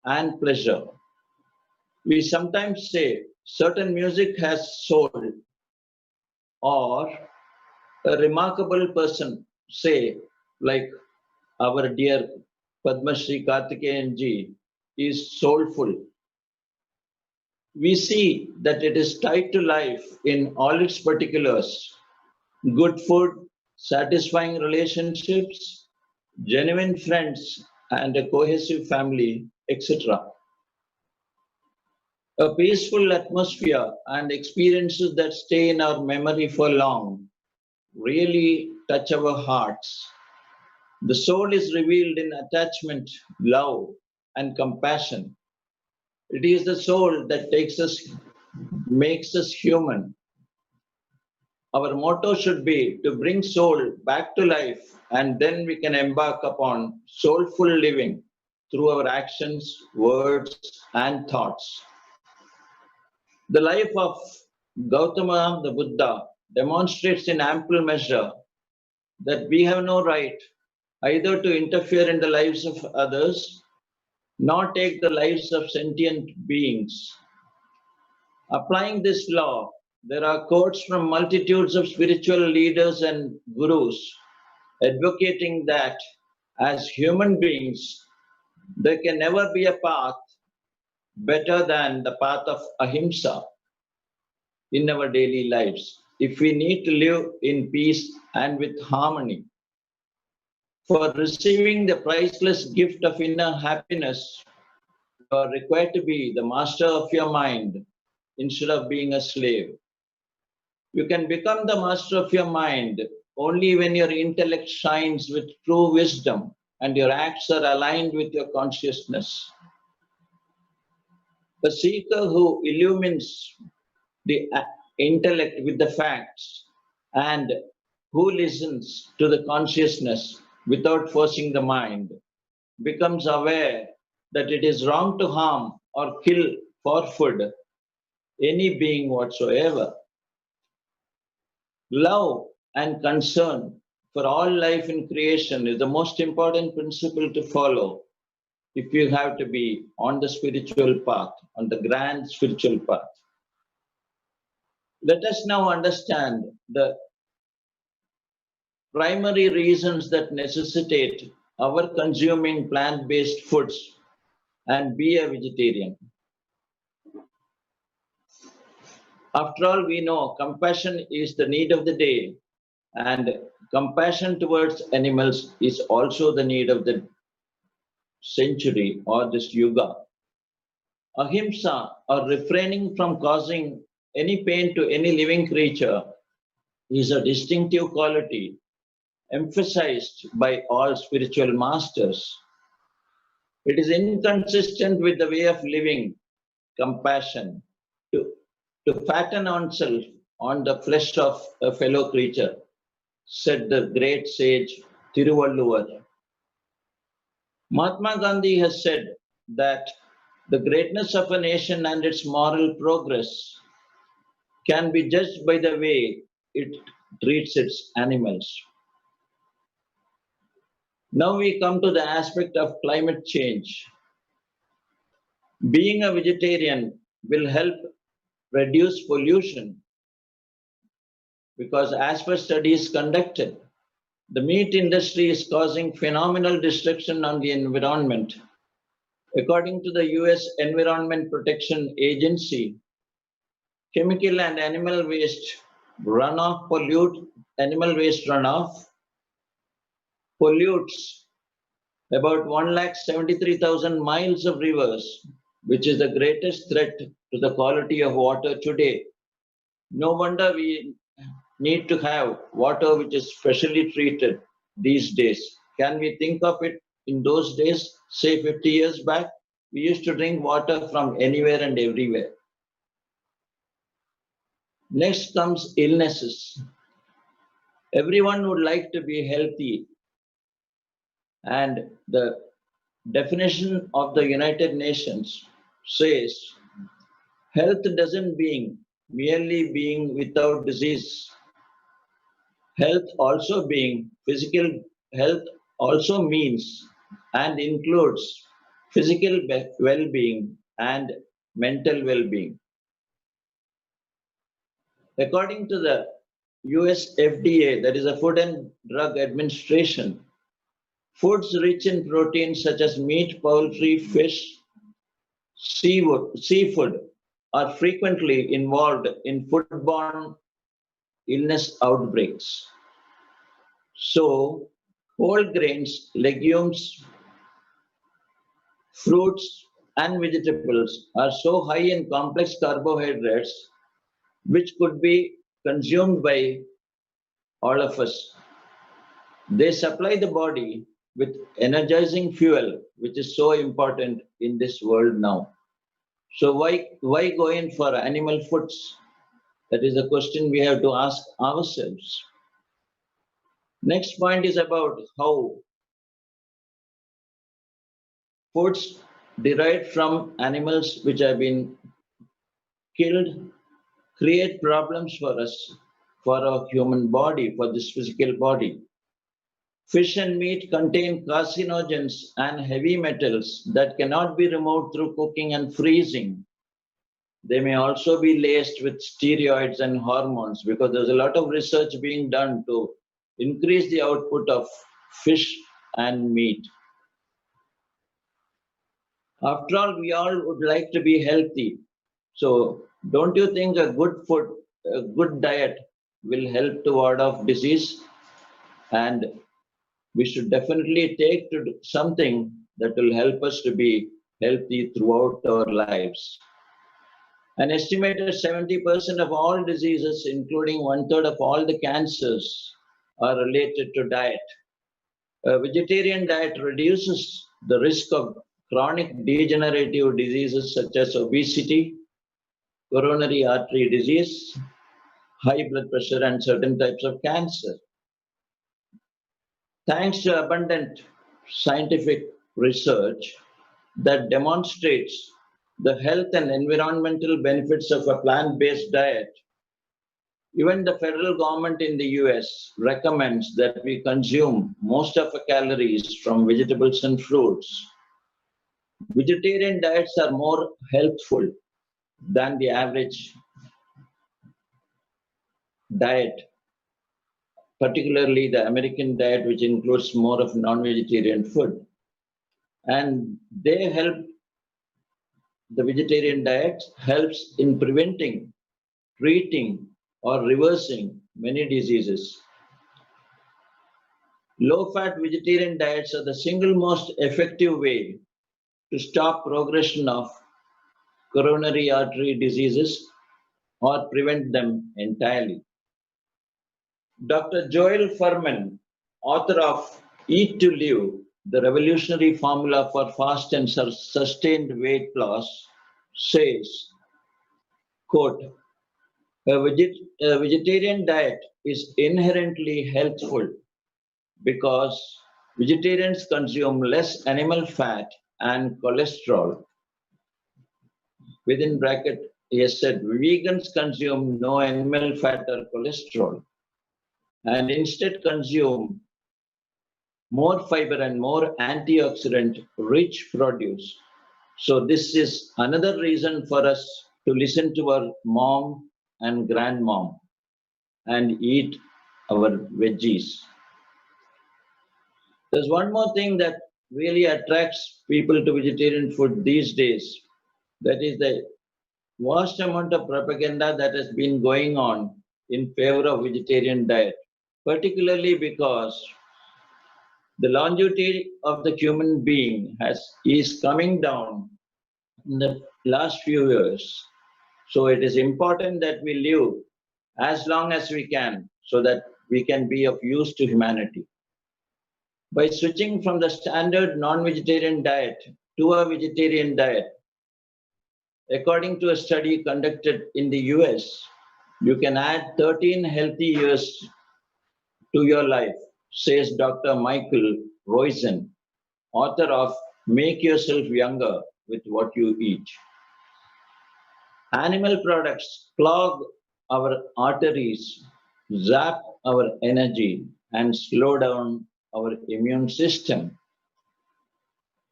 Speaker 14: and pleasure. We sometimes say certain music has soul, or a remarkable person, say, like our dear Padma Shri Kaartikeyan ji, is soulful. we see that it is tied to life in all its particulars: good food, satisfying relationships, genuine friends, and a cohesive family, etc. A peaceful atmosphere and experiences that stay in our memory for long really touch our hearts. The soul is revealed in attachment, love, and compassion. It is the soul that makes us human. Our motto should be to bring soul back to life, and then we can embark upon soulful living through our actions, words, and thoughts. The life of Gautama the Buddha demonstrates in ample measure that we have no right either to interfere in the lives of others nor take the lives of sentient beings. Applying this law, there are quotes from multitudes of spiritual leaders and gurus advocating that as human beings, there can never be a path better than the path of ahimsa in our daily lives if we need to live in peace and with harmony. For receiving the priceless gift of inner happiness, you are required to be the master of your mind instead of being a slave. You can become the master of your mind only when your intellect shines with true wisdom and your acts are aligned with your consciousness. A seeker who illumines the intellect with the facts and who listens to the consciousness without forcing the mind becomes aware that it is wrong to harm or kill for food any being whatsoever. Love and concern for all life in creation is the most important principle to follow if you have to be on the spiritual path, on the grand spiritual path. Let us now understand the primary reasons that necessitate our consuming plant-based foods and be a vegetarian. After all, we know compassion is the need of the day, and compassion towards animals is also the need of the century or this yuga. Ahimsa, or refraining from causing any pain to any living creature, is a distinctive quality emphasized by all spiritual masters. It is inconsistent with the way of living compassion to fatten oneself on the flesh of a fellow creature, said the great sage Thiruvalluvar. Mahatma Gandhi has said that the greatness of a nation and its moral progress can be judged by the way it treats its animals. Now we come to the aspect of climate change. Being a vegetarian will help reduce pollution because, as per studies conducted, the meat industry is causing phenomenal destruction on the environment. According to the US Environment Protection Agency, chemical and animal waste runoff pollutes about 173,000 miles of rivers, which is the greatest threat to the quality of water today. No wonder we need to have water which is specially treated these days. Can we think of it in those days, say 50 years back? We used to drink water from anywhere and everywhere. Next comes illnesses. Everyone would like to be healthy, and the definition of the United Nations says health doesn't mean merely being without disease. Health also being physical health also means and includes physical well-being and mental well-being. According to the US FDA, that is the Food and Drug Administration, foods rich in proteins such as meat, poultry, fish, seafood are frequently involved in foodborne illness outbreaks. So, whole grains, legumes, fruits, and vegetables are so high in complex carbohydrates, which could be consumed by all of us. They supply the body with energizing fuel, which is so important in this world now. So why go in for animal foods? That is a question we have to ask ourselves. Next point is about how foods derived from animals which have been killed create problems for us, for our human body, for this physical body. Fish and meat contain carcinogens and heavy metals that cannot be removed through cooking and freezing. They may also be laced with steroids and hormones because there's a lot of research being done to increase the output of fish and meat. After all, we all would like to be healthy. So don't you think a good food, a good diet will help to ward off disease? And we should definitely take to something that will help us to be healthy throughout our lives. An estimated 70% of all diseases, including 1/3 of all the cancers, are related to diet. A vegetarian diet reduces the risk of chronic degenerative diseases such as obesity, coronary artery disease, high blood pressure, and certain types of cancer. Thanks to abundant scientific research that demonstrates the health and environmental benefits of a plant-based diet, even the federal government in the US recommends that we consume most of our calories from vegetables and fruits. Vegetarian diets are more healthful than the average diet, particularly the American diet, which includes more of non-vegetarian food. And they help, the vegetarian diet helps in preventing, treating, or reversing many diseases. Low-fat vegetarian diets are the single most effective way to stop progression of coronary artery diseases or prevent them entirely. Dr. Joel Furman, author of Eat to Live, the revolutionary formula for fast and sustained weight loss, says, quote, a vegetarian diet is inherently healthful because vegetarians consume less animal fat and cholesterol. Within bracket, he has said, vegans consume no animal fat or cholesterol and instead consume more fiber and more antioxidant rich produce. So this is another reason for us to listen to our mom and grandmom and eat our veggies. There's one more thing that really attracts people to vegetarian food these days. That is the vast amount of propaganda that has been going on in favor of vegetarian diet, particularly because the longevity of the human being is coming down in the last few years. So it is important that we live as long as we can so that we can be of use to humanity. By switching from the standard non-vegetarian diet to a vegetarian diet, according to a study conducted in the US, you can add 13 healthy years to your life, says Dr. Michael Roizen, author of Make Yourself Younger with What You Eat. Animal products clog our arteries, zap our energy, and slow down our immune system.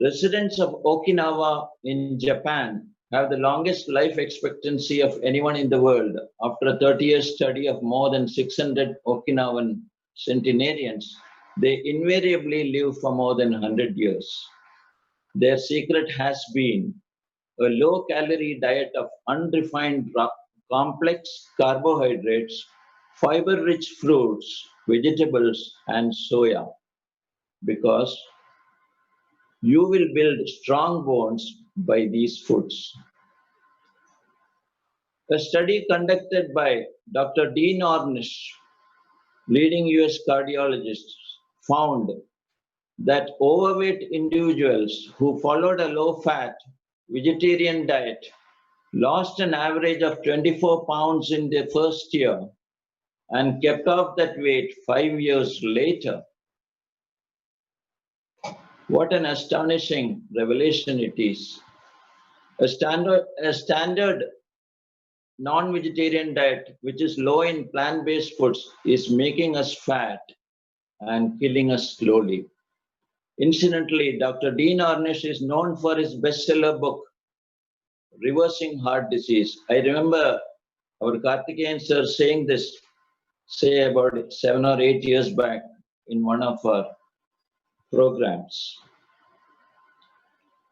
Speaker 14: Residents of Okinawa in Japan have the longest life expectancy of anyone in the world after a 30-year study of more than 600 Okinawan centenarians. They invariably live for more than 100 years. Their secret has been a low-calorie diet of unrefined complex carbohydrates, fiber-rich fruits, vegetables, and soya, because you will build strong bones by these foods. A study conducted by Dr. Dean Ornish, leading US cardiologist, found that overweight individuals who followed a low-fat vegetarian diet lost an average of 24 pounds in their first year and kept off that weight 5 years later. What an astonishing revelation it is. A standard non-vegetarian diet, which is low in plant-based foods, is making us fat and killing us slowly. Incidentally, Dr. Dean Ornish is known for his bestseller book, Reversing Heart Disease. I remember our Kaartikeyan sir saying this, say about 7 or 8 years back in one of our programs.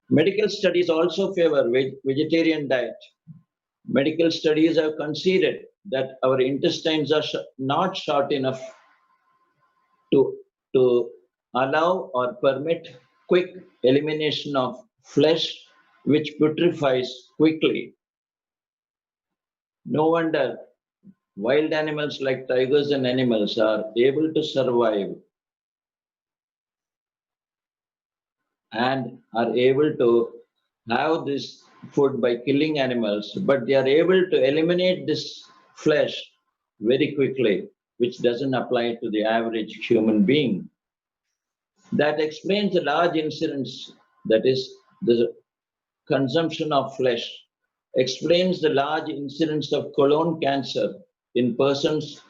Speaker 14: Medical studies also favor vegetarian diet. Medical studies have conceded that our intestines are not short enough to allow or permit quick elimination of flesh which putrefies quickly. No wonder wild animals like tigers and animals are able to survive and are able to have this food by killing animals, but they are able to eliminate this flesh very quickly, which doesn't apply to the average human being. That explains the large incidence, that is, the consumption of flesh, explains the large incidence of colon cancer in persons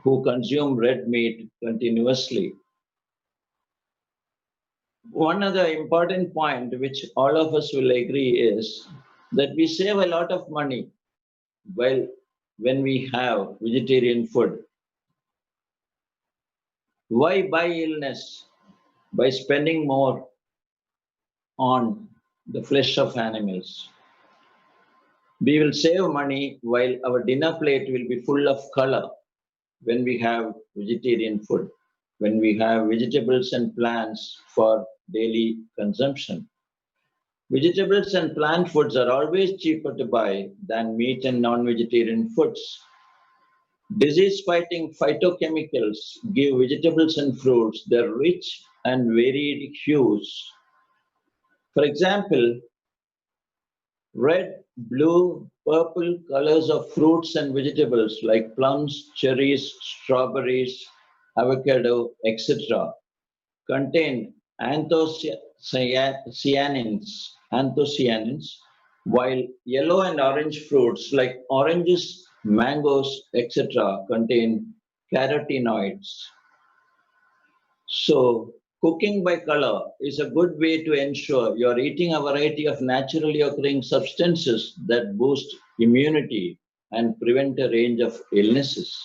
Speaker 14: who consume red meat continuously. One other important point which all of us will agree is that we save a lot of money when we have vegetarian food. Why buy illness by spending more on the flesh of animals? We will save money while our dinner plate will be full of color when we have vegetarian food, when we have vegetables and plants for daily consumption. Vegetables and plant foods are always cheaper to buy than meat and non-vegetarian foods. Disease-fighting phytochemicals give vegetables and fruits their rich and varied hues. For example, red, blue, purple colors of fruits and vegetables like plums, cherries, strawberries, avocado, etc. contain anthocyanins, while yellow and orange fruits like oranges, mangoes, etc. contain carotenoids. So, cooking by color is a good way to ensure you're eating a variety of naturally occurring substances that boost immunity and prevent a range of illnesses.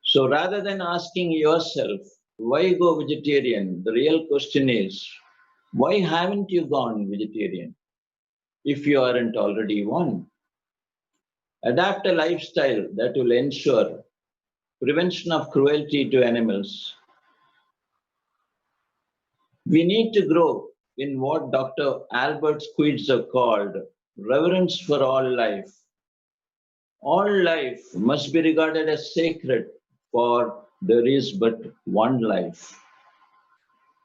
Speaker 14: So rather than asking yourself, why go vegetarian? The real question is, why haven't you gone vegetarian if you aren't already one? Adapt a lifestyle that will ensure prevention of cruelty to animals. We need to grow in what Dr. Albert Schweitzer called reverence for all life. All life must be regarded as sacred, for there is but one life.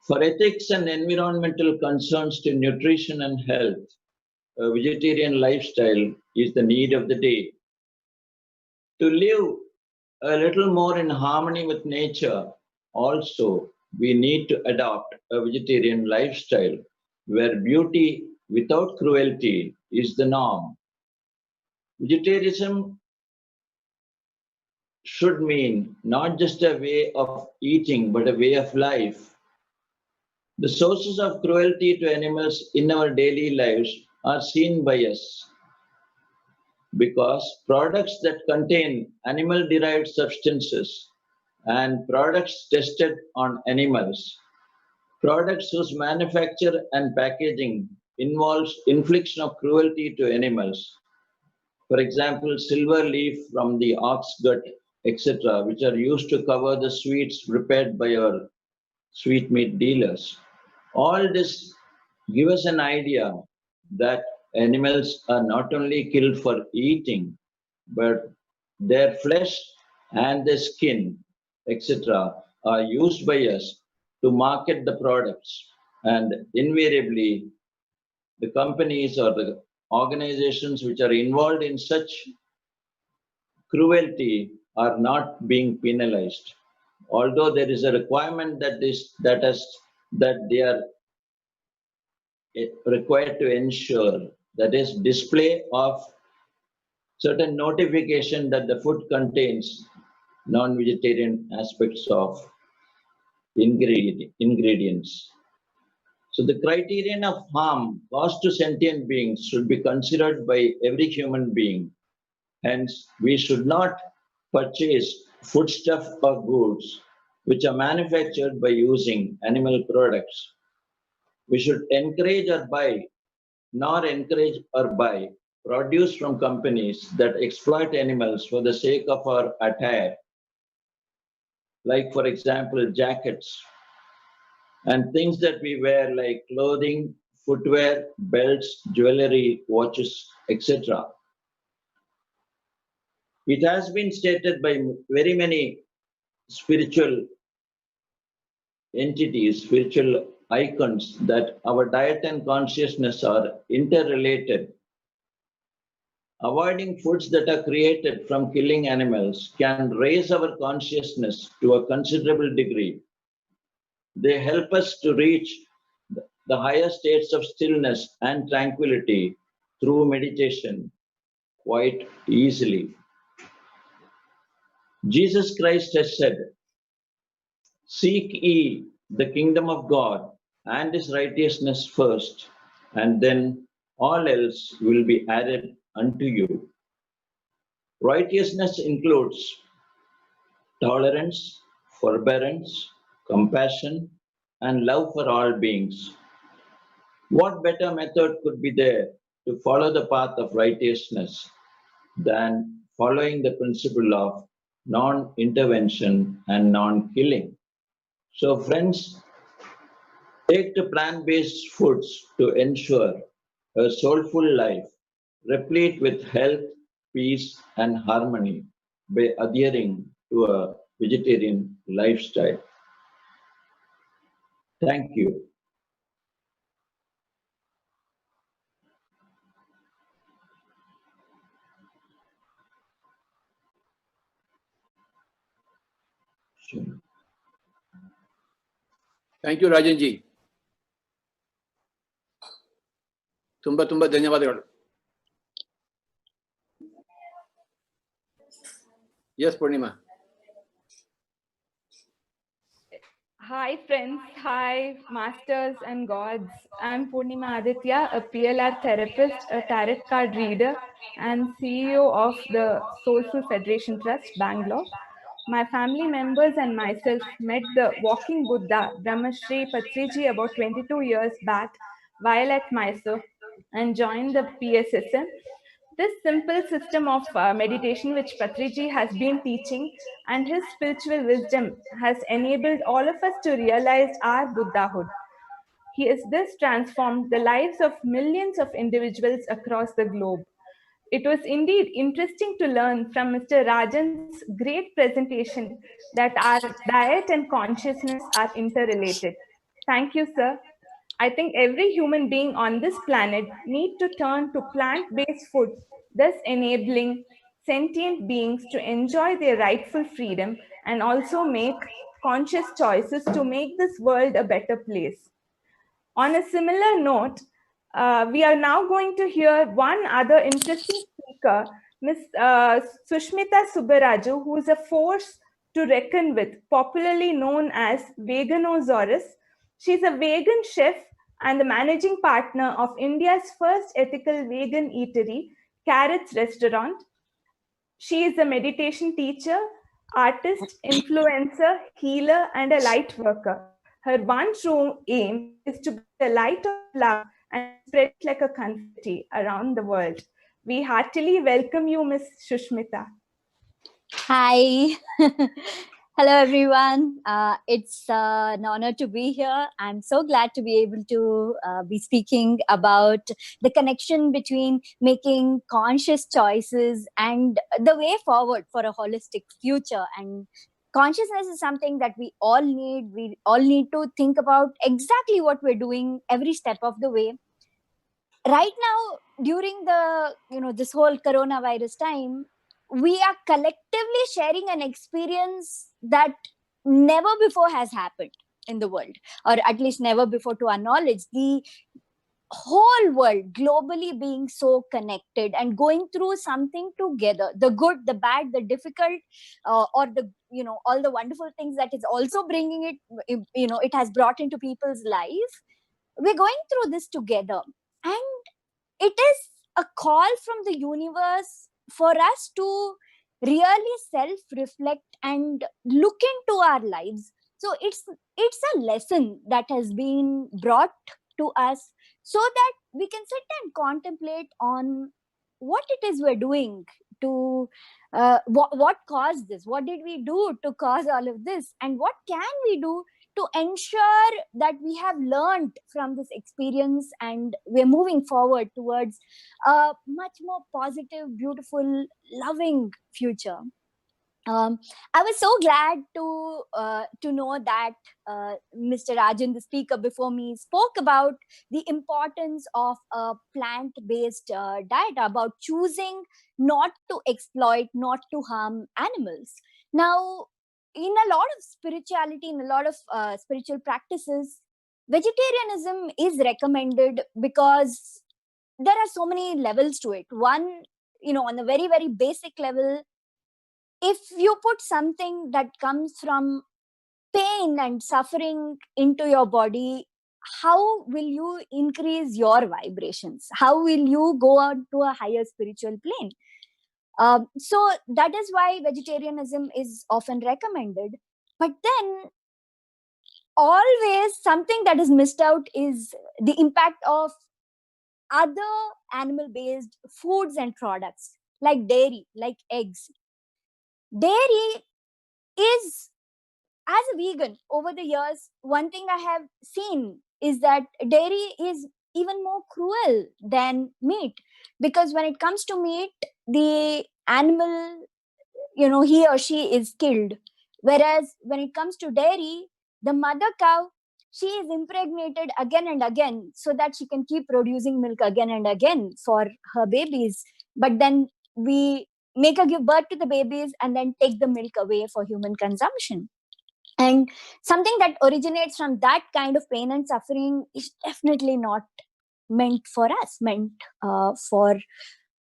Speaker 14: For ethics and environmental concerns to nutrition and health, a vegetarian lifestyle is the need of the day. To live a little more in harmony with nature, also, we need to adopt a vegetarian lifestyle where beauty without cruelty is the norm. Vegetarianism should mean not just a way of eating, but a way of life. The sources of cruelty to animals in our daily lives are seen by us because products that contain animal-derived substances and products tested on animals, products whose manufacture and packaging involves infliction of cruelty to animals. For example, silver leaf from the ox gut, etc., which are used to cover the sweets prepared by our sweetmeat dealers. All this give us an idea that animals are not only killed for eating, but their flesh and their skin, etc., are used by us to market the products. And invariably, the companies or the organizations which are involved in such cruelty are not being penalized. Although there is a requirement that they are required to ensure, that is display of certain notification that the food contains non-vegetarian aspects of ingredients. So the criterion of harm caused to sentient beings should be considered by every human being. Hence, we should not purchase foodstuff or goods which are manufactured by using animal products. We should encourage or buy, nor encourage or buy produce from companies that exploit animals for the sake of our attire, like, for example, jackets and things that we wear, like clothing, footwear, belts, jewelry, watches, etc. It has been stated by very many spiritual entities, spiritual icons, that our diet and consciousness are interrelated. Avoiding foods that are created from killing animals can raise our consciousness to a considerable degree. They help us to reach the higher states of stillness and tranquility through meditation quite easily. Jesus Christ has said, "Seek ye the kingdom of God and his righteousness first, and then all else will be added unto you." Righteousness includes tolerance, forbearance, compassion, and love for all beings. What better method could be there to follow the path of righteousness than following the principle of non-intervention and non-killing? So friends, take to plant-based foods to ensure a soulful life, replete with health, peace, and harmony by adhering to a vegetarian lifestyle. Thank you.
Speaker 2: Thank you Rajan ji. ತುಂಬಾ ತುಂಬಾ ಧನ್ಯವಾದಗಳು. S Poornima.
Speaker 15: Hi friends, hi masters and gods. I'm Purnima Aditya, a PLR therapist, a tarot card reader and CEO of the Soulful Federation Trust, Bangalore. My family members and myself met the walking Buddha, Brahmarshi Patriji, about 22 years back while at Mysore and joined the PSSM. This simple system of meditation which Patriji has been teaching and his spiritual wisdom has enabled all of us to realize our Buddhahood. He has thus transformed the lives of millions of individuals across the globe. It was indeed interesting to learn from Mr. Rajan's great presentation that our diet and consciousness are interrelated. Thank you, sir. I think every human being on this planet needs to turn to plant-based food, thus enabling sentient beings to enjoy their rightful freedom and also make conscious choices to make this world a better place. On a similar note, we are now going to hear one other interesting speaker, Ms. Sushmita Veganosauras, who is a force to reckon with, popularly known as Veganosauras. She's a vegan chef and the managing partner of India's first ethical vegan eatery, Carrots Restaurant. She is a meditation teacher, artist, influencer, healer, and a light worker. Her one true aim is to be the light of love and spread it like a confetti around the world. We heartily welcome you, Miss Sushmita.
Speaker 16: Hi. Hello, everyone. It's an honor to be here. I'm so glad to be able to be speaking about the connection between making conscious choices and the way forward for a holistic future. And consciousness is something that we all need. We all need to think about exactly what we're doing every step of the way. Right now, during the this whole coronavirus time, we are collectively sharing an experience that never before has happened in the world, or at least never before to our knowledge. The whole world globally being so connected and going through something together, the good, the bad, the difficult, or the all the wonderful things that is also bringing it has brought into people's life. We're going through this together, and it is a call from the universe for us to really self-reflect and look into our lives. So it's a lesson that has been brought to us so that we can sit and contemplate on what it is we're doing to what caused this, what did we do to cause all of this, and what can we do to ensure that we have learned from this experience and we're moving forward towards a much more positive, beautiful, loving future. I was so glad to know that Mr. Rajan, the speaker before me, spoke about the importance of a plant-based diet, about choosing not to exploit, not to harm animals. Now, in a lot of spirituality, in a lot of spiritual practices, vegetarianism is recommended because there are so many levels to it. One, on a very, very basic level, if you put something that comes from pain and suffering into your body, how will you increase your vibrations? How will you go on to a higher spiritual plane? So that is why vegetarianism is often recommended. But then always something that is missed out is the impact of other animal-based foods and products like dairy, like eggs. Dairy is, as a vegan, over the years, one thing I have seen is that dairy is even more cruel than meat, because when it comes to meat, the animal, he or she is killed. Whereas when it comes to dairy, the mother cow, she is impregnated again and again so that she can keep producing milk again and again for her babies. But then we make her give birth to the babies and then take the milk away for human consumption. And something that originates from that kind of pain and suffering is definitely not meant for us, meant for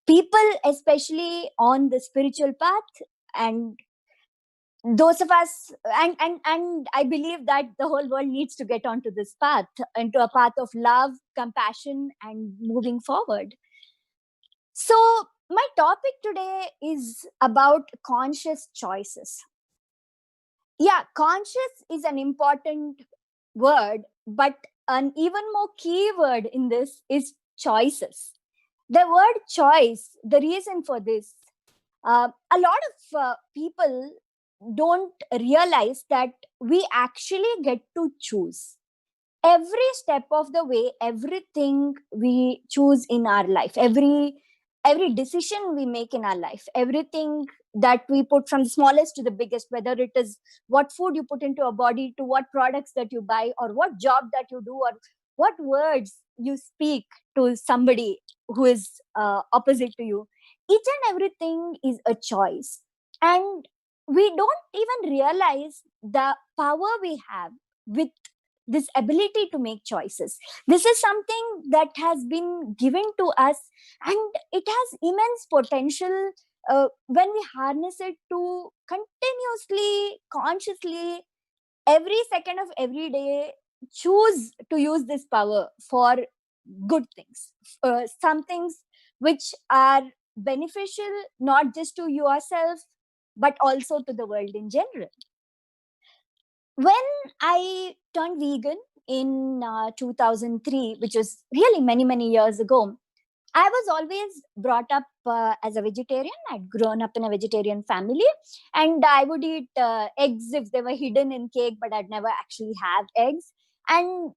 Speaker 16: people, especially on the spiritual path. And those of us, and I believe that the whole world needs to get onto this path, into a path of love, compassion, and moving forward. So my topic today is about conscious choices. Yeah, conscious is an important word, but an even more key word in this is choices. The word choice, the reason for this, a lot of people don't realize that we actually get to choose every step of the way. Everything we choose in our life, every decision we make in our life, everything that we put, from the smallest to the biggest, whether it is what food you put into a body, to what products that you buy, or what job that you do, or what words you speak to somebody who is opposite to you, each and everything is a choice. And we don't even realize the power we have with this ability to make choices. This is something that has been given to us, and it has immense potential when we harness it to continuously, consciously, every second of every day, choose to use this power for good things, some things which are beneficial not just to yourself but also to the world in general. When I turned vegan in 2003, which was really many, many years ago, I was always brought up as a vegetarian. I'd grown up in a vegetarian family, and I would eat eggs if they were hidden in cake, but I'd never actually have eggs. And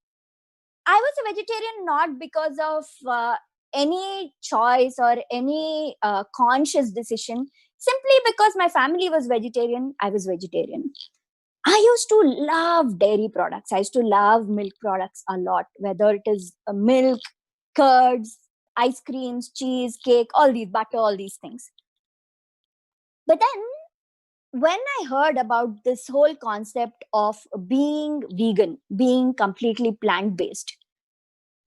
Speaker 16: I was a vegetarian not because of any choice or any conscious decision, simply because my family was vegetarian, I was vegetarian. I used to love dairy products. I used to love milk products a lot, whether it is milk, curds, ice creams, cheese, cake, all these, butter, all these things. But then when I heard about this whole concept of being vegan, being completely plant-based,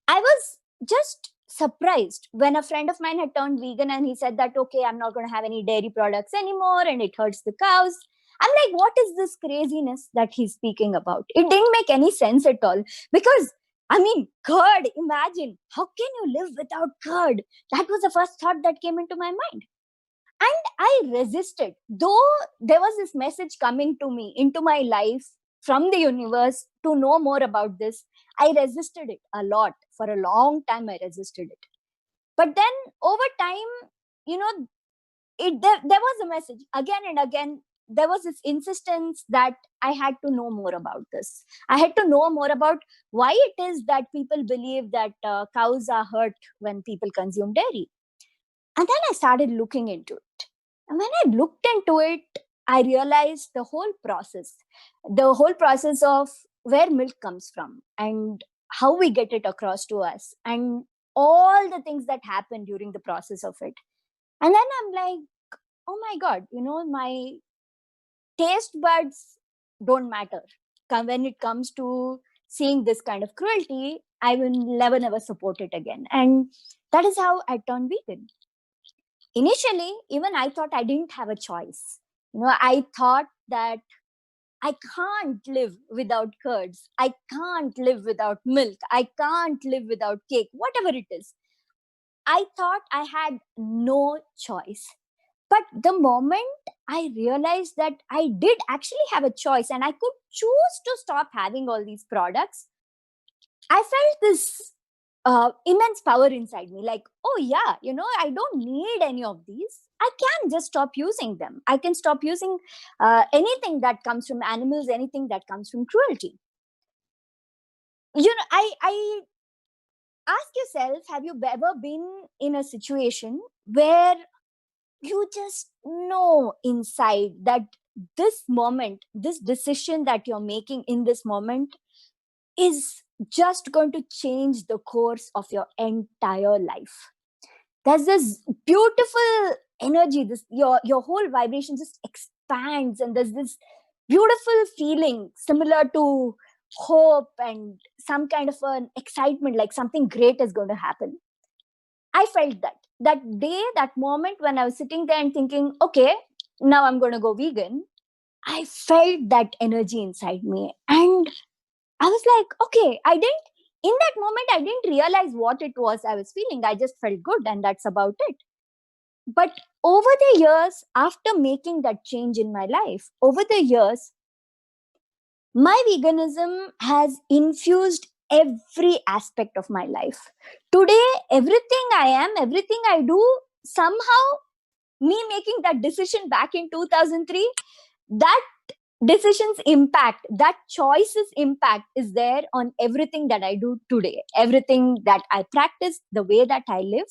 Speaker 16: I was just surprised when a friend of mine had turned vegan and he said that, okay, I'm not going to have any dairy products anymore and it hurts the cows. I'm like, what is this craziness that he's speaking about? It didn't make any sense at all, because I mean, curd, imagine, how can you live without curd? That was the first thought that came into my mind. And I resisted, though there was this message coming to me into my life from the universe to know more about this. I resisted it a lot. For a long time, I resisted it. But then over time, you know, there was a message again and again. There was this insistence that I had to know more about this. I had to know more about why it is that people believe that cows are hurt when people consume dairy. And then I started looking into it. And when I looked into it, I realized the whole process of where milk comes from and how we get it across to us and all the things that happen during the process of it. And then I'm like, oh my God, my taste buds don't matter. When it comes to seeing this kind of cruelty, I will never support it again. And that is how I turned vegan. Initially, even I thought I didn't have a choice. I thought that I can't live without curds. I can't live without milk. I can't live without cake, whatever it is. I thought I had no choice. But the moment I realized that I did actually have a choice and I could choose to stop having all these products, I felt this immense power inside me. Like, oh yeah, I don't need any of these. I can just stop using them. I can stop using anything that comes from animals, anything that comes from cruelty. I ask yourself, have you ever been in a situation where you just know inside that this moment, this decision that you're making in this moment is just going to change the course of your entire life? There's this beautiful energy, your whole vibration just expands, and there's this beautiful feeling similar to hope and some kind of an excitement, like something great is going to happen. I felt that day, that moment when I was sitting there and thinking, okay, now I'm going to go vegan, I felt that energy inside me. And I was like, okay, in that moment, I didn't realize what it was I was feeling. I just felt good, and that's about it. But over the years, after making that change in my life, over the years, my veganism has infused every aspect of my life. Today, everything I am, everything I do, somehow, me making that decision back in 2003, that decision's impact, that choice's impact is there on everything that I do today, everything that I practice, the way that I live.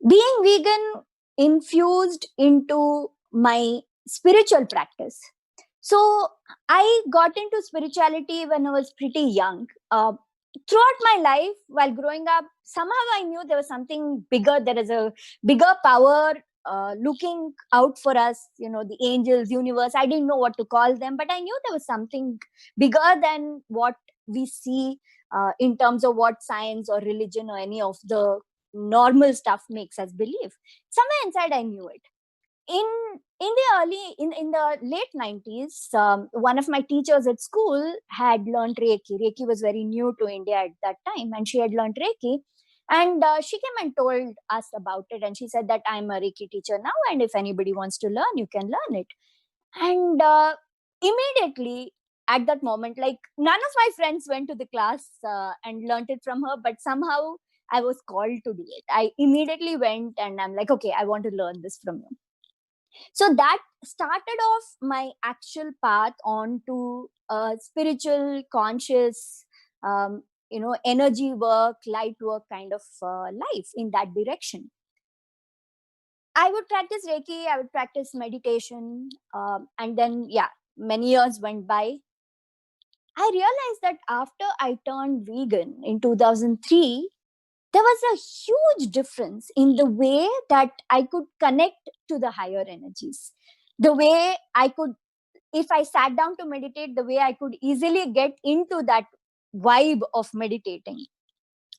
Speaker 16: Being vegan infused into my spiritual practice. So I got into spirituality when I was pretty young. Throughout my life, while growing up, somehow I knew there was something bigger. There is a bigger power looking out for us, the angels, universe. I didn't know what to call them, but I knew there was something bigger than what we see in terms of what science or religion or any of the normal stuff makes us believe. Somewhere inside, I knew it. In the late 90s, one of my teachers at school had learned Reiki. Reiki was very new to India at that time, and she had learned Reiki. And she came and told us about it. And she said that I'm a Reiki teacher now, and if anybody wants to learn, you can learn it. And immediately, at that moment, like none of my friends went to the class and learned it from her, but somehow I was called to do it. I immediately went and I'm like, okay, I want to learn this from you. So that started off my actual path onto a spiritual, conscious, energy work, light work kind of life in that direction. I would practice Reiki, I would practice meditation, and then, many years went by. I realized that after I turned vegan in 2003, there was a huge difference in the way that I could connect to the higher energies. The way I could, if I sat down to meditate, the way I could easily get into that vibe of meditating.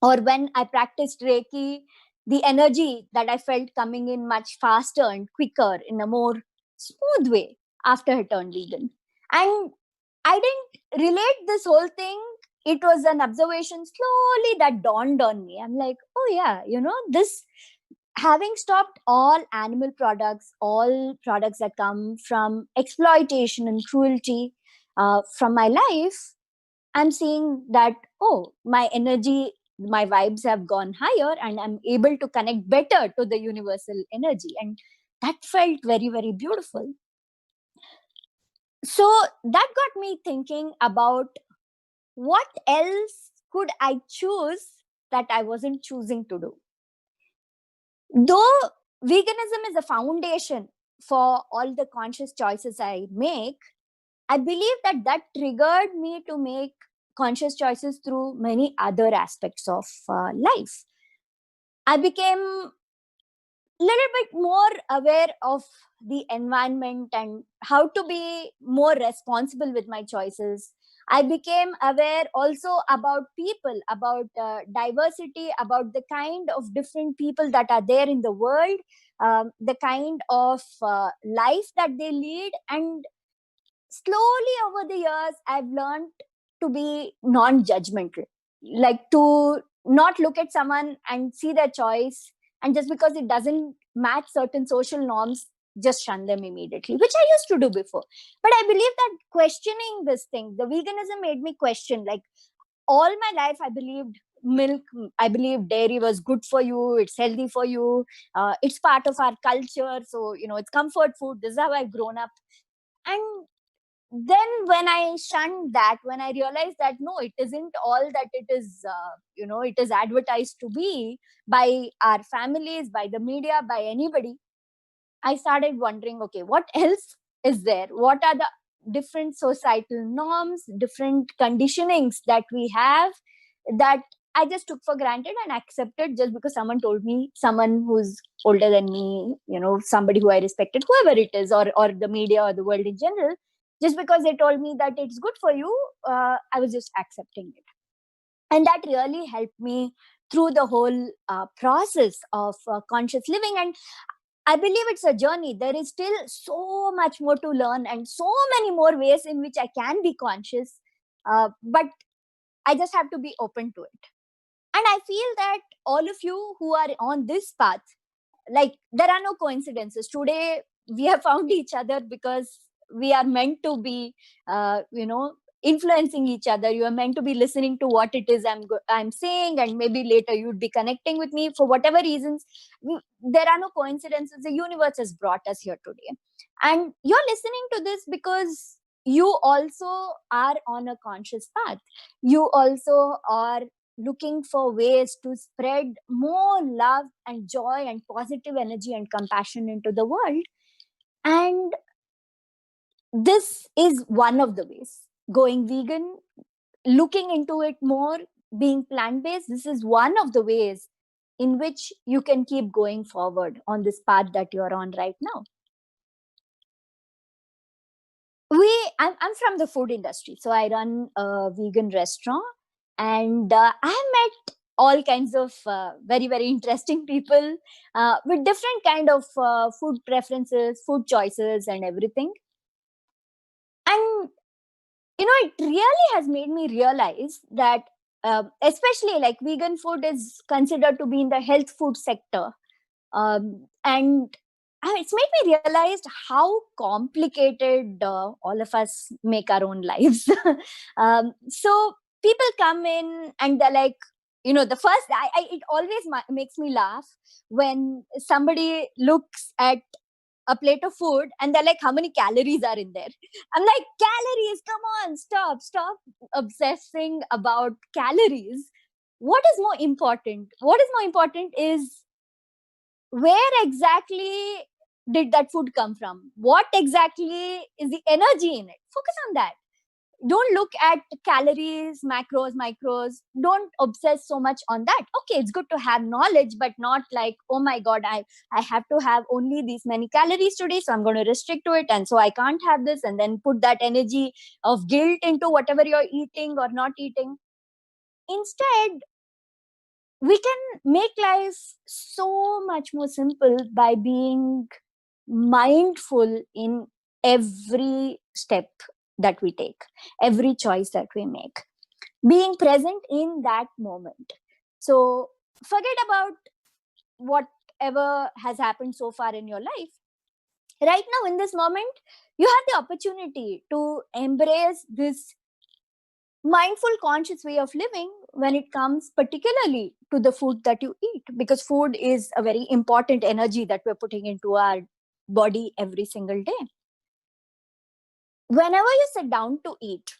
Speaker 16: Or when I practiced Reiki, the energy that I felt coming in much faster and quicker in a more smooth way after I turned vegan. And I didn't relate this whole thing. It was an observation slowly that dawned on me. I'm like, oh yeah, this, having stopped all animal products, all products that come from exploitation and cruelty from my life, I'm seeing that, oh, my energy, my vibes have gone higher and I'm able to connect better to the universal energy. And that felt very, very beautiful. So that got me thinking about what else could I choose that I wasn't choosing to do. Though veganism is a foundation for all the conscious choices I make, I believe that triggered me to make conscious choices through many other aspects of life. I became a little bit more aware of the environment and how to be more responsible with my choices. I became aware also about people, about diversity, about the kind of different people that are there in the world, the kind of life that they lead. And slowly over the years, I've learned to be non-judgmental, like to not look at someone and see their choice, and just because it doesn't match certain social norms, just shun them immediately, which I used to do before. But I believe that questioning this thing, the veganism made me question, like all my life, I believed milk, I believe dairy was good for you, it's healthy for you, it's part of our culture, so it's comfort food. This is how I've grown up. And then when I shunned that, when I realized that no, it isn't all that it is, it is advertised to be by our families, by the media, by anybody, I started wondering, okay, what else is there? What are the different societal norms, different conditionings that we have that I just took for granted and accepted just because someone told me, someone who's older than me, somebody who I respected, whoever it is, or the media or the world in general, just because they told me that it's good for you, I was just accepting it. And that really helped me through the whole process of conscious living. And I believe it's a journey. There is still so much more to learn and so many more ways in which I can be conscious. But I just have to be open to it. And I feel that all of you who are on this path, like there are no coincidences. Today, we have found each other because we are meant to be, influencing each other. You are meant to be listening to what it is I'm saying, and maybe later you'd be connecting with me for whatever reasons. There are no coincidences. The universe has brought us here today, and you're listening to this because you also are on a conscious path. You also are looking for ways to spread more love and joy and positive energy and compassion into the world. And this is one of the ways. Going vegan, looking into it more, being plant-based, this is one of the ways in which you can keep going forward on this path that you're on right now. I'm from the food industry, so I run a vegan restaurant, and I have met all kinds of very, very interesting people with different kind of food preferences, food choices, and everything. And it really has made me realize that especially like vegan food is considered to be in the health food sector, and it's made me realize how complicated all of us make our own lives. So people come in and they're like, the first, it always makes me laugh when somebody looks at a plate of food and they're like, how many calories are in there? I'm like, calories, come on, stop obsessing about calories. What is more important? What is more important is, where exactly did that food come from? What exactly is the energy in it? Focus on that. Don't look at calories, macros, micros. Don't obsess so much on that. Okay, it's good to have knowledge, but not like, oh my God, I have to have only these many calories today, so I'm going to restrict to it, and so I can't have this, and then put that energy of guilt into whatever you're eating or not eating. Instead, we can make life so much more simple by being mindful in every step that we take, every choice that we make, being present in that moment. So forget about whatever has happened so far in your life. Right now, in this moment, you have the opportunity to embrace this mindful, conscious way of living when it comes particularly to the food that you eat, because food is a very important energy that we're putting into our body every single day. Whenever you sit down to eat,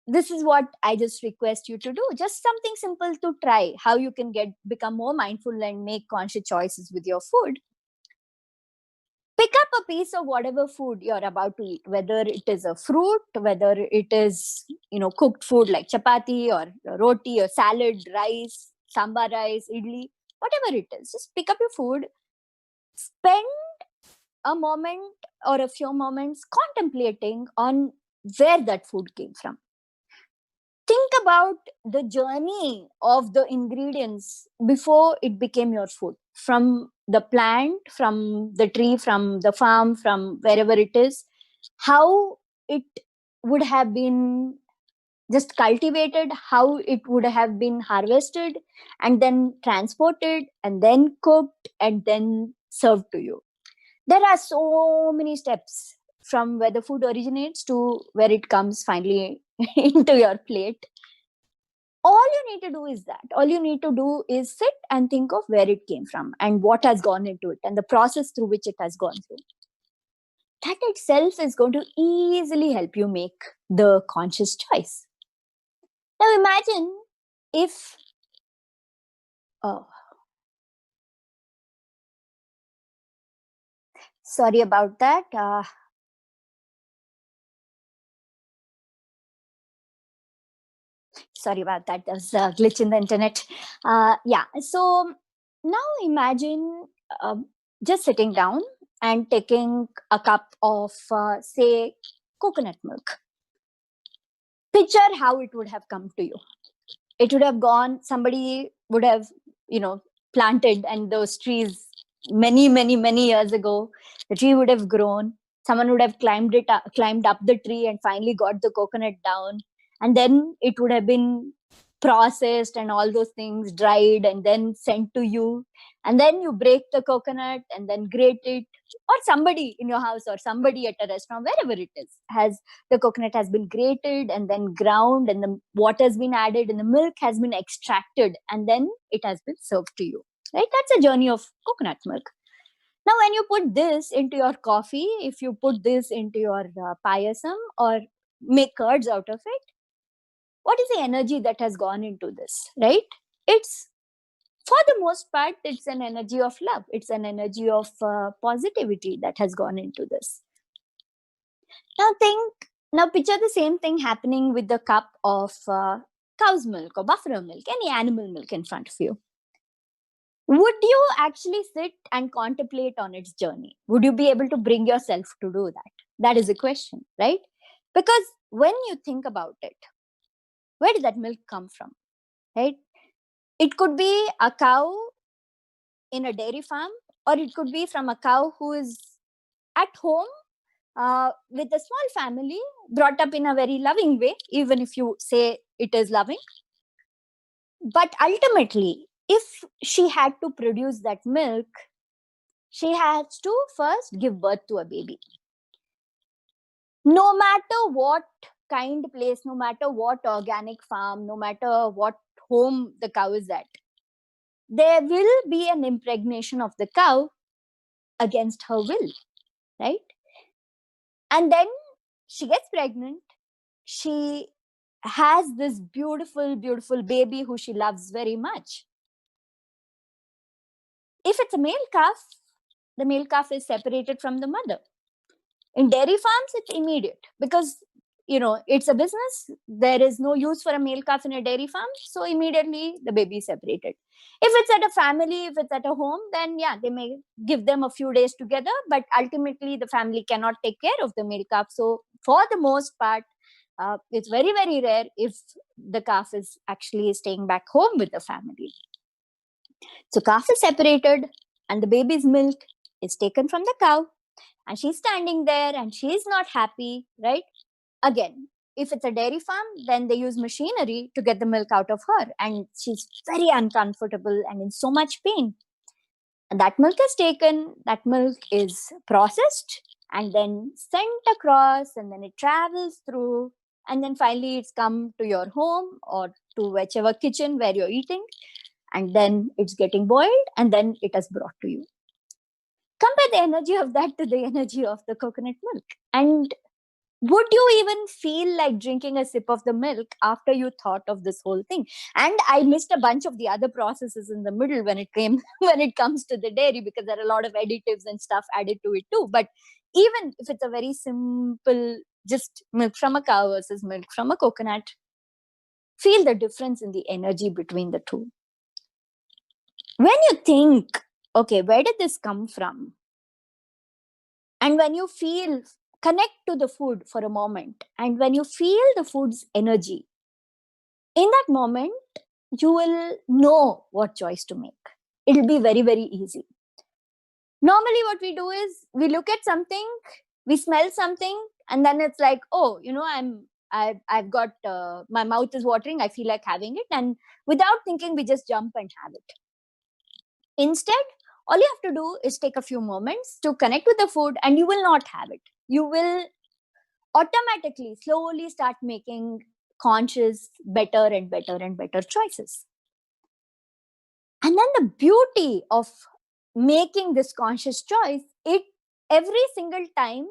Speaker 16: this is what I just request you to do. Just something simple to try, how you can become more mindful and make conscious choices with your food. Pick up a piece of whatever food you're about to eat, whether it is a fruit, whether it is, cooked food like chapati or roti or salad, rice, sambar rice, idli, whatever it is. Just pick up your food, spend a moment or a few moments contemplating on where that food came from. Think about the journey of the ingredients before it became your food, from the plant, from the tree, from the farm, from wherever it is, how it would have been just cultivated, how it would have been harvested and then transported and then cooked and then served to you. There are so many steps from where the food originates to where it comes finally into your plate. All you need to do is that. All you need to do is sit and think of where it came from and what has gone into it and the process through which it has gone through. That itself is going to easily help you make the conscious choice. Now imagine if sorry about that. Sorry about that. There's a glitch in the internet. Yeah. So now imagine just sitting down and taking a cup of, say, coconut milk. Picture how it would have come to you. It would have gone, somebody would have, planted, and those trees many, many, many years ago, the tree would have grown. Someone would have climbed up the tree and finally got the coconut down. And then it would have been processed and all those things dried and then sent to you. And then you break the coconut and then grate it, or somebody in your house or somebody at a restaurant, wherever it is, the coconut has been grated and then ground and the water has been added and the milk has been extracted and then it has been served to you. Right? That's a journey of coconut milk. Now, when you put this into your coffee, if you put this into your payasam or make curds out of it, what is the energy that has gone into this, right? It's, for the most part, it's an energy of love. It's an energy of positivity that has gone into this. Now picture the same thing happening with the cup of cow's milk or buffalo milk, any animal milk in front of you. Would you actually sit and contemplate on its journey? Would you be able to bring yourself to do that? That is a question, right? Because when you think about it, where did that milk come from, right? It could be a cow in a dairy farm, or it could be from a cow who is at home with a small family, brought up in a very loving way, even if you say it is loving. But ultimately, if she had to produce that milk, she has to first give birth to a baby. No matter what kind place, no matter what organic farm, no matter what home the cow is at, there will be an impregnation of the cow against her will, right? And then she gets pregnant. She has this beautiful, beautiful baby who she loves very much. If it's a male calf, the male calf is separated from the mother. In dairy farms, it's immediate because, it's a business. There is no use for a male calf in a dairy farm. So immediately the baby is separated. If it's at a family, if it's at a home, then yeah, they may give them a few days together, but ultimately the family cannot take care of the male calf. So for the most part, it's very, very rare if the calf is actually staying back home with the family. So calf is separated and the baby's milk is taken from the cow and she's standing there and she's not happy, right? Again, if it's a dairy farm, then they use machinery to get the milk out of her and she's very uncomfortable and in so much pain. And that milk is taken, that milk is processed and then sent across, and then it travels through, and then finally it's come to your home or to whichever kitchen where you're eating, and then it's getting boiled and then it is brought to you. Compare the energy of that to the energy of the coconut milk. And would you even feel like drinking a sip of the milk after you thought of this whole thing? And I missed a bunch of the other processes in the middle when it comes to the dairy, because there are a lot of additives and stuff added to it too. But even if it's a very simple, just milk from a cow versus milk from a coconut, feel the difference in the energy between the two. When you think, okay, where did this come from? And when you connect to the food for a moment, and when you feel the food's energy, in that moment, you will know what choice to make. It'll be very, very easy. Normally, what we do is we look at something, we smell something, and then it's like, oh, I've got, my mouth is watering, I feel like having it. And without thinking, we just jump and have it. Instead, all you have to do is take a few moments to connect with the food and you will not have it. You will automatically, slowly start making conscious, better and better and better choices. And then the beauty of making this conscious choice, every single time,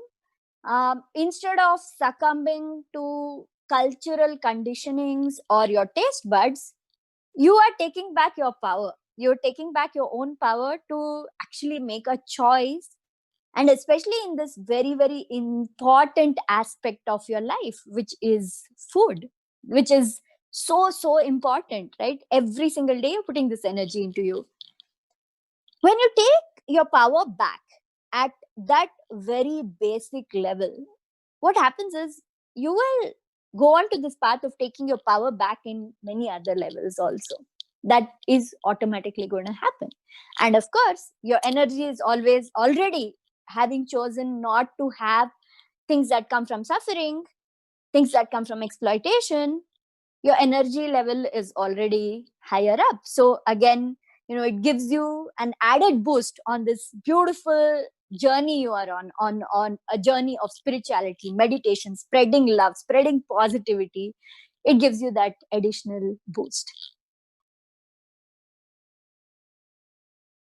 Speaker 16: instead of succumbing to cultural conditionings or your taste buds, you are taking back your power. You're taking back your own power to actually make a choice. And especially in this very, very important aspect of your life, which is food, which is so, so important, right? Every single day, you're putting this energy into you. When you take your power back at that very basic level, what happens is you will go on to this path of taking your power back in many other levels also. That is automatically going to happen. And of course, your energy is always already having chosen not to have things that come from suffering, things that come from exploitation. Your energy level is already higher up. So again, it gives you an added boost on this beautiful journey you are on a journey of spirituality, meditation, spreading love, spreading positivity. It gives you that additional boost.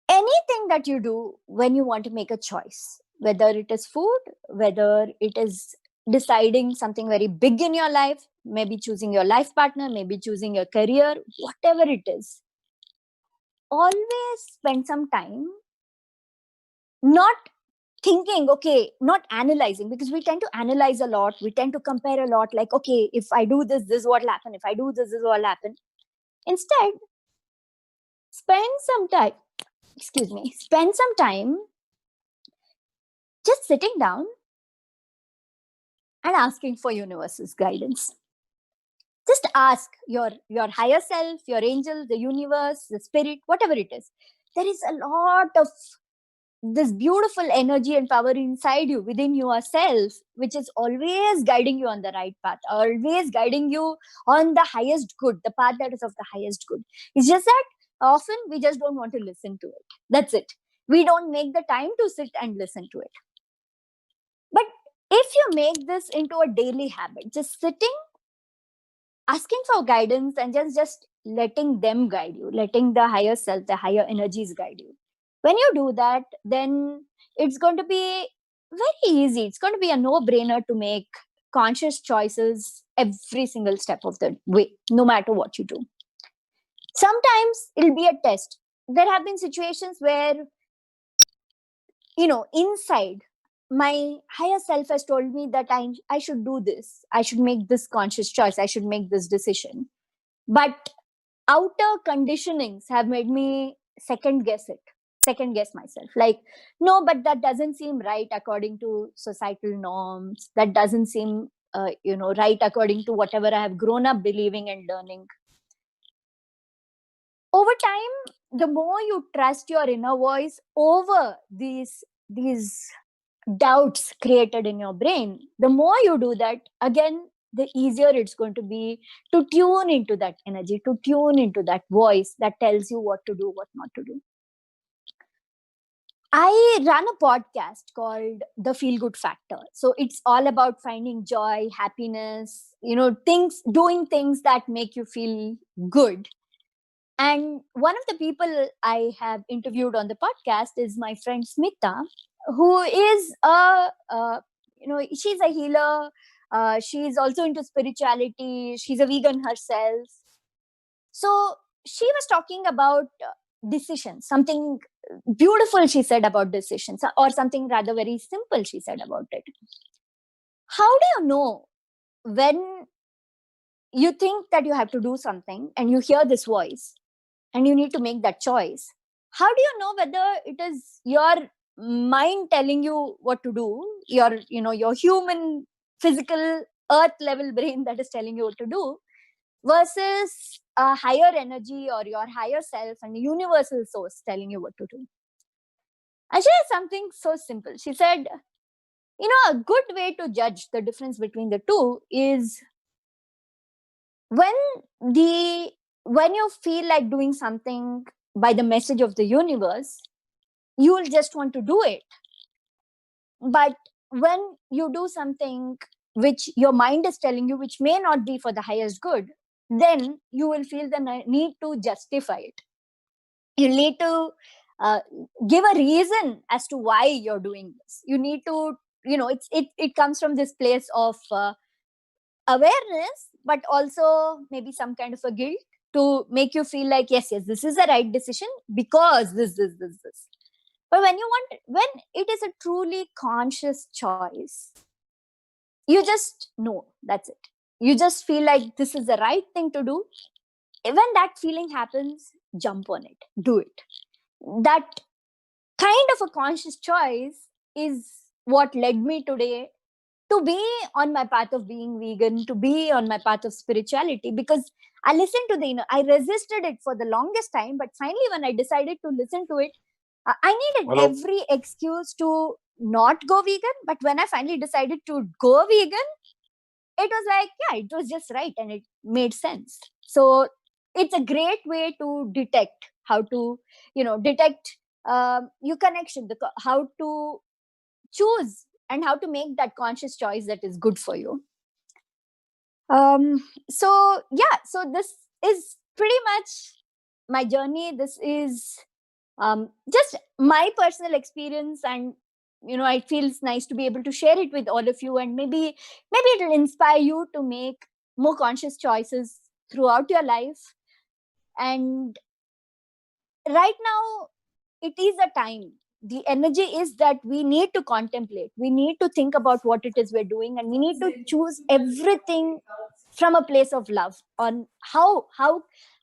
Speaker 16: Anything that you do when you want to make a choice, whether it is food, whether it is deciding something very big in your life, maybe choosing your life partner, maybe choosing your career, whatever it is, always spend some time not thinking, okay, not analyzing, because we tend to analyze a lot. We tend to compare a lot, like, okay, if I do this, this is what will happen. If I do this, this is what will happen. Instead, spend some time just sitting down and asking for universe's guidance. Just ask your higher self, your angel, the universe, the spirit, whatever it is. There is a lot of this beautiful energy and power inside you, within yourself, which is always guiding you on the right path, always guiding you on the highest good, the path that is of the highest good. It's just that often we just don't want to listen to it. That's it. We don't make the time to sit and listen to it. But if you make this into a daily habit, just sitting, asking for guidance, and just letting them guide you, letting the higher self, the higher energies guide you. When you do that, then it's going to be very easy. It's going to be a no-brainer to make conscious choices every single step of the way, no matter what you do. Sometimes it'll be a test. There have been situations where, inside, my higher self has told me that I should do this. I should make this conscious choice. I should make this decision. But outer conditionings have made me second guess myself. Like, no, but that doesn't seem right according to societal norms. That doesn't seem, right according to whatever I have grown up believing and learning. Over time, the more you trust your inner voice over these doubts created in your brain, the more you do that, again, the easier it's going to be to tune into that energy, to tune into that voice that tells you what to do, what not to do. I run a podcast called The Feel Good Factor. So it's all about finding joy, happiness, doing things that make you feel good. And one of the people I have interviewed on the podcast is my friend Smita, who is she's a healer. She's also into spirituality. She's a vegan herself. So she was talking about decisions, something beautiful she said about decisions, or something rather very simple she said about it. How do you know when you think that you have to do something and you hear this voice and you need to make that choice? How do you know whether it is your mind telling you what to do, your human, physical, earth level brain that is telling you what to do, versus a higher energy or your higher self and the universal source telling you what to do? And she said something so simple. She said, a good way to judge the difference between the two is when you feel like doing something by the message of the universe, you will just want to do it. But when you do something which your mind is telling you, which may not be for the highest good, then you will feel the need to justify it. You need to give a reason as to why you're doing this. You need to, it comes from this place of awareness, but also maybe some kind of a guilt to make you feel like, yes, this is the right decision because this. But when it is a truly conscious choice, you just know, that's it. You just feel like this is the right thing to do. When that feeling happens, jump on it, do it. That kind of a conscious choice is what led me today to be on my path of being vegan, to be on my path of spirituality, because I listened to I resisted it for the longest time, but finally when I decided to listen to it, I needed every excuse to not go vegan. But when I finally decided to go vegan, it was like, yeah, it was just right and it made sense. So it's a great way to detect how to, detect your connection, how to choose and how to make that conscious choice that is good for you. So this is pretty much my journey. This is just my personal experience, and it feels nice to be able to share it with all of you, and maybe it will inspire you to make more conscious choices throughout your life. And right now it is a time, the energy is that we need to contemplate, we need to think about what it is we're doing, and we need to choose everything from a place of love on how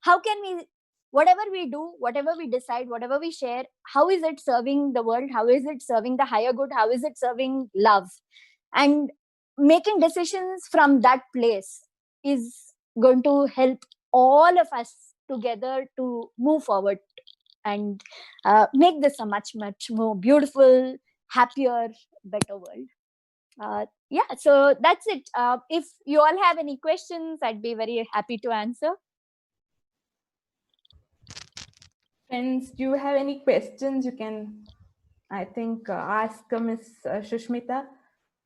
Speaker 16: can we, whatever we do, whatever we decide, whatever we share, how is it serving the world, how is it serving the higher good, how is it serving love? And making decisions from that place is going to help all of us together to move forward and make this a much more beautiful, happier, better world. So that's it. If you all have any questions, I'd be very happy to answer.
Speaker 15: Friends, do you have any questions? You can, I think, ask Miss Sushmita.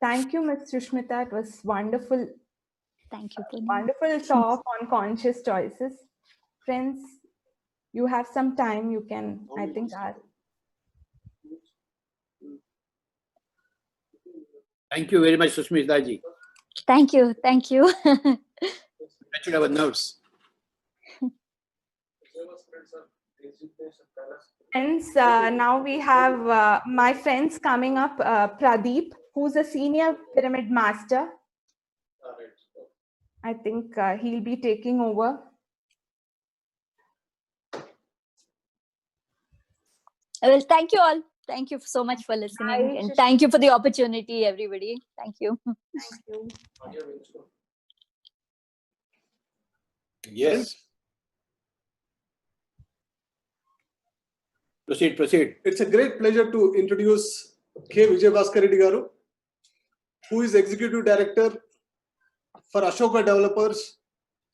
Speaker 15: Thank you, Miss Sushmita. It was wonderful.
Speaker 16: Thank you, Purnima.
Speaker 15: Wonderful talk on conscious choices. Friends, you have some time. You can, I think, ask.
Speaker 2: Thank you very much, Sushmita ji.
Speaker 16: Thank you. Thank you.
Speaker 2: Touched our nerves.
Speaker 15: Friends, now we have my friends coming up, Pradeep, who's a senior pyramid master. I think he'll be taking over.
Speaker 16: Well, thank you all. Thank you so much for listening. And thank you for the opportunity, everybody. Thank you.
Speaker 15: Thank you.
Speaker 2: Yes. Proceed.
Speaker 17: It's a great pleasure to introduce K. Vijay Bhaskar Reddy garu, who is Executive Director for Ashoka Developers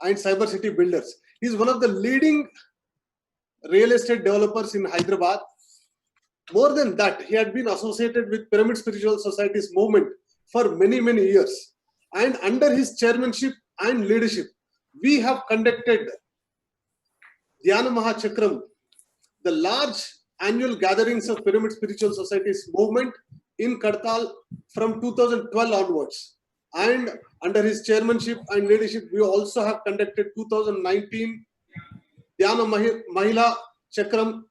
Speaker 17: and Cyber City Builders. He is one of the leading real estate developers in Hyderabad. More than that, he had been associated with Pyramid Spiritual Society's movement for many, many years. And under his chairmanship and leadership, we have conducted Dhyana Mahachakram, the large annual gatherings of Pyramid Spiritual Society's movement in Kartal from 2012 onwards. And under his chairmanship and leadership, we also have conducted 2019 Dhyana Mahila Chakram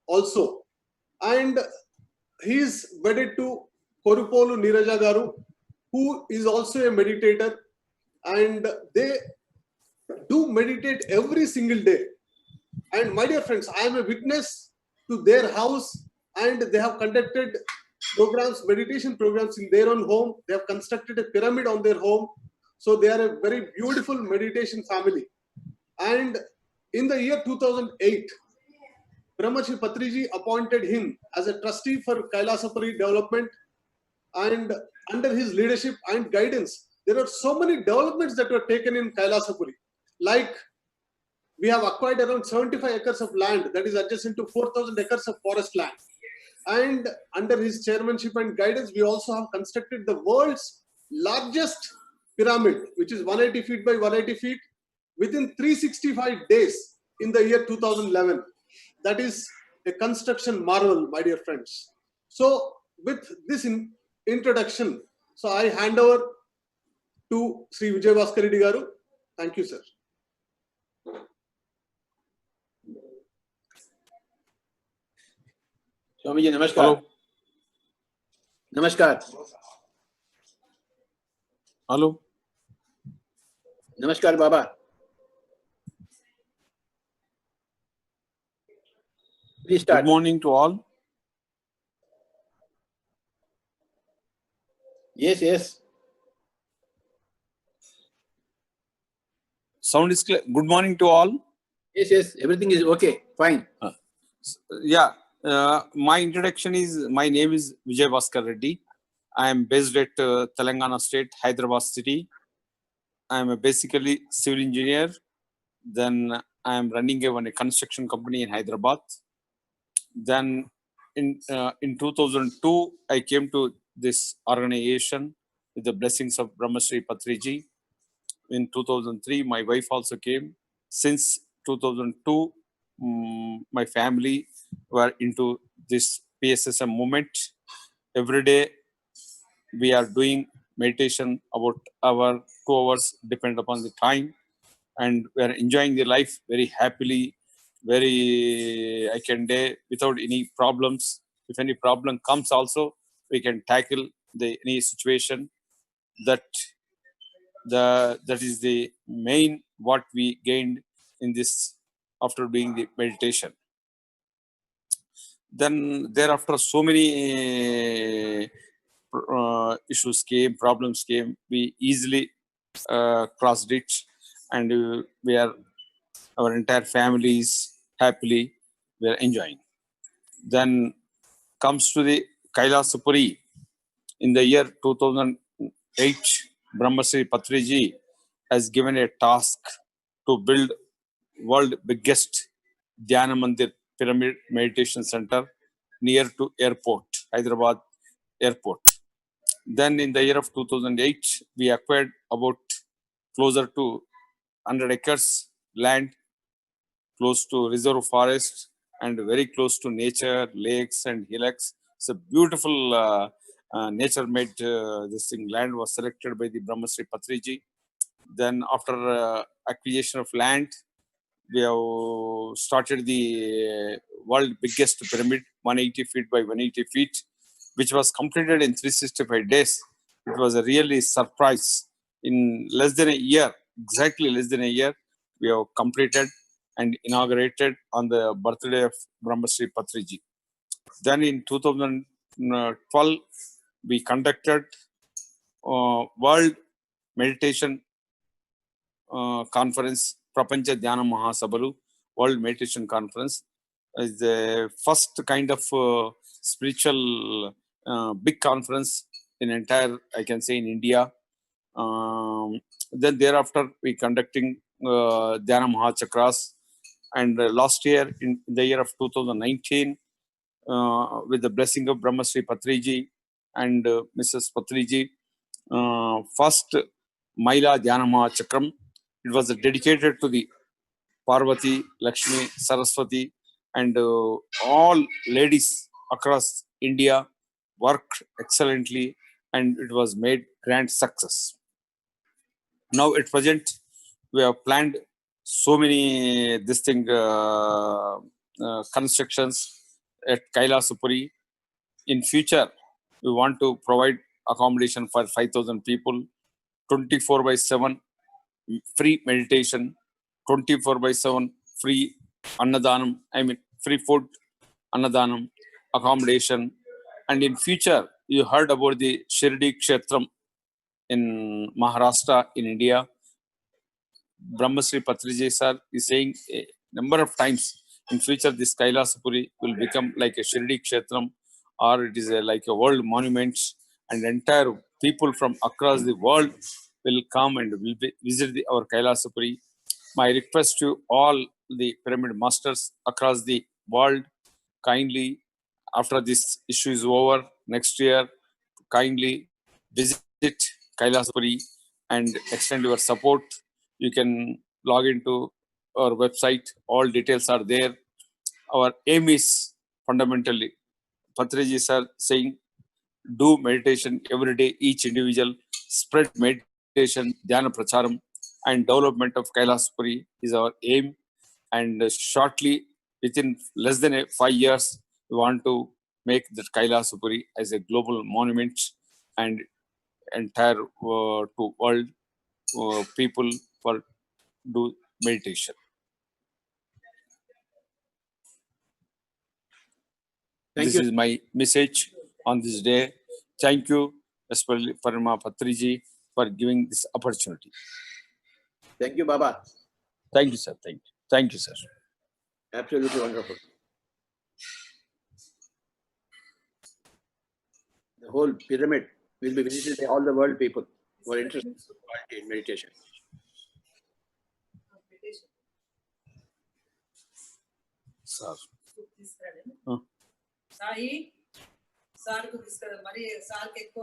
Speaker 17: also. And he is wedded to Korupolu Neeraja Garu, who is also a meditator, and they do meditate every single day. And my dear friends, I am a witness to their house, and they have conducted programs, meditation programs in their own home. They have constructed a pyramid on their home. So they are a very beautiful meditation family. And in the year 2008, Brahmarshi Patriji appointed him as a trustee for Kailasapuri development, and under his leadership and guidance, there are so many developments that were taken in Kailasapuri. Like, we have acquired around 75 acres of land that is adjacent to 4,000 acres of forest land. And under his chairmanship and guidance, we also have constructed the world's largest pyramid, which is 180 feet by 180 feet, within 365 days in the year 2011. That is a construction marvel, my dear friends. So with this introduction, so I hand over to Sri Vijay Bhaskar Reddy garu. Thank you, sir.
Speaker 2: Swamiji, namaskar. Hello. Namaskar.
Speaker 18: Hello.
Speaker 2: Namaskar, Baba. Please start.
Speaker 18: Good morning to all.
Speaker 2: Yes.
Speaker 18: Sound is clear. Good morning to all.
Speaker 2: Yes. Everything is okay. Fine.
Speaker 18: Yeah. My introduction is, my name is Vijay Bhaskar Reddy. I am based at Telangana State, Hyderabad city. I am basically civil engineer. Then I am running a construction company in Hyderabad. Then in 2002, I came to this organization with the blessings of Brahmarshi Patriji. In 2003, my wife also came. Since 2002, my family were into this PSSM movement. Every day, we are doing meditation about 2 hours, depend upon the time. And we are enjoying the life very happily, very, I can say, without any problems. If any problem comes also, we can tackle any situation. That is the main what we gained in this after doing the meditation. Then thereafter, so many issues came, problems came. We easily crossed it, and we are, our entire family is happily, we are enjoying. Then comes to the Kailasapuri. In the year 2008, Brahmarshi Patriji has given a task to build world biggest Dhyana Mandir Pyramid Meditation Center near to airport, Hyderabad airport. Then in the year of 2008, we acquired about closer to 100 acres land, close to reserve forest and very close to nature, lakes and hillocks. It's a beautiful nature-made this thing. Land was selected by the Brahmarshi Patriji. Then after acquisition of land, we have started the world biggest pyramid, 180 feet by 180 feet, which was completed in 365 days. It was a really surprise. In less than a year, exactly less than a year, we have completed and inaugurated on the birthday of Brahmarshi Patriji. Then in 2012, we conducted World Meditation Conference, Prapancha Dhyana Mahasabalu, World Meditation Conference, is the first kind of spiritual big conference in entire, I can say, in India. Then thereafter, we conducting Dhyana Mahachakras. And last year, in the year of 2019, with the blessing of Brahmarshi Patriji and Mrs. Patriji, first Maila Dhyana Mahachakram. It was dedicated to the Parvati, Lakshmi, Saraswati, and all ladies across India worked excellently, and it was made grand success. Now at present, we have planned so many constructions at Kailasapuri. In future, we want to provide accommodation for 5,000 people, 24/7 free meditation, 24/7 free Annadanam, free food, Annadanam, accommodation. And in future, you heard about the Shirdi Kshetram in Maharashtra, in India. Brahmarshi Patriji sir is saying a number of times, in future this Kailasapuri will become like a Shirdi Kshetram, or it is like a world monument, and entire people from across the world will come and will visit our Kailasapuri. My request to all the pyramid masters across the world, kindly, after this issue is over, next year, kindly visit Kailasapuri and extend your support. You can log into our website. All details are there. Our aim is fundamentally, Patriji sir saying, do meditation every day, each individual, spread meditation, dhyana pracharam, and development of Kailasapuri is our aim. And shortly, within less than 5 years, we want to make the Kailasapuri as a global monument and entire to world people for do meditation. This is my message on this day. Thank you, especially Parama Patriji, for giving this opportunity.
Speaker 2: Thank you, Baba.
Speaker 18: Thank you, sir. Thank you. Thank you, sir.
Speaker 2: Absolutely wonderful. The whole pyramid will be visited by all the world people who are interested in meditation.
Speaker 18: Sir.
Speaker 19: Sai, sir को discuss मरी साल के को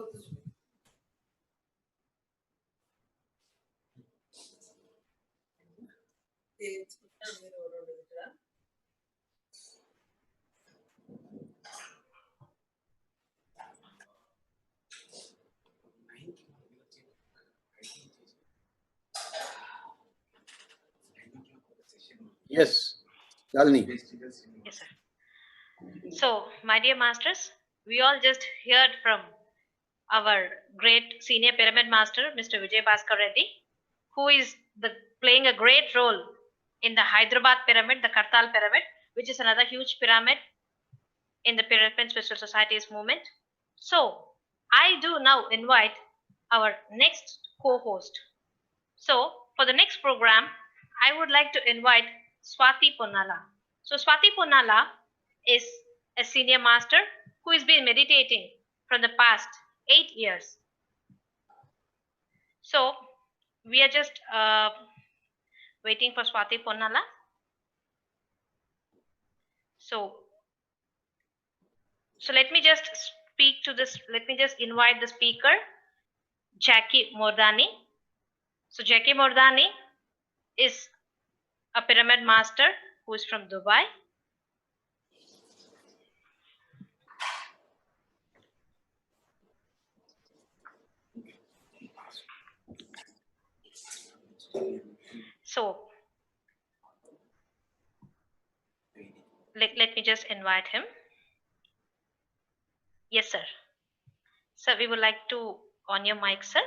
Speaker 2: Yes, Shalini.
Speaker 13: Yes, sir. So, my dear masters, we all just heard from our great senior pyramid master, Mr. Vijay Bhaskar Reddy, who is playing a great role in the Hyderabad pyramid, the Kartal pyramid, which is another huge pyramid in the Pyramid Spiritual Society's movement. So, I do now invite our next co-host. So, for the next program, I would like to invite Swati Ponnala. So, Swati Ponnala is a senior master who has been meditating from the past 8 years. So, we are just waiting for Swati Ponnala. So let me just speak to this. Let me just invite the speaker, Jacky Mordani. So Jacky Mordani is a pyramid master who is from Dubai. So let me just invite him. Yes, sir. Sir, we would like to on your mic, sir.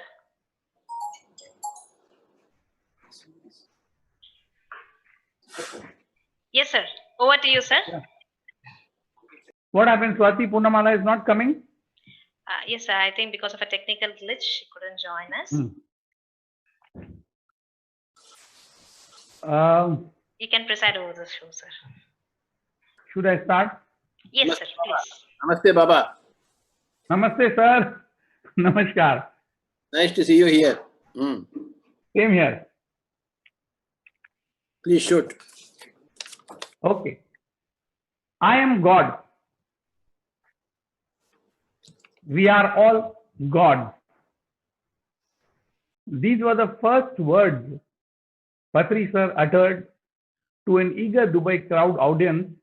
Speaker 13: Yes, sir. Over to you, sir.
Speaker 20: Yeah. What happened? Swati Poonamala is not coming?
Speaker 13: Yes, sir. I think because of a technical glitch, she couldn't join us. You can preside over the show, sir.
Speaker 20: Should I start?
Speaker 13: Yes, sir. Please.
Speaker 2: Namaste, Baba.
Speaker 20: Namaste, sir. Namaskar.
Speaker 2: Nice to see you here.
Speaker 20: Same here.
Speaker 2: Please shoot.
Speaker 20: Okay. I am God. We are all gods. These were the first words Patriji sir uttered to an eager Dubai crowd audience,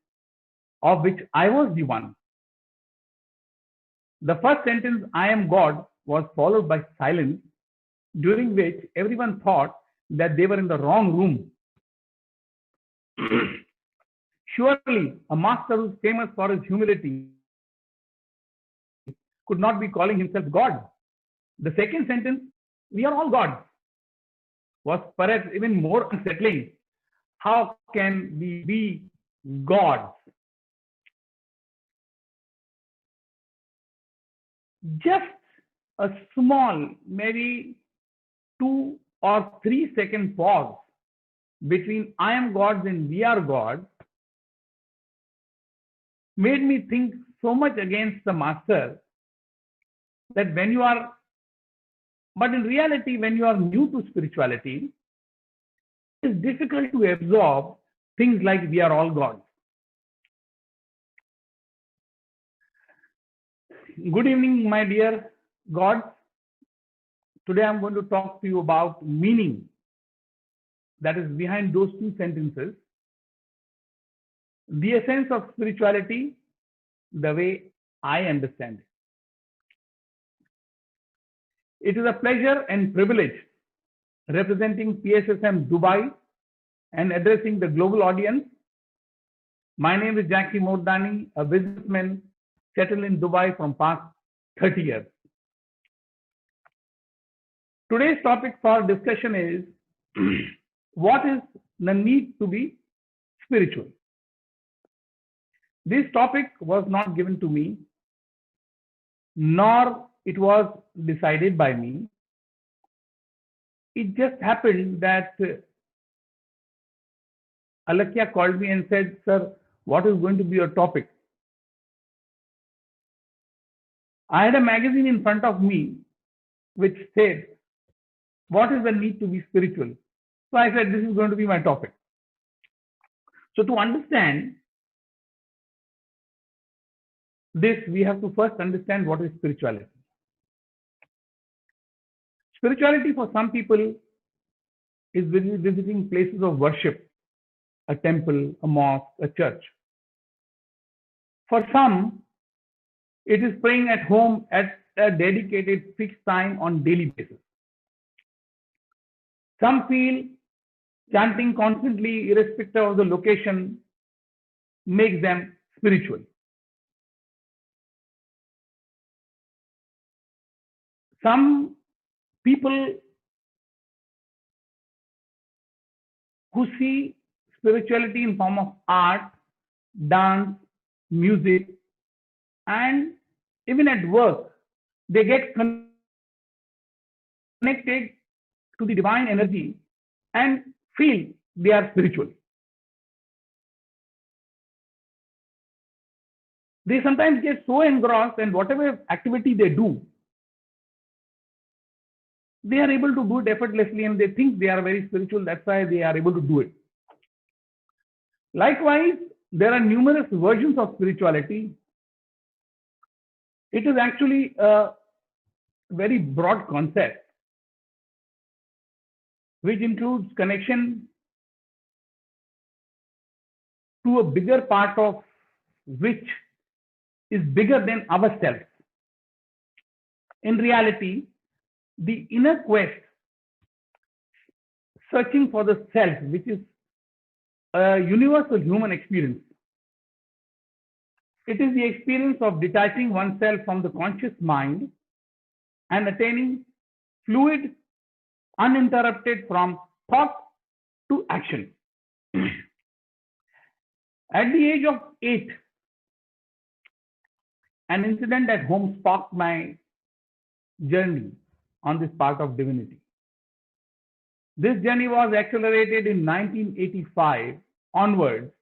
Speaker 20: of which I was the one. The first sentence, I am God, was followed by silence, during which everyone thought that they were in the wrong room. Surely, a master who is famous for his humility could not be calling himself God. The second sentence, we are all gods, was perhaps even more unsettling. How can we be gods? Just a small, maybe 2 or 3 second pause between I am gods and we are gods made me think so much against the master that when you are, but in reality, when you are new to spirituality, it's difficult to absorb things like we are all gods. Good evening, my dear gods. Today I'm going to talk to you about meaning that is behind those 2 sentences. The essence of spirituality, the way I understand it. It is a pleasure and privilege representing PSSM Dubai and addressing the global audience. My name is Jacky Mordani, a businessman settled in Dubai from past 30 years. Today's topic for discussion is what is the need to be spiritual? This topic was not given to me, nor it was decided by me. It just happened that Alakya called me and said, sir, what is going to be your topic? I had a magazine in front of me which said, what is the need to be spiritual? So I said, this is going to be my topic. So to understand this, we have to first understand what is spirituality. Spirituality for some people is visiting places of worship, a temple, a mosque, a church. For some, it is praying at home at a dedicated fixed time on daily basis. Some feel chanting constantly, irrespective of the location, makes them spiritual. Some people who see spirituality in form of art, dance, music, and even at work, they get connected to the divine energy and feel they are spiritual. They sometimes get so engrossed in whatever activity they do, they are able to do it effortlessly and they think they are very spiritual. That's why they are able to do it. Likewise, there are numerous versions of spirituality. It is actually a very broad concept which includes connection to a bigger part of which is bigger than ourselves. In reality, the inner quest, searching for the self, which is a universal human experience. It is the experience of detaching oneself from the conscious mind and attaining fluid, uninterrupted from thought to action. At the age of 8, an incident at home sparked my journey on this path of divinity. This journey was accelerated in 1985 onwards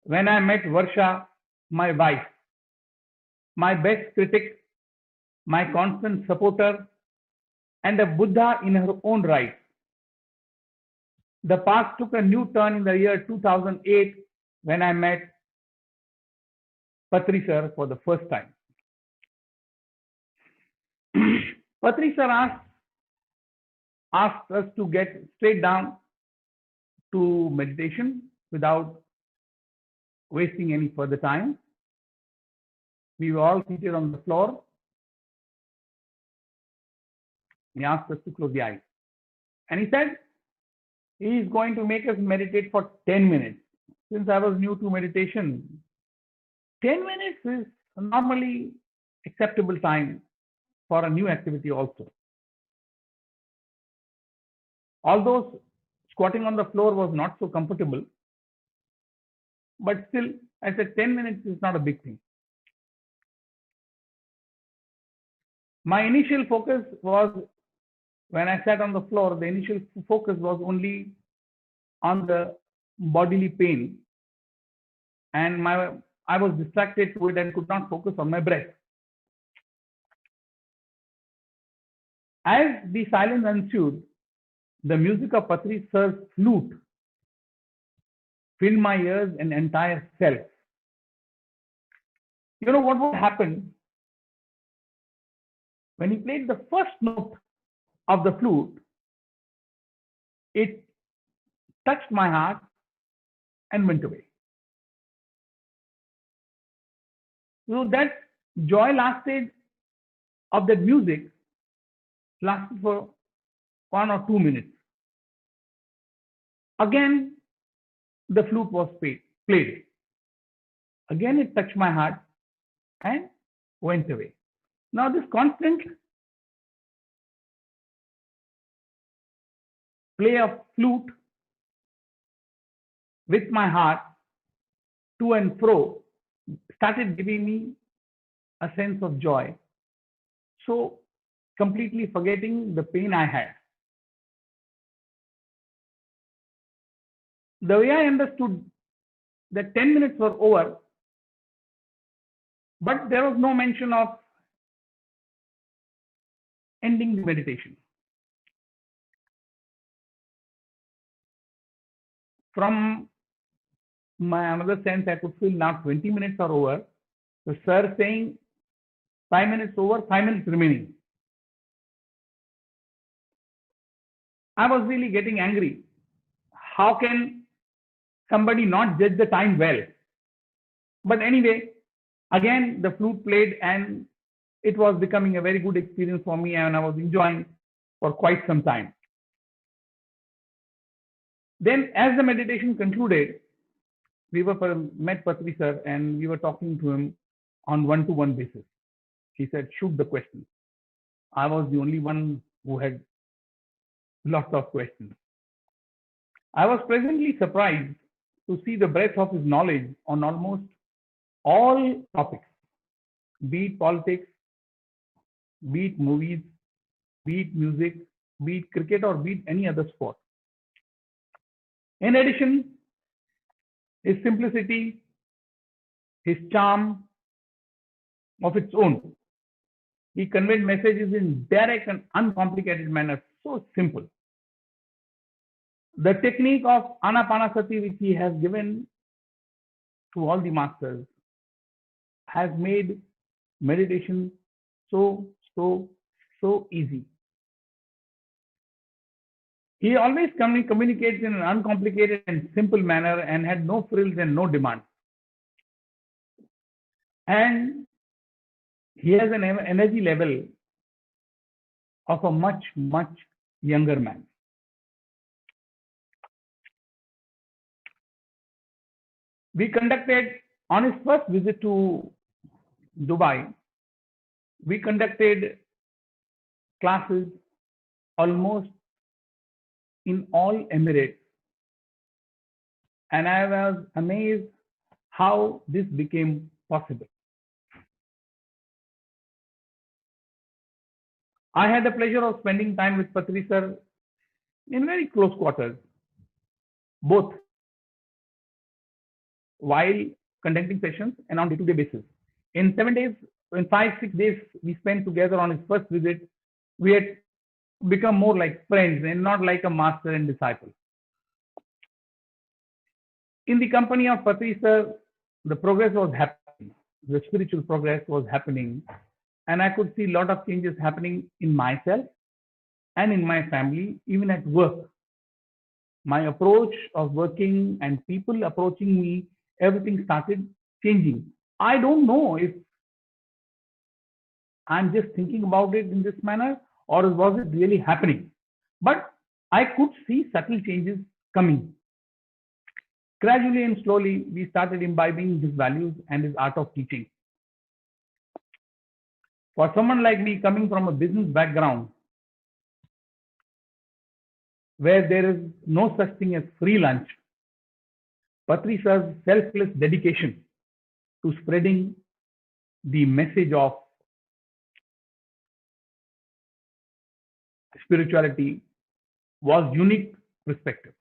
Speaker 20: when I met Varsha, my wife, my best critic, my constant supporter, and a Buddha in her own right. The path took a new turn in the year 2008 when I met Patriji sir for the first time. Patriji sir asked us to get straight down to meditation without wasting any further time. We were all seated on the floor. He asked us to close the eyes. And he said, he is going to make us meditate for 10 minutes. Since I was new to meditation, 10 minutes is normally acceptable time for a new activity also. Although squatting on the floor was not so comfortable, but still, I said 10 minutes is not a big thing. My initial focus was, when I sat on the floor, the initial focus was only on the bodily pain, and I was distracted to it and could not focus on my breath. As the silence ensued, the music of Patriji sir's flute filled my ears and entire self. You know what would happen? When he played the first note of the flute, it touched my heart and went away. So that joy of that music lasted for 1 or 2 minutes. Again, the flute was played. Again, it touched my heart and went away. Now, this constant play of flute with my heart to and fro started giving me a sense of joy. So, completely forgetting the pain I had. The way I understood that 10 minutes were over, but there was no mention of ending the meditation. From my another sense, I could feel now 20 minutes are over. The sir saying 5 minutes over, 5 minutes remaining. I was really getting angry. How can somebody not judge the time well? But anyway, again, the flute played and it was becoming a very good experience for me, and I was enjoying for quite some time. Then as the meditation concluded, we met Patriji sir and we were talking to him on one-to-one basis. He said, shoot the questions. I was the only one who had lots of questions. I was pleasantly surprised to see the breadth of his knowledge on almost all topics, be it politics, be it movies, be it music, be it cricket, or be it any other sport. In addition, his simplicity, his charm of its own. He conveyed messages in direct and uncomplicated manner, so simple. The technique of Anapanasati which he has given through all the masters has made meditation so easy. He always communicates in an uncomplicated and simple manner and had no frills and no demands. And he has an energy level of a much younger man. We conducted, on his first visit to Dubai, we conducted classes almost in all Emirates. And I was amazed how this became possible. I had the pleasure of spending time with Patriji sir in very close quarters, both while conducting sessions and on day-to-day basis. In 7 days, in 5-6 days we spent together on his first visit, we had become more like friends and not like a master and disciple. In the company of Patriji sir, the progress was happening, the spiritual progress was happening, and I could see a lot of changes happening in myself and in my family, even at work. My approach of working and people approaching me, everything started changing. I don't know if I'm just thinking about it in this manner or was it really happening. But I could see subtle changes coming. Gradually and slowly, we started imbibing his values and his art of teaching. For someone like me coming from a business background, where there is no such thing as free lunch, Patriji sir's selfless dedication to spreading the message of spirituality was unique perspective.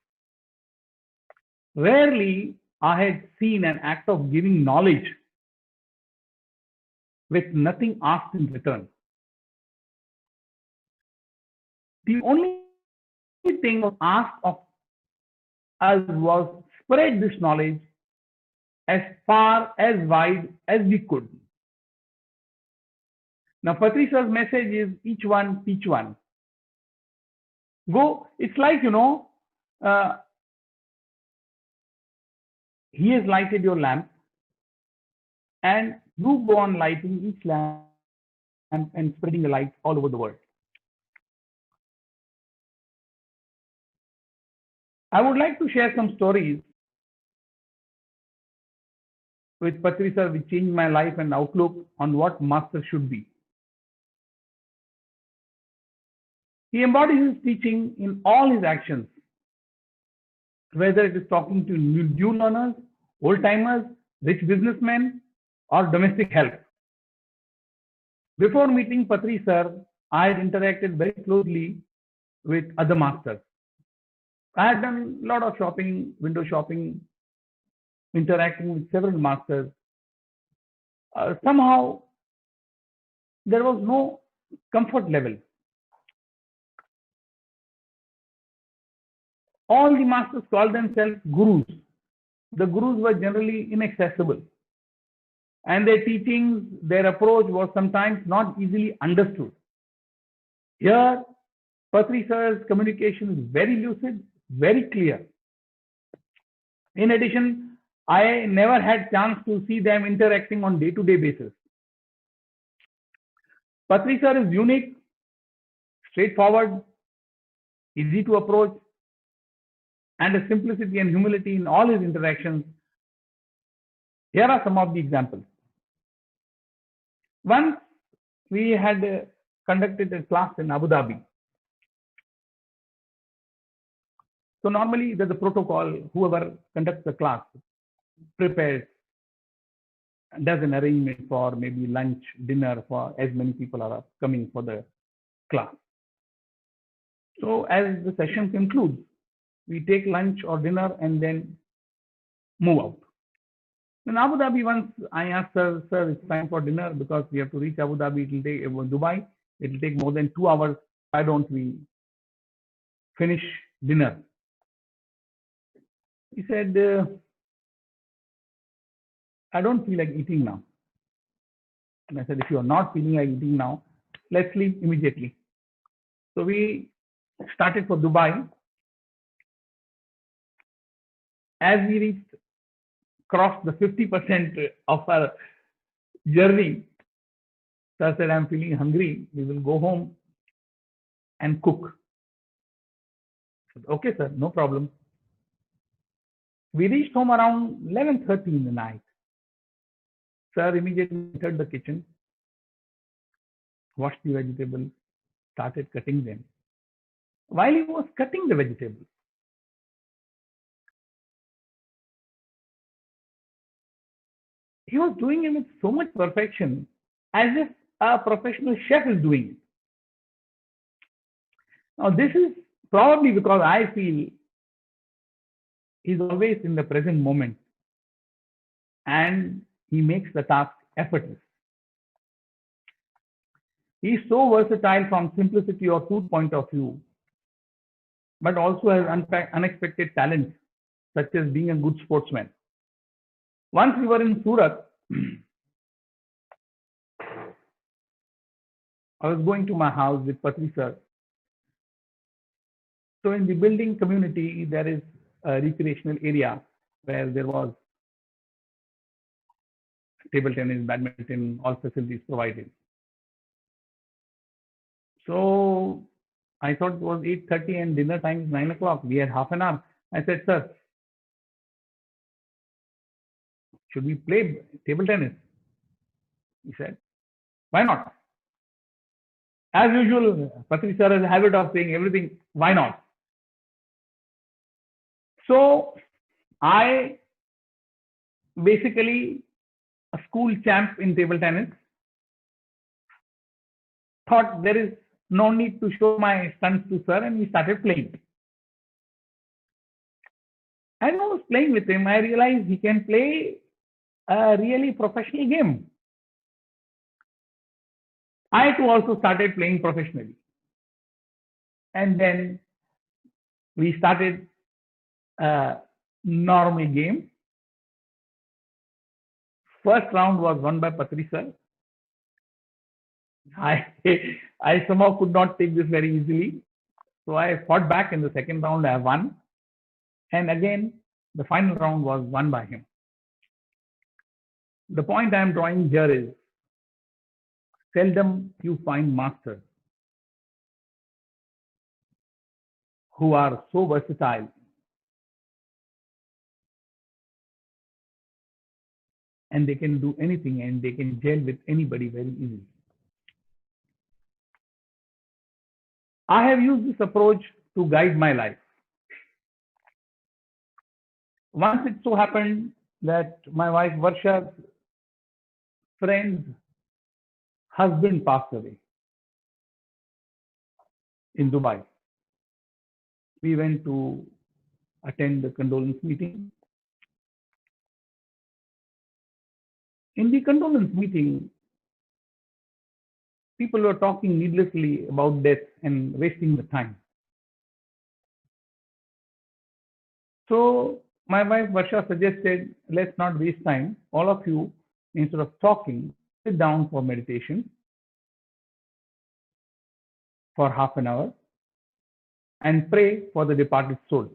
Speaker 20: Rarely I had seen an act of giving knowledge with nothing asked in return. The only thing was asked of us was spread this knowledge as far as wide as we could. Now Patriji sir's message is each one teach one. Go, it's like, he has lighted your lamp and you go on lighting each lamp and spreading the light all over the world. I would like to share some stories with Patriji sir which changed my life and outlook on what master should be. He embodies his teaching in all his actions, whether it is talking to new learners, old-timers, rich businessmen, or domestic help. Before meeting Patriji sir, I had interacted very closely with other masters. I had done a lot of shopping, window shopping, interacting with several masters. Somehow, there was no comfort level. All the masters called themselves gurus. The gurus were generally inaccessible. And their teachings, their approach was sometimes not easily understood. Here, Patriji sir's communication is very lucid, very clear. In addition, I never had chance to see them interacting on day-to-day basis. Patriji sir is unique, straightforward, easy to approach, and a simplicity and humility in all his interactions. Here are some of the examples. Once we had conducted a class in Abu Dhabi. So normally there's a protocol, whoever conducts the class prepares, does an arrangement for maybe lunch, dinner for as many people are coming for the class. So as the session concludes, we take lunch or dinner and then move out. In Abu Dhabi, once I asked sir, it's time for dinner because we have to reach Abu Dhabi, it will take Dubai, it will take more than 2 hours. Why don't we finish dinner? He said, I don't feel like eating now. And I said, if you are not feeling like eating now, let's leave immediately. So we started for Dubai. As we crossed the 50% of our journey, sir said, I'm feeling hungry. We will go home and cook. I said, okay, sir, no problem. We reached home around 11:30 in the night. Sir immediately entered the kitchen, washed the vegetables, started cutting them. While he was cutting the vegetables, he was doing it with so much perfection, as if a professional chef is doing it. Now, this is probably because I feel he's always in the present moment and he makes the task effortless. He's so versatile from simplicity or food point of view, but also has unexpected talents, such as being a good sportsman. Once we were in Surat, I was going to my house with Patriji sir. So in the building community, there is a recreational area where there was table tennis, badminton, all facilities provided. So I thought it was 8:30 and dinner time is 9 o'clock. We had half an hour. I said, sir, should we play table tennis? He said, why not? As usual, Patriji sir has a habit of saying everything, why not? So I basically, a school champ in table tennis, thought there is no need to show my stunts to sir, and we started playing. As I was playing with him, I realized he can play a really professional game. I too also started playing professionally. And then we started a normal game. First round was won by Patriji sir. I somehow could not take this very easily. So I fought back in the second round. I won. And again, the final round was won by him. The point I am drawing here is, seldom you find masters who are so versatile and they can do anything and they can gel with anybody very easily. I have used this approach to guide my life. Once it so happened that my wife Varsha's friend's husband passed away in Dubai. We went to attend the condolence meeting. In the condolence meeting, people were talking needlessly about death and wasting the time. So my wife Varsha suggested, let's not waste time. All of you, instead of talking, sit down for meditation for half an hour and pray for the departed soul.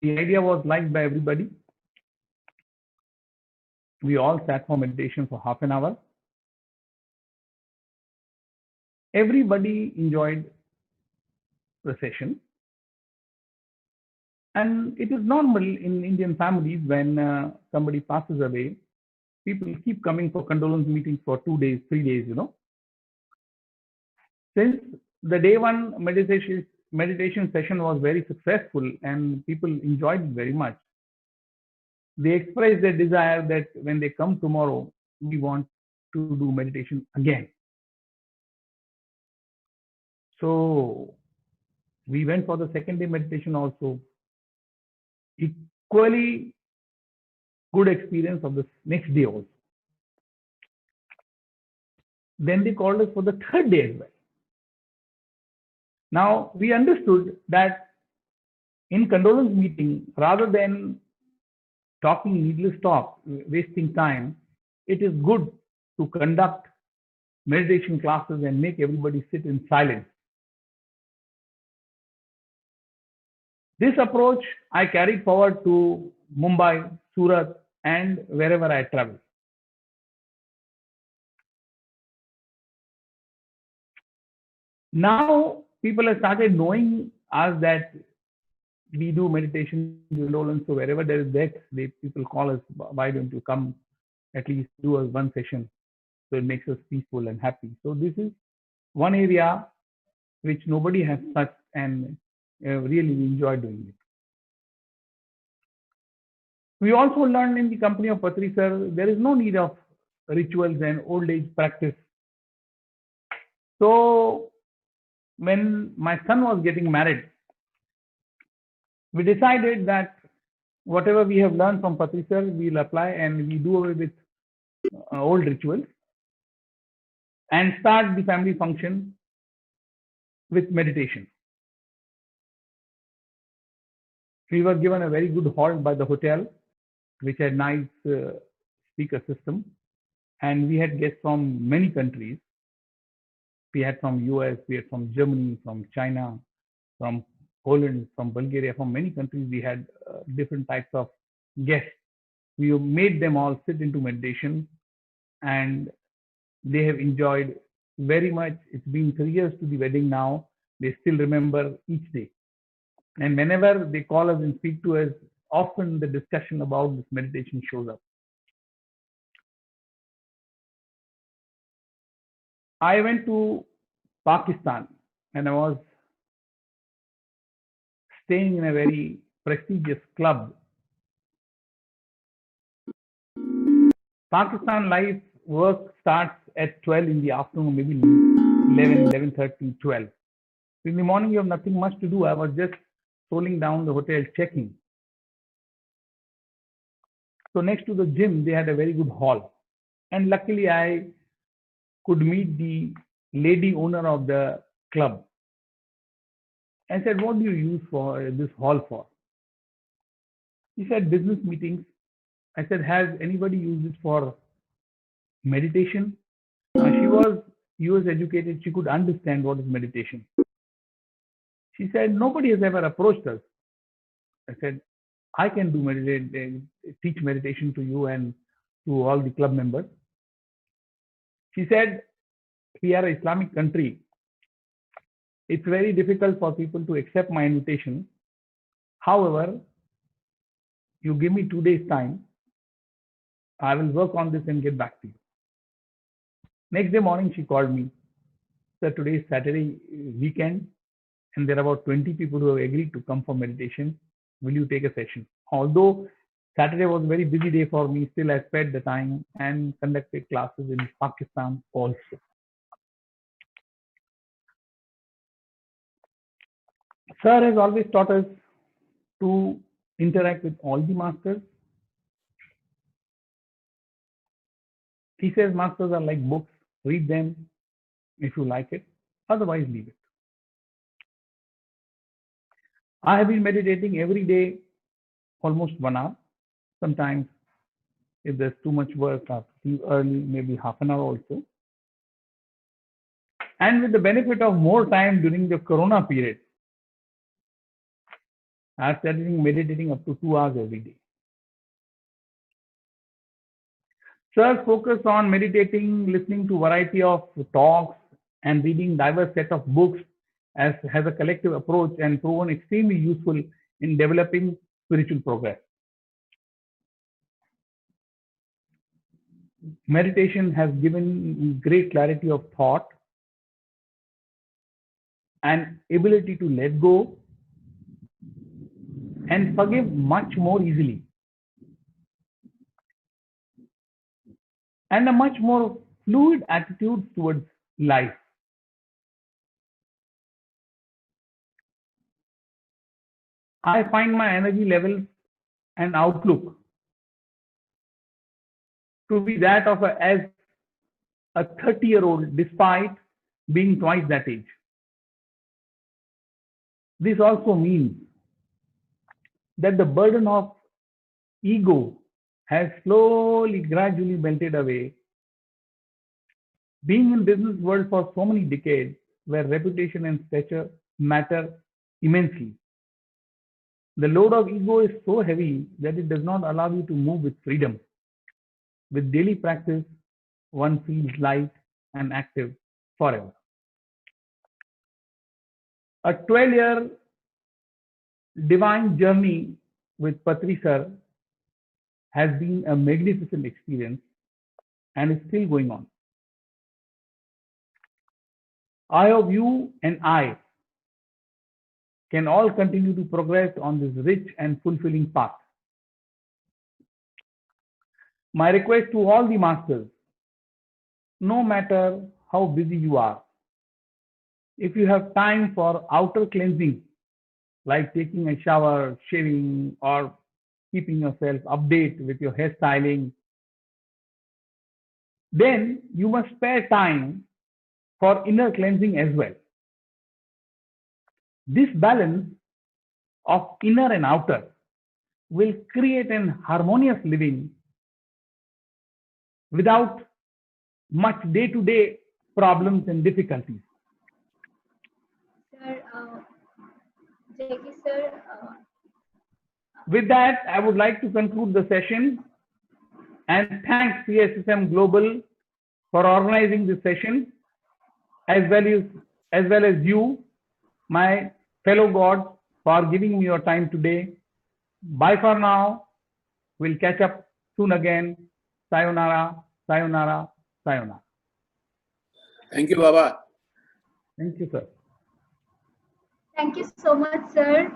Speaker 20: The idea was liked by everybody. We all sat for meditation for half an hour. Everybody enjoyed the session. And it is normal in Indian families when somebody passes away, people keep coming for condolence meetings for 2 days, 3 days, you know. Since the day one meditation session was very successful and people enjoyed it very much, they expressed their desire that when they come tomorrow, we want to do meditation again. So we went for the second day meditation also. Equally good experience of the next day also. Then they called us for the third day as well. Now we understood that in condolence meeting, rather than talking needless talk, wasting time, it is good to conduct meditation classes and make everybody sit in silence. This approach I carried forward to Mumbai, Surat, and wherever I travel. Now people have started knowing us that we do meditation indolence. So wherever there is that, people call us, why don't you come at least do us one session? So it makes us peaceful and happy. So this is one area which nobody has touched, and really we enjoy doing it. We also learned in the company of Patriji sir, there is no need of rituals and old age practice. So when my son was getting married, we decided that whatever we have learned from Patriji sir, we'll apply, and we do away with old rituals and start the family function with meditation. We were given a very good hall by the hotel, which had nice speaker system, and we had guests from many countries. We had from US, we had from Germany, from China, from Poland, from Bulgaria, from many countries. We had different types of guests. We made them all sit into meditation, and they have enjoyed very much. It's been 3 years to the wedding now. They still remember each day. And whenever they call us and speak to us, often the discussion about this meditation shows up. I went to Pakistan, and I was staying in a very prestigious club. Pakistan life work starts at 12 in the afternoon, maybe 11, 11:30, 12. In the morning, you have nothing much to do. I was just strolling down the hotel, checking. So next to the gym, they had a very good hall. And luckily, I could meet the lady owner of the club. I said, what do you use for this hall for? He said, business meetings. I said, has anybody used it for meditation? She was US educated. She could understand what is meditation. She said, nobody has ever approached us. I said, I can do teach meditation to you and to all the club members. She said, we are an Islamic country. It's very difficult for people to accept my invitation. However, you give me 2 days time. I will work on this and get back to you. Next day morning, she called me. Sir, today is Saturday weekend, and there are about 20 people who have agreed to come for meditation. Will you take a session? Although Saturday was a very busy day for me, still I spent the time and conducted classes in Pakistan also. Sir has always taught us to interact with all the masters. He says masters are like books. Read them if you like it. Otherwise, leave it. I have been meditating every day, almost 1 hour. Sometimes, if there's too much work, I have to leave early, maybe half an hour also. And with the benefit of more time during the Corona period, I started meditating up to 2 hours every day. Sir focus on meditating, listening to variety of talks, and reading diverse set of books has a collective approach and proven extremely useful in developing spiritual progress. Meditation has given great clarity of thought and ability to let go and forgive much more easily, and a much more fluid attitude towards life. I find my energy levels and outlook to be that of a 30-year-old, despite being twice that age. This also means that the burden of ego has slowly, gradually melted away. Being in business world for so many decades, where reputation and stature matter immensely, the load of ego is so heavy that it does not allow you to move with freedom. With daily practice, one feels light and active forever. A 12-year divine journey with Patri sir has been a magnificent experience and is still going on. I hope you and I can all continue to progress on this rich and fulfilling path. My request to all the masters, no matter how busy you are, if you have time for outer cleansing, like taking a shower, shaving, or keeping yourself updated with your hairstyling, then you must spare time for inner cleansing as well. This balance of inner and outer will create an harmonious living without much day-to-day problems and difficulties.
Speaker 3: Sir, Jacky sir.
Speaker 20: With that, I would like to conclude the session and thank PSSM Global for organizing this session, as well as you, my fellow gods, for giving me your time today. Bye for now. We'll catch up soon again. Sayonara, sayonara, sayonara.
Speaker 2: Thank you, Baba.
Speaker 20: Thank you, sir.
Speaker 3: Thank you so much, sir.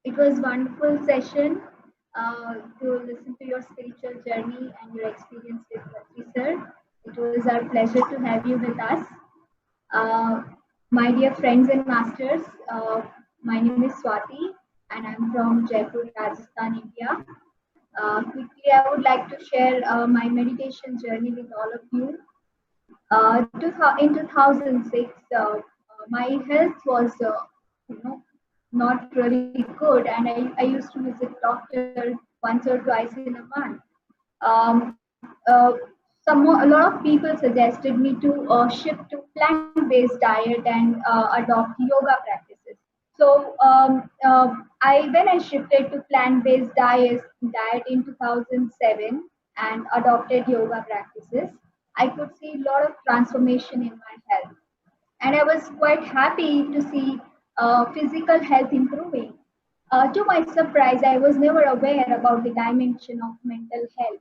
Speaker 3: It was a wonderful session to listen to your spiritual journey and your experience with Patri sir. It was our pleasure to have you with us. My dear friends and masters, my name is Swati and I'm from Jaipur, Rajasthan, India. Quickly, I would like to share my meditation journey with all of you. In 2006, my health was, not really good, and I used to visit doctor once or twice in a month. A lot of people suggested me to shift to plant-based diet and adopt yoga practices. So when I shifted to plant-based diet in 2007 and adopted yoga practices, I could see a lot of transformation in my health. And I was quite happy to see physical health improving. To my surprise, I was never aware about the dimension of mental health.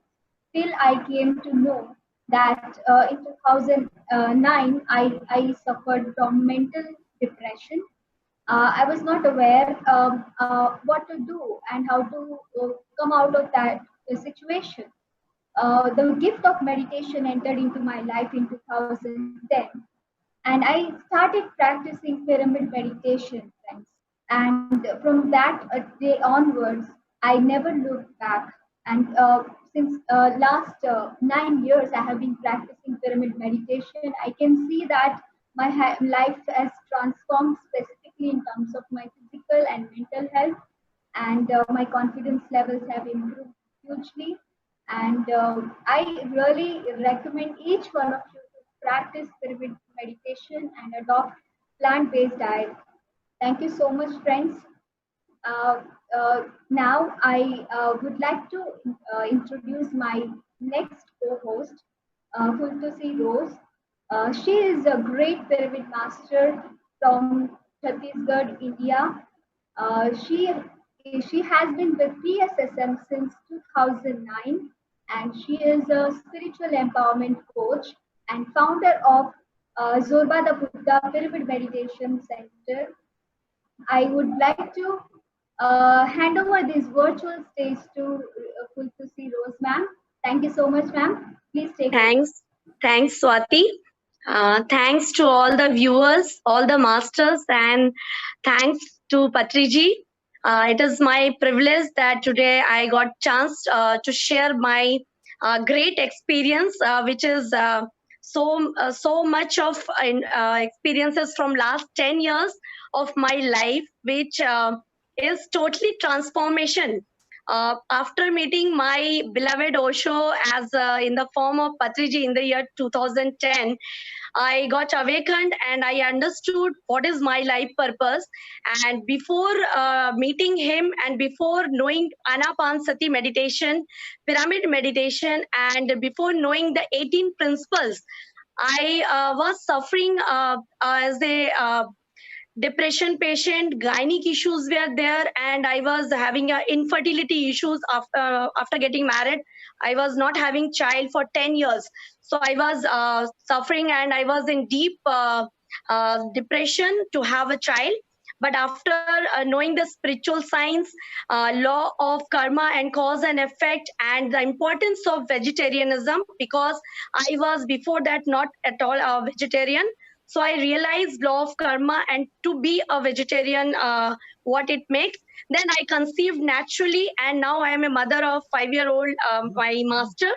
Speaker 3: Till I came to know that in 2009, I suffered from mental depression. I was not aware what to do and how to come out of that situation. The gift of meditation entered into my life in 2010, and I started practicing pyramid meditation, friends. And from that day onwards, I never looked back. And since last 9 years, I have been practicing pyramid meditation. I can see that my life has transformed specifically in terms of my physical and mental health, and my confidence levels have improved hugely. And I really recommend each one of you to practice pyramid meditation and adopt plant-based diet. Thank you so much, friends. Now I would like to introduce my next co-host, Fultusi Rose. She is a great pyramid master from Chhattisgarh, India. She has been with PSSM since 2009, and she is a spiritual empowerment coach and founder of Zorba the Buddha Pyramid Meditation Center. I would like to hand over this virtual stage to Fultusi Rose, ma'am. Thank you so much, ma'am. Please take it.
Speaker 21: Thanks, Swati. Thanks to all the viewers, all the masters, and thanks to Patriji. It is my privilege that today I got chance to share my great experience, which is so much of experiences from last 10 years of my life, which is totally transformation. After meeting my beloved Osho as in the form of Patriji in the year 2010, I got awakened and I understood what is my life purpose. And before meeting him and before knowing Anapanasati meditation, pyramid meditation, and before knowing the 18 principles, I was suffering as a depression patient, gynec issues were there, and I was having infertility issues after getting married. I was not having child for 10 years. So I was suffering and I was in deep depression to have a child. But after knowing the spiritual science, law of karma and cause and effect, and the importance of vegetarianism, because I was before that not at all a vegetarian. So I realized law of karma and to be a vegetarian, what it makes. Then I conceived naturally, and now I am a mother of 5-year-old, my master.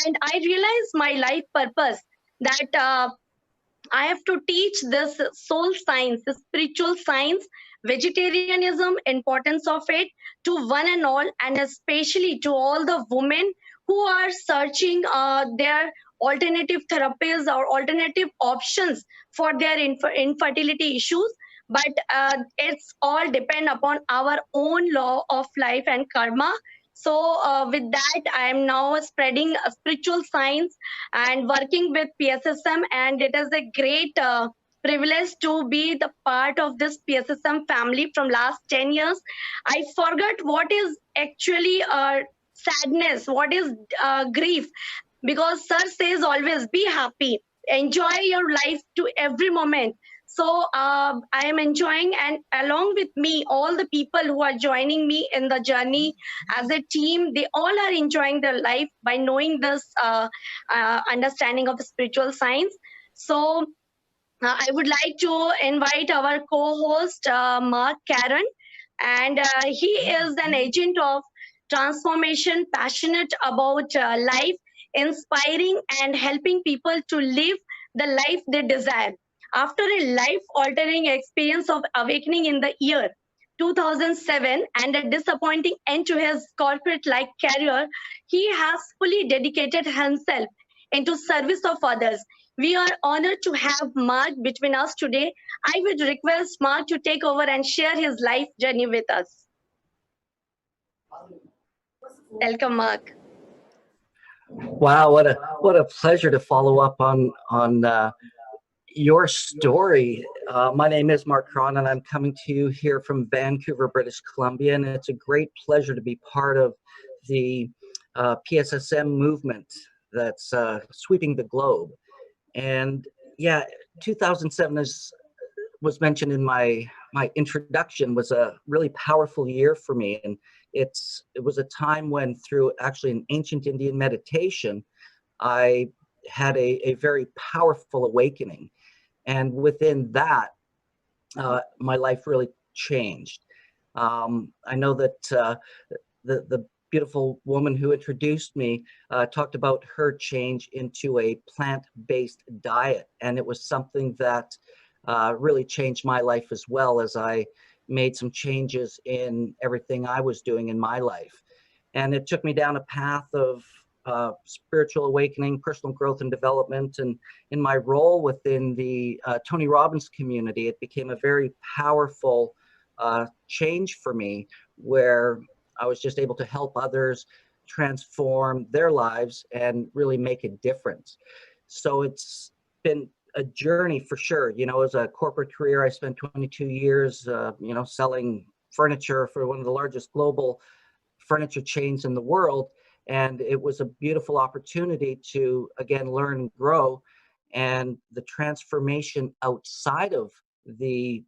Speaker 21: And I realized my life purpose that I have to teach this soul science, the spiritual science, vegetarianism, importance of it to one and all, and especially to all the women who are searching their alternative therapies or alternative options for their infertility issues. But it's all depend upon our own law of life and karma. So with that, I am now spreading spiritual science and working with PSSM, and it is a great privilege to be the part of this PSSM family from last 10 years. I forgot what is actually sadness, what is grief, because sir says always be happy, enjoy your life to every moment. So I am enjoying, and along with me, all the people who are joining me in the journey as a team, they all are enjoying their life by knowing this understanding of spiritual science. So I would like to invite our co-host, Mark Karen, and he is an agent of transformation, passionate about life, inspiring and helping people to live the life they desire. After a life-altering experience of awakening in the year 2007 and a disappointing end to his corporate-like career, he has fully dedicated himself into service of others. We are honored to have Mark between us today. I would request Mark to take over and share his life journey with us. Welcome, Mark.
Speaker 1: Wow, what a pleasure to follow up on your story. My name is Mark Cron, and I'm coming to you here from Vancouver, British Columbia, and it's a great pleasure to be part of the PSSM movement that's sweeping the globe. And yeah, 2007 was mentioned in my introduction, was a really powerful year for me, and it was a time when, through actually an ancient Indian meditation, I had a very powerful awakening, and within that, my life really changed. I know that the beautiful woman who introduced me talked about her change into a plant-based diet, and it was something that really changed my life as well, as I made some changes in everything I was doing in my life. And it took me down a path of spiritual awakening, personal growth and development. And in my role within the Tony Robbins community, it became a very powerful change for me, where I was just able to help others transform their lives and really make a difference. So it's been a journey for sure. You know, as a corporate career, I spent 22 years, you know, selling furniture for one of the largest global furniture chains in the world. And it was a beautiful opportunity to, again, learn and grow. And the transformation outside of the,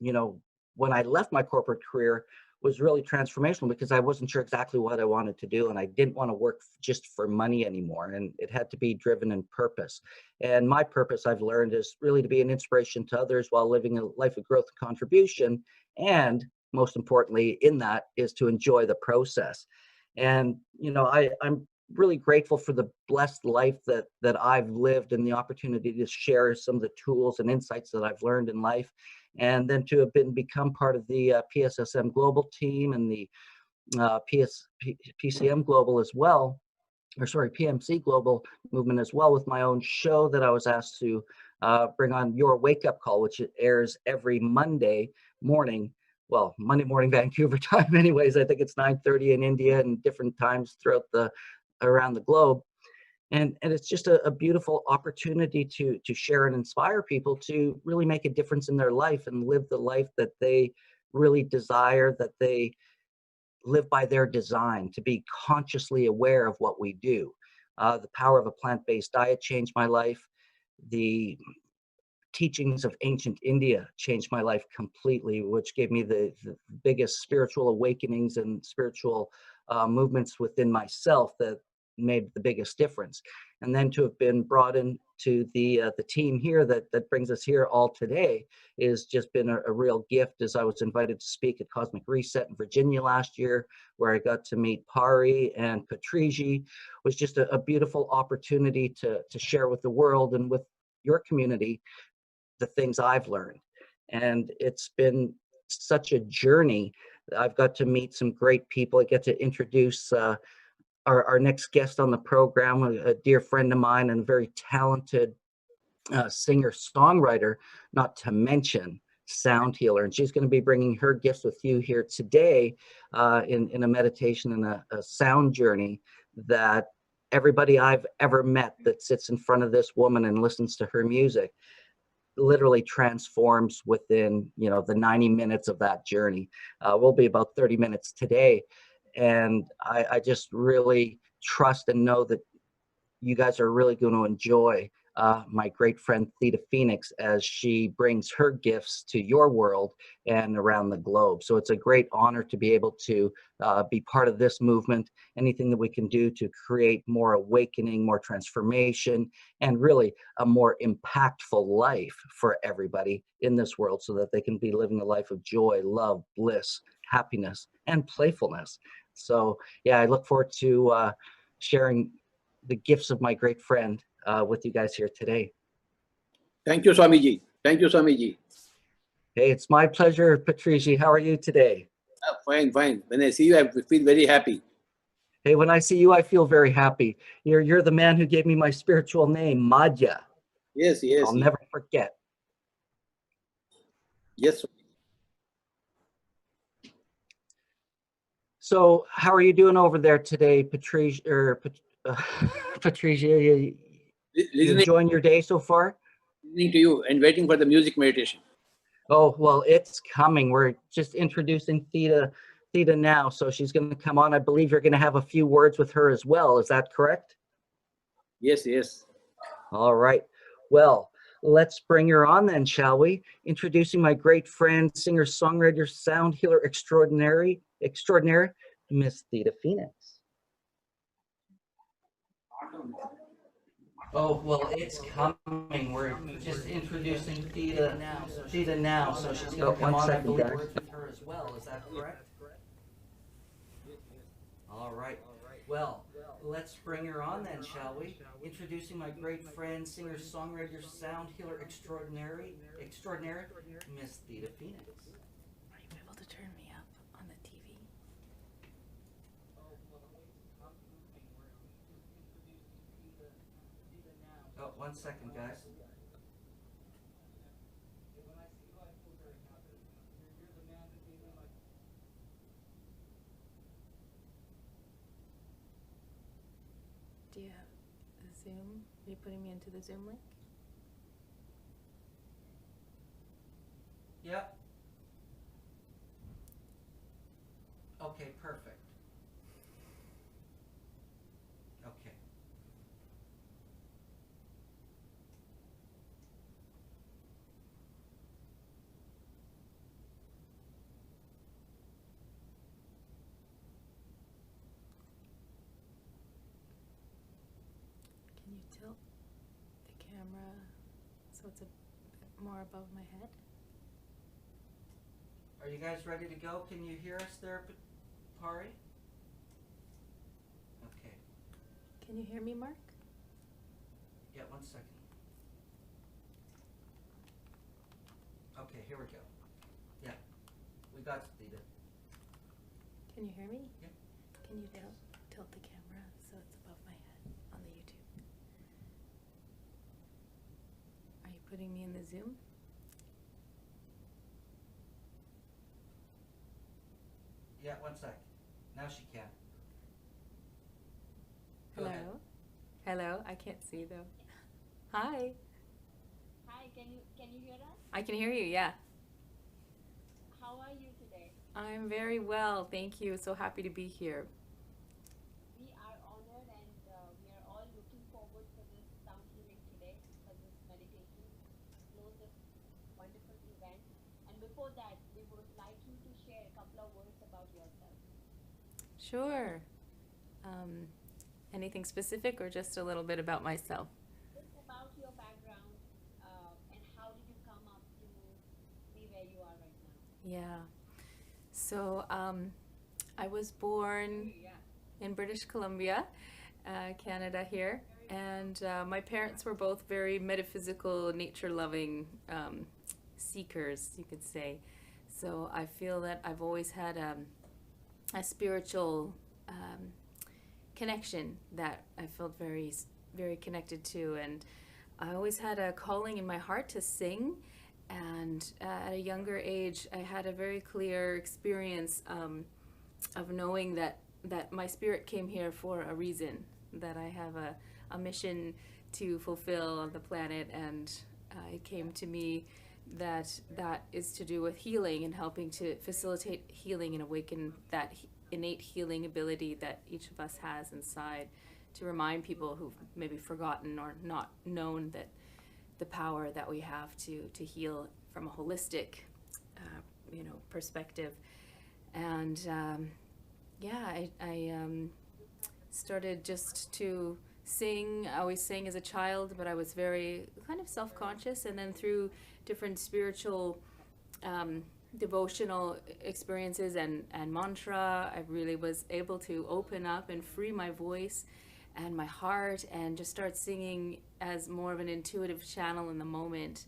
Speaker 1: you know, when I left my corporate career was really transformational, because I wasn't sure exactly what I wanted to do, and I didn't want to work just for money anymore, and it had to be driven in purpose. And my purpose, I've learned, is really to be an inspiration to others while living a life of growth and contribution, and most importantly in that is to enjoy the process. And you know, I'm really grateful for the blessed life that I've lived, and the opportunity to share some of the tools and insights that I've learned in life, and then to have become part of the PSSM global team and the PCM Global as well, or sorry, PMC Global movement as well, with my own show that I was asked to bring on, Your Wake Up Call, which airs every Monday morning. Well, Monday morning Vancouver time anyways. I think it's 9:30 in India and different times throughout around the globe. And it's just a beautiful opportunity to share and inspire people to really make a difference in their life and live the life that they really desire, that they live by their design, to be consciously aware of what we do. The power of a plant-based diet changed my life. The teachings of ancient India changed my life completely, which gave me the biggest spiritual awakenings and spiritual movements within myself that made the biggest difference. And then to have been brought into the team here that brings us here all today is just been a real gift, as I was invited to speak at Cosmic Reset in Virginia last year, where I got to meet Pari and Patriji. Was just a beautiful opportunity to share with the world and with your community the things I've learned. And it's been such a journey. I've got to meet some great people. I get to introduce our next guest on the program, a dear friend of mine and a very talented singer-songwriter, not to mention sound healer. And she's going to be bringing her gifts with you here today in a meditation and a sound journey that everybody I've ever met that sits in front of this woman and listens to her music literally transforms within, the 90 minutes of that journey. We'll be about 30 minutes today. And I just really trust and know that you guys are really going to enjoy my great friend Theda Pheonix as she brings her gifts to your world and around the globe. So it's a great honor to be able to be part of this movement. Anything that we can do to create more awakening, more transformation, and really a more impactful life for everybody in this world so that they can be living a life of joy, love, bliss, happiness, and playfulness. So yeah, I look forward to sharing the gifts of my great friend with you guys here today.
Speaker 2: Thank you, Swamiji. Thank you, Swamiji.
Speaker 1: Hey, it's my pleasure, Patriji. How are you today?
Speaker 2: Fine, fine. When I see you, I feel very happy.
Speaker 1: Hey, when I see you, I feel very happy. You're the man who gave me my spiritual name, Madhya.
Speaker 2: Yes, yes.
Speaker 1: I'll never forget.
Speaker 2: Yes.
Speaker 1: So, how are you doing over there today, Patricia? Patricia, you enjoying your day so far?
Speaker 2: Listening to you and waiting for the music meditation.
Speaker 1: Oh, well, it's coming. We're just introducing Theda now, so she's going to come on. I believe you're going to have a few words with her as well. Is that correct?
Speaker 2: Yes, yes.
Speaker 1: All right. Well, let's bring her on then, shall we? Introducing my great friend, singer, songwriter, sound healer extraordinary, Miss Theda Pheonix. Oh, well, it's coming. We're just introducing Theda now, so she's going to come on. I believe words with her as well. Is that correct? All right. Well, let's bring her on then, shall we? Introducing my great friend, singer, songwriter, sound healer extraordinary, Miss Theda Pheonix.
Speaker 4: Are you able to turn me up on the TV?
Speaker 1: Oh, 1 second, guys.
Speaker 4: Do you have a Zoom? Are you putting me into the Zoom link?
Speaker 1: Yep. Okay, perfect. Okay.
Speaker 4: Can you tilt the camera so it's a bit more above my head?
Speaker 1: Are you guys ready to go? Can you hear us there, Pari? Okay.
Speaker 4: Can you hear me, Mark?
Speaker 1: Yeah, 1 second. Okay, here we go. Yeah, we got it, Theda.
Speaker 4: Can you hear me? Yeah. Can you tilt the camera so it's above my head on the YouTube? Are you putting me in the Zoom?
Speaker 1: Yeah, one sec. Now she can. Go
Speaker 4: Hello?
Speaker 1: ahead.
Speaker 4: Hello? I can't see though. Hi.
Speaker 5: Hi, can you hear us?
Speaker 4: I can hear you, yeah.
Speaker 5: How are you today?
Speaker 4: I'm very well, thank you. So happy to be here.
Speaker 5: We are honored and we are all looking forward for this sound healing today, for this meditation, to close this wonderful event. And before that, we would like you to share a couple of words about yourself.
Speaker 4: Sure. Anything specific or just a little bit about myself?
Speaker 5: Just about your background and how did you come up to be where you are right now?
Speaker 4: Yeah. So I was born in British Columbia, Canada here, and my parents were both very metaphysical, nature-loving seekers, you could say. So I feel that I've always had a spiritual connection that I felt very, very connected to, and I always had a calling in my heart to sing. And at a younger age, I had a very clear experience of knowing that my spirit came here for a reason, that I have a mission to fulfill on the planet, and it came to me that is to do with healing and helping to facilitate healing and awaken that innate healing ability that each of us has inside, to remind people who've maybe forgotten or not known that the power that we have to heal from a holistic, perspective. And I started just to sing. I always sang as a child, but I was very kind of self-conscious. And then through different spiritual, devotional experiences and mantra, I really was able to open up and free my voice and my heart and just start singing as more of an intuitive channel in the moment.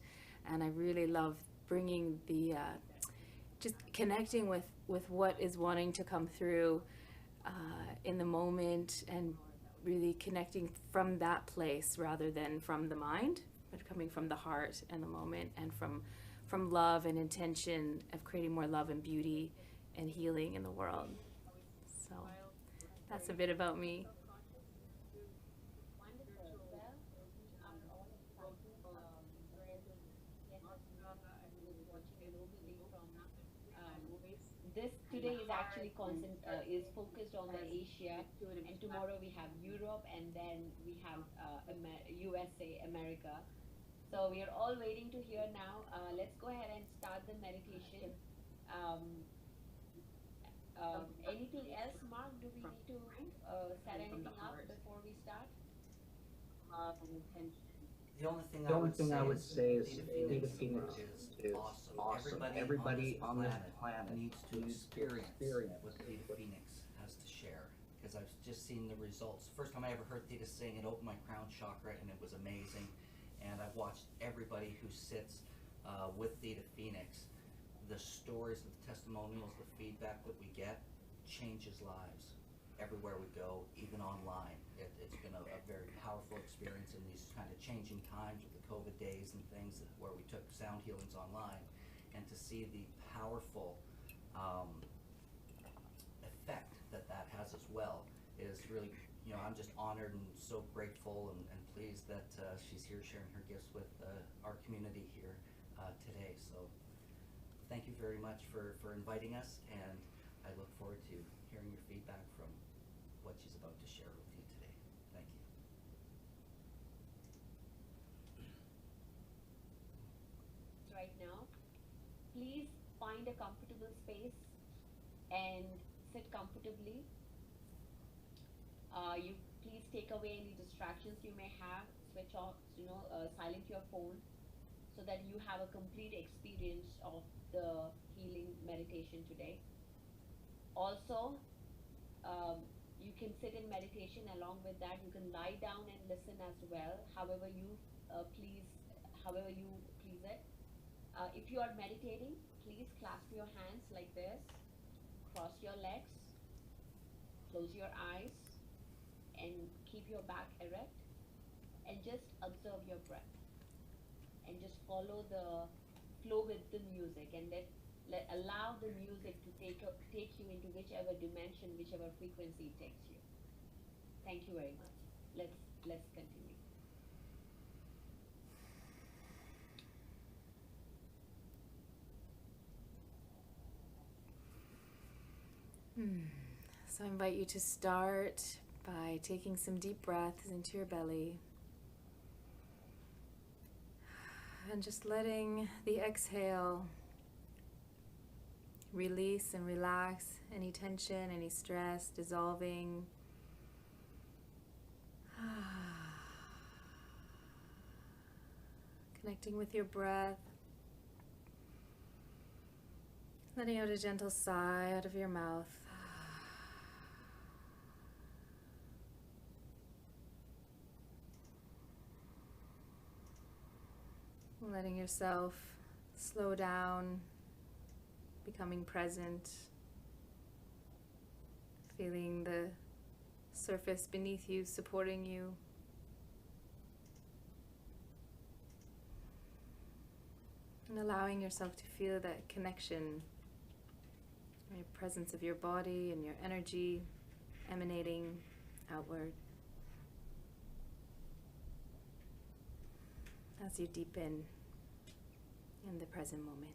Speaker 4: And I really love bringing the, just connecting with what is wanting to come through in the moment, and really connecting from that place rather than from the mind, but coming from the heart and the moment, and from love and intention of creating more love and beauty and healing in the world. So that's a bit about me.
Speaker 5: This today is actually is focused on the Asia, and tomorrow we have Europe, and then we have USA, America. So we are all waiting to hear now. Let's go ahead and start the meditation. Anything else, Mark? Do we need to set anything up before we start? Love and intention.
Speaker 1: The only thing I would say is Theta Pheonix is awesome. Everybody on this planet needs to experience what Theta Pheonix has to share, because I've just seen the results. First time I ever heard Theta sing, it opened my crown chakra, and it was amazing. And I've watched everybody who sits with Theta Pheonix. The stories, the testimonials, the feedback that we get changes lives everywhere we go, even online. It's been a very powerful experience in these kind of changing times with the COVID days and things where we took sound healings online, and to see the powerful effect that has as well is really, I'm just honored and so grateful and pleased that she's here sharing her gifts with our community here today. So thank you very much for inviting us, and I look forward to hearing your feedback from what she's about to share with you today. Thank you.
Speaker 5: Right now, please find a comfortable space and sit comfortably. You please take away any distractions you may have, switch off, silent your phone, so that you have a complete experience of the healing meditation today. Also, you can sit in meditation. Along with that, you can lie down and listen as well, however you please it. If you are meditating, please clasp your hands like this, cross your legs, close your eyes and keep your back erect and just observe your breath and just follow the flow with the music and allow the music to take you into whichever dimension, whichever frequency it takes you. Thank you very much. Let's continue.
Speaker 4: So I invite you to start by taking some deep breaths into your belly and just letting the exhale release and relax any tension, any stress, dissolving. Connecting with your breath. Letting out a gentle sigh out of your mouth. Letting yourself slow down, becoming present, feeling the surface beneath you supporting you. And allowing yourself to feel that connection, your presence of your body and your energy emanating outward as you deepen in the present moment.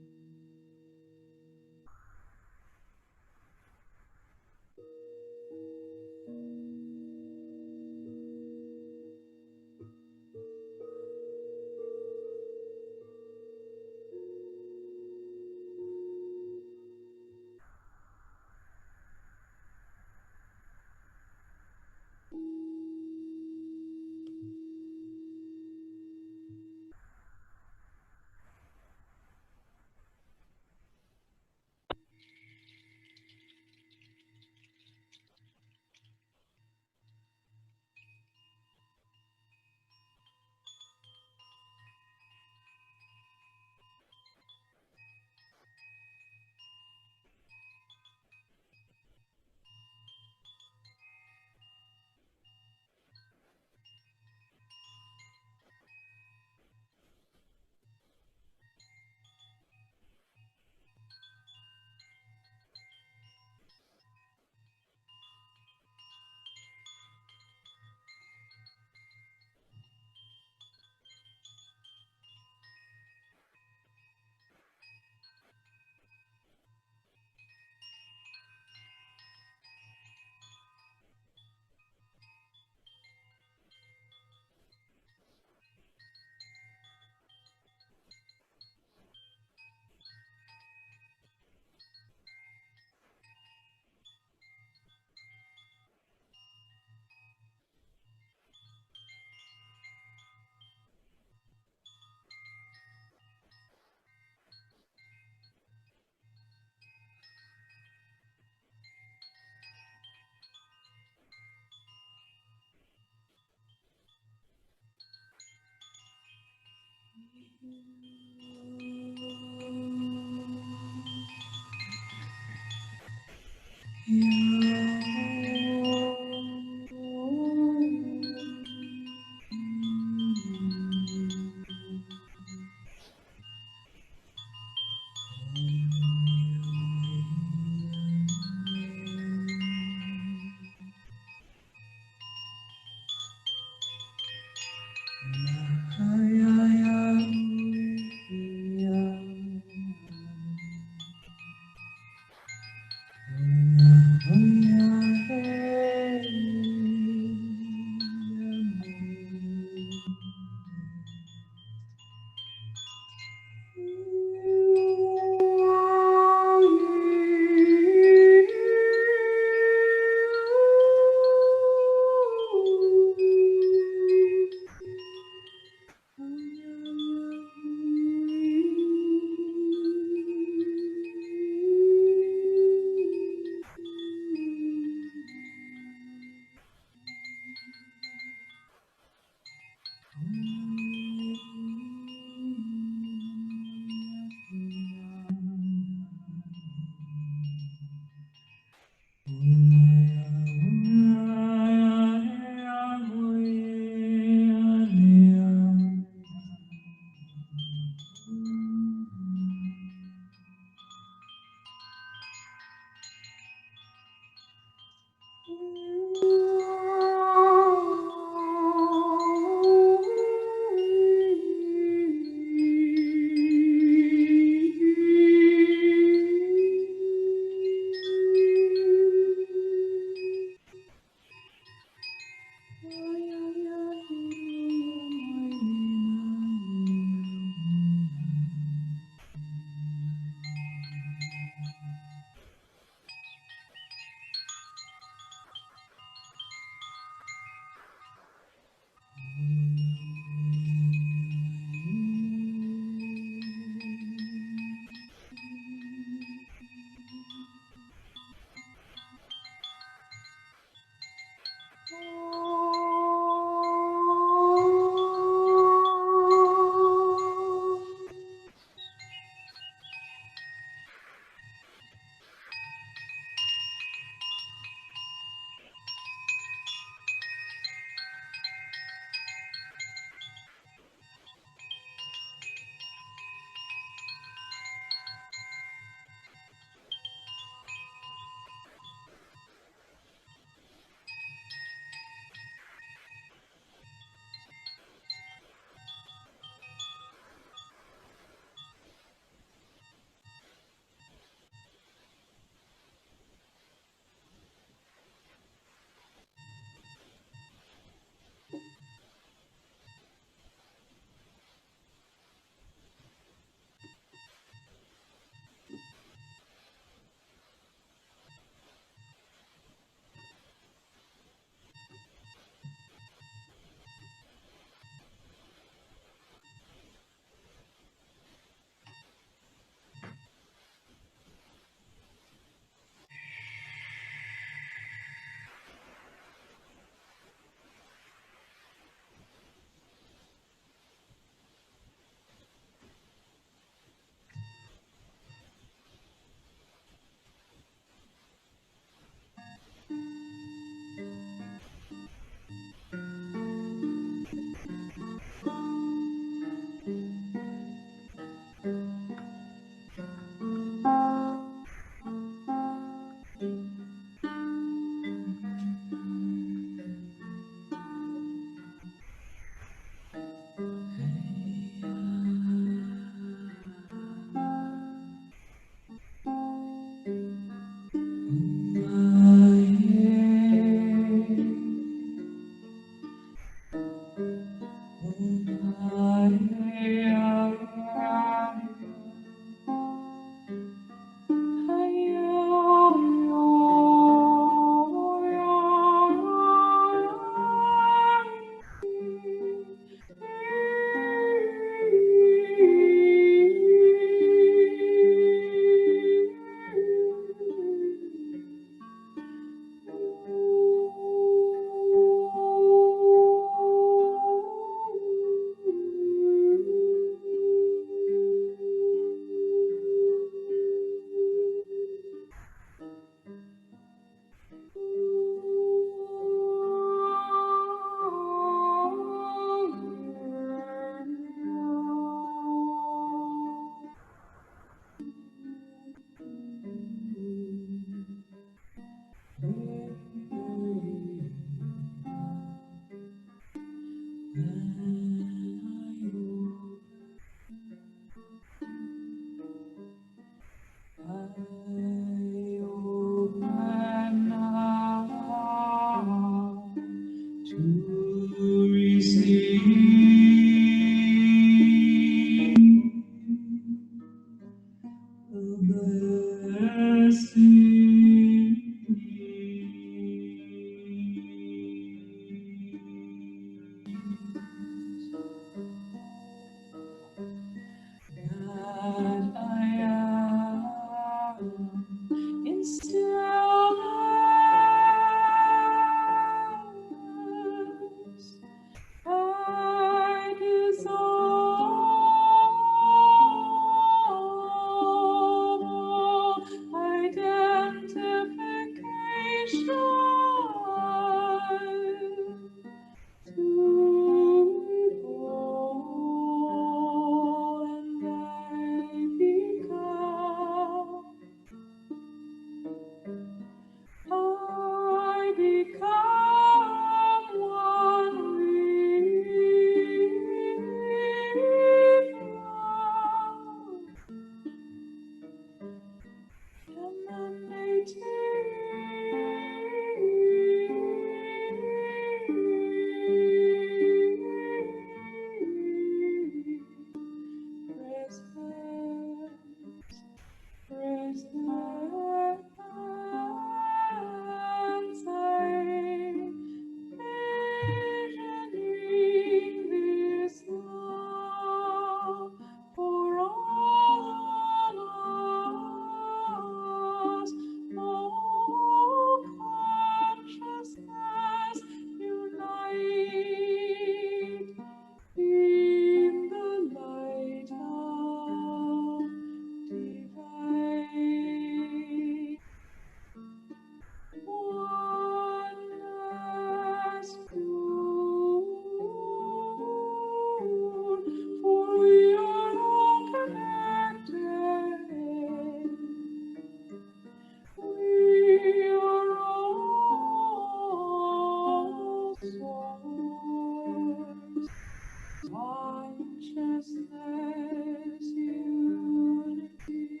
Speaker 7: consciousness, unity,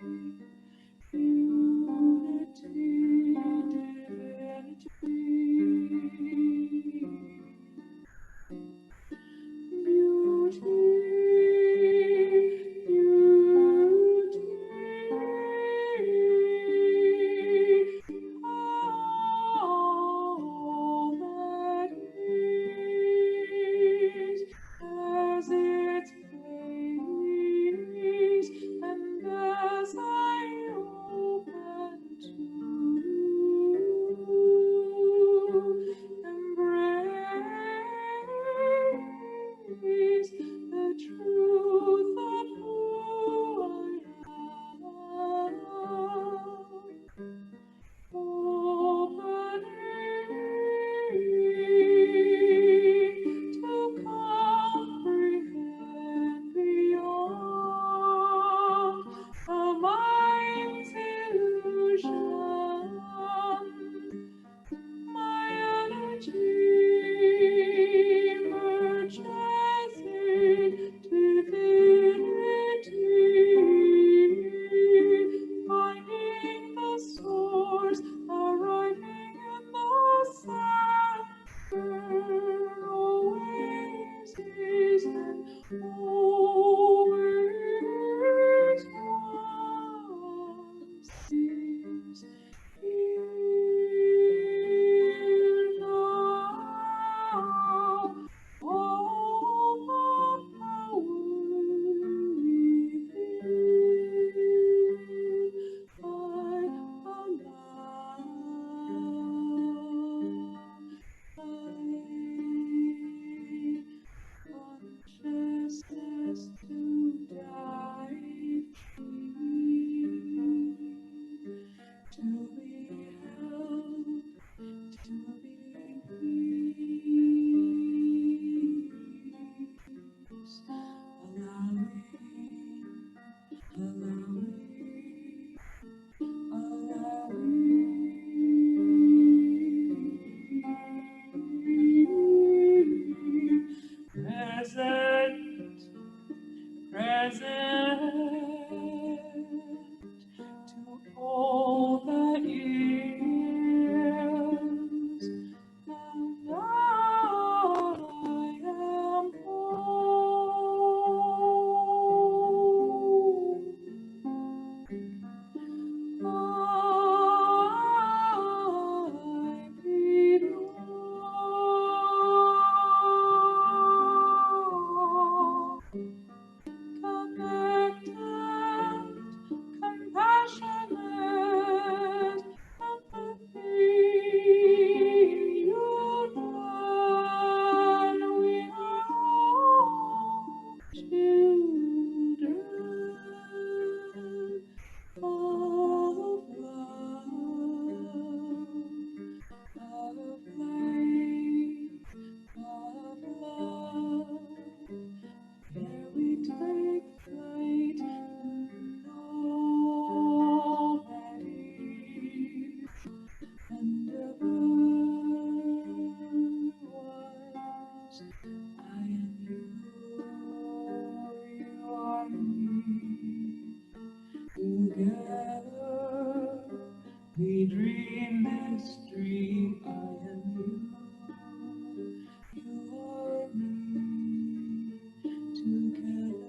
Speaker 7: unity, as its place, and as I open to embrace the truth of who I am. Opening to comprehend beyond the mind's illusion, my energy merges in divinity, finding the source, arriving in the center, always is and always was, is here now, all the power consciousness to dive deep, to be held, to be peace, allowing, present, to all that is, and I am whole. I belong, connected, compassionate, empathy, union, we are all children of love, of light, of love. Here we take flight in all that is and ever was. I am you, you are me. Together we dream this dream. I am you, you are me. Together.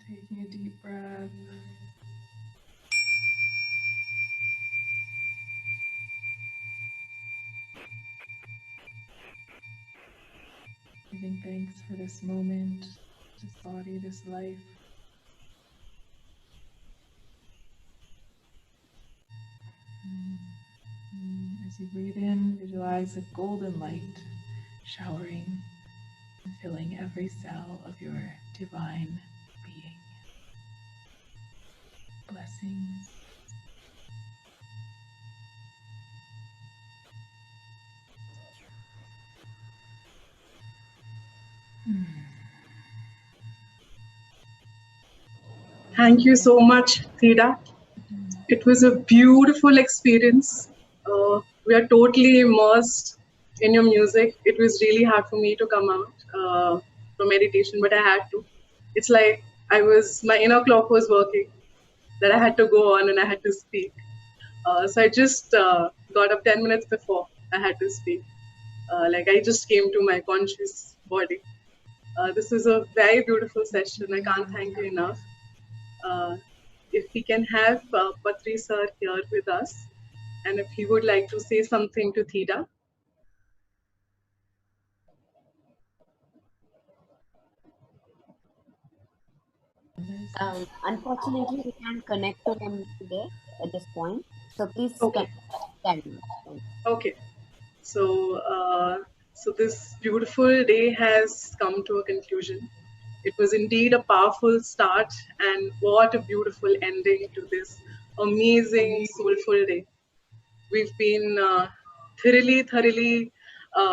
Speaker 8: Taking a deep breath. Giving thanks for this moment, this body, this life. As you breathe in, visualize a golden light showering and filling every cell of your divine being. Blessings.
Speaker 22: Thank you so much, Theda. It was a beautiful experience. We are totally immersed in your music. It was really hard for me to come out from meditation, but I had to. It's like my inner clock was working, that I had to go on and I had to speak. So I just got up 10 minutes before I had to speak. Like I just came to my conscious body. This is a very beautiful session. I can't thank you enough. If we can have Patri sir here with us, and if he would like to say something to Theda.
Speaker 5: Unfortunately, we can't connect to him today at this point. So please
Speaker 22: Okay.
Speaker 5: carry on.
Speaker 22: Okay. So, so this beautiful day has come to a conclusion. It was indeed a powerful start, and what a beautiful ending to this amazing, soulful day. We've been thoroughly,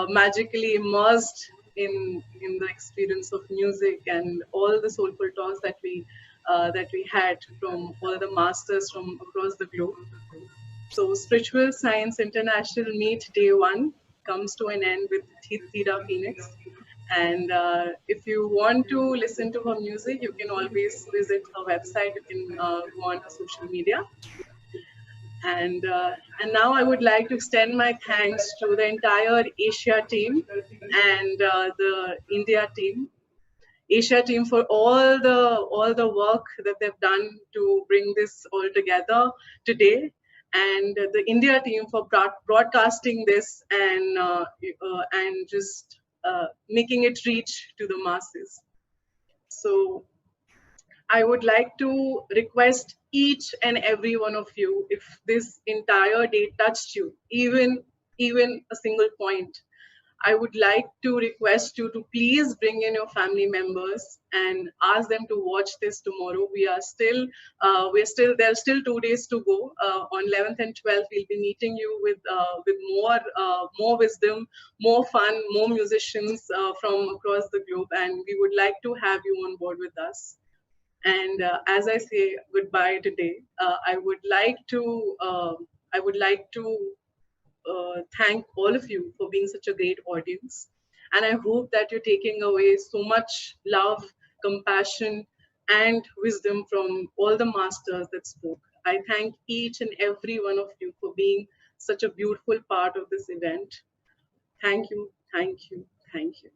Speaker 22: magically immersed in the experience of music and all the soulful talks that we had from all the masters from across the globe. So Spiritual Science International Meet Day 1 comes to an end with Theda Pheonix. And if you want to listen to her music, you can always visit her website. You can go on her social media. And now I would like to extend my thanks to the entire Asia team and the India team. Asia team for all the work that they've done to bring this all together today, and the India team for broadcasting this and just making it reach to the masses. So I would like to request each and every one of you, if this entire day touched you, even a single point, I would like to request you to please bring in your family members and ask them to watch this tomorrow. There's still 2 days to go. On 11th and 12th, we'll be meeting you with more wisdom, more fun, more musicians from across the globe, and we would like to have you on board with us. And as I say goodbye today, I would like to thank all of you for being such a great audience. And I hope that you're taking away so much love, compassion, and wisdom from all the masters that spoke. I thank each and every one of you for being such a beautiful part of this event. Thank you, thank you, thank you.